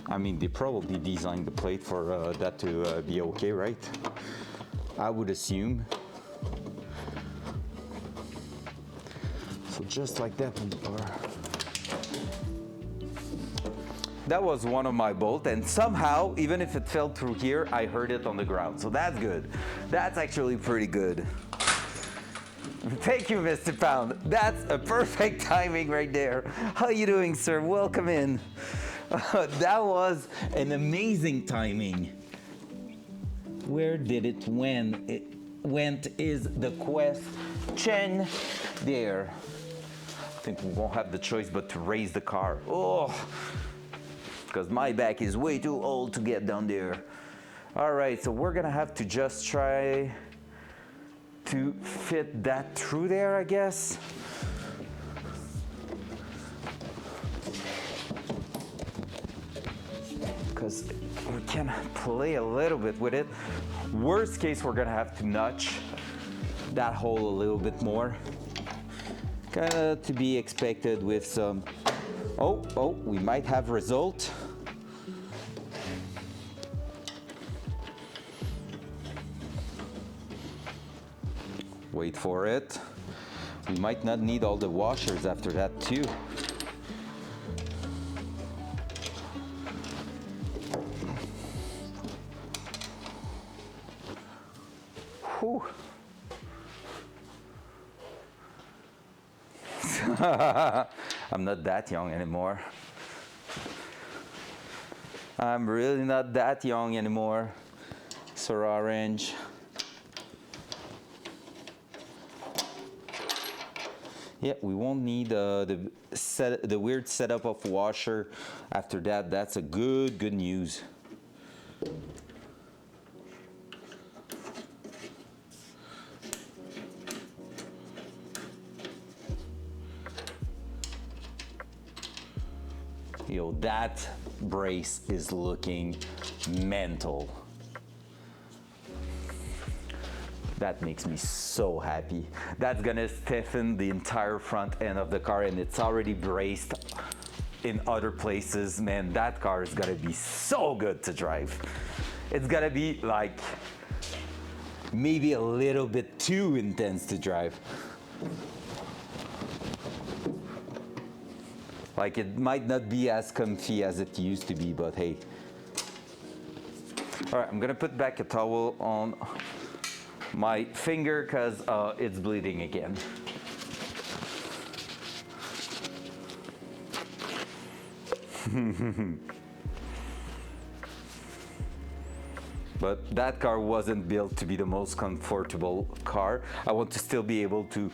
Speaker 2: I mean, they probably designed the plate for that to be okay, right? I would assume. So just like that we are. That was one of my bolts, and somehow, even if it fell through here, I heard it on the ground. So that's good. That's actually pretty good. Thank you, Mr. Pound. That's a perfect timing right there. How you doing, sir? Welcome in. That was an amazing timing. Where did it went is the question there. I think we won't have the choice but to raise the car. Oh, because my back is way too old to get down there. All right, so we're gonna have to just try to fit that through there, I guess. Because we can play a little bit with it. Worst case, we're gonna have to notch that hole a little bit more. Kind of to be expected with some, oh, we might have result. Wait for it. We might not need all the washers after that too. Whew. I'm not that young anymore. I'm really not that young anymore. Sir Orange. Yeah, we won't need the weird setup of washer after that. That's a good news. Yo, that brace is looking mental. That makes me so happy. That's gonna stiffen the entire front end of the car, and it's already braced in other places. Man, that car is gonna be so good to drive. It's gonna be like maybe a little bit too intense to drive. Like it might not be as comfy as it used to be, but hey. All right, I'm gonna put back a towel on my finger because it's bleeding again. But that car wasn't built to be the most comfortable car. I want to still be able to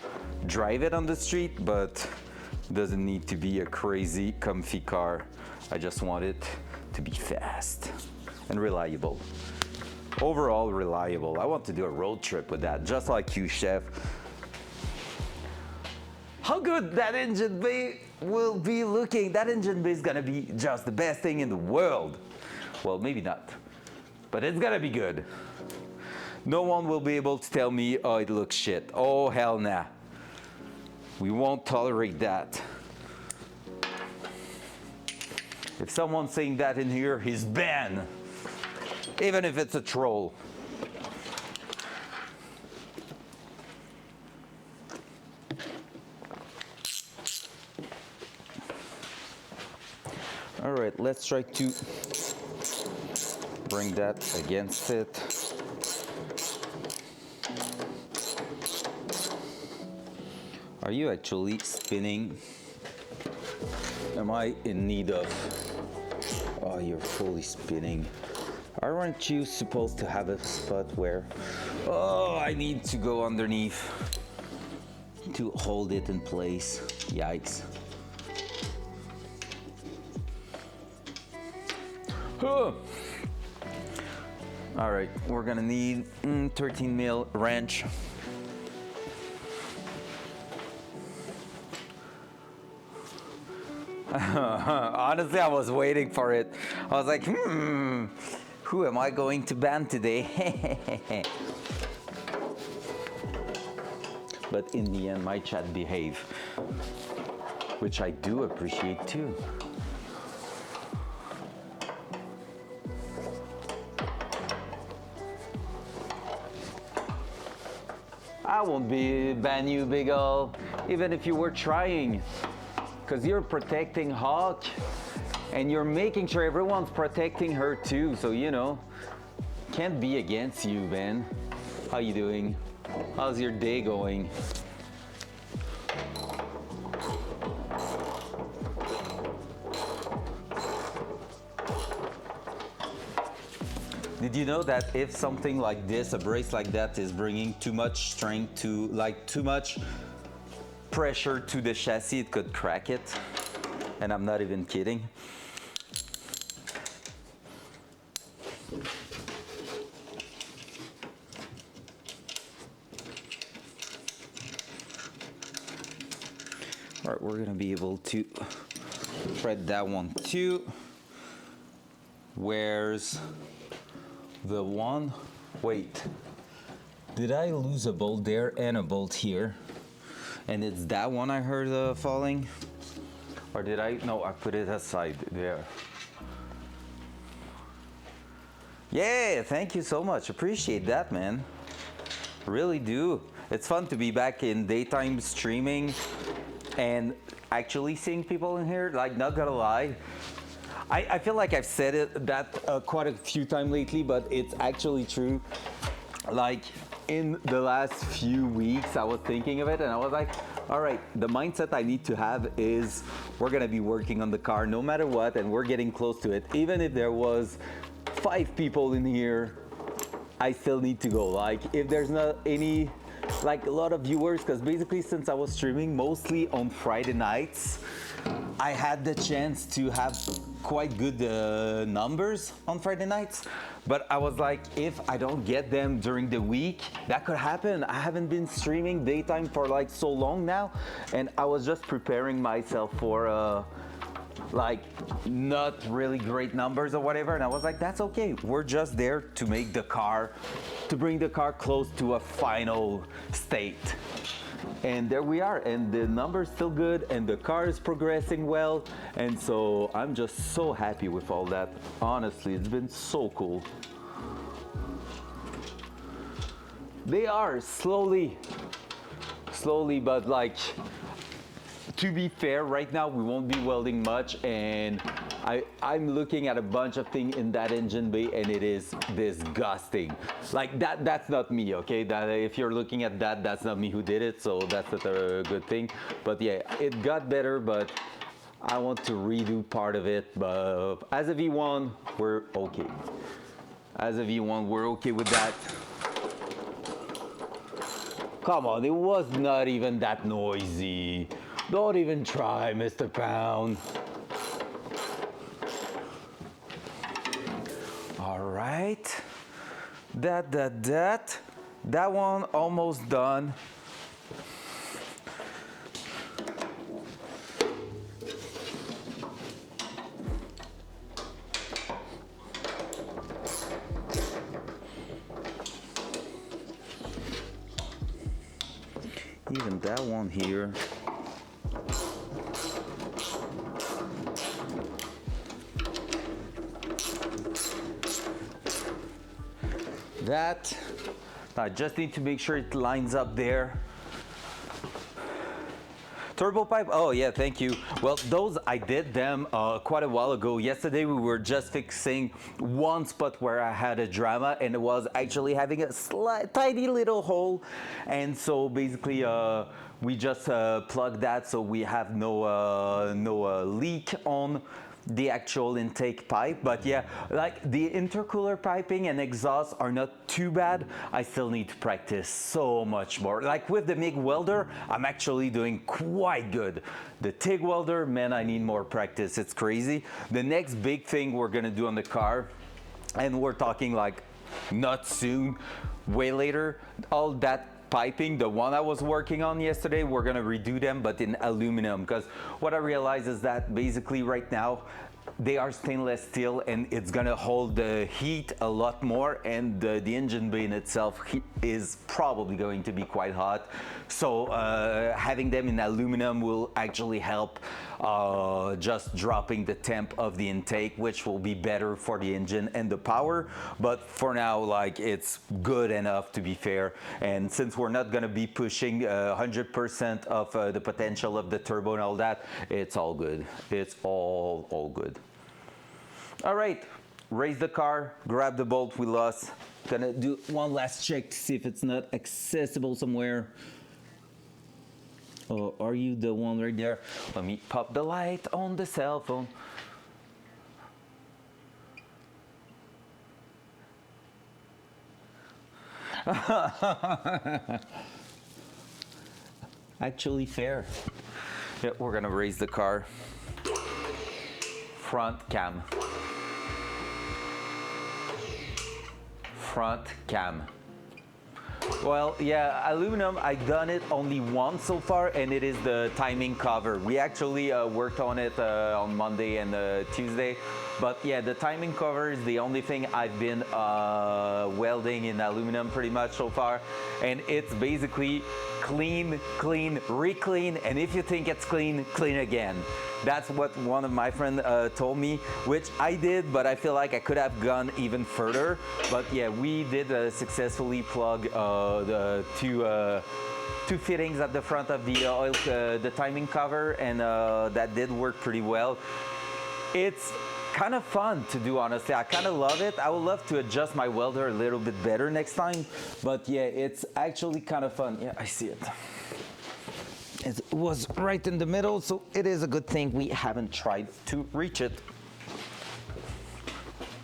Speaker 2: drive it on the street, but it doesn't need to be a crazy comfy car. I just want it to be fast and reliable. Overall reliable. I want to do a road trip with that, just like you, Chef. How good that engine bay will be looking. That engine bay is gonna be just the best thing in the world. Well, maybe not, but it's gonna be good. No one will be able to tell me, oh, it looks shit. Oh, hell nah. We won't tolerate that. If someone's saying that in here, he's banned. Even if it's a troll. All right, let's try to bring that against it. Are you actually spinning? Am I in need of? Oh, you're fully spinning. Aren't you supposed to have a spot where? Oh, I need to go underneath to hold it in place. Yikes. All right, we're gonna need 13 mil wrench. Honestly, I was waiting for it. I was like, who am I going to ban today? But in the end, my chat behaved, which I do appreciate too. I won't ban you, Big Ol, even if you were trying. Because you're protecting Hawk and you're making sure everyone's protecting her too. So, you know, can't be against you, man. How you doing? How's your day going? Did you know that if something like this, a brace like that, is bringing too much strength to, like too much pressure to the chassis, it could crack it? And I'm not even kidding. All right, we're gonna be able to thread that one too. Where's the one? Wait, did I lose a bolt there and a bolt here? And it's that one I heard falling? Or did I? No, I put it aside there. Yeah, thank you so much. Appreciate that, man. Really do. It's fun to be back in daytime streaming and actually seeing people in here. Like, not gonna lie, I feel like I've said that quite a few times lately, but it's actually true. Like, in the last few weeks, I was thinking of it and I was like, all right, the mindset I need to have is we're gonna be working on the car no matter what, and we're getting close to it. Even if there was 5 people in here, I still need to go. Like, if there's not any, like a lot of viewers, because basically since I was streaming mostly on Friday nights, I had the chance to have quite good numbers on Friday nights. But I was like, if I don't get them during the week, that could happen. I haven't been streaming daytime for like so long now. And I was just preparing myself for like not really great numbers or whatever. And I was like, that's okay. We're just there to make the car, to bring the car close to a final state. And there we are, and the number's still good, and the car is progressing well, and so I'm just so happy with all that. Honestly, it's been so cool. They are slowly, but like, to be fair, right now we won't be welding much, and I'm looking at a bunch of things in that engine bay, and it is disgusting. Like that's not me, okay? That if you're looking at that, that's not me who did it, so that's not a good thing. But yeah, it got better, but I want to redo part of it. But as a V1, we're okay. As a V1, we're okay with that. Come on, it was not even that noisy. Don't even try, Mr. Pound. All right. That one almost done. Even that one here. That, I just need to make sure it lines up there. Turbo pipe, oh yeah, thank you. Well, those, I did them quite a while ago. Yesterday we were just fixing one spot where I had a drama, and it was actually having a tiny little hole. And so basically we just plugged that so we have no leak on the actual intake pipe. But yeah, like the intercooler piping and exhaust are not too bad. I still need to practice so much more. Like with the MIG welder, I'm actually doing quite good. The TIG welder, man, I need more practice. It's crazy. The next big thing we're gonna do on the car, and we're talking like not soon, way later, all that piping, the one I was working on yesterday, we're gonna redo them, but in aluminum, because what I realized is that basically right now they are stainless steel, and it's gonna hold the heat a lot more, and the engine bay in itself is probably going to be quite hot. So having them in aluminum will actually help just dropping the temp of the intake, which will be better for the engine and the power. But for now, like, it's good enough, to be fair. And since we're not gonna be pushing 100% of the potential of the turbo and all that, it's all good. It's all good. All right, raise the car, grab the bolt we lost. Gonna do one last check to see if it's not accessible somewhere. Oh, are you the one right there? Let me pop the light on the cell phone. Actually fair. Yeah, we're gonna raise the car. Front cam. Front cam. Well, yeah, aluminum, I've done it only once so far, and it is the timing cover. We actually worked on it on Monday and Tuesday, but yeah, the timing cover is the only thing I've been welding in aluminum pretty much so far, and it's basically clean, clean, re-clean, and if you think it's clean, clean again. That's what one of my friends told me, which I did, but I feel like I could have gone even further. But yeah, we did successfully plug the two fittings at the front of the oil, the timing cover, and that did work pretty well. It's kind of fun to do, honestly. I kind of love it. I would love to adjust my welder a little bit better next time, but yeah, it's actually kind of fun. Yeah, I see it. It was right in the middle, so it is a good thing we haven't tried to reach it.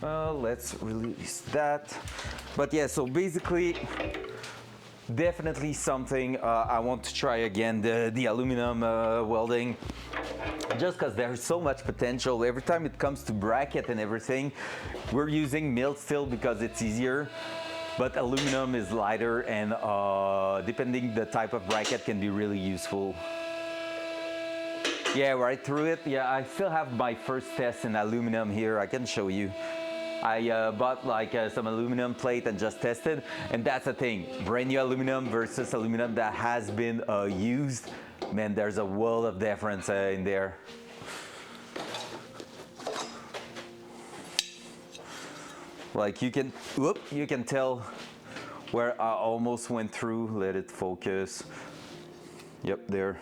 Speaker 2: Let's release that. But yeah, so basically, definitely something I want to try again, the aluminum welding. Just because there's so much potential. Every time it comes to bracket and everything, we're using milled steel because it's easier. But aluminum is lighter, and depending the type of bracket can be really useful. Yeah, right through it. Yeah, I still have my first test in aluminum here. I can show you. I bought like some aluminum plate and just tested, and that's the thing. Brand new aluminum versus aluminum that has been used. Man, there's a world of difference in there. Like you can tell where I almost went through. Let it focus. Yep, there.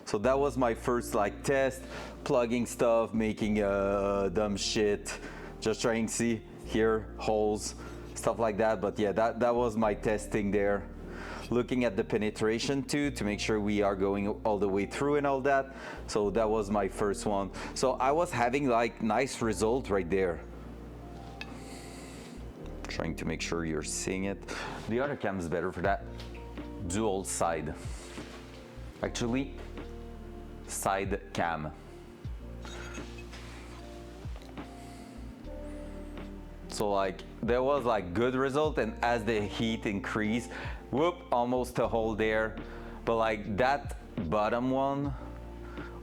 Speaker 2: So that was my first like test, plugging stuff, making dumb shit, just trying to see here, holes, stuff like that. But yeah, that was my testing there. Looking at the penetration too, to make sure we are going all the way through and all that. So that was my first one. So I was having like nice result right there. Trying to make sure you're seeing it. The other cam is better for that. Dual side. Actually, side cam. So like there was like good result, and as the heat increased, whoop, almost a hole there. But like that bottom one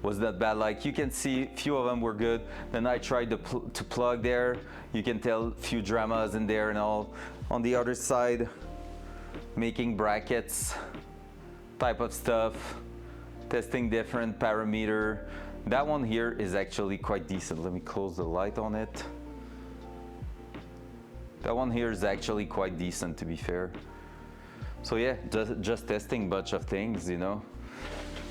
Speaker 2: was not bad. Like you can see few of them were good. Then I tried to plug there. You can tell few dramas in there and all. On the other side, making brackets type of stuff, testing different parameter. That one here is actually quite decent. Let me close the light on it. That one here is actually quite decent, to be fair. So yeah, just testing a bunch of things, you know.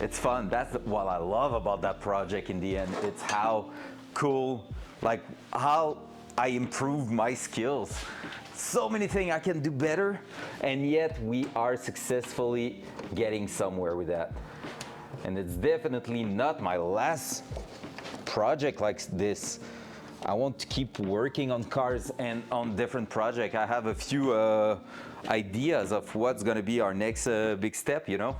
Speaker 2: It's fun. That's what I love about that project in the end. It's how cool, like how I improve my skills. So many things I can do better, and yet we are successfully getting somewhere with that. And it's definitely not my last project like this. I want to keep working on cars and on different projects. I have a few ideas of what's gonna be our next big step, you know?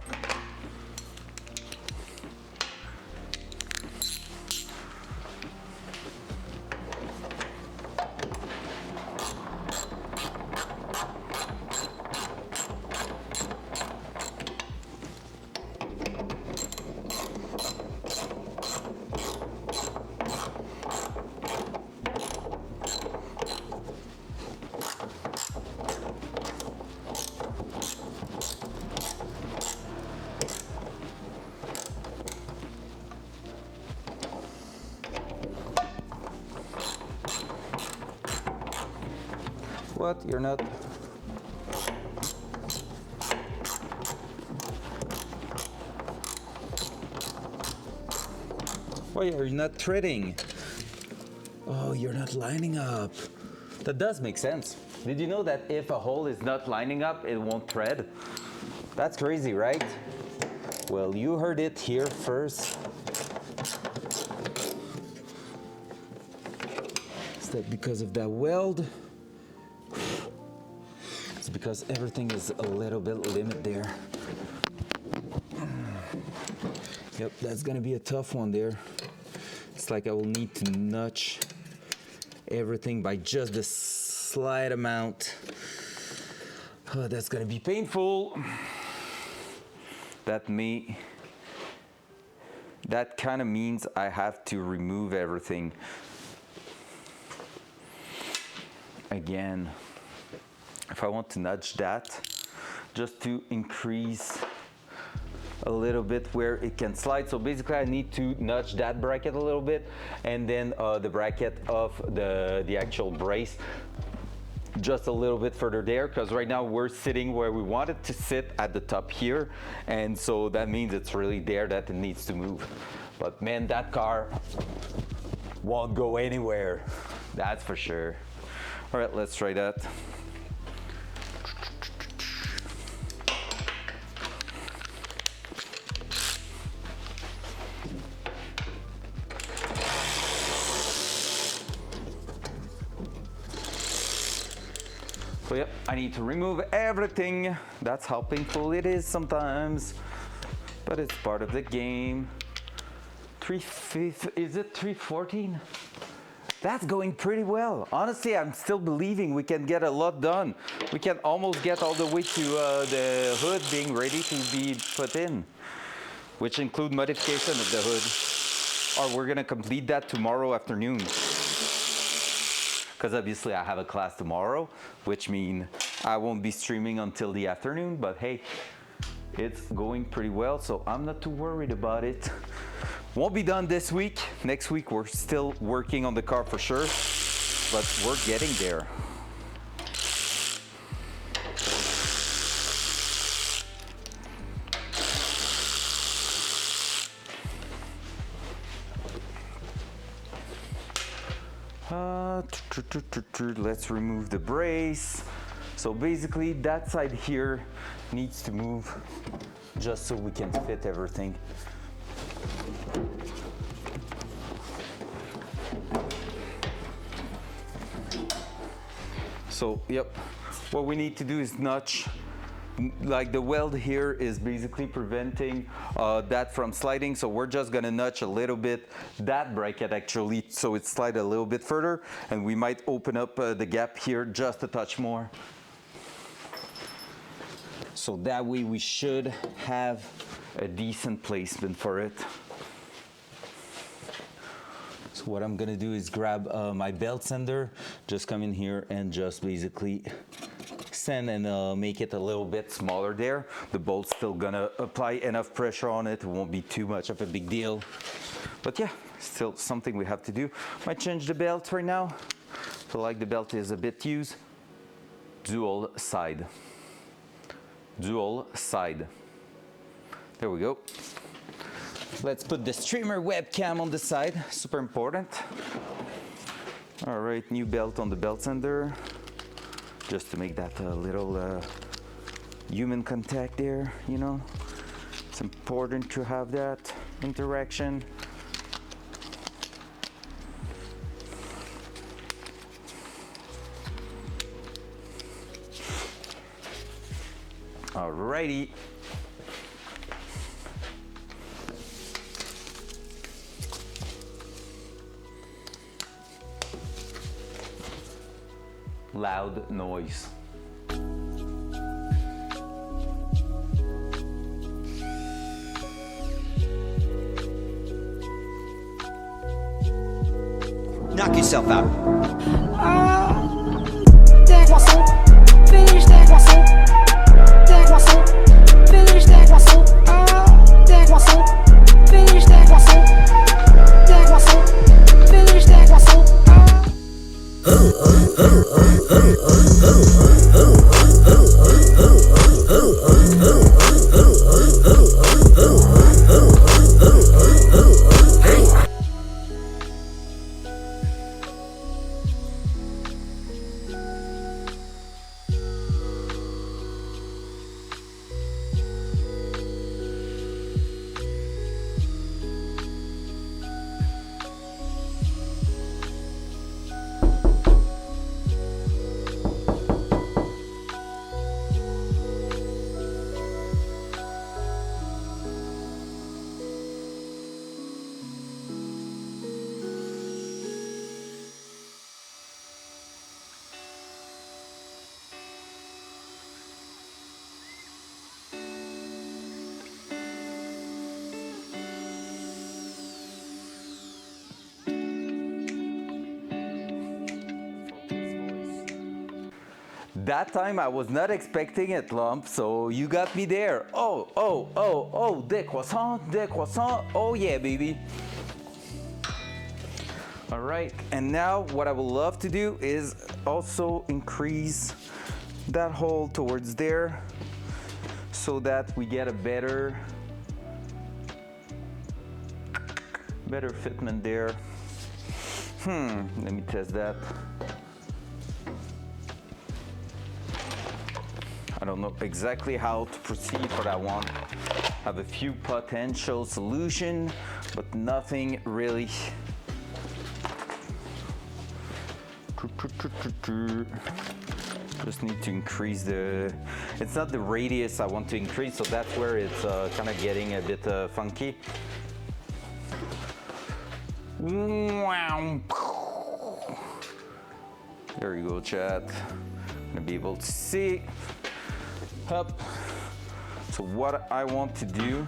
Speaker 2: What? You're not? Why are you not threading? Oh, you're not lining up. That does make sense. Did you know that if a hole is not lining up, it won't thread? That's crazy, right? Well, you heard it here first. Is that because of that weld? It's because everything is a little bit limited there. Yep, that's gonna be a tough one there. It's like I will need to notch everything by just a slight amount. Oh, that's gonna be painful. That kind of means I have to remove everything again. If I want to nudge that, just to increase a little bit where it can slide. So basically I need to nudge that bracket a little bit, and then the bracket of the actual brace just a little bit further there, because right now we're sitting where we want it to sit at the top here, and so that means it's really there that it needs to move. But man, that car won't go anywhere, that's for sure. All right, let's try that. So yep, I need to remove everything. That's how painful it is sometimes, but it's part of the game. 3/5, is it 314? That's going pretty well. Honestly, I'm still believing we can get a lot done. We can almost get all the way to the hood being ready to be put in, which include modification of the hood. Or we're gonna complete that tomorrow afternoon. Because obviously I have a class tomorrow, which means I won't be streaming until the afternoon, but hey, it's going pretty well, so I'm not too worried about it. Won't be done this week. Next week we're still working on the car for sure, but we're getting there. Let's remove the brace. So basically that side here needs to move just so we can fit everything. So, yep, what we need to do is notch. Like the weld here is basically preventing that from sliding, so we're just gonna notch a little bit that bracket actually so it slides a little bit further, and we might open up the gap here just a touch more. So that way we should have a decent placement for it. So what I'm gonna do is grab my belt sander, just come in here and just basically sand and make it a little bit smaller there. The bolt's still gonna apply enough pressure on it. It won't be too much of a big deal. But yeah, still something we have to do. Might change the belt right now. Feel like the belt is a bit used. Dual side. Dual side. There we go. Let's put the streamer webcam on the side, super important. All right, new belt on the belt sander, just to make that a little human contact there, you know. It's important to have that interaction. Alrighty. Loud noise.
Speaker 7: Knock yourself out.
Speaker 9: Finish the equation. Finish the equation. Finish the equation. Finish the equation. Finish the equation.
Speaker 2: That time I was not expecting it, Lump, so you got me there. Oh, des croissants, oh yeah, baby. All right, and now what I would love to do is also increase that hole towards there so that we get a better fitment there. Let me test that. I don't know exactly how to proceed for that one. I have a few potential solutions, but nothing really. Just need to increase the, it's not the radius I want to increase, so that's where it's kind of getting a bit funky. There you go, chat. Gonna be able to see. Up. So what I want to do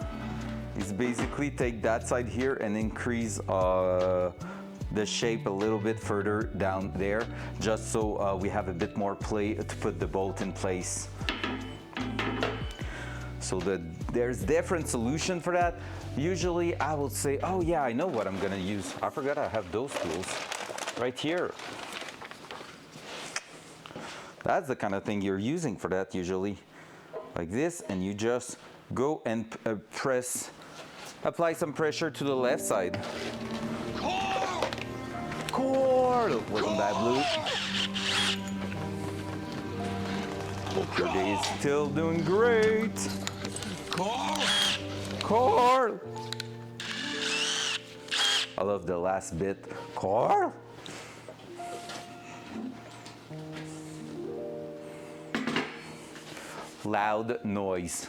Speaker 2: is basically take that side here and increase the shape a little bit further down there, just so we have a bit more play to put the bolt in place. So there's different solution for that. Usually I will say, oh yeah, I know what I'm gonna use. I forgot I have those tools right here. That's the kind of thing you're using for that usually. Like this, and you just go and apply some pressure to the left side. Coil! Wasn't that blue? Hope your day is still doing great. Carl! I love the last bit. Carl! Loud noise.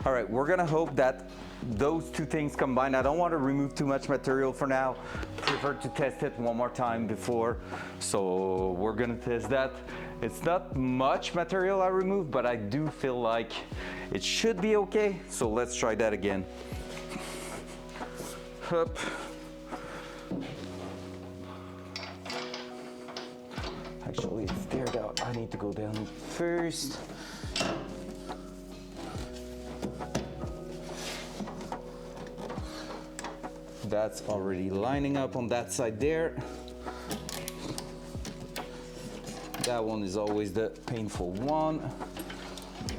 Speaker 2: All right, we're gonna hope that those two things combine. I don't want to remove too much material for now. Prefer to test it one more time before. So we're gonna test that. It's not much material I removed, but I do feel like it should be okay. So let's try that again. Up. Actually, it's there down. I need to go down first. That's already lining up on that side there. That one is always the painful one.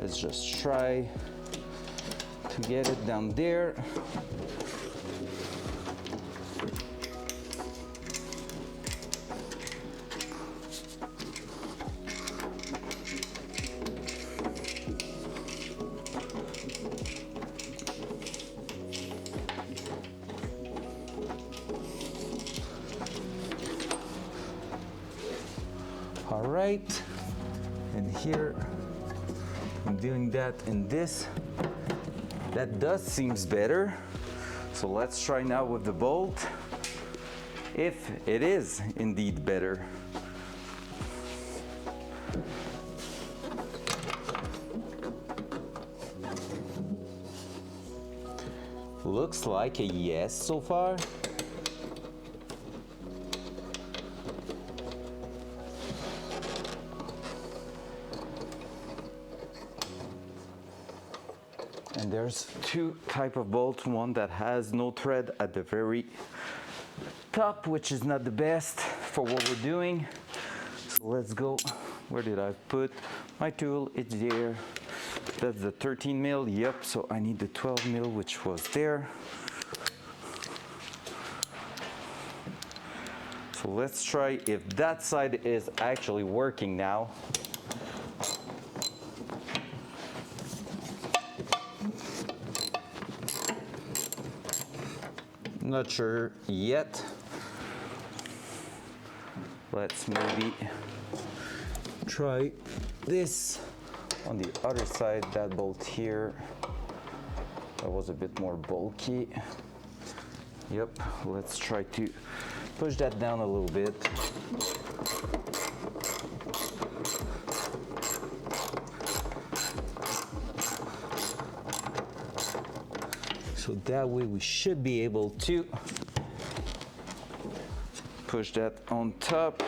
Speaker 2: Let's just try to get it down there. All right, and here I'm doing that in this. That does seems better. So let's try now with the bolt, if it is indeed better. Looks like a yes so far. And there's two type of bolts, one that has no thread at the very top, which is not the best for what we're doing. So let's go. Where did I put my tool? It's there. That's the 13 mil. Yep, so I need the 12 mil, which was there. So So let's try if that side is actually working now. Not sure yet. Let's maybe try this on the other side. That bolt here, that was a bit more bulky. Yep, let's try to push that down a little bit. So that way we should be able to push that on top,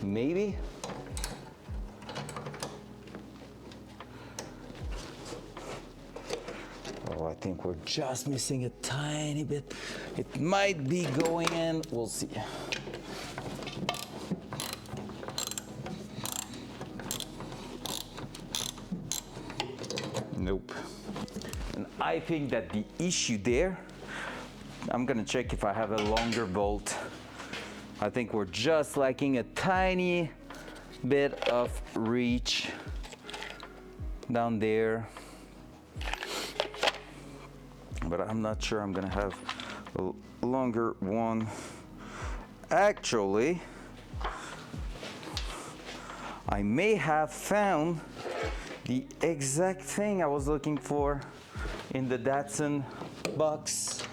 Speaker 2: maybe. Oh, I think we're just missing a tiny bit. It might be going in, we'll see. Nope. And I think that the issue there, I'm gonna check if I have a longer bolt. I think we're just lacking a tiny bit of reach down there. But I'm not sure I'm gonna have a longer one. Actually, I may have found the exact thing I was looking for in the Datsun box.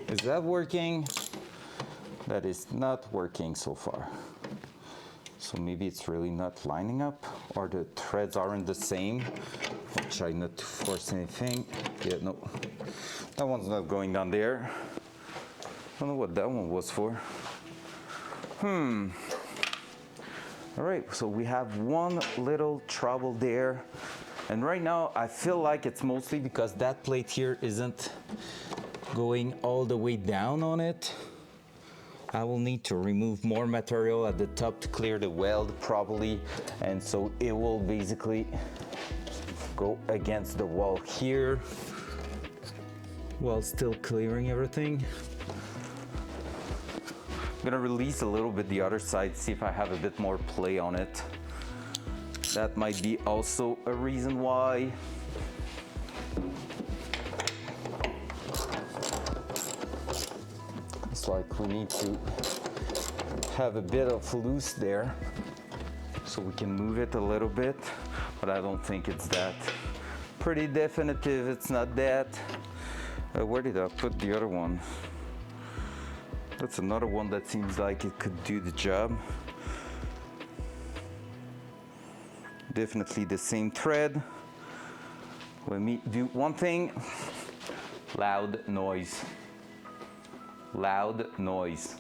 Speaker 2: Is that working? That is not working so far. So maybe it's really not lining up, or the threads aren't the same. I'll try not to force anything. Yeah, no, that one's not going down there. I don't know what that one was for. All right, so we have one little trouble there. And right now I feel like it's mostly because that plate here isn't going all the way down on it. I will need to remove more material at the top to clear the weld properly, and so it will basically go against the wall here while still clearing everything. I'm gonna release a little bit the other side, see if I have a bit more play on it. That might be also a reason why. It's like we need to have a bit of loose there so we can move it a little bit, but I don't think it's that. Pretty definitive it's not that. Where did I put the other one? That's another one that seems like it could do the job. Definitely the same thread. Let me do one thing. Loud noise. Loud noise.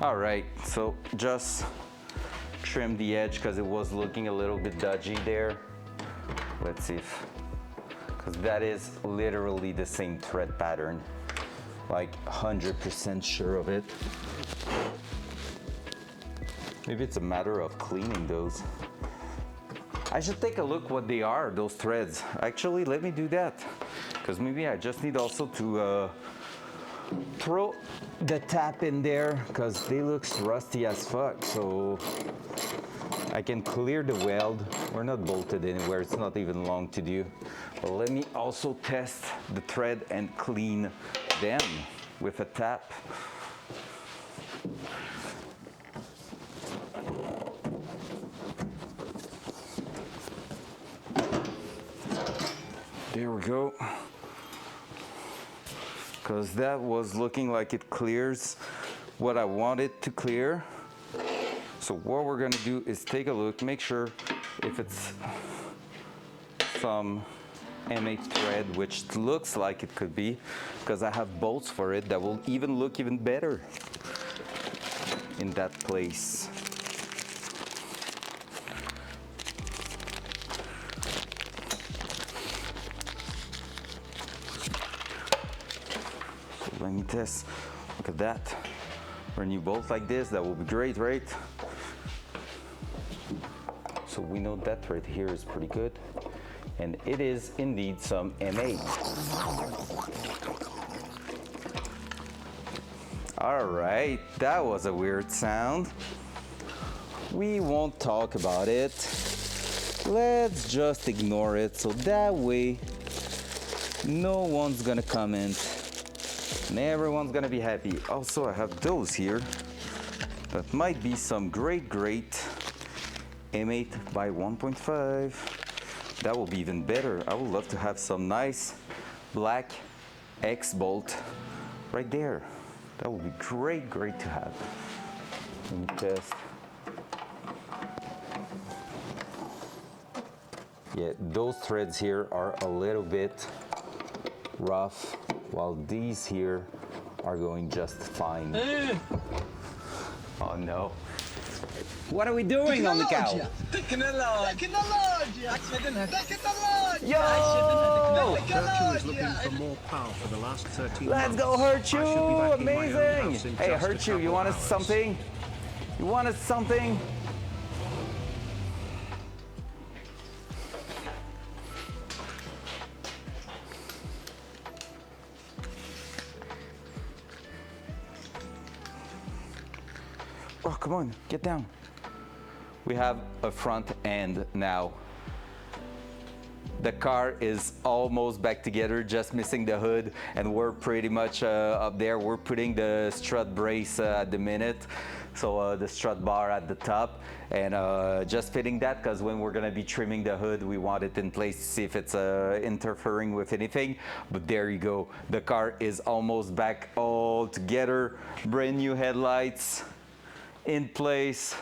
Speaker 2: All right, so just trim the edge because it was looking a little bit dodgy there. Let's see if, because that is literally the same thread pattern, like 100% sure of it. Maybe it's a matter of cleaning those. I should take a look what they are, those threads. Actually, let me do that, because maybe I just need also to throw the tap in there, because they look rusty as fuck, so I can clear the weld. We're not bolted anywhere, it's not even long to do. But let me also test the thread and clean them with a tap. There we go. Because that was looking like it clears what I wanted to clear. So what we're gonna do is take a look, make sure if it's some M8 thread, which looks like it could be, because I have bolts for it that will even look even better. in that place. So let me test. Look at that. For a new bolt like this, that will be great, right? So we know that right here is pretty good. And it is indeed some M8. All right, that was a weird sound. We won't talk about it. Let's just ignore it, so that way no one's gonna comment and everyone's gonna be happy. Also, I have those here. That might be some great M8 by 1.5. That will be even better. I would love to have some nice black X bolt right there. That would be great to have. Let me test. Yeah, those threads here are a little bit rough, while these here are going just fine. Oh no. What are we doing on the cow?
Speaker 8: Technology!
Speaker 2: Yo!
Speaker 6: Herchu is looking for more power for the last 13
Speaker 2: Let's
Speaker 6: months.
Speaker 2: go, Herchu!
Speaker 6: I should be back in my own
Speaker 2: Amazing!
Speaker 6: house in
Speaker 2: Hey,
Speaker 6: just a
Speaker 2: Herchu, you
Speaker 6: couple
Speaker 2: wanted
Speaker 6: hours.
Speaker 2: something? You wanted something? Oh, come on, get down. We have a front end now. The car is almost back together, just missing the hood, and we're pretty much up there. We're putting the strut brace at the minute, so the strut bar at the top, and just fitting that, because when we're gonna be trimming the hood, we want it in place to see if it's interfering with anything. But there you go. The car is almost back all together. Brand new headlights in place.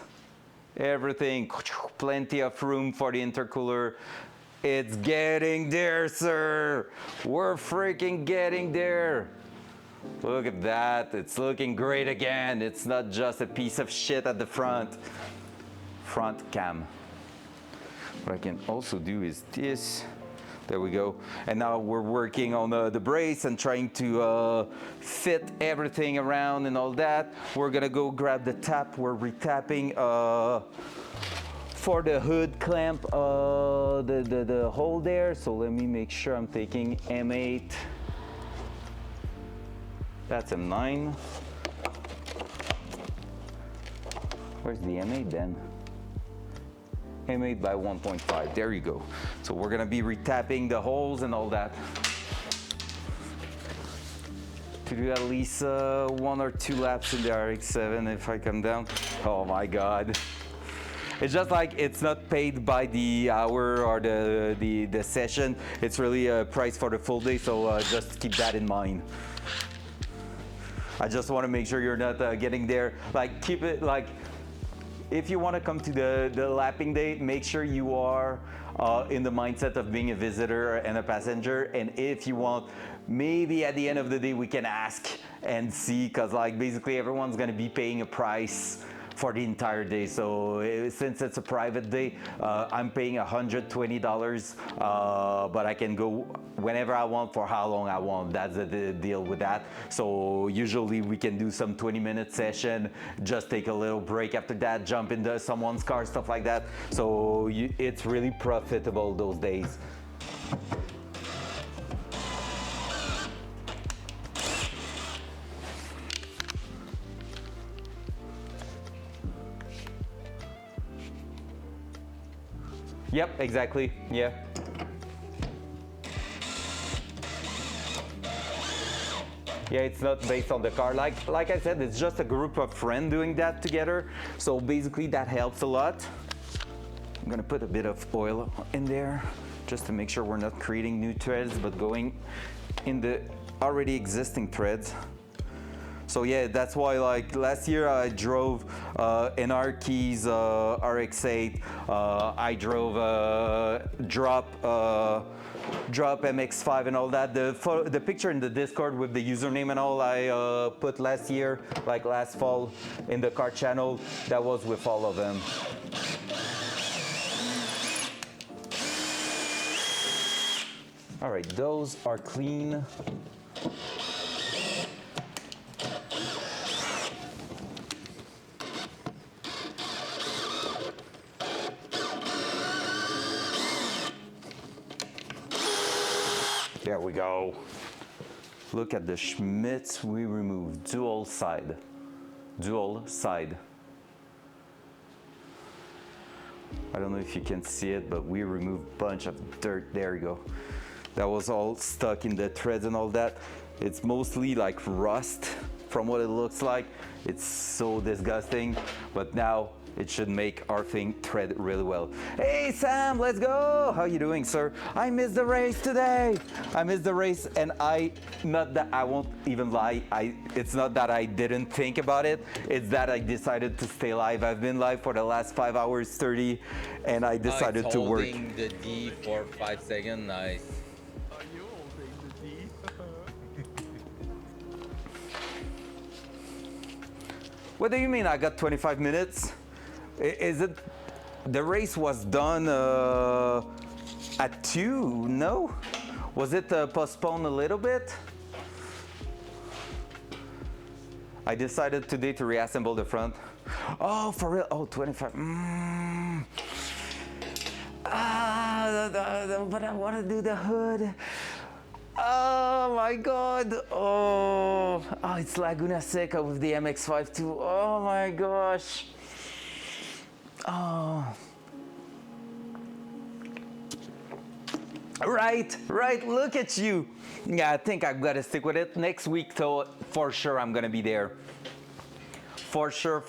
Speaker 2: Everything, plenty of room for the intercooler. It's getting there, sir. We're freaking getting there. Look at that, it's looking great again. It's not just a piece of shit at the front. Front cam. What I can also do is this. There we go. And now we're working on the brace and trying to fit everything around and all that. We're gonna go grab the tap. We're retapping for the hood clamp, the hole there. So let me make sure I'm taking M8. That's M9. Where's the M8 then? M8 by 1.5, there you go. So we're gonna be retapping the holes and all that. To do at least 1 or 2 laps in the RX-7 if I come down. Oh my God. It's just like it's not paid by the hour or the session. It's really a price for the full day, so just keep that in mind. I just want to make sure you're not getting there. Like, keep it like, if you want to come to the lapping day, make sure you are in the mindset of being a visitor and a passenger. And if you want, maybe at the end of the day, we can ask and see, because like basically everyone's going to be paying a price for the entire day. So since it's a private day, I'm paying $120, but I can go whenever I want for how long I want. That's the deal with that. So usually we can do some 20-minute session, just take a little break after that, jump into someone's car, stuff like that. So it's really profitable those days. Yep, exactly, yeah. Yeah, it's not based on the car. Like I said, it's just a group of friends doing that together. So basically that helps a lot. I'm gonna put a bit of oil in there just to make sure we're not creating new threads, but going in the already existing threads. So yeah, that's why like last year I drove an Arkeys RX-8. I drove a drop drop MX5 and all that. The picture in the Discord with the username and all I put last year, like last fall in the car channel, that was with all of them. All right, those are clean. There we go. Look at the Schmitz we removed. Dual side. Dual side. I don't know if you can see it, but we removed a bunch of dirt. There you go. That was all stuck in the threads and all that. It's mostly like rust from what it looks like. It's so disgusting, but now it should make our thing thread really well. Hey Sam, let's go! How you doing, sir? I missed the race today. I missed the race, and not that I won't even lie, it's not that I didn't think about it, it's that I decided to stay live. I've been live for the last 5 hours 30, and I decided to work.
Speaker 10: Holding the D for 5 seconds, nice.
Speaker 5: Are you holding the D?
Speaker 2: What do you mean I got 25 minutes? Is it, the race was done at 2, no? Was it postponed a little bit? I decided today to reassemble the front. Oh, for real? Oh, 25. But I want to do the hood. Oh my God. Oh, it's Laguna Seca with the MX-5 too. Oh my gosh. Oh. Right, look at you. Yeah, I think I've got to stick with it. Next week, though, for sure, I'm going to be there. For sure.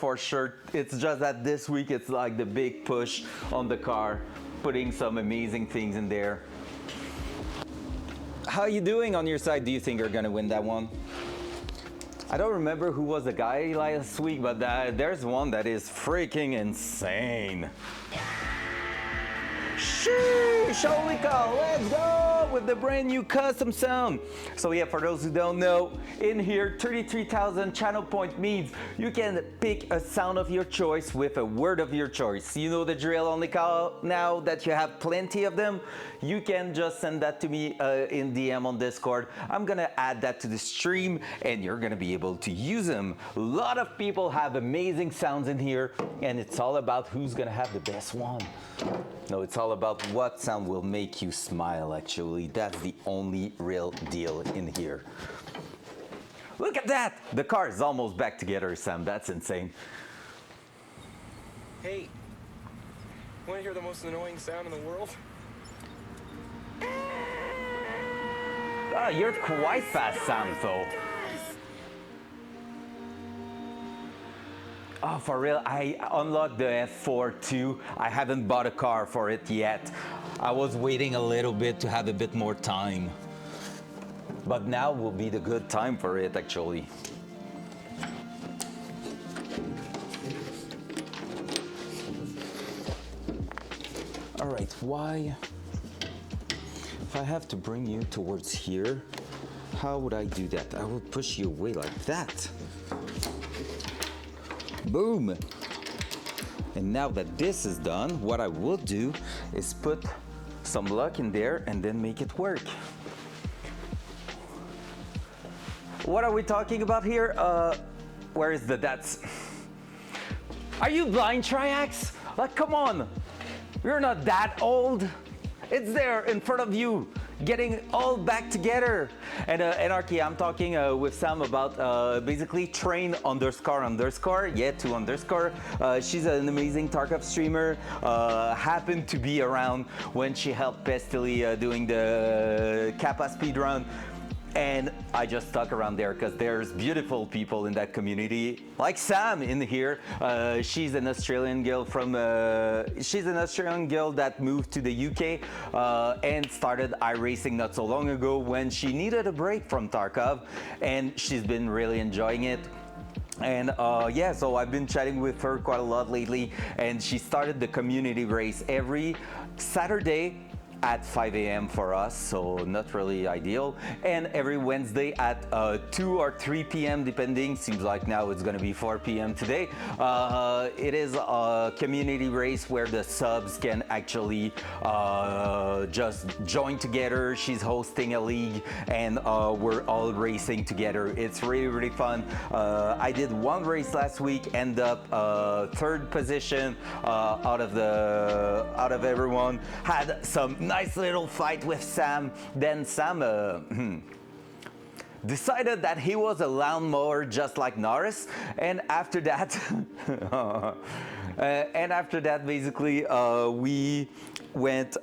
Speaker 2: It's just that this week, it's like the big push on the car, putting some amazing things in there. How you doing on your side? Do you think you're going to win that one? I don't remember who was the guy last week, but there's one that is freaking insane. Sheesh, holy cow, let's go with the brand new custom sound. So yeah, for those who don't know, in here 33,000 channel point means you can pick a sound of your choice with a word of your choice. You know the drill. Only now that you have plenty of them, you can just send that to me in DM on Discord. I'm gonna add that to the stream and you're gonna be able to use them. A lot of people have amazing sounds in here, and it's all about who's gonna have the best one. No, it's all about what sound will make you smile, actually. That's the only real deal in here. Look at that! The car is almost back together, Sam. That's insane.
Speaker 11: Hey, want to hear the most annoying sound in the world?
Speaker 2: Ah, you're quite fast, Sam, though. Oh, for real, I unlocked the F4 too. I haven't bought a car for it yet. I was waiting a little bit to have a bit more time. But now will be the good time for it, actually. All right, why? If I have to bring you towards here, how would I do that? I will push you away like that. Boom! And now that this is done, what I will do is put some luck in there and then make it work. What are we talking about here? Where is the Datsun? Are you blind, Triax? Like, come on! You're not that old. It's there in front of you, getting all back together. And Anarchy, I'm talking with Sam about basically train __, yeah, 2 underscore. She's an amazing Tarkov streamer. Happened to be around when she helped Pestily doing the Kappa speedrun. And I just stuck around there because there's beautiful people in that community, like Sam in here. She's an Australian girl that moved to the UK and started iRacing not so long ago when she needed a break from Tarkov, and she's been really enjoying it. And yeah, so I've been chatting with her quite a lot lately, and she started the community race every Saturday at 5 a.m. for us, so not really ideal. And every Wednesday at 2 or 3 p.m. depending, seems like now it's gonna be 4 p.m. today. It is a community race where the subs can actually just join together. She's hosting a league and we're all racing together. It's really fun. I did one race last week, end up third position out of everyone. Had some nice little fight with Sam. Then Sam decided that he was a lawnmower just like Norris, and after that basically we went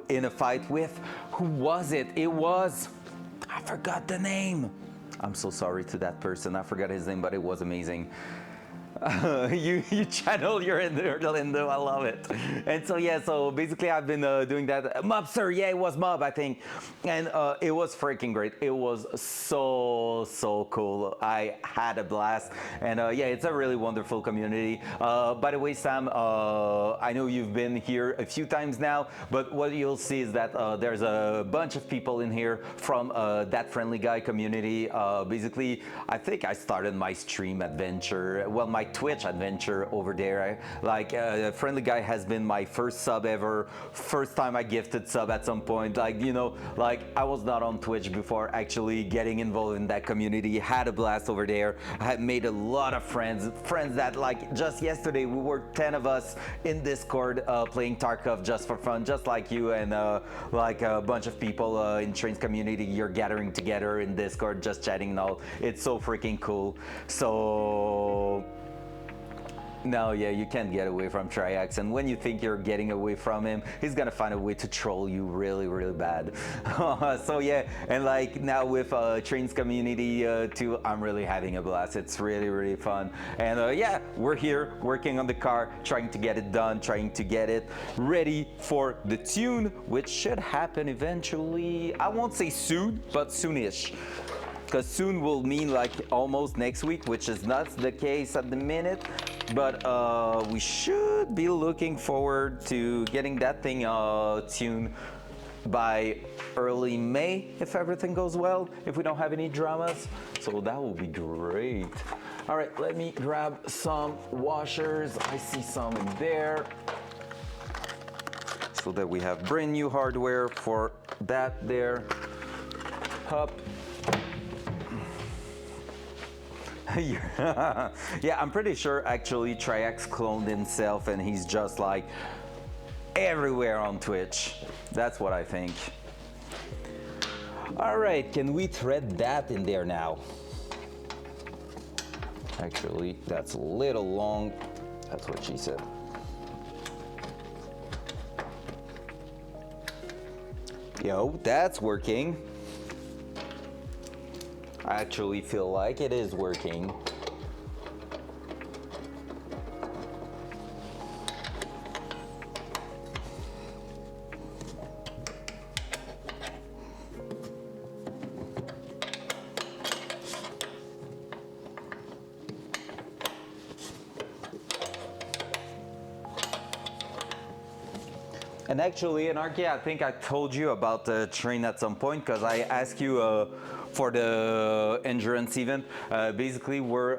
Speaker 2: in a fight with, who was it? It was, I forgot the name. I'm so sorry to that person. I forgot his name, but it was amazing. You channel your inner Lindo, I love it. And so yeah, so basically I've been doing that. Mobster, yeah, it was Mob, I think. And it was freaking great. It was so cool. I had a blast. And yeah, it's a really wonderful community. By the way, Sam, I know you've been here a few times now, but what you'll see is that there's a bunch of people in here from that Friendly Guy community. Basically, I think I started my stream adventure, well, my Twitch adventure over there. Like Friendly Guy has been my first sub ever, first time I gifted sub at some point. Like, you know, like I was not on Twitch before actually getting involved in that community. Had a blast over there. I had made a lot of friends that, like, just yesterday we were 10 of us in Discord playing Tarkov just for fun, just like you and like a bunch of people in Trains community. You're gathering together in Discord, just chatting and all. It's so freaking cool. So no, yeah, you can't get away from Triax, and when you think you're getting away from him, he's gonna find a way to troll you really bad. So yeah, and like now with Trains community too, I'm really having a blast. It's really fun. And yeah, we're here working on the car, trying to get it done, trying to get it ready for the tune, which should happen eventually. I won't say soon, but soonish. Because soon will mean like almost next week, which is not the case at the minute. But we should be looking forward to getting that thing tuned by early May, if everything goes well, if we don't have any dramas. So that will be great. All right, let me grab some washers. I see some in there. So that we have brand new hardware for that there. Up. Yeah, I'm pretty sure actually Triax cloned himself and he's just like everywhere on Twitch. That's what I think. All right, can we thread that in there now? Actually, that's a little long. That's what she said. Yo, that's working. I actually feel like it is working. And actually, Anarchy, I think I told you about the train at some point because I asked you for the endurance event. Basically, we're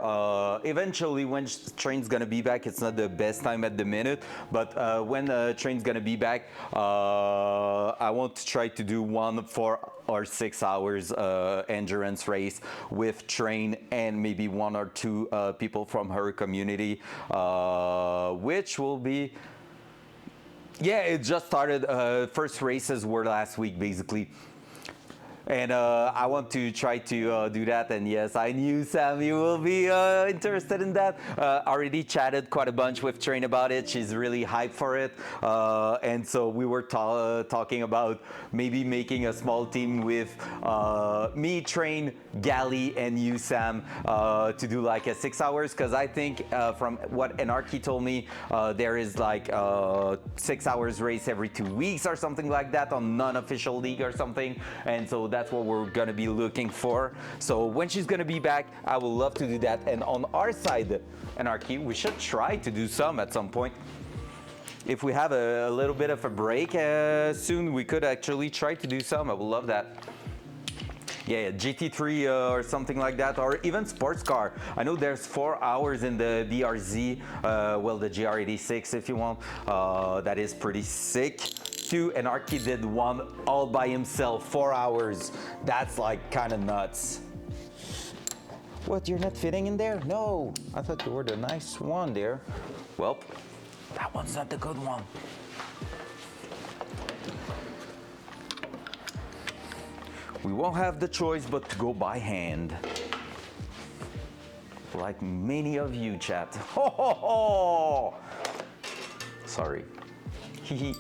Speaker 2: eventually when train's gonna be back. It's not the best time at the minute, but when train's gonna be back, I want to try to do 1 4 or 6 hours endurance race with train and maybe 1 or 2 people from her community, which will be. Yeah, it just started. First races were last week, basically. And I want to try to do that. And yes, I knew Sam, you will be interested in that. Already chatted quite a bunch with Train about it. She's really hyped for it. And so we were talking about maybe making a small team with me, Train, Gally, and you, Sam, to do like a 6 hours. Because I think from what Anarchy told me, there is like 6 hours race every 2 weeks or something like that on non-official league or something. And so that's what we're gonna be looking for. So when she's gonna be back, I would love to do that. And on our side, Anarchy, we should try to do some at some point. if we have a little bit of a break soon, we could actually try to do some. I would love that. Yeah, GT3 or something like that, or even sports car. I know there's 4 hours in the BRZ, well, the GR86 if you want. That is pretty sick. Too, and Arky did one all by himself, 4 hours. That's like kind of nuts. What, you're not fitting in there? No, I thought you were the nice one there. Well, that one's not the good one. We won't have the choice but to go by hand. Like many of you, chat. Ho ho ho! Sorry. Hee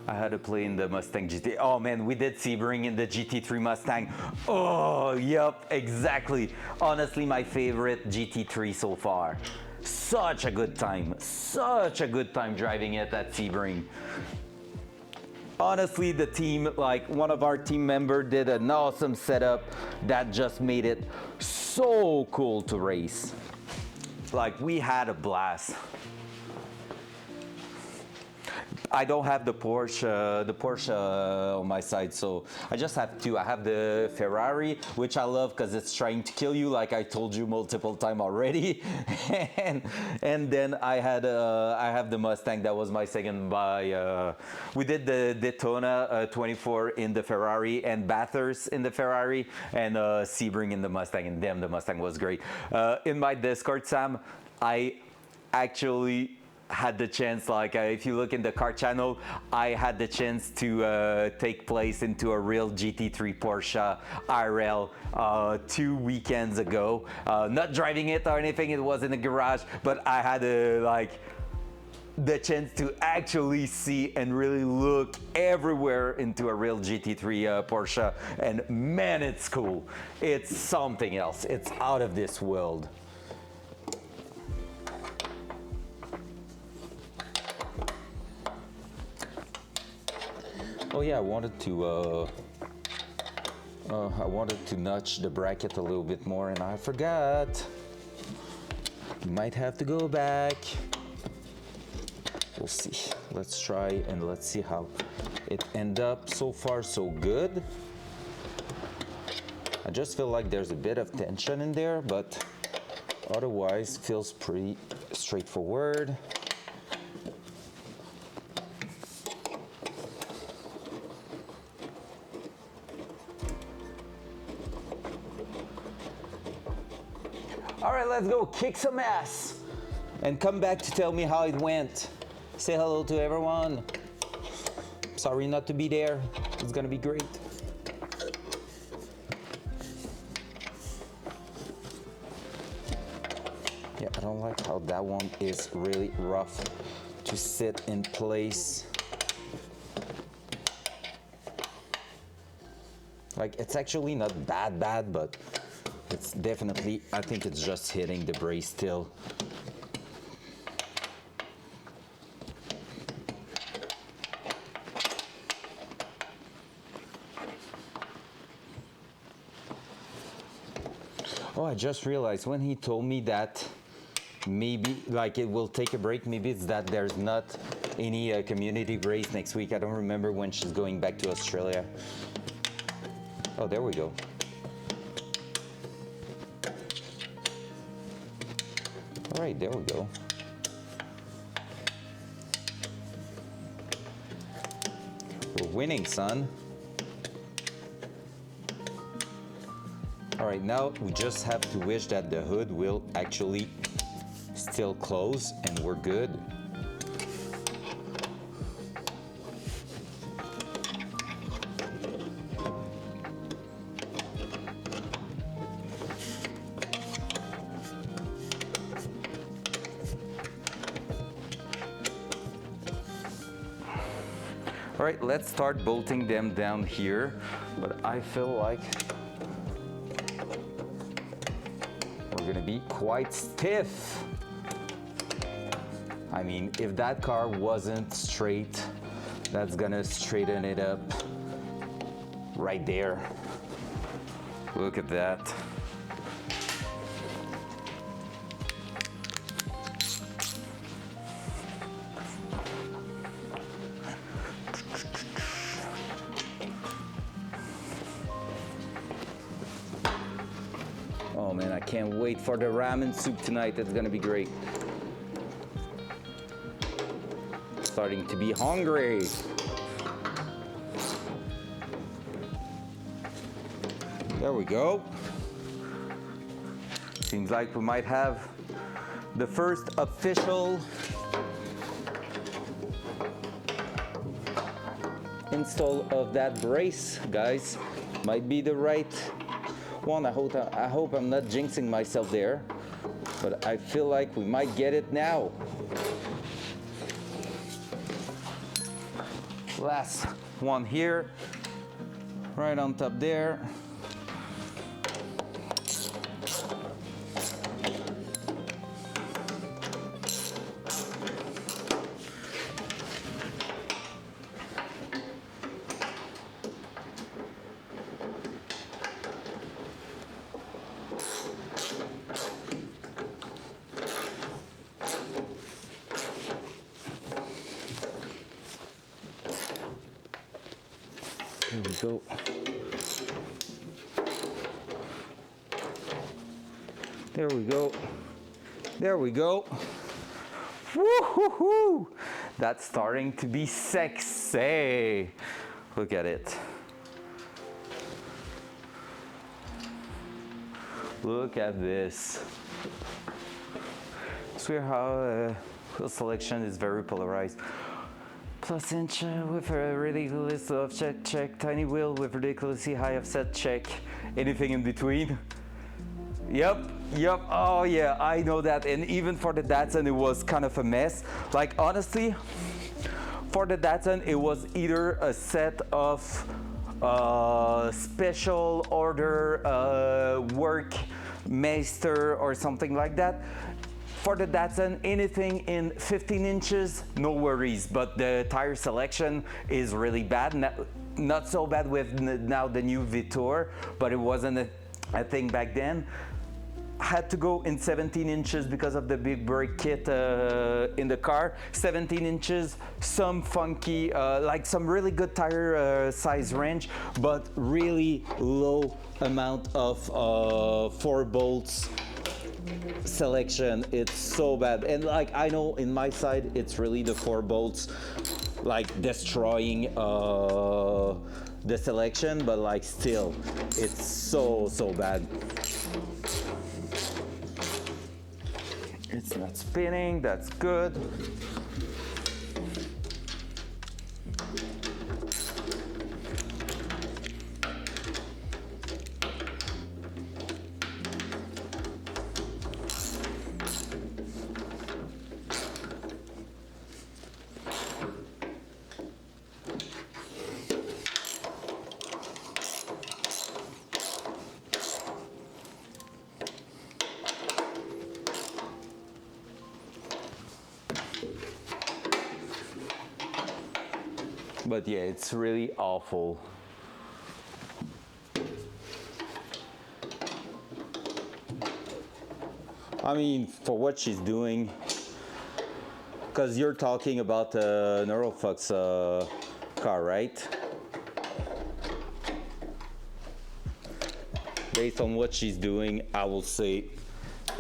Speaker 2: I had to play in the Mustang GT. Oh man, we did Sebring in the GT3 Mustang. Oh, yep, exactly. Honestly, my favorite GT3 so far. Such a good time driving it at Sebring. Honestly, the team, like one of our team members did an awesome setup that just made it so cool to race. Like, we had a blast. I don't have the Porsche on my side, so I just have two. I have the Ferrari, which I love because it's trying to kill you, like I told you multiple times already. and then I have the Mustang. That was my second buy. We did the Daytona 24 in the Ferrari and Bathurst in the Ferrari and Sebring in the Mustang. And damn, the Mustang was great. In my Discord, Sam, I actually had the chance, like if you look in the car channel, I had the chance to take place into a real GT3 Porsche IRL 2 weekends ago. Not driving it or anything, it was in the garage, but I had the chance to actually see and really look everywhere into a real GT3 Porsche, and man, it's cool. It's something else. It's out of this world. Oh yeah, I wanted to notch the bracket a little bit more, and I forgot. Might have to go back. We'll see. Let's try and let's see how it end up. So far, so good. I just feel like there's a bit of tension in there, but otherwise feels pretty straightforward. All right, let's go kick some ass and come back to tell me how it went. Say hello to everyone. Sorry not to be there. It's gonna be great. Yeah, I don't like how that one is really rough to sit in place. Like, it's actually not bad, but it's definitely, I think it's just hitting the brace still. Oh, I just realized when he told me that maybe like it will take a break, maybe it's that there's not any community race next week. I don't remember when she's going back to Australia. Oh, there we go. All right, there we go. We're winning, son. All right, now we just have to wish that the hood will actually still close and we're good. All right, let's start bolting them down here, but I feel like we're gonna be quite stiff. I mean, if that car wasn't straight, that's gonna straighten it up right there. Look at that. Oh man, I can't wait for the ramen soup tonight. It's gonna be great. Starting to be hungry. There we go. Seems like we might have the first official install of that brace, guys. Might be the right one. I hope I'm not jinxing myself there, but I feel like we might get it now. Last one here, right on top there. There we go. There we go. There we go. Woo-hoo-hoo! That's starting to be sexy. Look at it. Look at this. I swear how the selection is very polarized. Plus inch with a ridiculous of check, tiny wheel with ridiculously high offset check, anything in between. Yep, oh yeah, I know that. And even for the Datsun, it was kind of a mess. Like honestly, for the Datsun, it was either a set of special order work meister or something like that. For the Datsun, anything in 15 inches, no worries, but the tire selection is really bad. Not so bad with now the new Vitour, but it wasn't a thing back then. Had to go in 17 inches because of the big brake kit in the car. 17 inches, some funky, like some really good tire size range, but really low amount of 4 bolts selection. It's so bad. And like I know in my side it's really the 4 bolts like destroying the selection, but like still it's so bad. It's not spinning, that's good. But yeah, it's really awful. I mean, for what she's doing, because you're talking about a Neurofox car, right? Based on what she's doing, I will say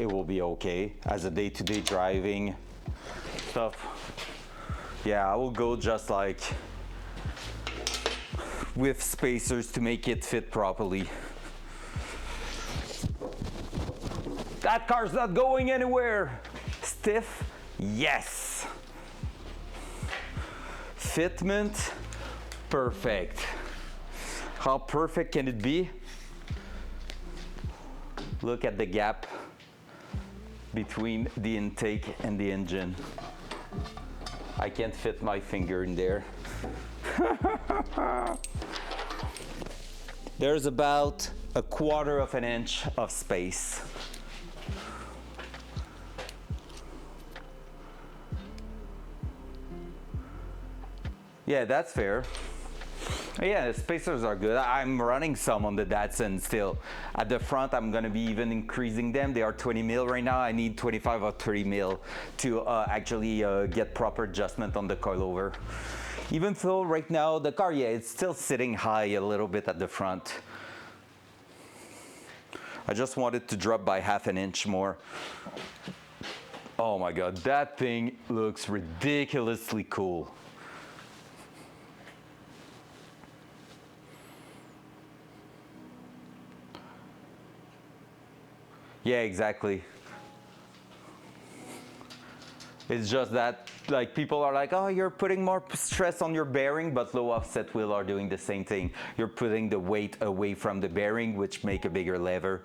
Speaker 2: it will be okay as a day-to-day driving stuff. Yeah, I will go just like with spacers to make it fit properly. That car's not going anywhere. Stiff, yes. Fitment, perfect. How perfect can it be? Look at the gap between the intake and the engine. I can't fit my finger in there. There's about 1/4 of an inch of space. Yeah, that's fair. Yeah, the spacers are good. I'm running some on the Datsun still. At the front, I'm gonna be even increasing them. They are 20 mil right now. I need 25 or 30 mil to actually get proper adjustment on the coilover. Even though right now the car, yeah, it's still sitting high a little bit at the front. I just wanted to drop by half an inch more. Oh my God, that thing looks ridiculously cool. Yeah, exactly. It's just that, like, people are like, oh, you're putting more stress on your bearing, but low offset wheel are doing the same thing. You're putting the weight away from the bearing, which make a bigger lever.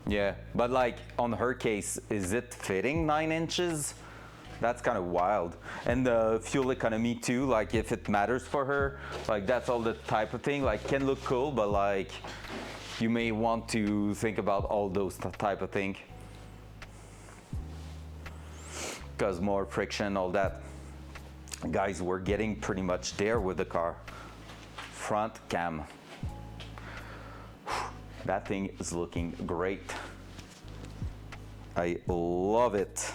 Speaker 2: Yeah, but like on her case, is it fitting 9 inches? That's kind of wild. And the fuel economy too, like if it matters for her, like that's all the type of thing, like can look cool, but like you may want to think about all those type of thing. Because more friction, all that. Guys, we're getting pretty much there with the car. Front cam. That thing is looking great. I love it.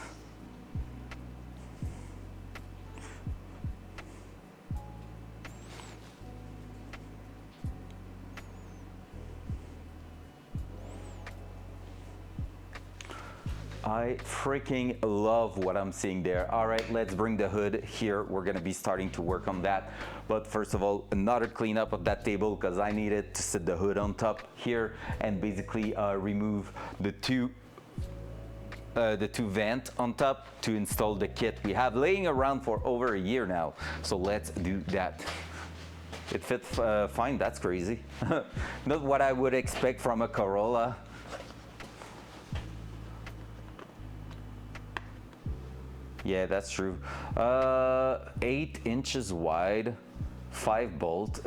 Speaker 2: I freaking love what I'm seeing there. All right, let's bring the hood here. We're gonna be starting to work on that. But first of all, another cleanup of that table because I needed to set the hood on top here and basically remove the two vent on top to install the kit we have laying around for over a year now. So let's do that. It fits fine, that's crazy. Not what I would expect from a Corolla. Yeah, that's true. 8 inches wide, 5 bolt.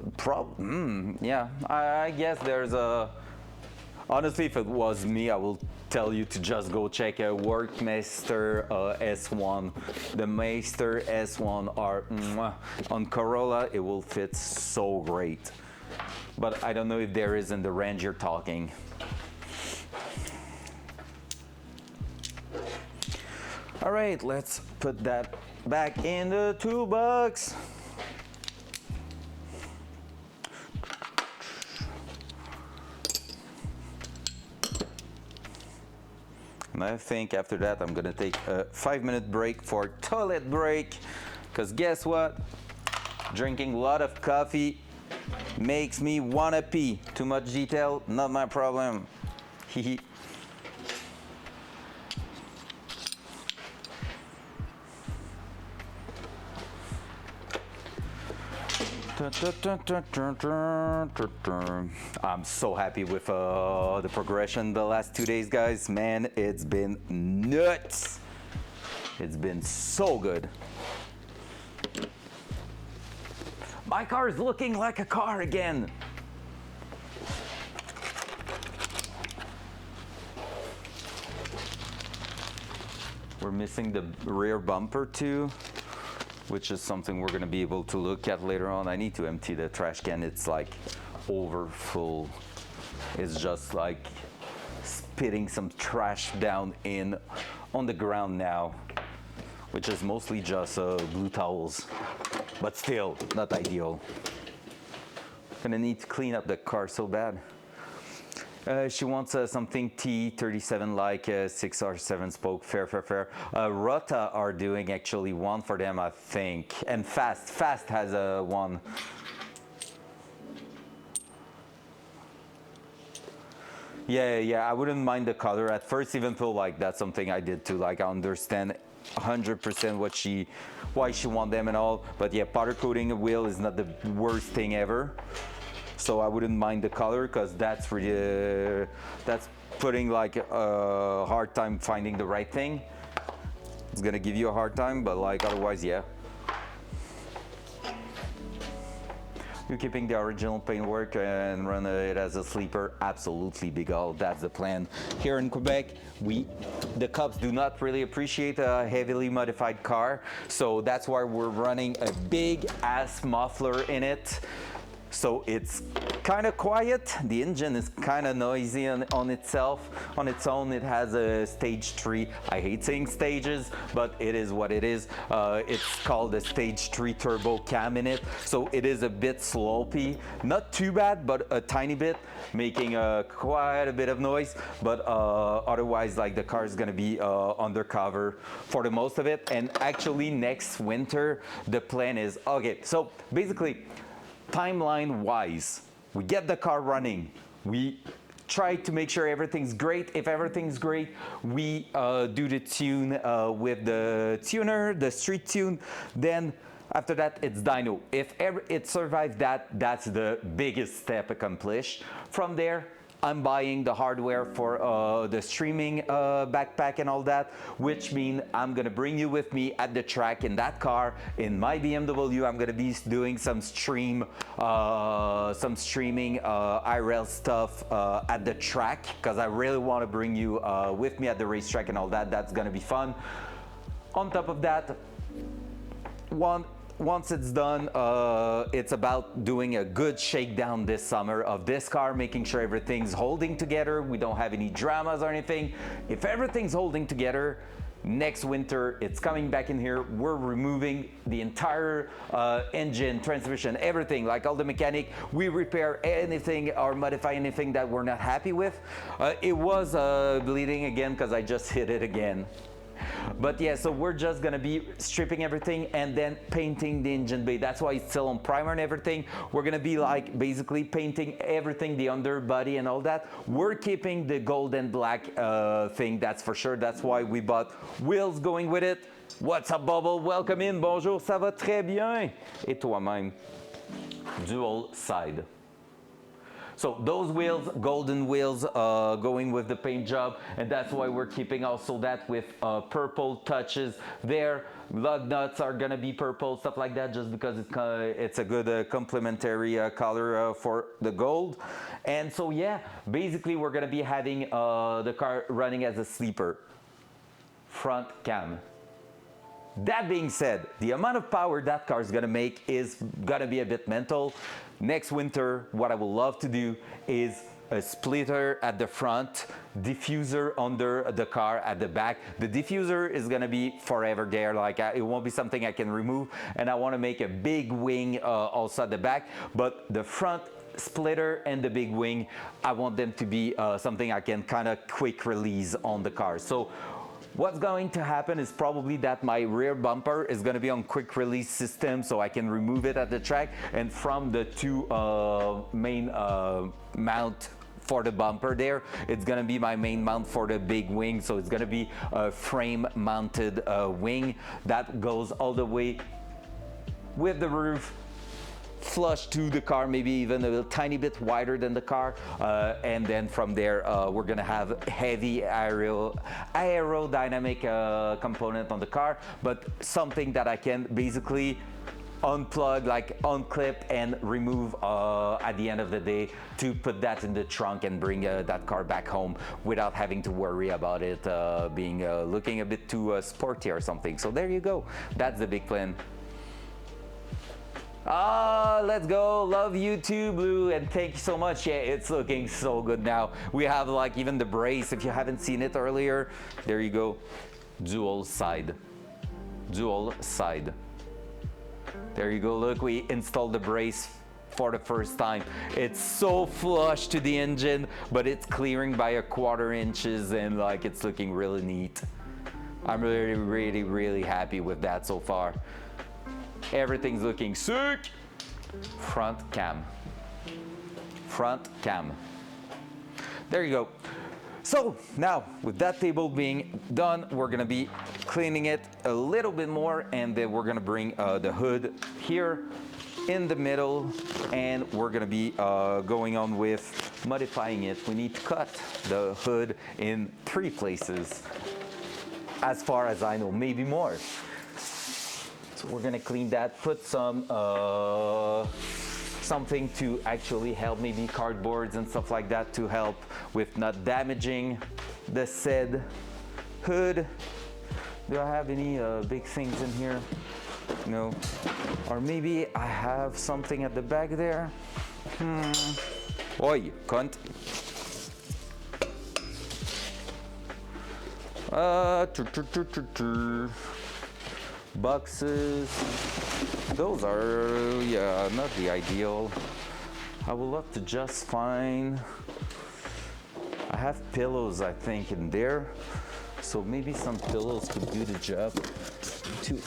Speaker 2: Yeah, I guess there's a. Honestly, if it was me, I will tell you to just go check a Workmeister S1. The Meister S1 are on Corolla. It will fit so great, but I don't know if there is in the range you're talking. All right, let's put that back in the toolbox. And I think after that, I'm gonna take a 5-minute break for toilet break. Because guess what? Drinking a lot of coffee makes me wanna pee. Too much detail, not my problem. Hehe. I'm so happy with the progression the last 2 days, guys. Man, it's been nuts. It's been so good. My car is looking like a car again. We're missing the rear bumper too, which is something we're gonna be able to look at later on. I need to empty the trash can. It's like over full. It's just like spitting some trash down on the ground now, which is mostly just blue towels, but still not ideal. Gonna need to clean up the car so bad. She wants something T37 like 6 or 7 spoke. Fair. Rota are doing actually one for them, I think. And Fast has one. Yeah, I wouldn't mind the color at first, even though like that's something I did too. Like I understand 100% why she want them and all. But yeah, powder coating a wheel is not the worst thing ever. So I wouldn't mind the color because that's really that's putting like a hard time finding the right thing. It's gonna give you a hard time, but like otherwise, yeah. to keeping the original paintwork and run it as a sleeper? Absolutely, Big Al. That's the plan. Here in Quebec, the Cubs do not really appreciate a heavily modified car, so that's why we're running a big ass muffler in it. So it's kind of quiet. The engine is kind of noisy on itself. On its own, it has a stage 3. I hate saying stages, but it is what it is. It's called a stage 3 turbo cam in it. So it is a bit slopey. Not too bad, but a tiny bit, making quite a bit of noise. But otherwise, like, the car is gonna be undercover for the most of it. And actually next winter, the plan is, okay, so basically, timeline-wise, we get the car running. We try to make sure everything's great. If everything's great, we do the tune with the tuner, the street tune. Then after that, it's dyno. If it survives that, that's the biggest step accomplished. From there, I'm buying the hardware for the streaming backpack and all that, which means I'm gonna bring you with me at the track in that car, in my BMW. I'm gonna be doing some streaming IRL stuff at the track, because I really want to bring you with me at the racetrack and all that. That's gonna be fun. On top of that, once it's done, it's about doing a good shakedown this summer of this car, making sure everything's holding together. We don't have any dramas or anything. If everything's holding together, next winter, it's coming back in here. We're removing the entire engine, transmission, everything, like all the mechanic. We repair anything or modify anything that we're not happy with. It was bleeding again because I just hit it again. But yeah, so we're just gonna be stripping everything and then painting the engine bay. That's why it's still on primer and everything. We're gonna be like basically painting everything, the underbody and all that. We're keeping the gold and black thing, that's for sure. That's why we bought wheels going with it. What's up, Bubble? Welcome in. Bonjour, ça va très bien. Et toi-même? Dual side. So those wheels, golden wheels, going with the paint job, and that's why we're keeping also that with purple touches there. Lug nuts are gonna be purple, stuff like that, just because it's a good complementary color for the gold. And so yeah, basically we're gonna be having the car running as a sleeper. Front cam. That being said, the amount of power that car is gonna make is gonna be a bit mental. Next winter, what I would love to do is a splitter at the front, diffuser under the car at the back. The diffuser is gonna be forever there, like it won't be something I can remove, and I wanna make a big wing also at the back, but the front splitter and the big wing, I want them to be something I can kind of quick release on the car. So what's going to happen is probably that my rear bumper is going to be on quick release system, so I can remove it at the track, and from the two main mount for the bumper there, it's going to be my main mount for the big wing. So it's going to be a frame mounted wing that goes all the way with the roof flush to the car, maybe even a tiny bit wider than the car, and then from there we're gonna have heavy aerodynamic component on the car, but something that I can basically unplug, like unclip and remove at the end of the day, to put that in the trunk and bring that car back home without having to worry about it being looking a bit too sporty or something. So there you go, that's the big plan. Let's go. Love you too, Blue, and thank you so much. Yeah, it's looking so good now. We have like even the brace, if you haven't seen it earlier. There you go. Dual side. Dual side. There you go. Look, we installed the brace for the first time. It's so flush to the engine, but it's clearing by 1/4 inches, and like it's looking really neat. I'm really happy with that so far. Everything's looking sick. Front cam. Front cam. There you go. So now, with that table being done, we're gonna be cleaning it a little bit more, and then we're gonna bring the hood here in the middle, and we're gonna be going on with modifying it. We need to cut the hood in 3 places, as far as I know, maybe more. So we're gonna clean that, put some something to actually help, maybe cardboards and stuff like that, to help with not damaging the said hood. Do I have any big things in here? No. Or maybe I have something at the back there. Oi, cunt. Boxes. Those are, yeah, not the ideal. I would love to just find. I have pillows, I think, in there. So maybe some pillows could do the job to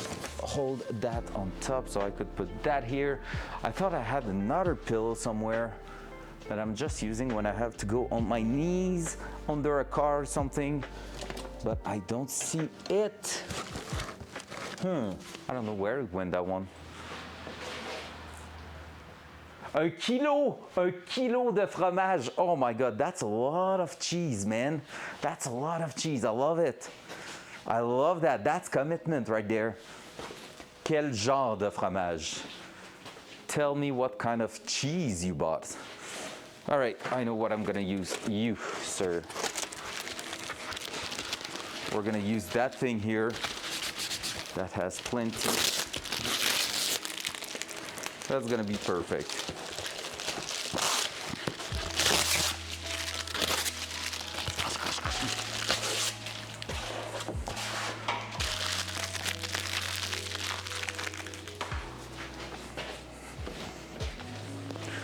Speaker 2: hold that on top, so I could put that here. I thought I had another pillow somewhere that I'm just using when I have to go on my knees under a car or something, but I don't see it. I don't know where it went, that one. Un kilo de fromage. Oh my God, that's a lot of cheese, man. That's a lot of cheese. I love it. I love that. That's commitment right there. Quel genre de fromage? Tell me what kind of cheese you bought. All right, I know what I'm gonna use. You, sir. We're gonna use that thing here that has plenty. That's gonna be perfect.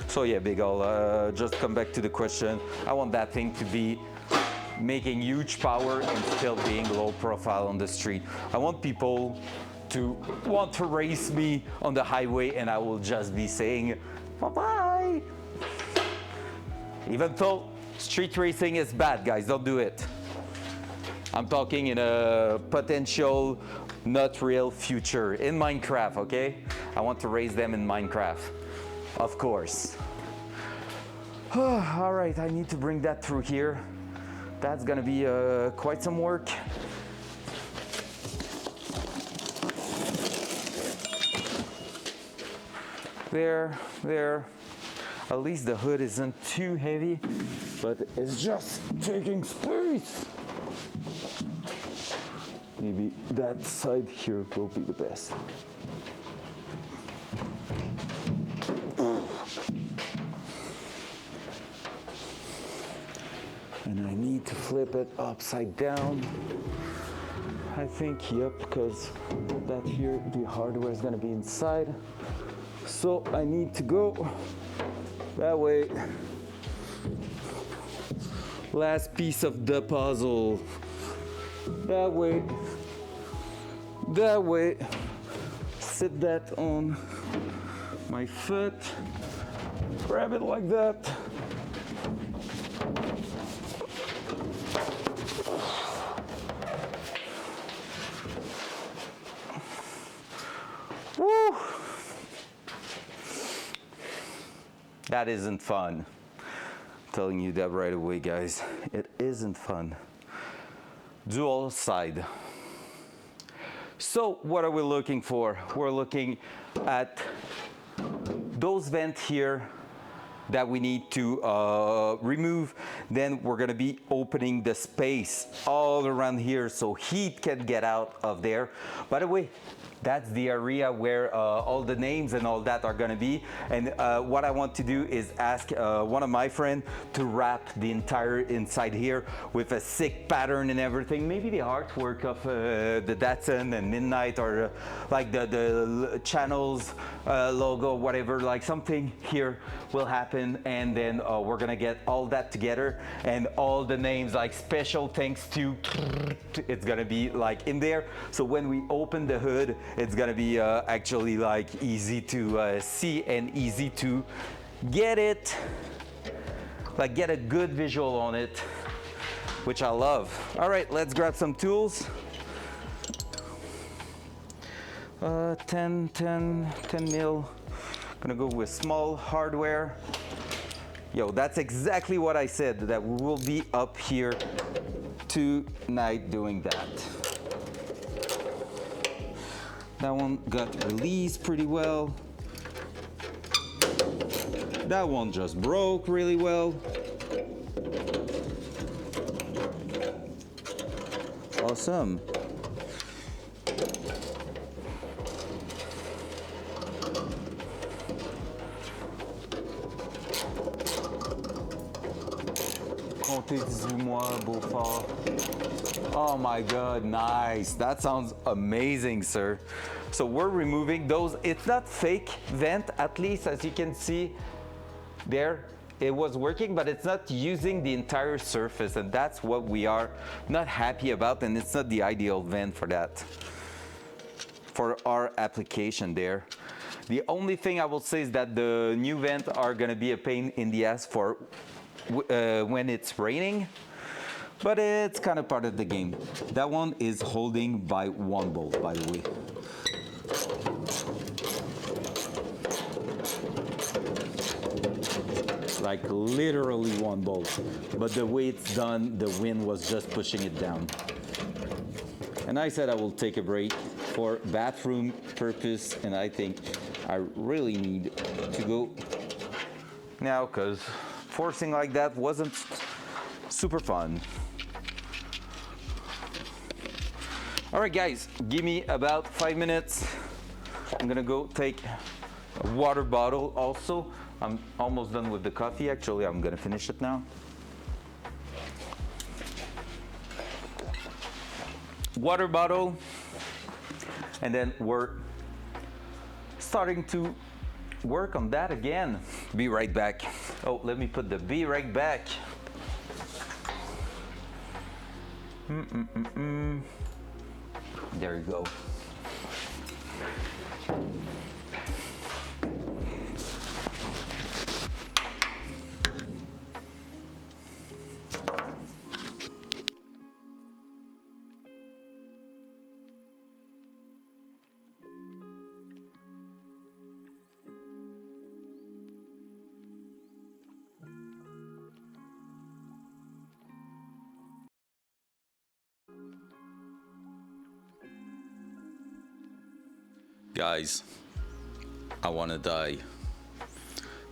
Speaker 2: So yeah, Big Al, just come back to the question. I want that thing to be making huge power and still being low profile on the street. I want people to want to race me on the highway and I will just be saying, bye-bye. Even though street racing is bad, guys, don't do it. I'm talking in a potential, not real future in Minecraft, okay? I want to race them in Minecraft. Of course. All right, I need to bring that through here. That's gonna be quite some work. There. At least the hood isn't too heavy, but it's just taking space. Maybe that side here will be the best. And I need to flip it upside down. I think, yep, because that here, the hardware is gonna be inside. So I need to go that way. Last piece of the puzzle. That way. That way. Sit that on my foot. Grab it like that. Woo! That isn't fun. I'm telling you that right away, guys. It isn't fun. Dual side. So what are we looking for? We're looking at those vents here that we need to remove. Then we're gonna be opening the space all around here so heat can get out of there. By the way, that's the area where all the names and all that are gonna be. And what I want to do is ask one of my friends to wrap the entire inside here with a sick pattern and everything. Maybe the artwork of the Datsun and Midnight, or like the channels logo, whatever, like something here will happen. And then we're gonna get all that together and all the names, like special thanks to, it's gonna be like in there. So when we open the hood, it's gonna be actually like easy to see and easy to get it, like get a good visual on it, which I love. All right, let's grab some tools. 10 mil. Gonna go with small hardware. Yo, that's exactly what I said, that we will be up here tonight doing that. That one got released pretty well. That one just broke really well. Awesome. Comptez 18 mois, Beaufort. Oh my God, nice. That sounds amazing, sir. So we're removing those. It's not fake vent, at least as you can see there. It was working, but it's not using the entire surface, and that's what we are not happy about, and it's not the ideal vent for that, for our application there. The only thing I will say is that the new vents are gonna be a pain in the ass for when it's raining, but it's kind of part of the game. That one is holding by one bolt, by the way. Like literally one bolt, but the way it's done, the wind was just pushing it down. And I said I will take a break for bathroom purpose, and I think I really need to go now because forcing like that wasn't super fun. All right, guys, give me about 5 minutes. I'm gonna go take a water bottle also. I'm almost done with the coffee. Actually, I'm gonna finish it now. Water bottle, and then we're starting to work on that again. Be right back. Oh, let me put the be right back. There you go. Guys, I wanna die.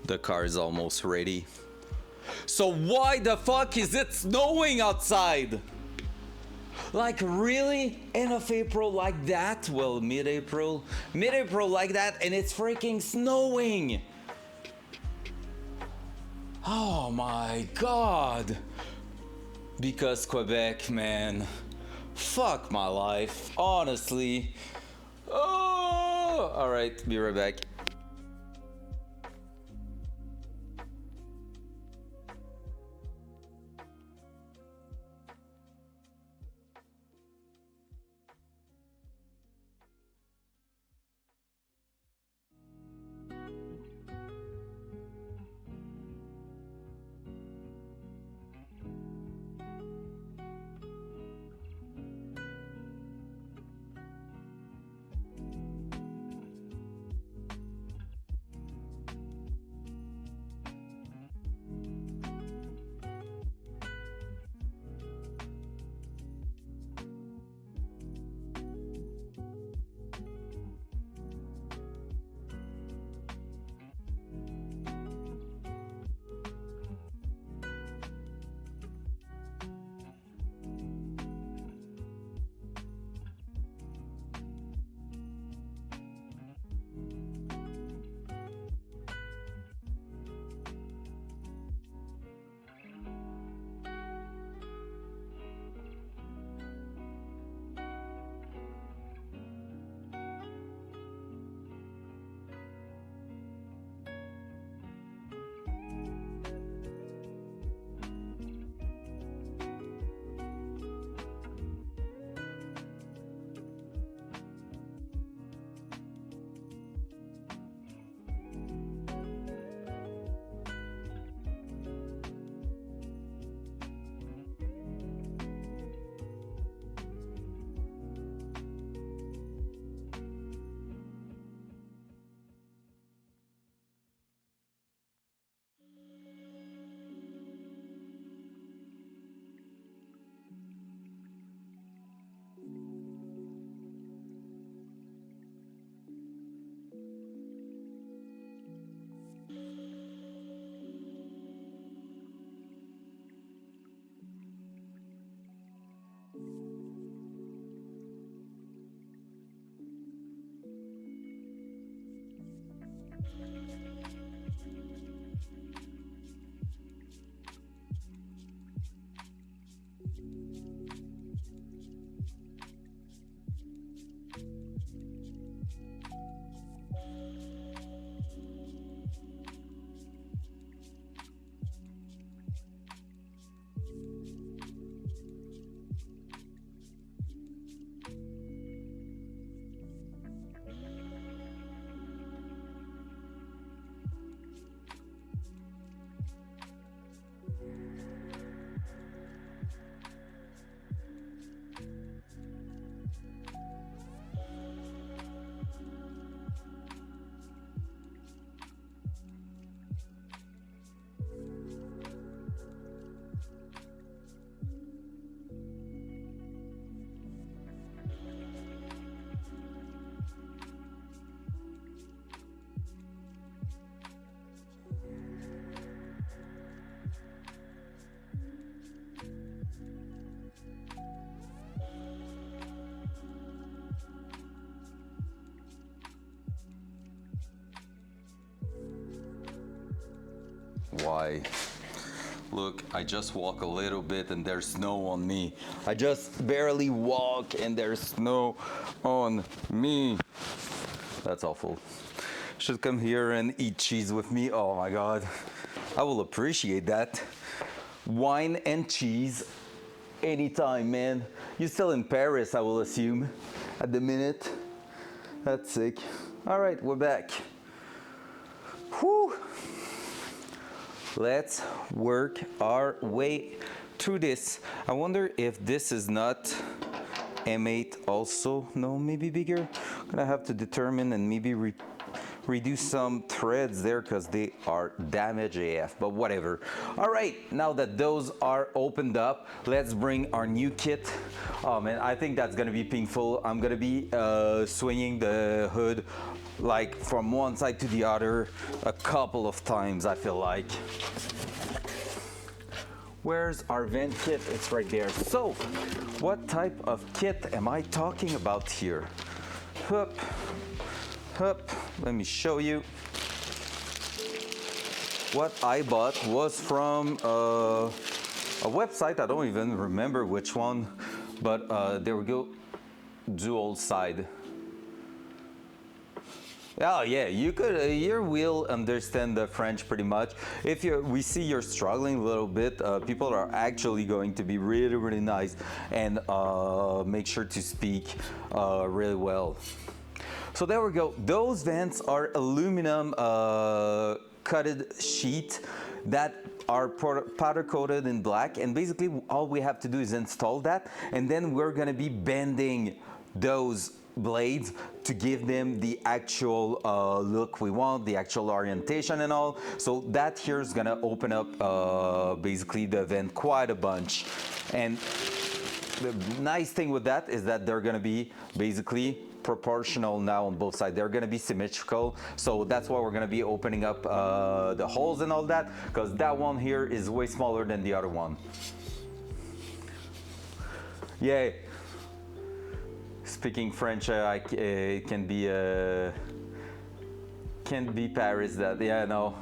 Speaker 2: The car is almost ready. So why the fuck is it snowing outside? Like really? End of April like that? Well, mid-April like that, and it's freaking snowing. Oh my God. Because Quebec, man. Fuck my life, honestly. Oh, all right, be right back. Why? Look, I just walk a little bit and there's snow on me. I just barely walk and there's snow on me. That's awful. Should come here and eat cheese with me. Oh my God. I will appreciate that. Wine and cheese anytime, man. You're still in Paris, I will assume, at the minute. That's sick. All right, we're back. Whew. Let's work our way through this. I wonder if this is not M8 also. No, maybe bigger. I'm gonna have to determine and maybe reduce some threads there because they are damaged AF, but whatever. All right, now that those are opened up, let's bring our new kit. Oh man, I think that's gonna be painful. I'm gonna be swinging the hood like from one side to the other a couple of times, I feel like. Where's our vent kit? It's right there. So, what type of kit am I talking about here? Hup, hup, let me show you. What I bought was from a website, I don't even remember which one, but there we go, dual side. Oh yeah, you could, you will understand the French pretty much. If we see you're struggling a little bit, people are actually going to be really, really nice and make sure to speak really well. So there we go. Those vents are aluminum cutted sheet that are powder coated in black, and basically all we have to do is install that, and then we're gonna be bending those blades to give them the actual look we want, the actual orientation and all. So that here is gonna open up basically the vent quite a bunch. And the nice thing with that is that they're gonna be basically proportional now on both sides. They're gonna be symmetrical, so that's why we're gonna be opening up the holes and all that, because that one here is way smaller than the other one. Yay. Speaking French, it can be Paris. That yeah, no.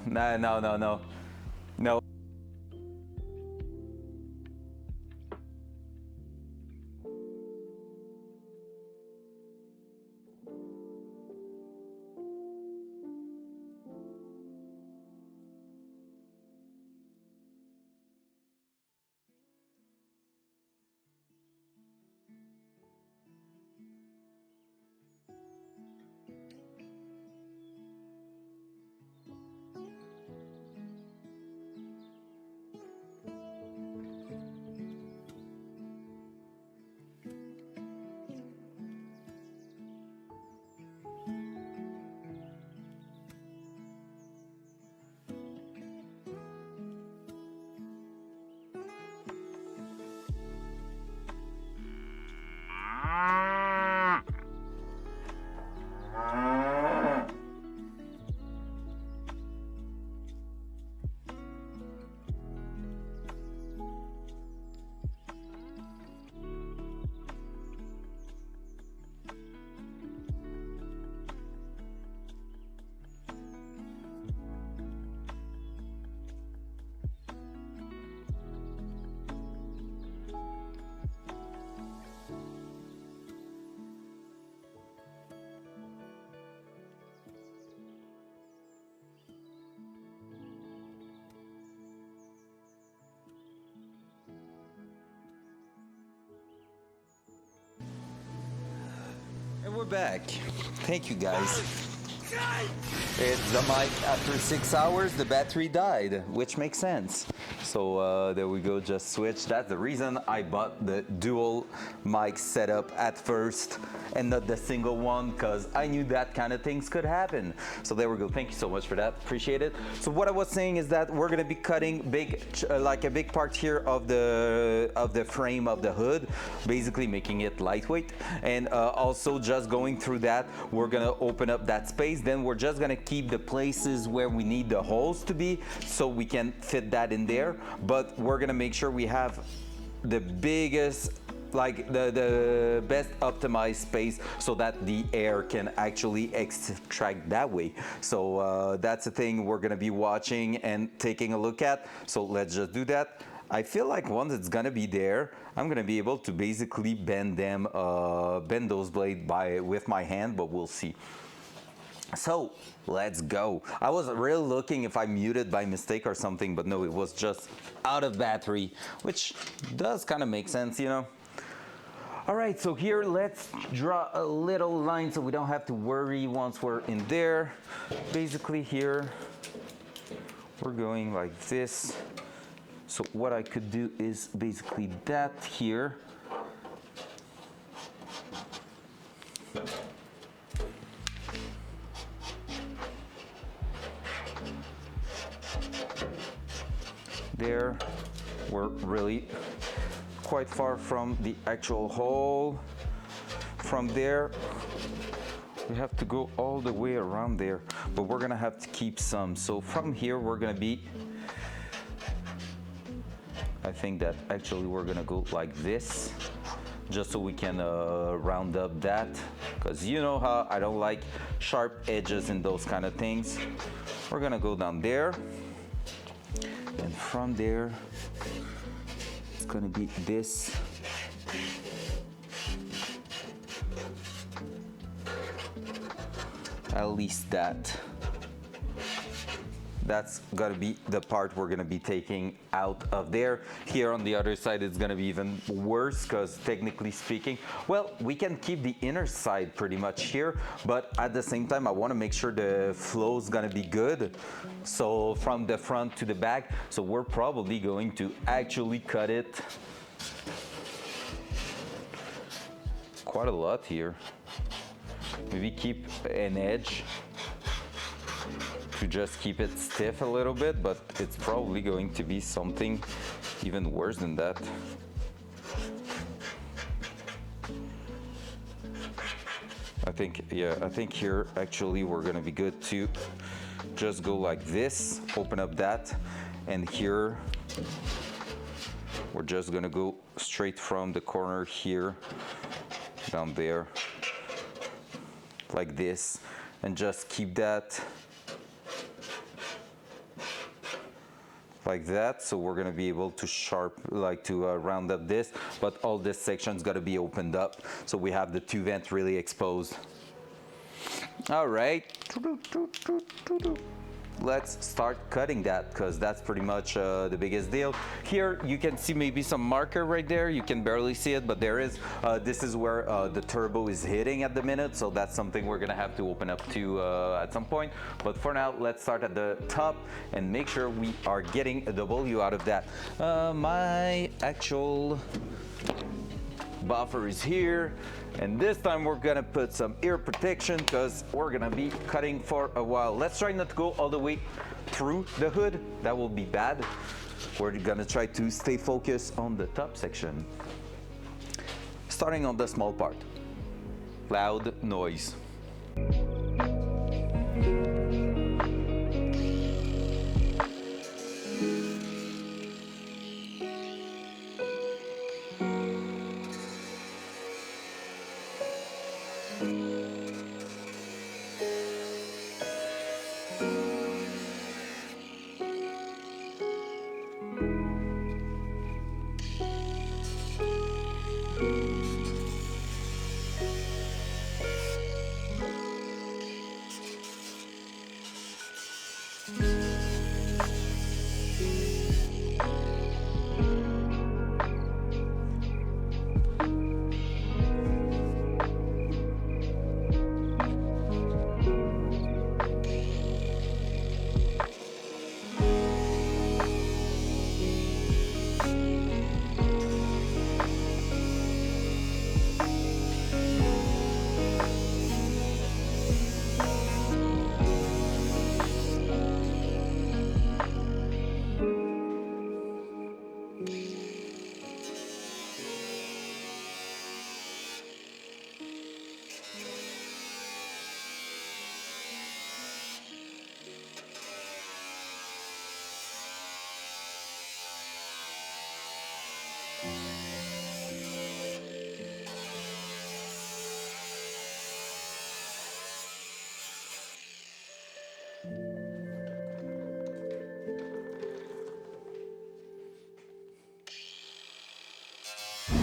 Speaker 2: back. Thank you, guys. It's the mic after 6 hours, the battery died, which makes sense. So there we go, just switch. That's the reason I bought the dual mic setup at first and not the single one, because I knew that kind of things could happen. So there we go, thank you so much for that, appreciate it. So what I was saying is that we're gonna be cutting like a big part here of the frame of the hood, basically making it lightweight. And also just going through that, we're gonna open up that space. Then we're just gonna keep the places where we need the holes to be so we can fit that in there. But we're gonna make sure we have the biggest, like the best optimized space so that the air can actually extract that way. So that's the thing we're gonna be watching and taking a look at. So let's just do that. I feel like once it's gonna be there, I'm gonna be able to basically bend those blades with my hand, but we'll see. So let's go. I was really looking if I muted by mistake or something, but no, it was just out of battery, which does kind of make sense, you know. All right, so here let's draw a little line so we don't have to worry once we're in there. Basically here, we're going like this. So what I could do is basically that here. There, we're really quite far from the actual hole. From there, we have to go all the way around there, but we're gonna have to keep some. So from here, we're gonna be, I think that actually we're gonna go like this, just so we can round up that, because you know how I don't like sharp edges and those kind of things. We're gonna go down there. And from there, it's gonna be this. At least that. That's gonna be the part we're gonna be taking out of there. Here on the other side, it's gonna be even worse, because technically speaking, well, we can keep the inner side pretty much here, but at the same time, I wanna make sure the flow is gonna be good. So from the front to the back, so we're probably going to actually cut it quite a lot here. Maybe keep an edge to just keep it stiff a little bit, but it's probably going to be something even worse than that. I think here actually we're gonna be good to just go like this, open up that, and here we're just gonna go straight from the corner here down there like this, and just keep that like that. So we're gonna be able to round up this, but all this section's gotta be opened up, so we have the two vents really exposed. All right, let's start cutting that, because that's pretty much the biggest deal. Here you can see maybe some marker right there. You can barely see it, but there is. This is where the turbo is hitting at the minute, so that's something we're gonna have to open up to at some point. But for now, let's start at the top and make sure we are getting a W out of that. My actual buffer is here, and this time we're gonna put some ear protection, because we're gonna be cutting for a while. Let's try not to go all the way through the hood, that will be bad. We're gonna try to stay focused on the top section. Starting on the small part. Loud noise.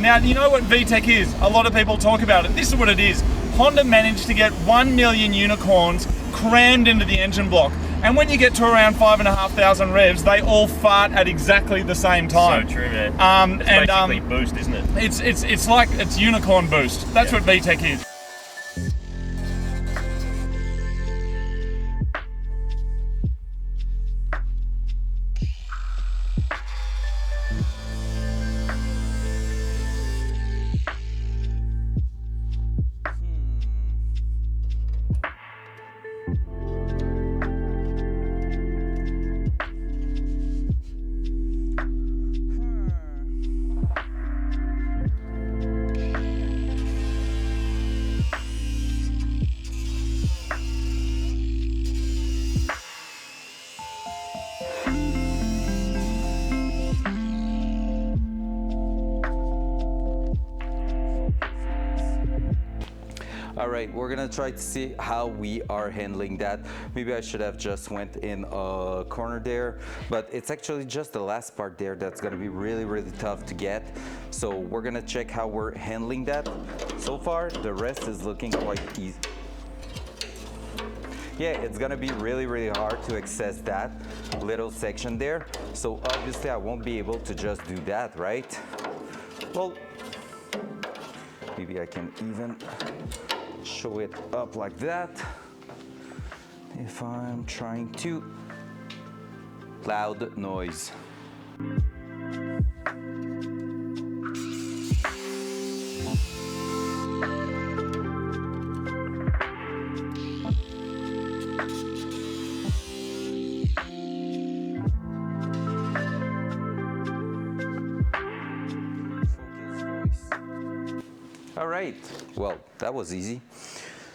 Speaker 5: Now, you know what VTEC is? A lot of people talk about it. This is what it is. Honda managed to get 1 million unicorns crammed into the engine block. And when you get to around 5,500 revs, they all fart at exactly the same time.
Speaker 12: So true, man. It's basically boost, isn't it?
Speaker 5: It's like it's unicorn boost. That's what VTEC is.
Speaker 2: All right, we're gonna try to see how we are handling that. Maybe I should have just went in a corner there, but it's actually just the last part there that's gonna be really, really tough to get. So we're gonna check how we're handling that. So far, the rest is looking quite easy. Yeah, it's gonna be really, really hard to access that little section there. So obviously I won't be able to just do that, right? Well, maybe I can even show it up like that. If I'm trying to, loud noise. All right, well, that was easy.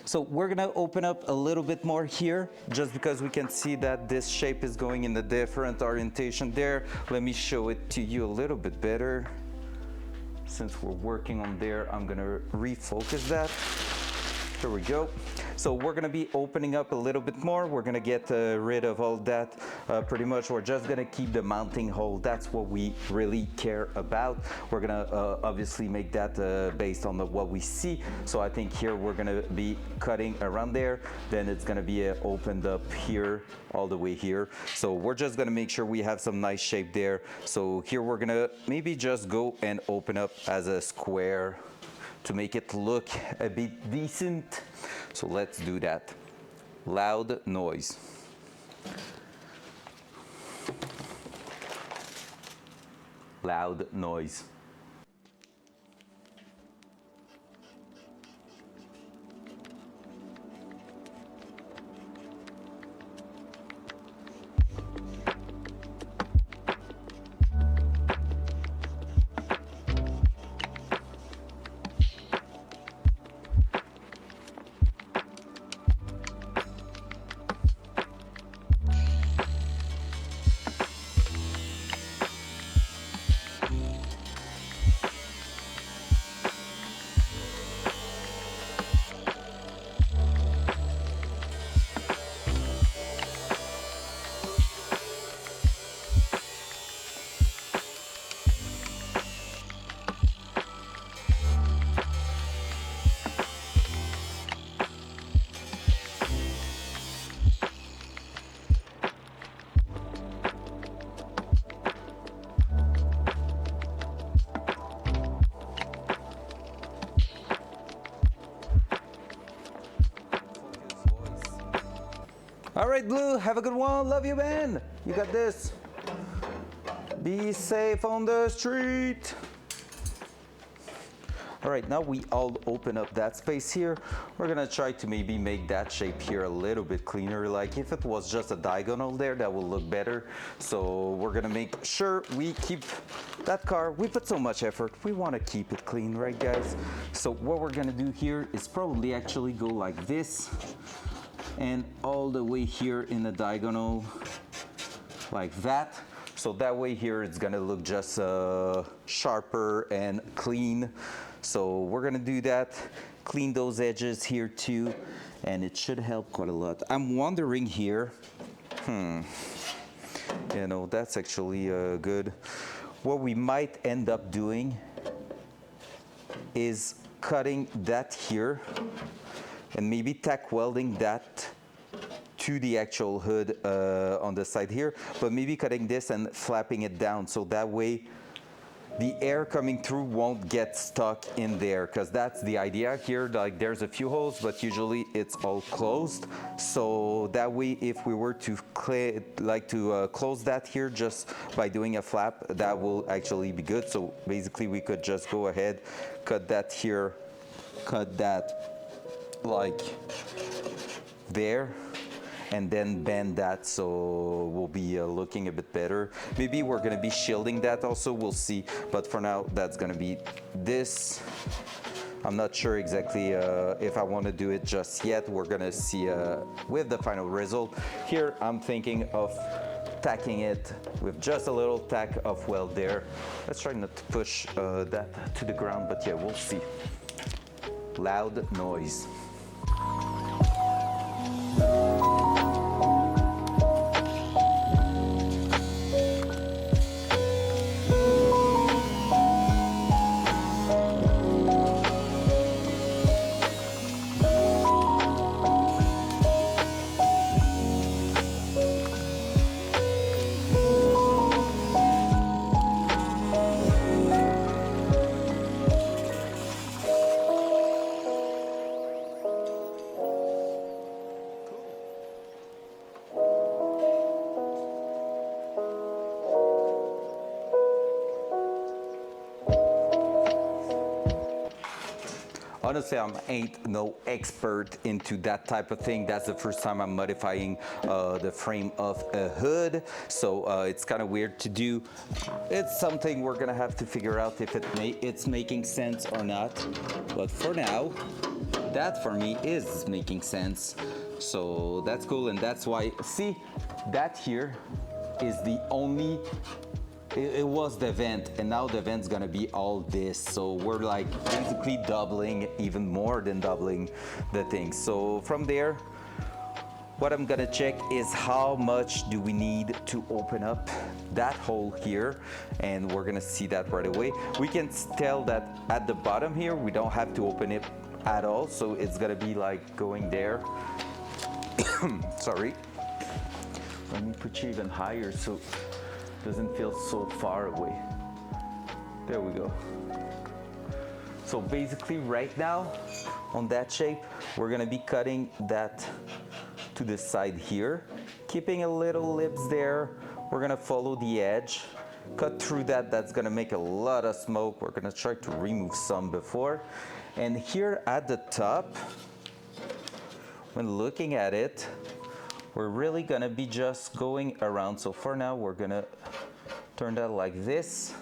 Speaker 2: So we're gonna open up a little bit more here, just because we can see that this shape is going in a different orientation there. Let me show it to you a little bit better. Since we're working on there, I'm gonna refocus that. Here we go. So we're gonna be opening up a little bit more. We're gonna get rid of all that. Pretty much we're just gonna keep the mounting hole. That's what we really care about. We're gonna obviously make that based on what we see. So I think here we're gonna be cutting around there. Then it's gonna be opened up here, all the way here. So we're just gonna make sure we have some nice shape there. So here we're gonna maybe just go and open up as a square to make it look a bit decent. So let's do that. Loud noise. Loud noise. All right, Blue, have a good one. Love you, man. You got this. Be safe on the street. All right, now we all open up that space here. We're gonna try to maybe make that shape here a little bit cleaner. Like if it was just a diagonal there, that will look better. So we're gonna make sure we keep that car. We put so much effort. We wanna keep it clean, right, guys? So what we're gonna do here is probably actually go like this and all the way here in the diagonal like that. So that way here it's gonna look just sharper and clean. So we're gonna do that, clean those edges here too, and it should help quite a lot. I'm wondering here, you know, that's actually good. What we might end up doing is cutting that here and maybe tack welding that to the actual hood on the side here, but maybe cutting this and flapping it down so that way the air coming through won't get stuck in there, because that's the idea here. Like there's a few holes, but usually it's all closed. So that way, if we were to close that here just by doing a flap, that will actually be good. So basically we could just go ahead, cut that here, cut that like there, and then bend that so we'll be looking a bit better. Maybe we're gonna be shielding that also, we'll see. But for now, that's gonna be this. I'm not sure exactly if I wanna do it just yet. We're gonna see with the final result. Here, I'm thinking of tacking it with just a little tack of weld there. Let's try not to push that to the ground, but yeah, we'll see. Loud noise. Honestly, I ain't no expert into that type of thing. That's the first time I'm modifying the frame of a hood, so it's kind of weird to do. It's something we're gonna have to figure out if it's making sense or not. But for now, that for me is making sense. So that's cool, and that's why, see, that here is the only, it was the vent, and now the vent's gonna be all this. So we're like basically doubling, even more than doubling the thing. So from there, what I'm gonna check is how much do we need to open up that hole here, and we're gonna see that right away. We can tell that at the bottom here, we don't have to open it at all. So it's gonna be like going there. Sorry. Let me put you even higher so it doesn't feel so far away. There we go. So basically right now on that shape, we're gonna be cutting that to the side here, keeping a little lips there. We're gonna follow the edge, cut through that. That's gonna make a lot of smoke. We're gonna try to remove some before. And here at the top, when looking at it, we're really gonna be just going around. So for now, we're gonna turn that like this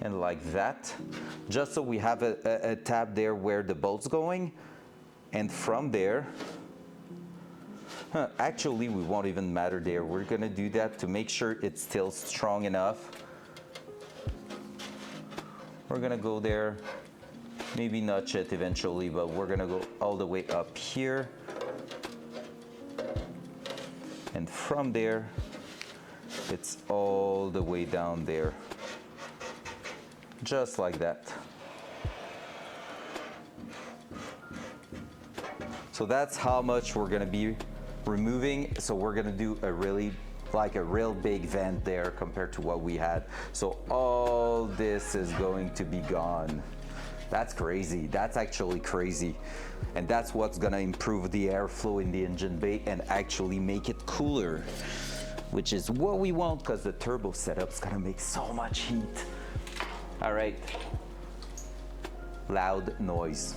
Speaker 2: and like that, just so we have a tab there where the bolt's going. And from there, actually we won't even matter there. We're gonna do that to make sure it's still strong enough. We're gonna go there, maybe notch it eventually, but we're gonna go all the way up here. And from there, it's all the way down there. Just like that. So that's how much we're gonna be removing. So we're gonna do a real big vent there compared to what we had. So all this is going to be gone. That's crazy. That's actually crazy. And that's what's gonna improve the airflow in the engine bay and actually make it cooler, which is what we want, because the turbo setup's gonna make so much heat. All right, loud noise.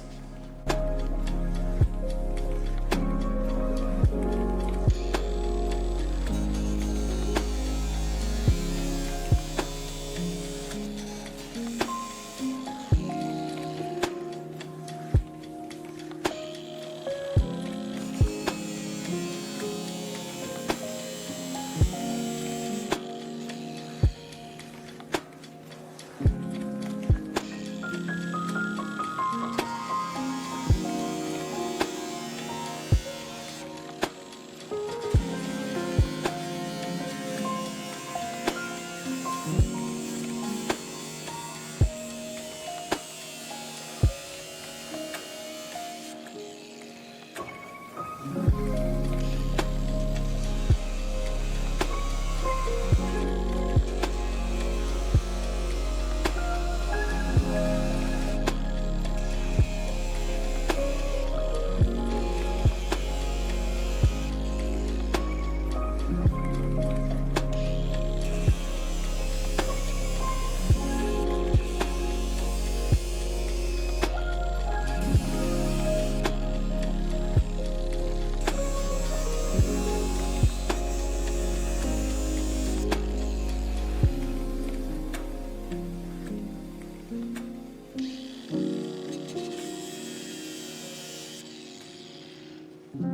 Speaker 2: Focus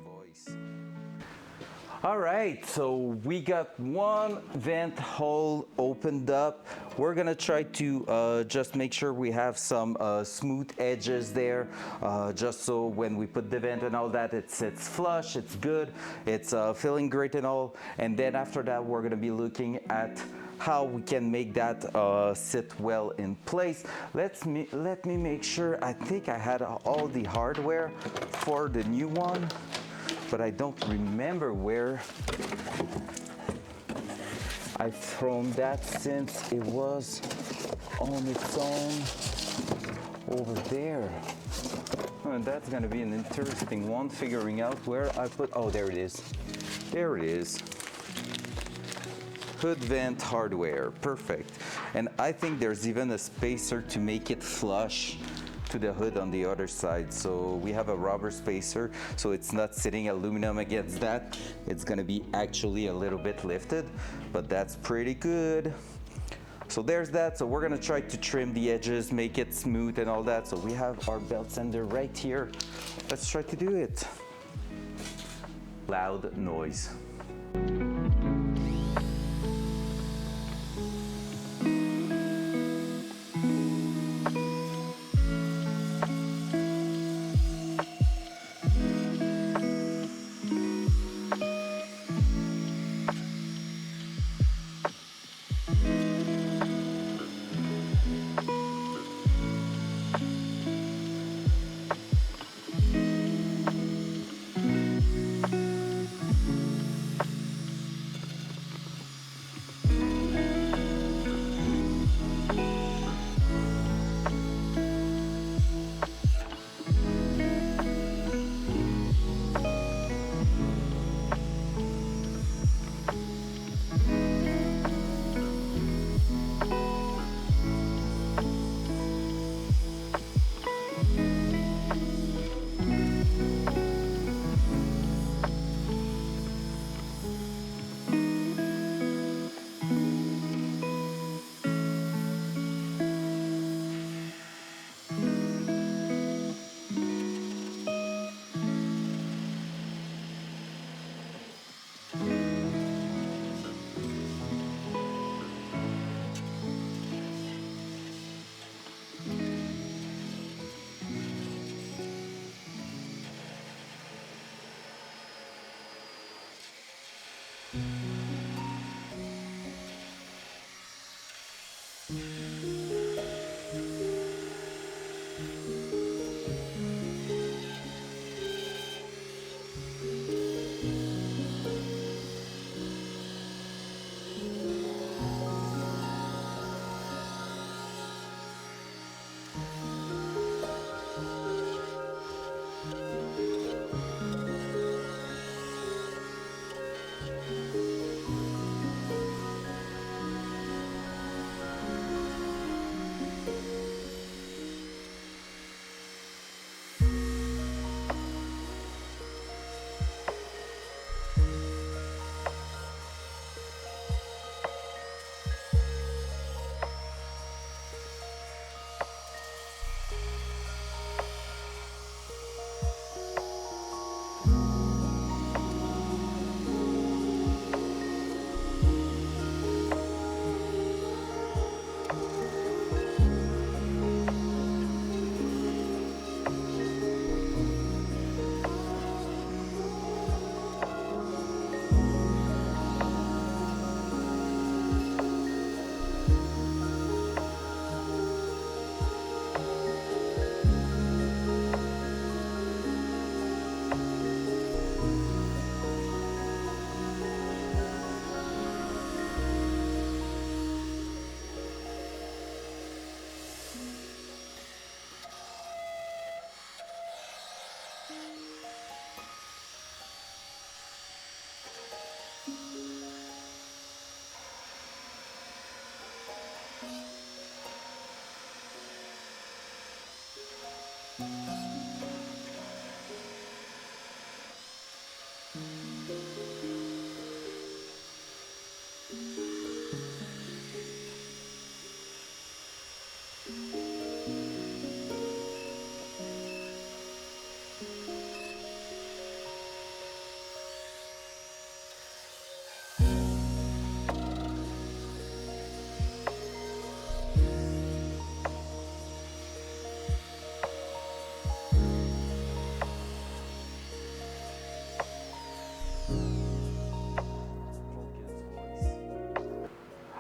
Speaker 2: voice. All right, so we got one vent hole opened up. We're gonna try to just make sure we have some smooth edges there, just so when we put the vent and all that, it sits flush, it's good, it's feeling great and all. And then after that, we're gonna be looking at how we can make that sit well in place. Let me make sure. I think I had all the hardware for the new one, but I don't remember where I've thrown that since it was on its own over there. And that's gonna be an interesting one, figuring out where I put, oh, there it is. There it is. Hood vent hardware, perfect. And I think there's even a spacer to make it flush to the hood on the other side. So we have a rubber spacer, so it's not sitting aluminum against that. It's gonna be actually a little bit lifted, but that's pretty good. So there's that. So we're gonna try to trim the edges, make it smooth and all that. So we have our belt sander right here. Let's try to do it. Loud noise.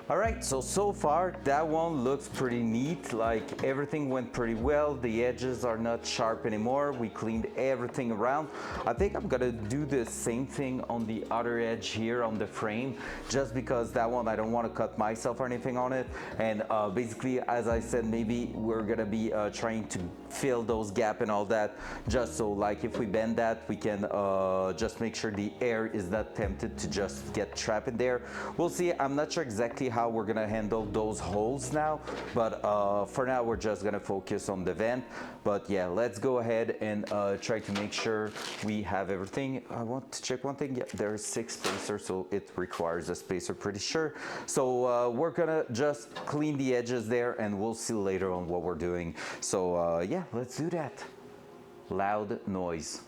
Speaker 2: All right, so far that one looks pretty neat. Like everything went pretty well. The edges are not sharp anymore. We cleaned everything around. I think I'm gonna do the same thing on the other edge here on the frame, just because that one I don't want to cut myself or anything on it. And basically, as I said, maybe we're gonna be trying to fill those gaps and all that, just so like if we bend that, we can just make sure the air is not tempted to just get trapped in there. We'll see. I'm not sure exactly how we're gonna handle those holes now, but for now we're just gonna focus on the vent. But yeah, let's go ahead and try to make sure we have everything. I want to check one thing. Yeah, there's 6 spacers, so it requires a spacer, pretty sure. So we're gonna just clean the edges there, and we'll see later on what we're doing. So yeah, let's do that. Loud noise.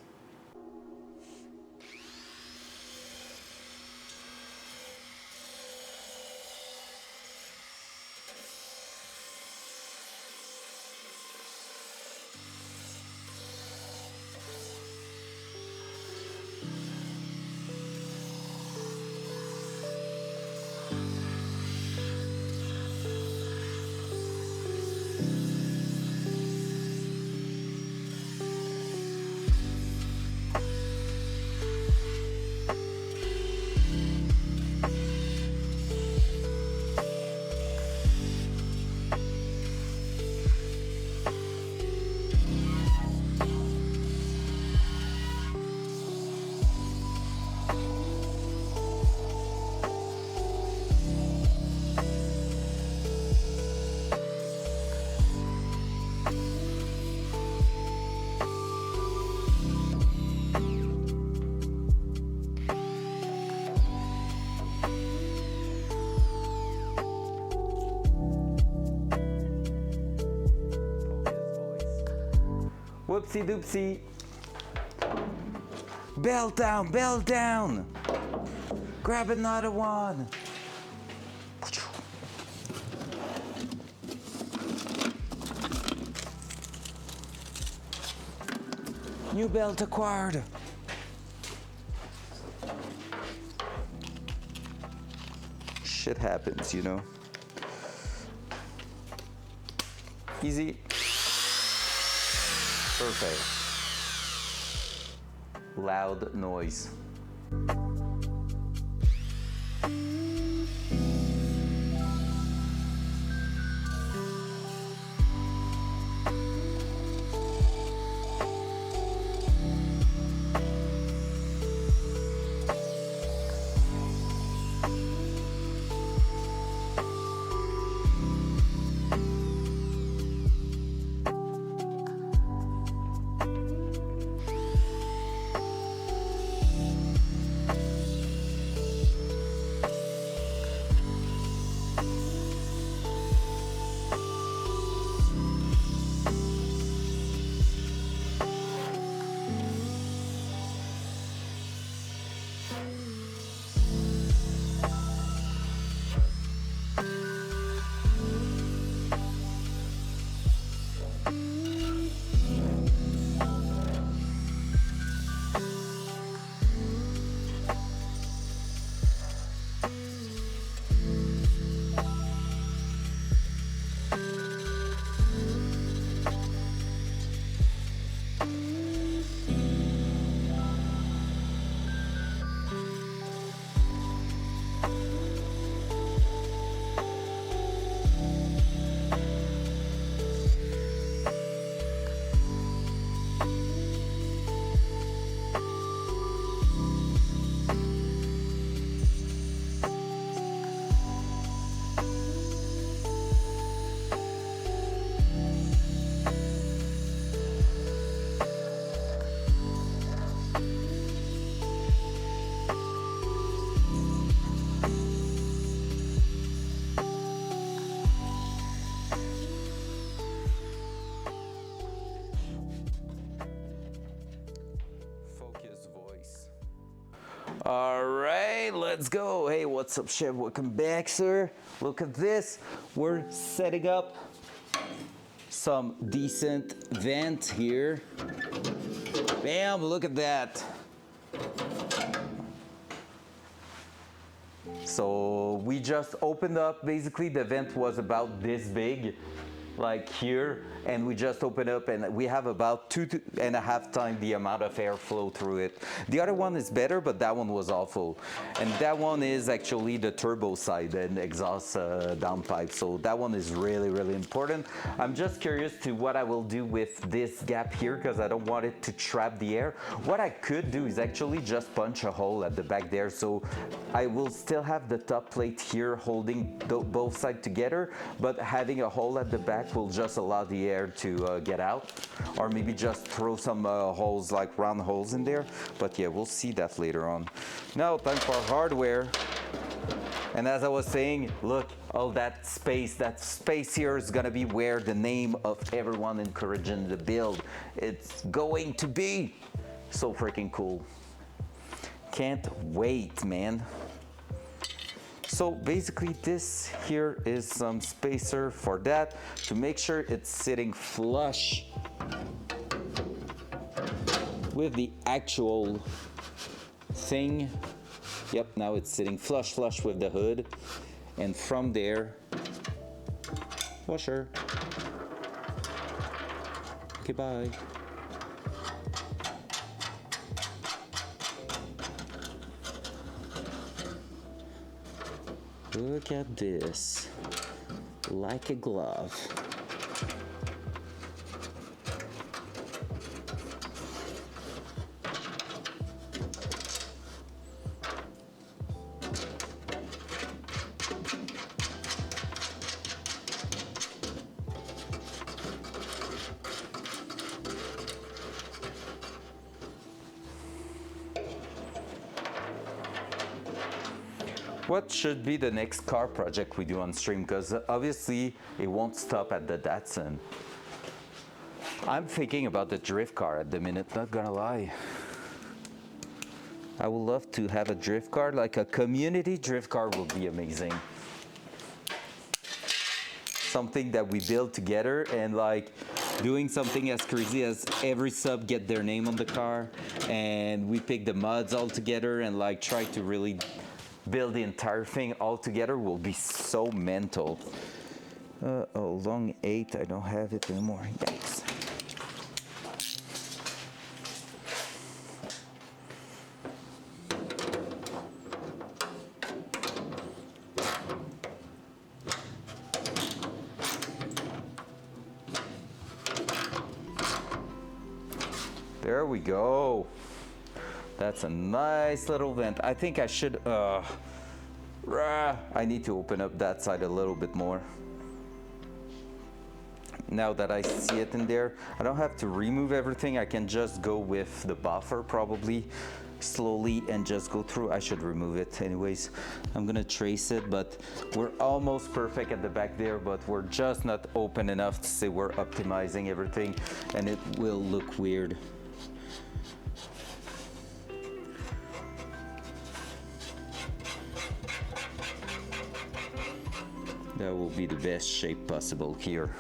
Speaker 2: Whoopsie doopsie. Bell down, bell down. Grab another one. New belt acquired. Shit happens, you know. Easy. Perfect. Loud noise. All right, let's go. Hey, what's up, Chef? Welcome back, sir. Look at this. We're setting up some decent vent here. Bam, look at that. So we just opened up, basically the vent was about this big, like here, and we just open up and we have about 2.5 times the amount of airflow through it. The other one is better, but that one was awful. And that one is actually the turbo side and exhaust downpipe. So that one is really, really important. I'm just curious to what I will do with this gap here because I don't want it to trap the air. What I could do is actually just punch a hole at the back there. So I will still have the top plate here holding both sides together, but having a hole at the back will just allow the air to get out, or maybe just throw some holes, like round holes in there. But yeah, we'll see that later on. Now time for hardware. And as I was saying, look, all that space here is gonna be where the name of everyone encouraging the build, it's going to be. So freaking cool. Can't wait, man. So basically this here is some spacer for that to make sure it's sitting flush with the actual thing. Yep, now it's sitting flush with the hood. And from there, washer. Goodbye. Look at this, like a glove. What should be the next car project we do on stream? Because obviously it won't stop at the Datsun. I'm thinking about the drift car at the minute, not gonna lie. I would love to have a drift car, like a community drift car would be amazing. Something that we build together and like doing something as crazy as every sub get their name on the car and we pick the mods all together and like try to really build the entire thing all together will be so mental. Oh, long 8, I don't have it anymore. Yikes. There we go. That's a nice little vent. I think I should, I need to open up that side a little bit more. Now that I see it in there, I don't have to remove everything. I can just go with the buffer probably slowly and just go through. I should remove it anyways. I'm gonna trace it, but we're almost perfect at the back there, but we're just not open enough to say we're optimizing everything and it will look weird. That will be the best shape possible here.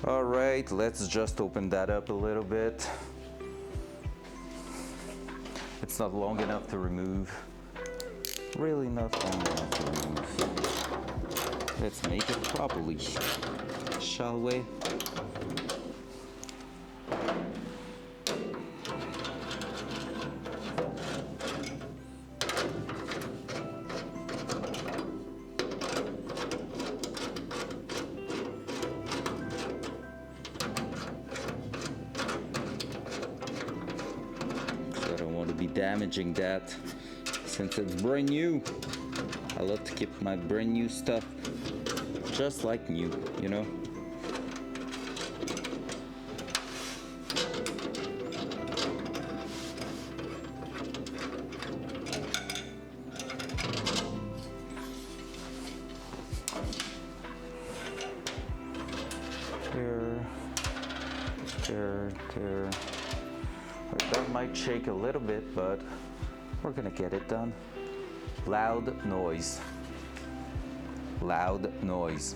Speaker 2: All right, let's just open that up a little bit. It's not long enough to remove. Really not long enough to remove. Let's make it properly, shall we? Damaging that since it's brand new. I love to keep my brand new stuff just like new, you know. There. That might shake a little bit, but we're gonna get it done. Loud noise. Loud noise.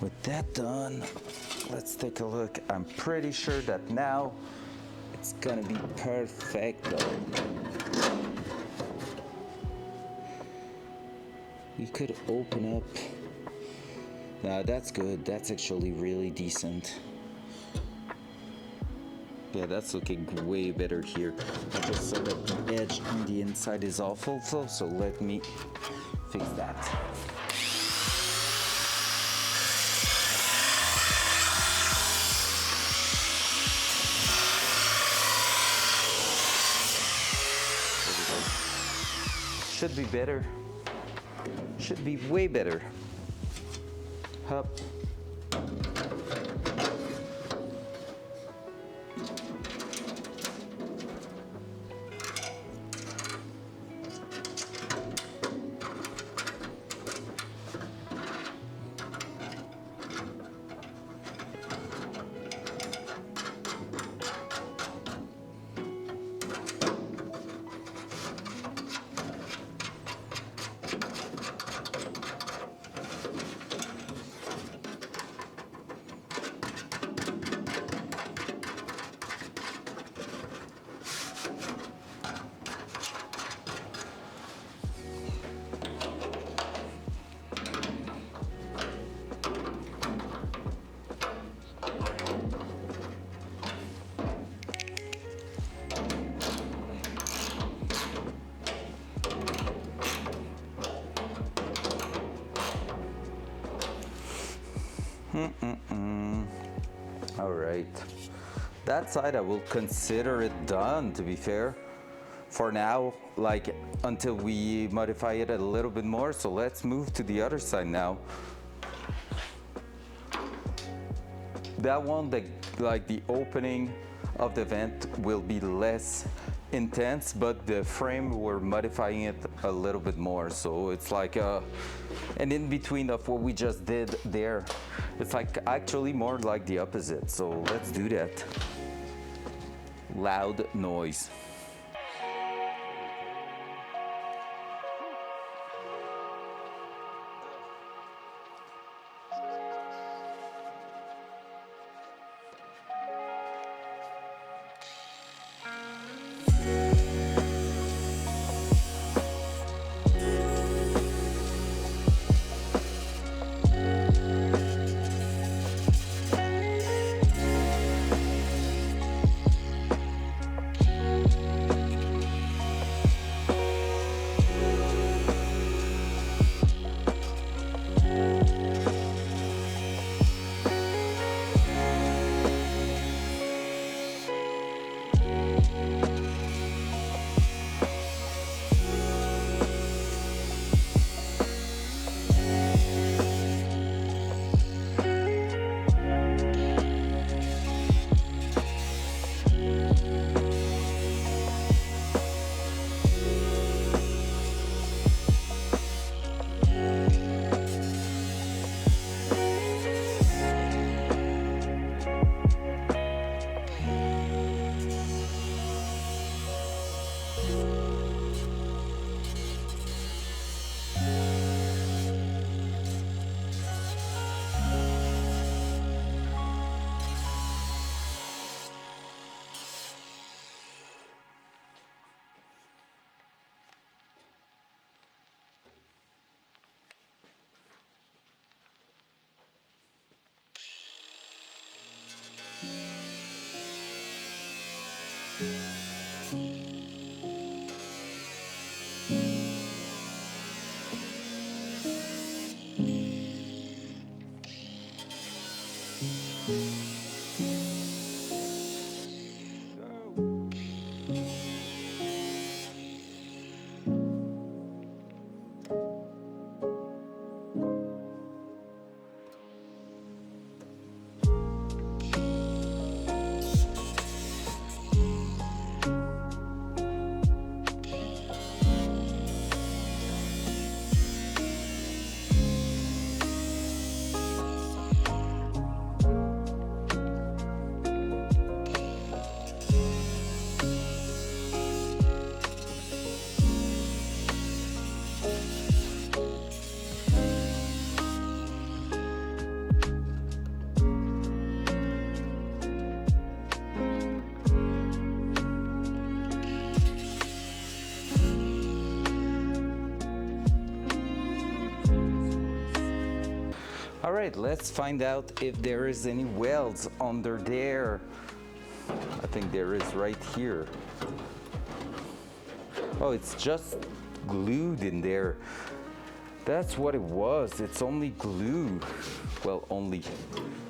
Speaker 2: With that done, let's take a look. I'm pretty sure that now it's gonna be perfect though. We could open up. Nah, that's good. That's actually really decent. Yeah, that's looking way better here. I just saw that the edge on the inside is awful, so let me fix that. Should be better. Should be way better. Hup. All right, that side I will consider it done, to be fair. For now, like until we modify it a little bit more. So let's move to the other side now. That one, like the opening of the vent will be less intense, but the frame, we're modifying it a little bit more. So it's like an in between of what we just did there. It's like actually more like the opposite. So let's do that. Loud noise. right, let's find out if there is any welds under there. I think there is right here. Oh, it's just glued in there. That's what it was. It's only glue. Well, only.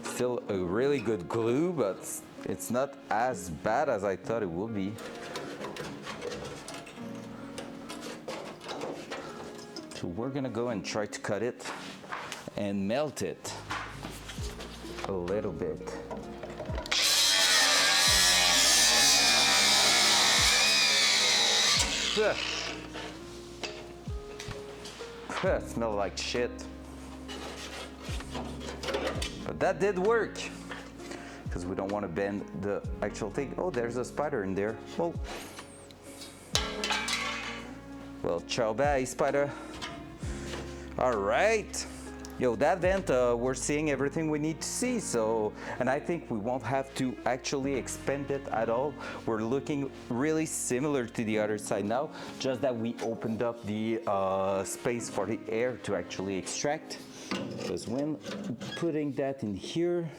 Speaker 2: Still a really good glue, but it's not as bad as I thought it would be. So we're gonna go and try to cut it and melt it a little bit. Smells like shit. But that did work, because we don't want to bend the actual thing. Oh, there's a spider in there. Well, ciao bye, spider. All right. Yo, that vent, we're seeing everything we need to see, so, and I think we won't have to actually expand it at all. We're looking really similar to the other side now, just that we opened up the space for the air to actually extract. Because when putting that in here,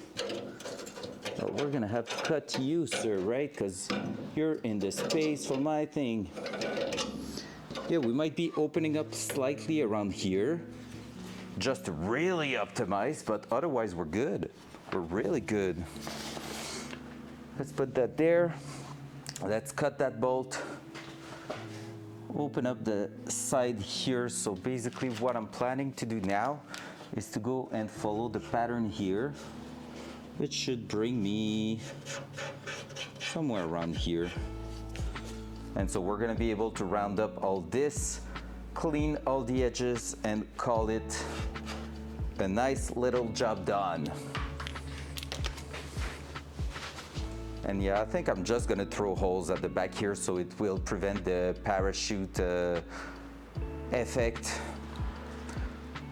Speaker 2: well, we're gonna have to cut you, sir, right? Because you're in the space for my thing. Yeah, we might be opening up slightly around here, just to really optimize, but otherwise we're good. We're really good. Let's put that there. Let's cut that bolt. Open up the side here. So basically what I'm planning to do now is to go and follow the pattern here, which should bring me somewhere around here. And so we're gonna be able to round up all this, clean all the edges, and call it a nice little job done. And yeah, I think I'm just gonna throw holes at the back here so it will prevent the parachute effect.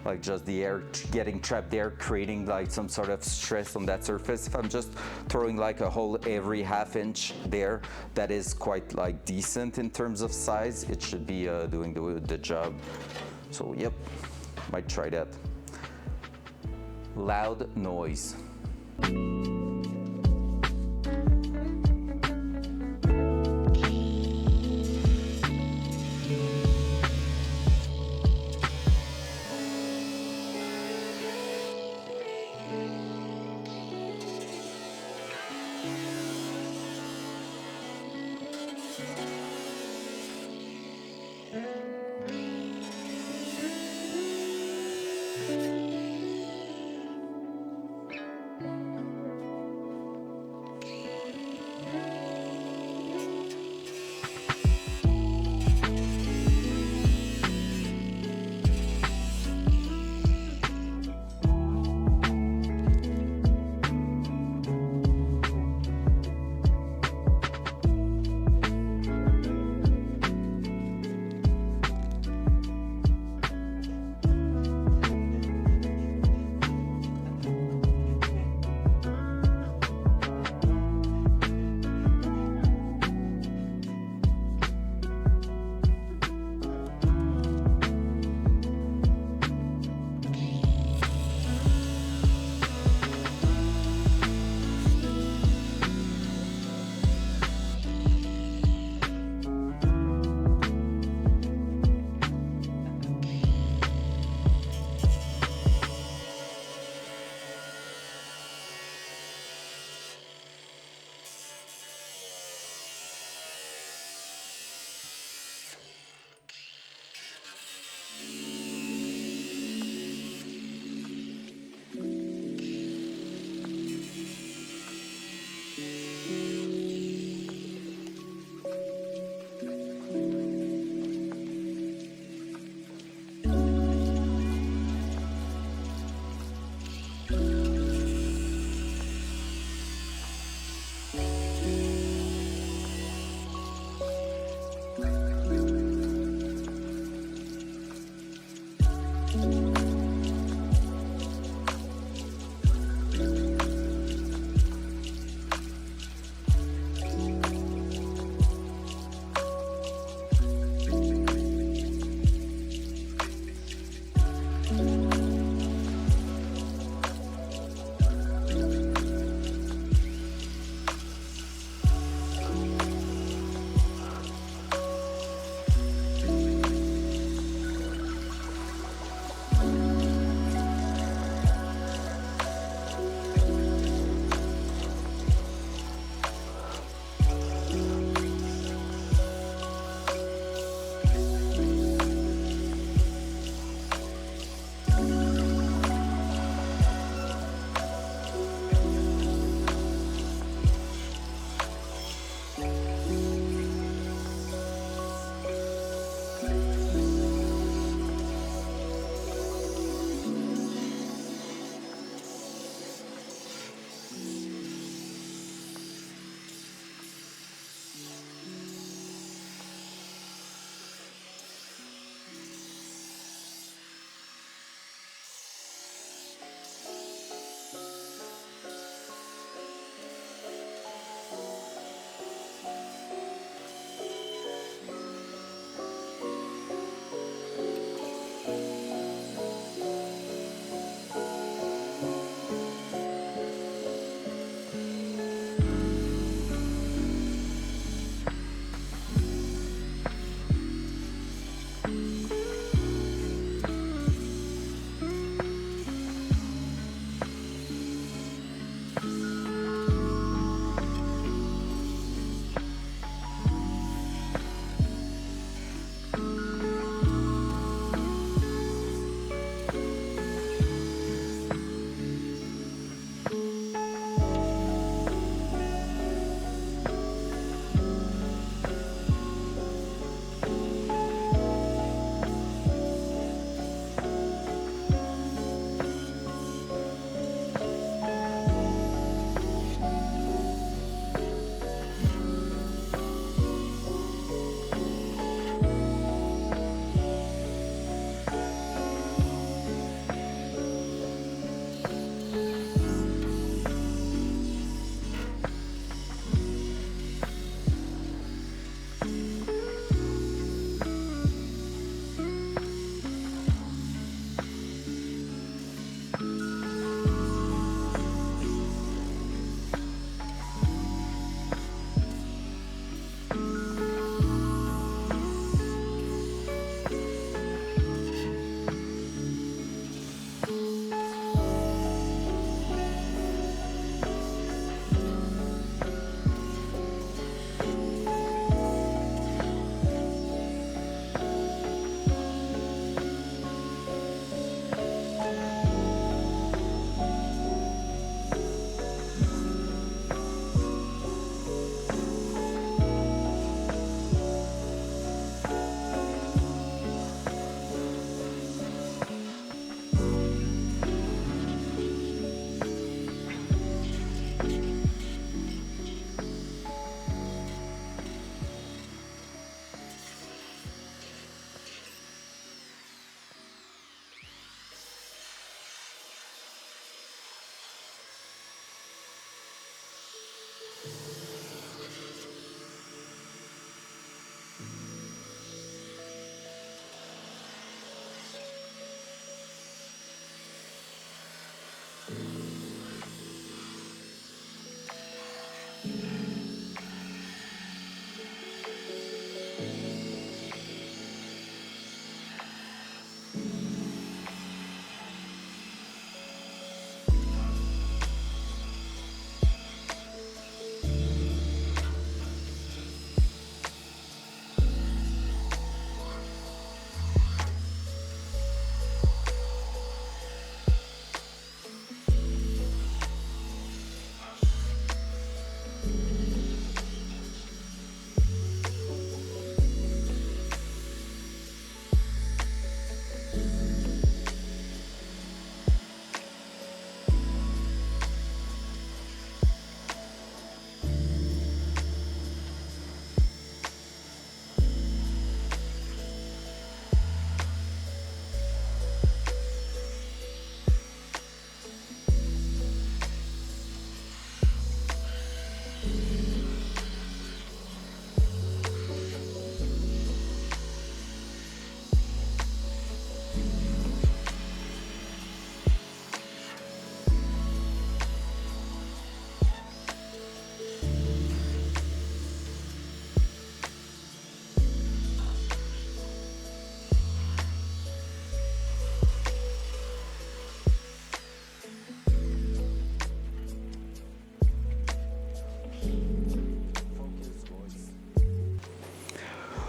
Speaker 2: Like just the air getting trapped there, creating like some sort of stress on that surface. If I'm just throwing like a hole every ½ inch there, that is quite like decent in terms of size. It should be doing the job. So yep, might try that. Loud noise.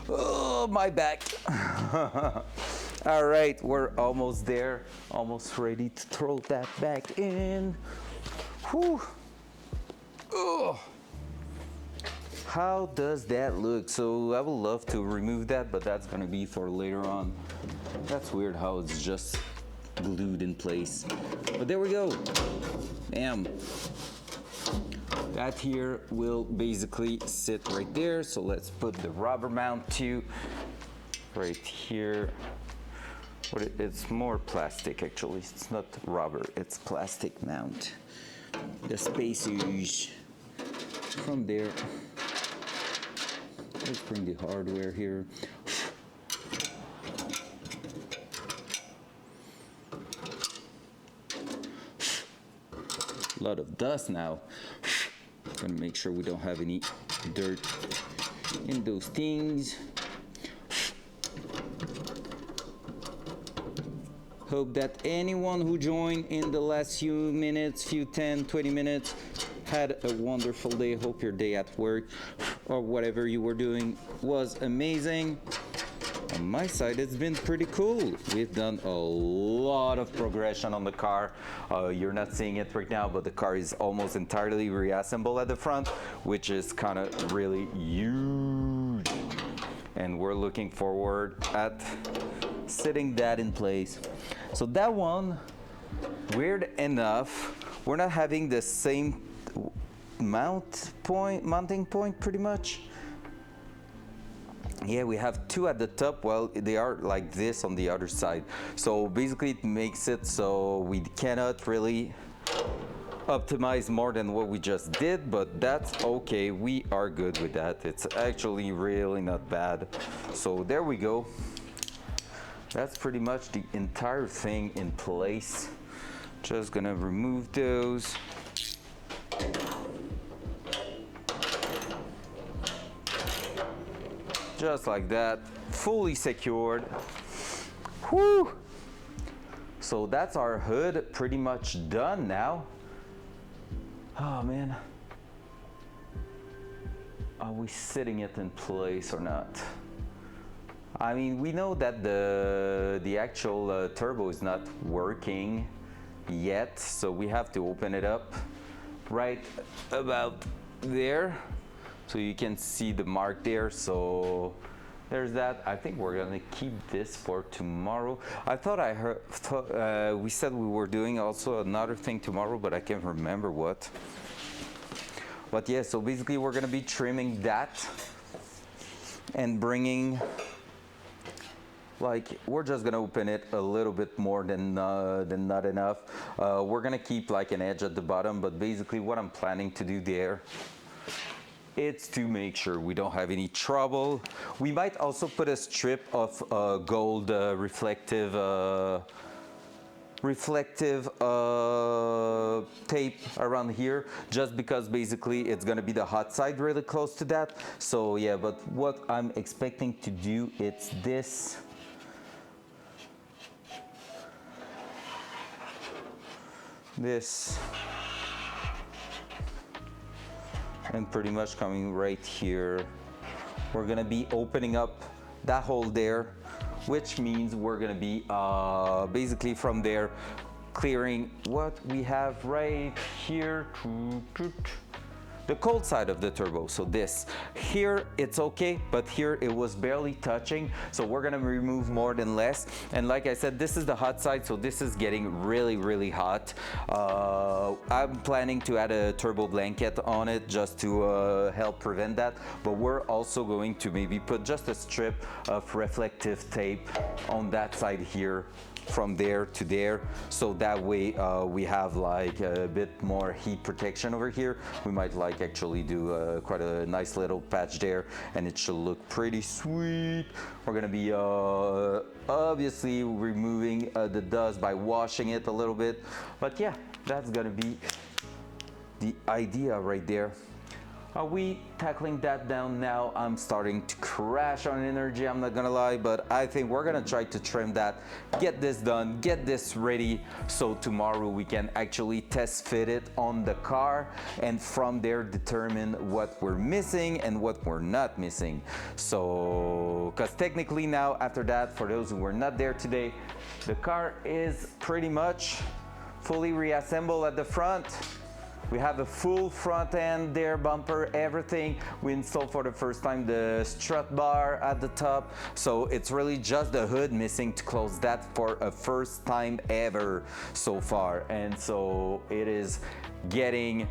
Speaker 2: Oh, my back. All right, we're almost there. Almost ready to throw that back in. Whew. Oh. How does that look? So I would love to remove that, but that's gonna be for later on. That's weird how it's just glued in place. But there we go. Bam. That here will basically sit right there. So let's put the rubber mount too right here. It's more plastic actually. It's not rubber, it's plastic mount. The spacers from there. Let's bring the hardware here. A lot of dust now. Gonna make sure we don't have any dirt in those things. Hope that anyone who joined in the last few minutes, few 10, 20 minutes, had a wonderful day. Hope your day at work or whatever you were doing was amazing. On my side, it's been pretty cool. We've done a lot of progression on the car. You're not seeing it right now, but the car is almost entirely reassembled at the front, which is kind of really huge. And we're looking forward at setting that in place. So that one, weird enough, we're not having the same mounting point pretty much. Yeah, we have two at the top. Well, they are like this on the other side. So basically it makes it so we cannot really optimize more than what we just did, but that's okay. We are good with that. It's actually really not bad. So there we go. That's pretty much the entire thing in place. Just gonna remove those. Just like that, fully secured. Whew! So that's our hood pretty much done now. Oh man. Are we sitting it in place or not? I mean, we know that the actual turbo is not working yet, so we have to open it up right about there. So you can see the mark there, so there's that. I think we're gonna keep this for tomorrow. I thought we said we were doing also another thing tomorrow, but I can't remember what. But yeah, so basically we're gonna be trimming that and bringing, like, we're just gonna open it a little bit more than not enough. We're gonna keep like an edge at the bottom, but basically what I'm planning to do there It's to make sure we don't have any trouble. We might also put a strip of gold reflective tape around here, just because basically it's gonna be the hot side really close to that. So yeah, but what I'm expecting to do, it's this. And pretty much coming right here. We're gonna be opening up that hole there, which means we're gonna be basically from there clearing what we have right here. The cold side of the turbo. So this here, it's okay, but here it was barely touching, so we're gonna remove more than less. And like I said, this is the hot side, so this is getting really hot. I'm planning to add a turbo blanket on it just to help prevent that, but we're also going to maybe put just a strip of reflective tape on that side here, from there to there, so that way we have like a bit more heat protection over here. We might like actually do quite a nice little patch there, and it should look pretty sweet. We're gonna be obviously removing the dust by washing it a little bit, but yeah, that's gonna be the idea right there. Are we tackling that down now? I'm starting to crash on energy, I'm not gonna lie, but I think we're gonna try to trim that, get this done, get this ready, so tomorrow we can actually test fit it on the car, and from there determine what we're missing and what we're not missing. So, because technically now, after that, for those who were not there today, the car is pretty much fully reassembled at the front. We have a full front end there, bumper, everything. We installed for the first time the strut bar at the top. So it's really just the hood missing to close that for a first time ever so far. And so it is getting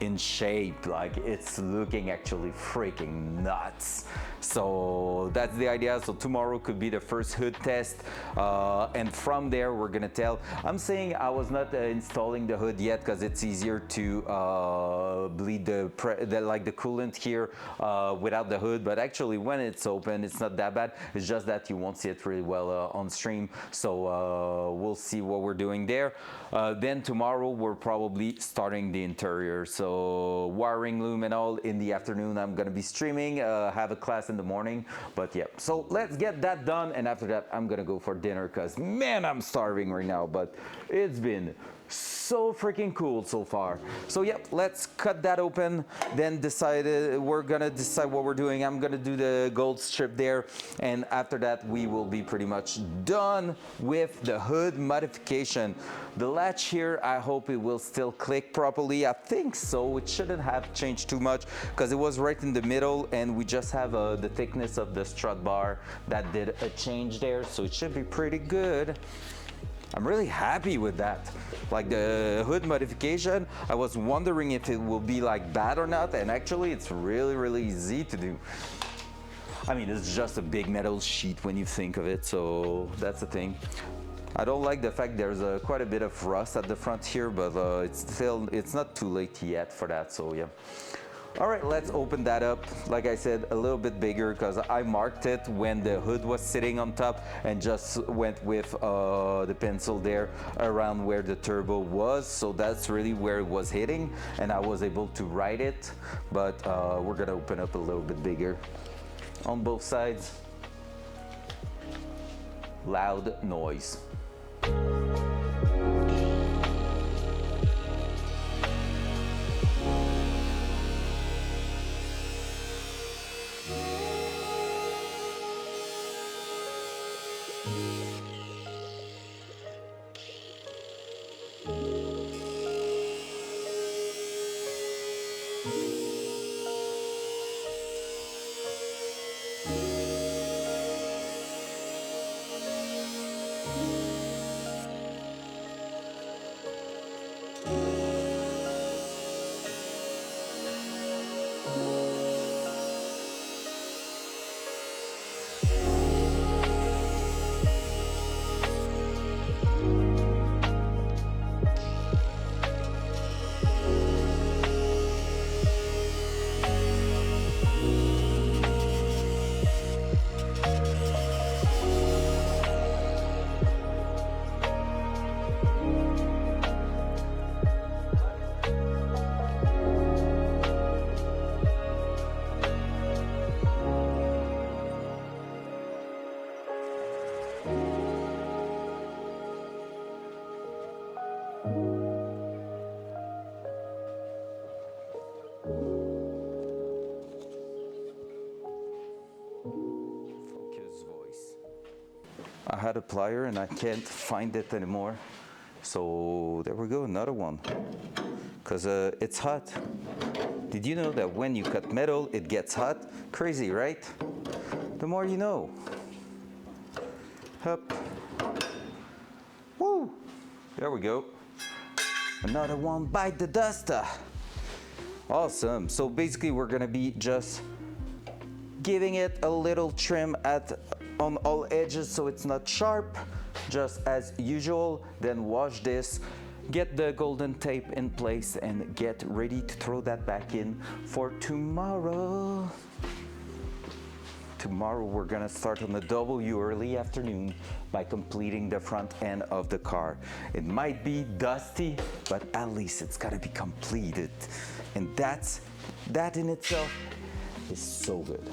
Speaker 2: in shape, like it's looking actually freaking nuts. So that's the idea. So tomorrow could be the first hood test, and from there we're gonna tell. I'm saying I was not installing the hood yet because it's easier to bleed the coolant here without the hood, but actually when it's open it's not that bad. It's just that you won't see it really well on stream, so we'll see what we're doing there. Then tomorrow we're probably starting the interior, so wiring loom and all in the afternoon. I'm gonna be streaming, have a class in the morning, but yeah, so let's get that done, and after that I'm gonna go for dinner because man, I'm starving right now, but it's been so freaking cool so far. So yeah, let's cut that open, then we're gonna decide what we're doing. I'm gonna do the gold strip there, and after that we will be pretty much done with the hood modification. The latch here, I hope it will still click properly. I think so. It shouldn't have changed too much because it was right in the middle, and we just have the thickness of the strut bar that did a change there, so it should be pretty good. I'm really happy with that. Like the hood modification, I was wondering if it will be like bad or not, and actually it's really easy to do. I mean, it's just a big metal sheet when you think of it, so that's the thing. I don't like the fact there's quite a bit of rust at the front here, but it's not too late yet for that, so yeah. All right, let's open that up. Like I said, a little bit bigger because I marked it when the hood was sitting on top and just went with the pencil there around where the turbo was. So that's really where it was hitting, and I was able to write it, but we're gonna open up a little bit bigger on both sides. Loud noise. I had a plier and I can't find it anymore. So there we go, another one. Because it's hot. Did you know that when you cut metal, it gets hot? Crazy, right? The more you know. Up. Woo! There we go. Another one, bite the dust. Awesome. So basically we're gonna be just giving it a little trim on all edges so it's not sharp, just as usual. Then wash this, get the golden tape in place, and get ready to throw that back in for tomorrow. Tomorrow we're gonna start on the W early afternoon by completing the front end of the car. It might be dusty, but at least it's gotta be completed. And that in itself is so good.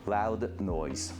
Speaker 2: Loud noise.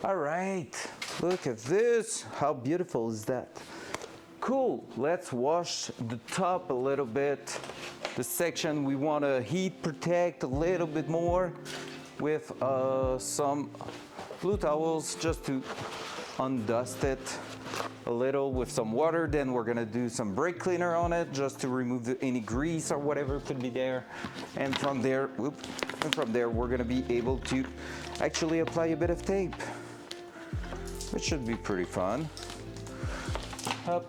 Speaker 2: All right, Look at this. How beautiful is that? Cool. Let's wash the top a little bit. The section we want to heat protect a little bit more with some blue towels just to undust it a little with some water. Then we're gonna do some brake cleaner on it just to remove any grease or whatever could be there. And from there, we're gonna be able to actually apply a bit of tape, which should be pretty fun. Up.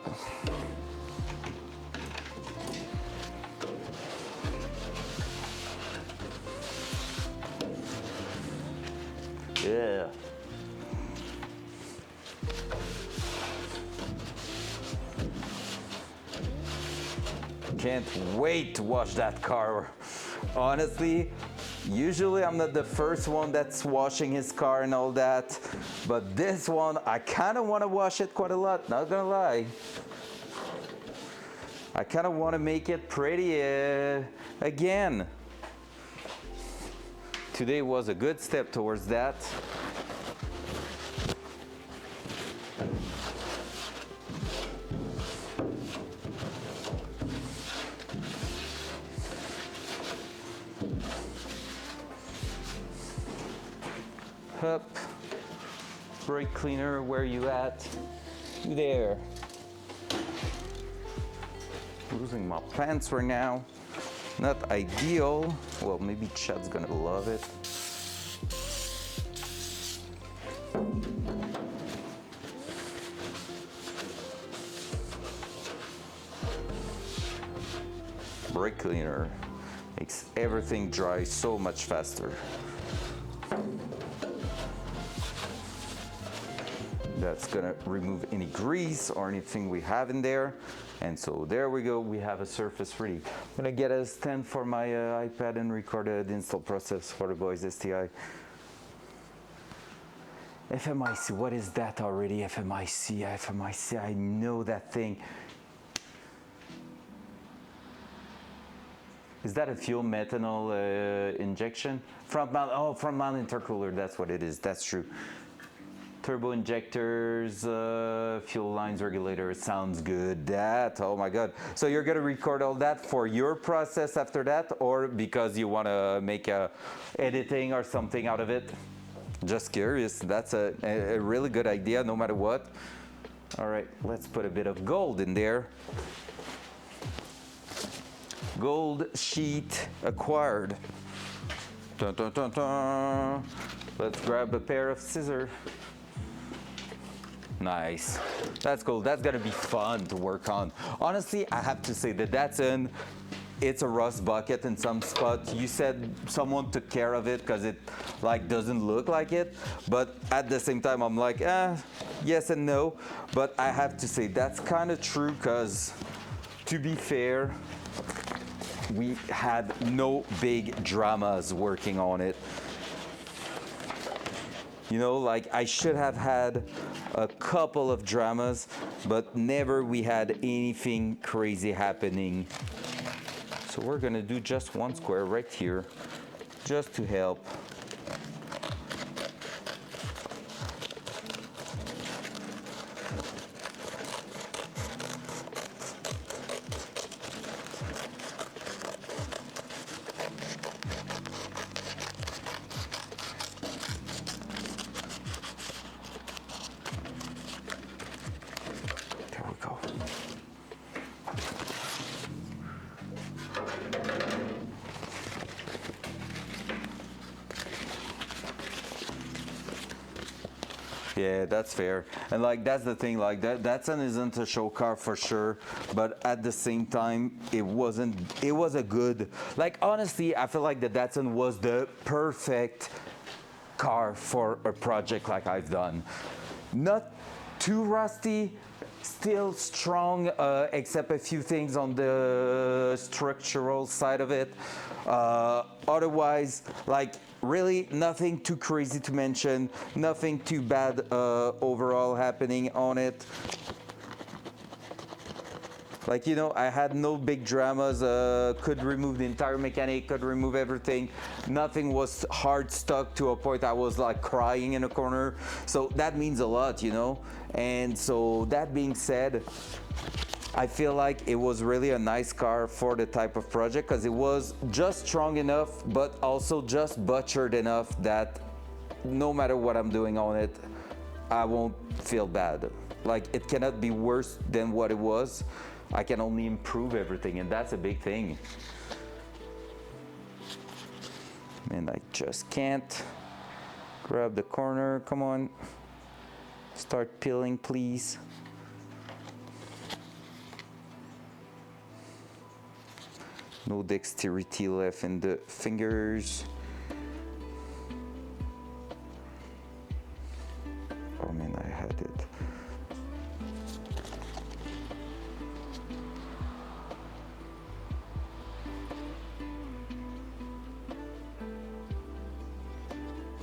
Speaker 2: Yeah. Can't wait to wash that car. Honestly, usually I'm not the first one that's washing his car and all that, but this one, I kind of want to wash it quite a lot, not gonna lie. I kind of want to make it pretty again. Today was a good step towards that. Up, brake cleaner, where you at? There. Losing my pants right now. Not ideal. Well, maybe Chad's gonna love it. Brake cleaner makes everything dry so much faster. That's gonna remove any grease or anything we have in there. And so there we go, we have a surface ready. I'm gonna get a stand for my iPad and record the install process for the boys STI. FMIC, what is that already? FMIC, I know that thing. Is that a fuel methanol injection? Front mount intercooler, that's what it is, that's true. Turbo injectors, fuel lines regulator, sounds good. That, oh my God. So you're gonna record all that for your process after that, or because you wanna make a editing or something out of it? Just curious, that's a really good idea no matter what. All right, let's put a bit of gold in there. Gold sheet acquired. Dun, dun, dun, dun. Let's grab a pair of scissors. Nice. That's cool. That's gonna be fun to work on. Honestly, I have to say that Datsun, it's a rust bucket in some spots. You said someone took care of it because it like doesn't look like it, but at the same time I'm like, yes and no. But I have to say that's kind of true because, to be fair, we had no big dramas working on it. You know, like I should have had a couple of dramas, but never we had anything crazy happening. So we're gonna do just one square right here, just to help. Yeah, that's fair. And like that's the thing, like Datsun isn't a show car for sure, but at the same time it was a good, like honestly I feel like the Datsun was the perfect car for a project like I've done. Not too rusty, still strong, except a few things on the structural side of it. Otherwise, like really nothing too crazy to mention, nothing too bad overall happening on it. Like, you know, I had no big dramas, could remove the entire mechanic, could remove everything. Nothing was hard stuck to a point I was like crying in a corner. So that means a lot, you know? And so that being said, I feel like it was really a nice car for the type of project because it was just strong enough, but also just butchered enough that no matter what I'm doing on it, I won't feel bad. Like, it cannot be worse than what it was. I can only improve everything, and that's a big thing. And I just can't grab the corner. Come on. Start peeling, please. No dexterity left in the fingers. Oh man, I had it.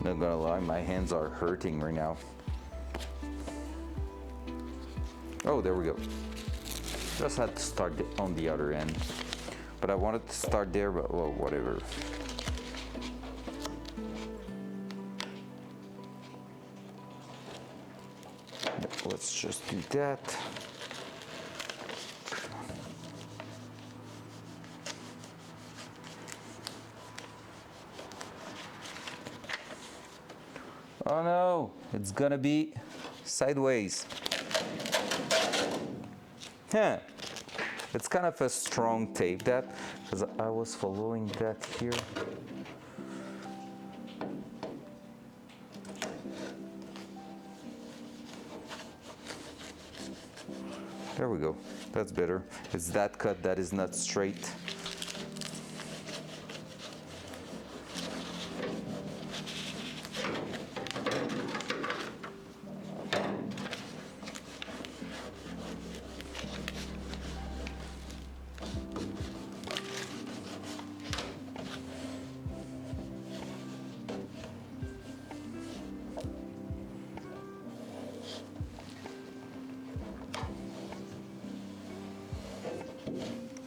Speaker 2: Not gonna lie, my hands are hurting right now. Oh, there we go. Just had to start on the other end. But I wanted to start there, but well, whatever. Let's just do that. Oh no, it's gonna be sideways. Huh. It's kind of a strong tape, that, because I was following that here. There we go. That's better. It's that cut that is not straight.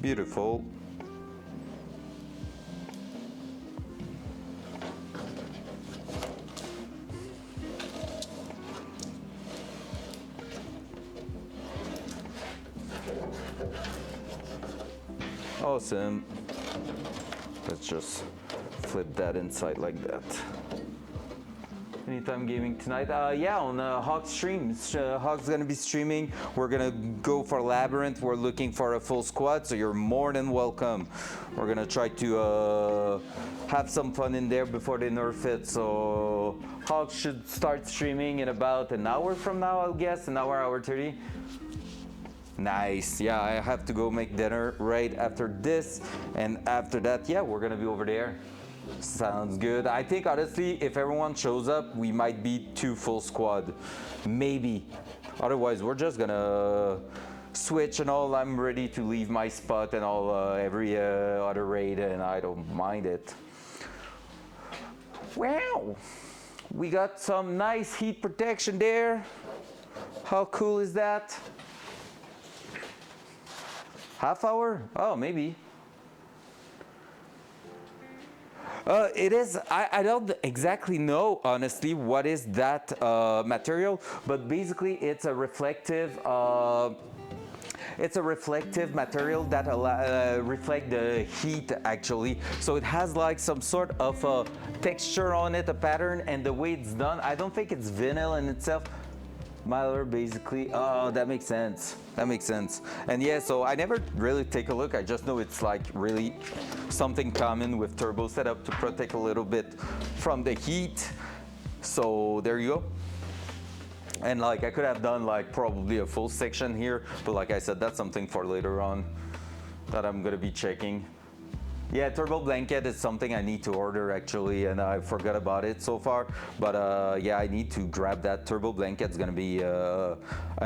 Speaker 2: Beautiful. Awesome. Let's just flip that inside like that. Anytime gaming tonight? Yeah, on Hawk's stream. Hawk's gonna be streaming. We're gonna go for Labyrinth. We're looking for a full squad, so you're more than welcome. We're gonna try to have some fun in there before they nerf it. So Hawk should start streaming in about an hour from now, I'll guess. An hour, hour 30. Nice. Yeah, I have to go make dinner right after this, and after that, yeah, we're gonna be over there. Sounds good. I think honestly, if everyone shows up, we might be 2 full squad, maybe. Otherwise, we're just gonna switch and all. I'm ready to leave my spot and all every other raid, and I don't mind it. Wow, we got some nice heat protection there. How cool is that? Half hour? Oh, maybe. It is, I don't exactly know, honestly, what is that material, but basically it's a reflective material that reflect the heat, actually. So it has like some sort of a texture on it, a pattern, and the way it's done, I don't think it's vinyl in itself. Mylar, basically. Oh, that makes sense. That makes sense. And yeah, so I never really take a look. I just know it's like really something common with turbo setup to protect a little bit from the heat. So there you go. And like I could have done like probably a full section here, but like I said, that's something for later on that I'm gonna be checking. Yeah, turbo blanket is something I need to order actually, and I forgot about it so far. But yeah, I need to grab that. Turbo blanket. It's gonna be a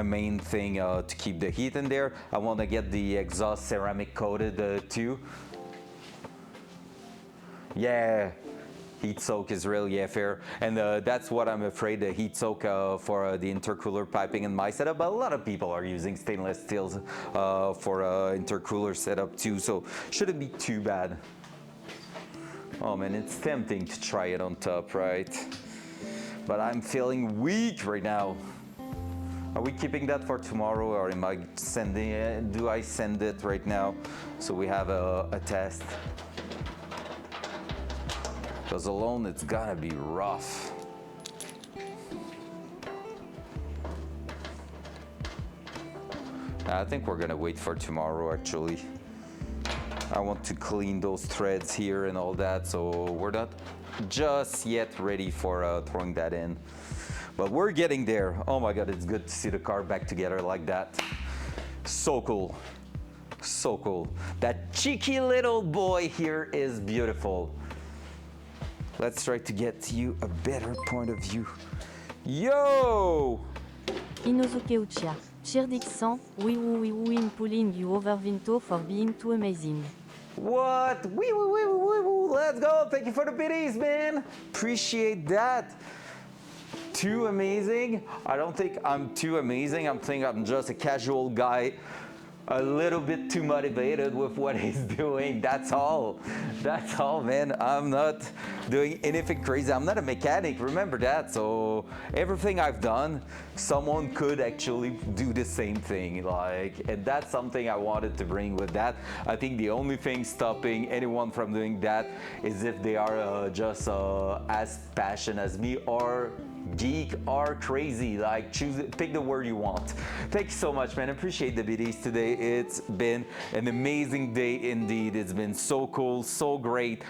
Speaker 2: main thing to keep the heat in there. I want to get the exhaust ceramic coated too. Yeah, heat soak is really fair, and that's what I'm afraid, the heat soak for the intercooler piping in my setup. But a lot of people are using stainless steels for intercooler setup too, so shouldn't be too bad. Oh man, it's tempting to try it on top, right? But I'm feeling weak right now. Are we keeping that for tomorrow, or am I sending it? Do I send it right now so we have a test? Because alone it's gonna be rough. I think we're gonna wait for tomorrow actually. I want to clean those threads here and all that, so we're not just yet ready for throwing that in. But we're getting there. Oh my God, it's good to see the car back together like that. So cool. So cool. That cheeky little boy here is beautiful. Let's try to get you a better point of view. Yo!
Speaker 4: Inosuke Uchiha. Chirdix 100. Oui, I'm pulling you over Vinto for being too amazing.
Speaker 2: What? Wee. Let's go. Thank you for the biddies, man. Appreciate that. Too amazing? I don't think I'm too amazing. I'm thinking I'm just a casual guy, a little bit too motivated with what he's doing. That's all. That's all, man. I'm not doing anything crazy. I'm not a mechanic, remember that. So everything I've done, someone could actually do the same thing. And that's something I wanted to bring with that. I think the only thing stopping anyone from doing that is if they are just as passionate as me, or geek or crazy. Pick the word you want. Thank you so much, man. I appreciate the biddies today. It's been an amazing day indeed. It's been so cool, so great.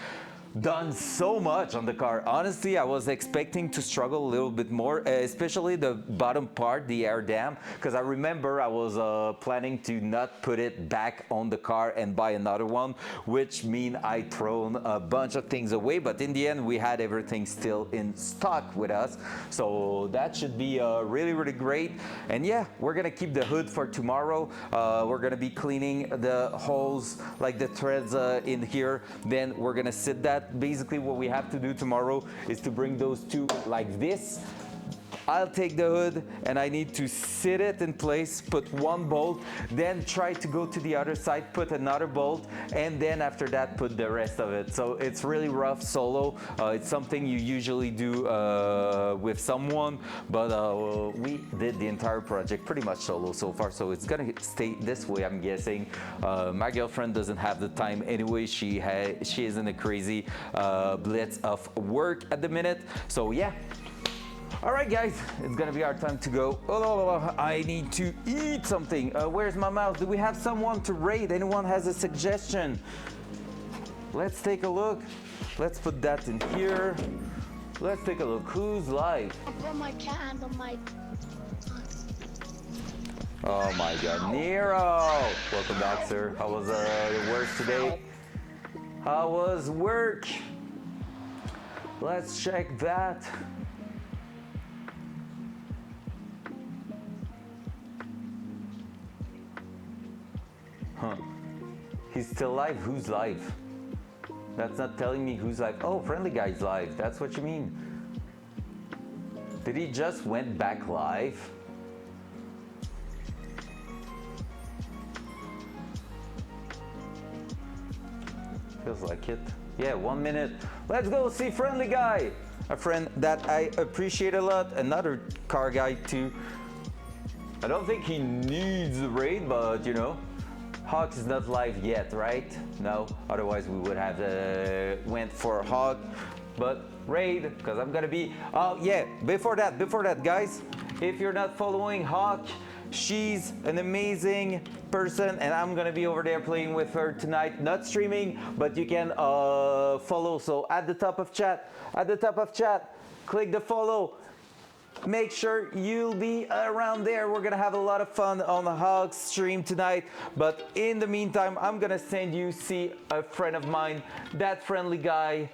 Speaker 2: Done so much on the car. Honestly, I was expecting to struggle a little bit more, especially the bottom part, the air dam, because I remember I was planning to not put it back on the car and buy another one, which mean I thrown a bunch of things away, but in the end we had everything still in stock with us, so that should be really great. And yeah, we're gonna keep the hood for tomorrow. We're gonna be cleaning the holes, like the threads in here, then we're gonna sit that. Basically what we have to do tomorrow is to bring those two like this. I'll take the hood and I need to sit it in place, put one bolt, then try to go to the other side, put another bolt, and then after that put the rest of it. So it's really rough solo. It's something you usually do with someone, but we did the entire project pretty much solo so far, so it's gonna stay this way, I'm guessing. My girlfriend doesn't have the time anyway. She is in a crazy blitz of work at the minute, so yeah. All right, guys, it's gonna be our time to go. Oh, I need to eat something. Where's my mouse? Do we have someone to rate? Anyone has a suggestion? Let's take a look. Let's put that in here. Let's take a look. Who's live?
Speaker 1: I put my cat under my...
Speaker 2: Oh my God, Nero! Welcome back, sir. How was the work today? How was work? Let's check that. Huh. He's still live? Who's live? That's not telling me who's live. Oh, Friendly Guy's live. That's what you mean. Did he just went back live? Feels like it. Yeah, 1 minute. Let's go see Friendly Guy. A friend that I appreciate a lot. Another car guy too. I don't think he needs a raid, but you know. Hawk is not live yet, right? No, otherwise we would have went for Hawk, but raid, because I'm gonna be, oh yeah, before that guys, if you're not following Hawk, she's an amazing person and I'm gonna be over there playing with her tonight, not streaming, but you can follow. So at the top of chat, click the follow. Make sure you'll be around there. We're gonna have a lot of fun on the Hawk stream tonight. But in the meantime, I'm gonna send you see a friend of mine, that Friendly Guy.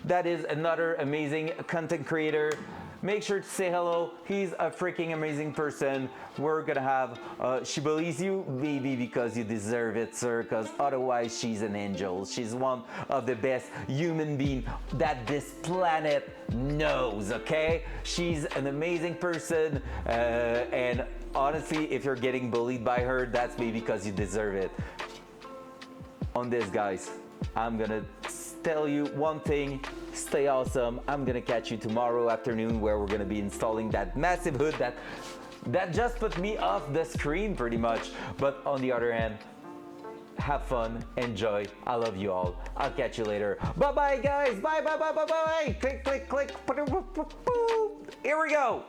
Speaker 2: That is another amazing content creator. make sure to say hello. He's a freaking amazing person. We're gonna have, she believes you, baby, because you deserve it, sir, because otherwise she's an angel. She's one of the best human beings that this planet knows, okay? She's an amazing person, and honestly, if you're getting bullied by her, that's maybe because you deserve it. On this, guys, I'm gonna tell you one thing: stay awesome. I'm gonna catch you tomorrow afternoon, where we're gonna be installing that massive hood that just put me off the screen pretty much. But on the other hand, have fun, enjoy. I love you all. I'll catch you later. Bye bye, guys. Bye bye bye bye bye. Click click click. Here we go.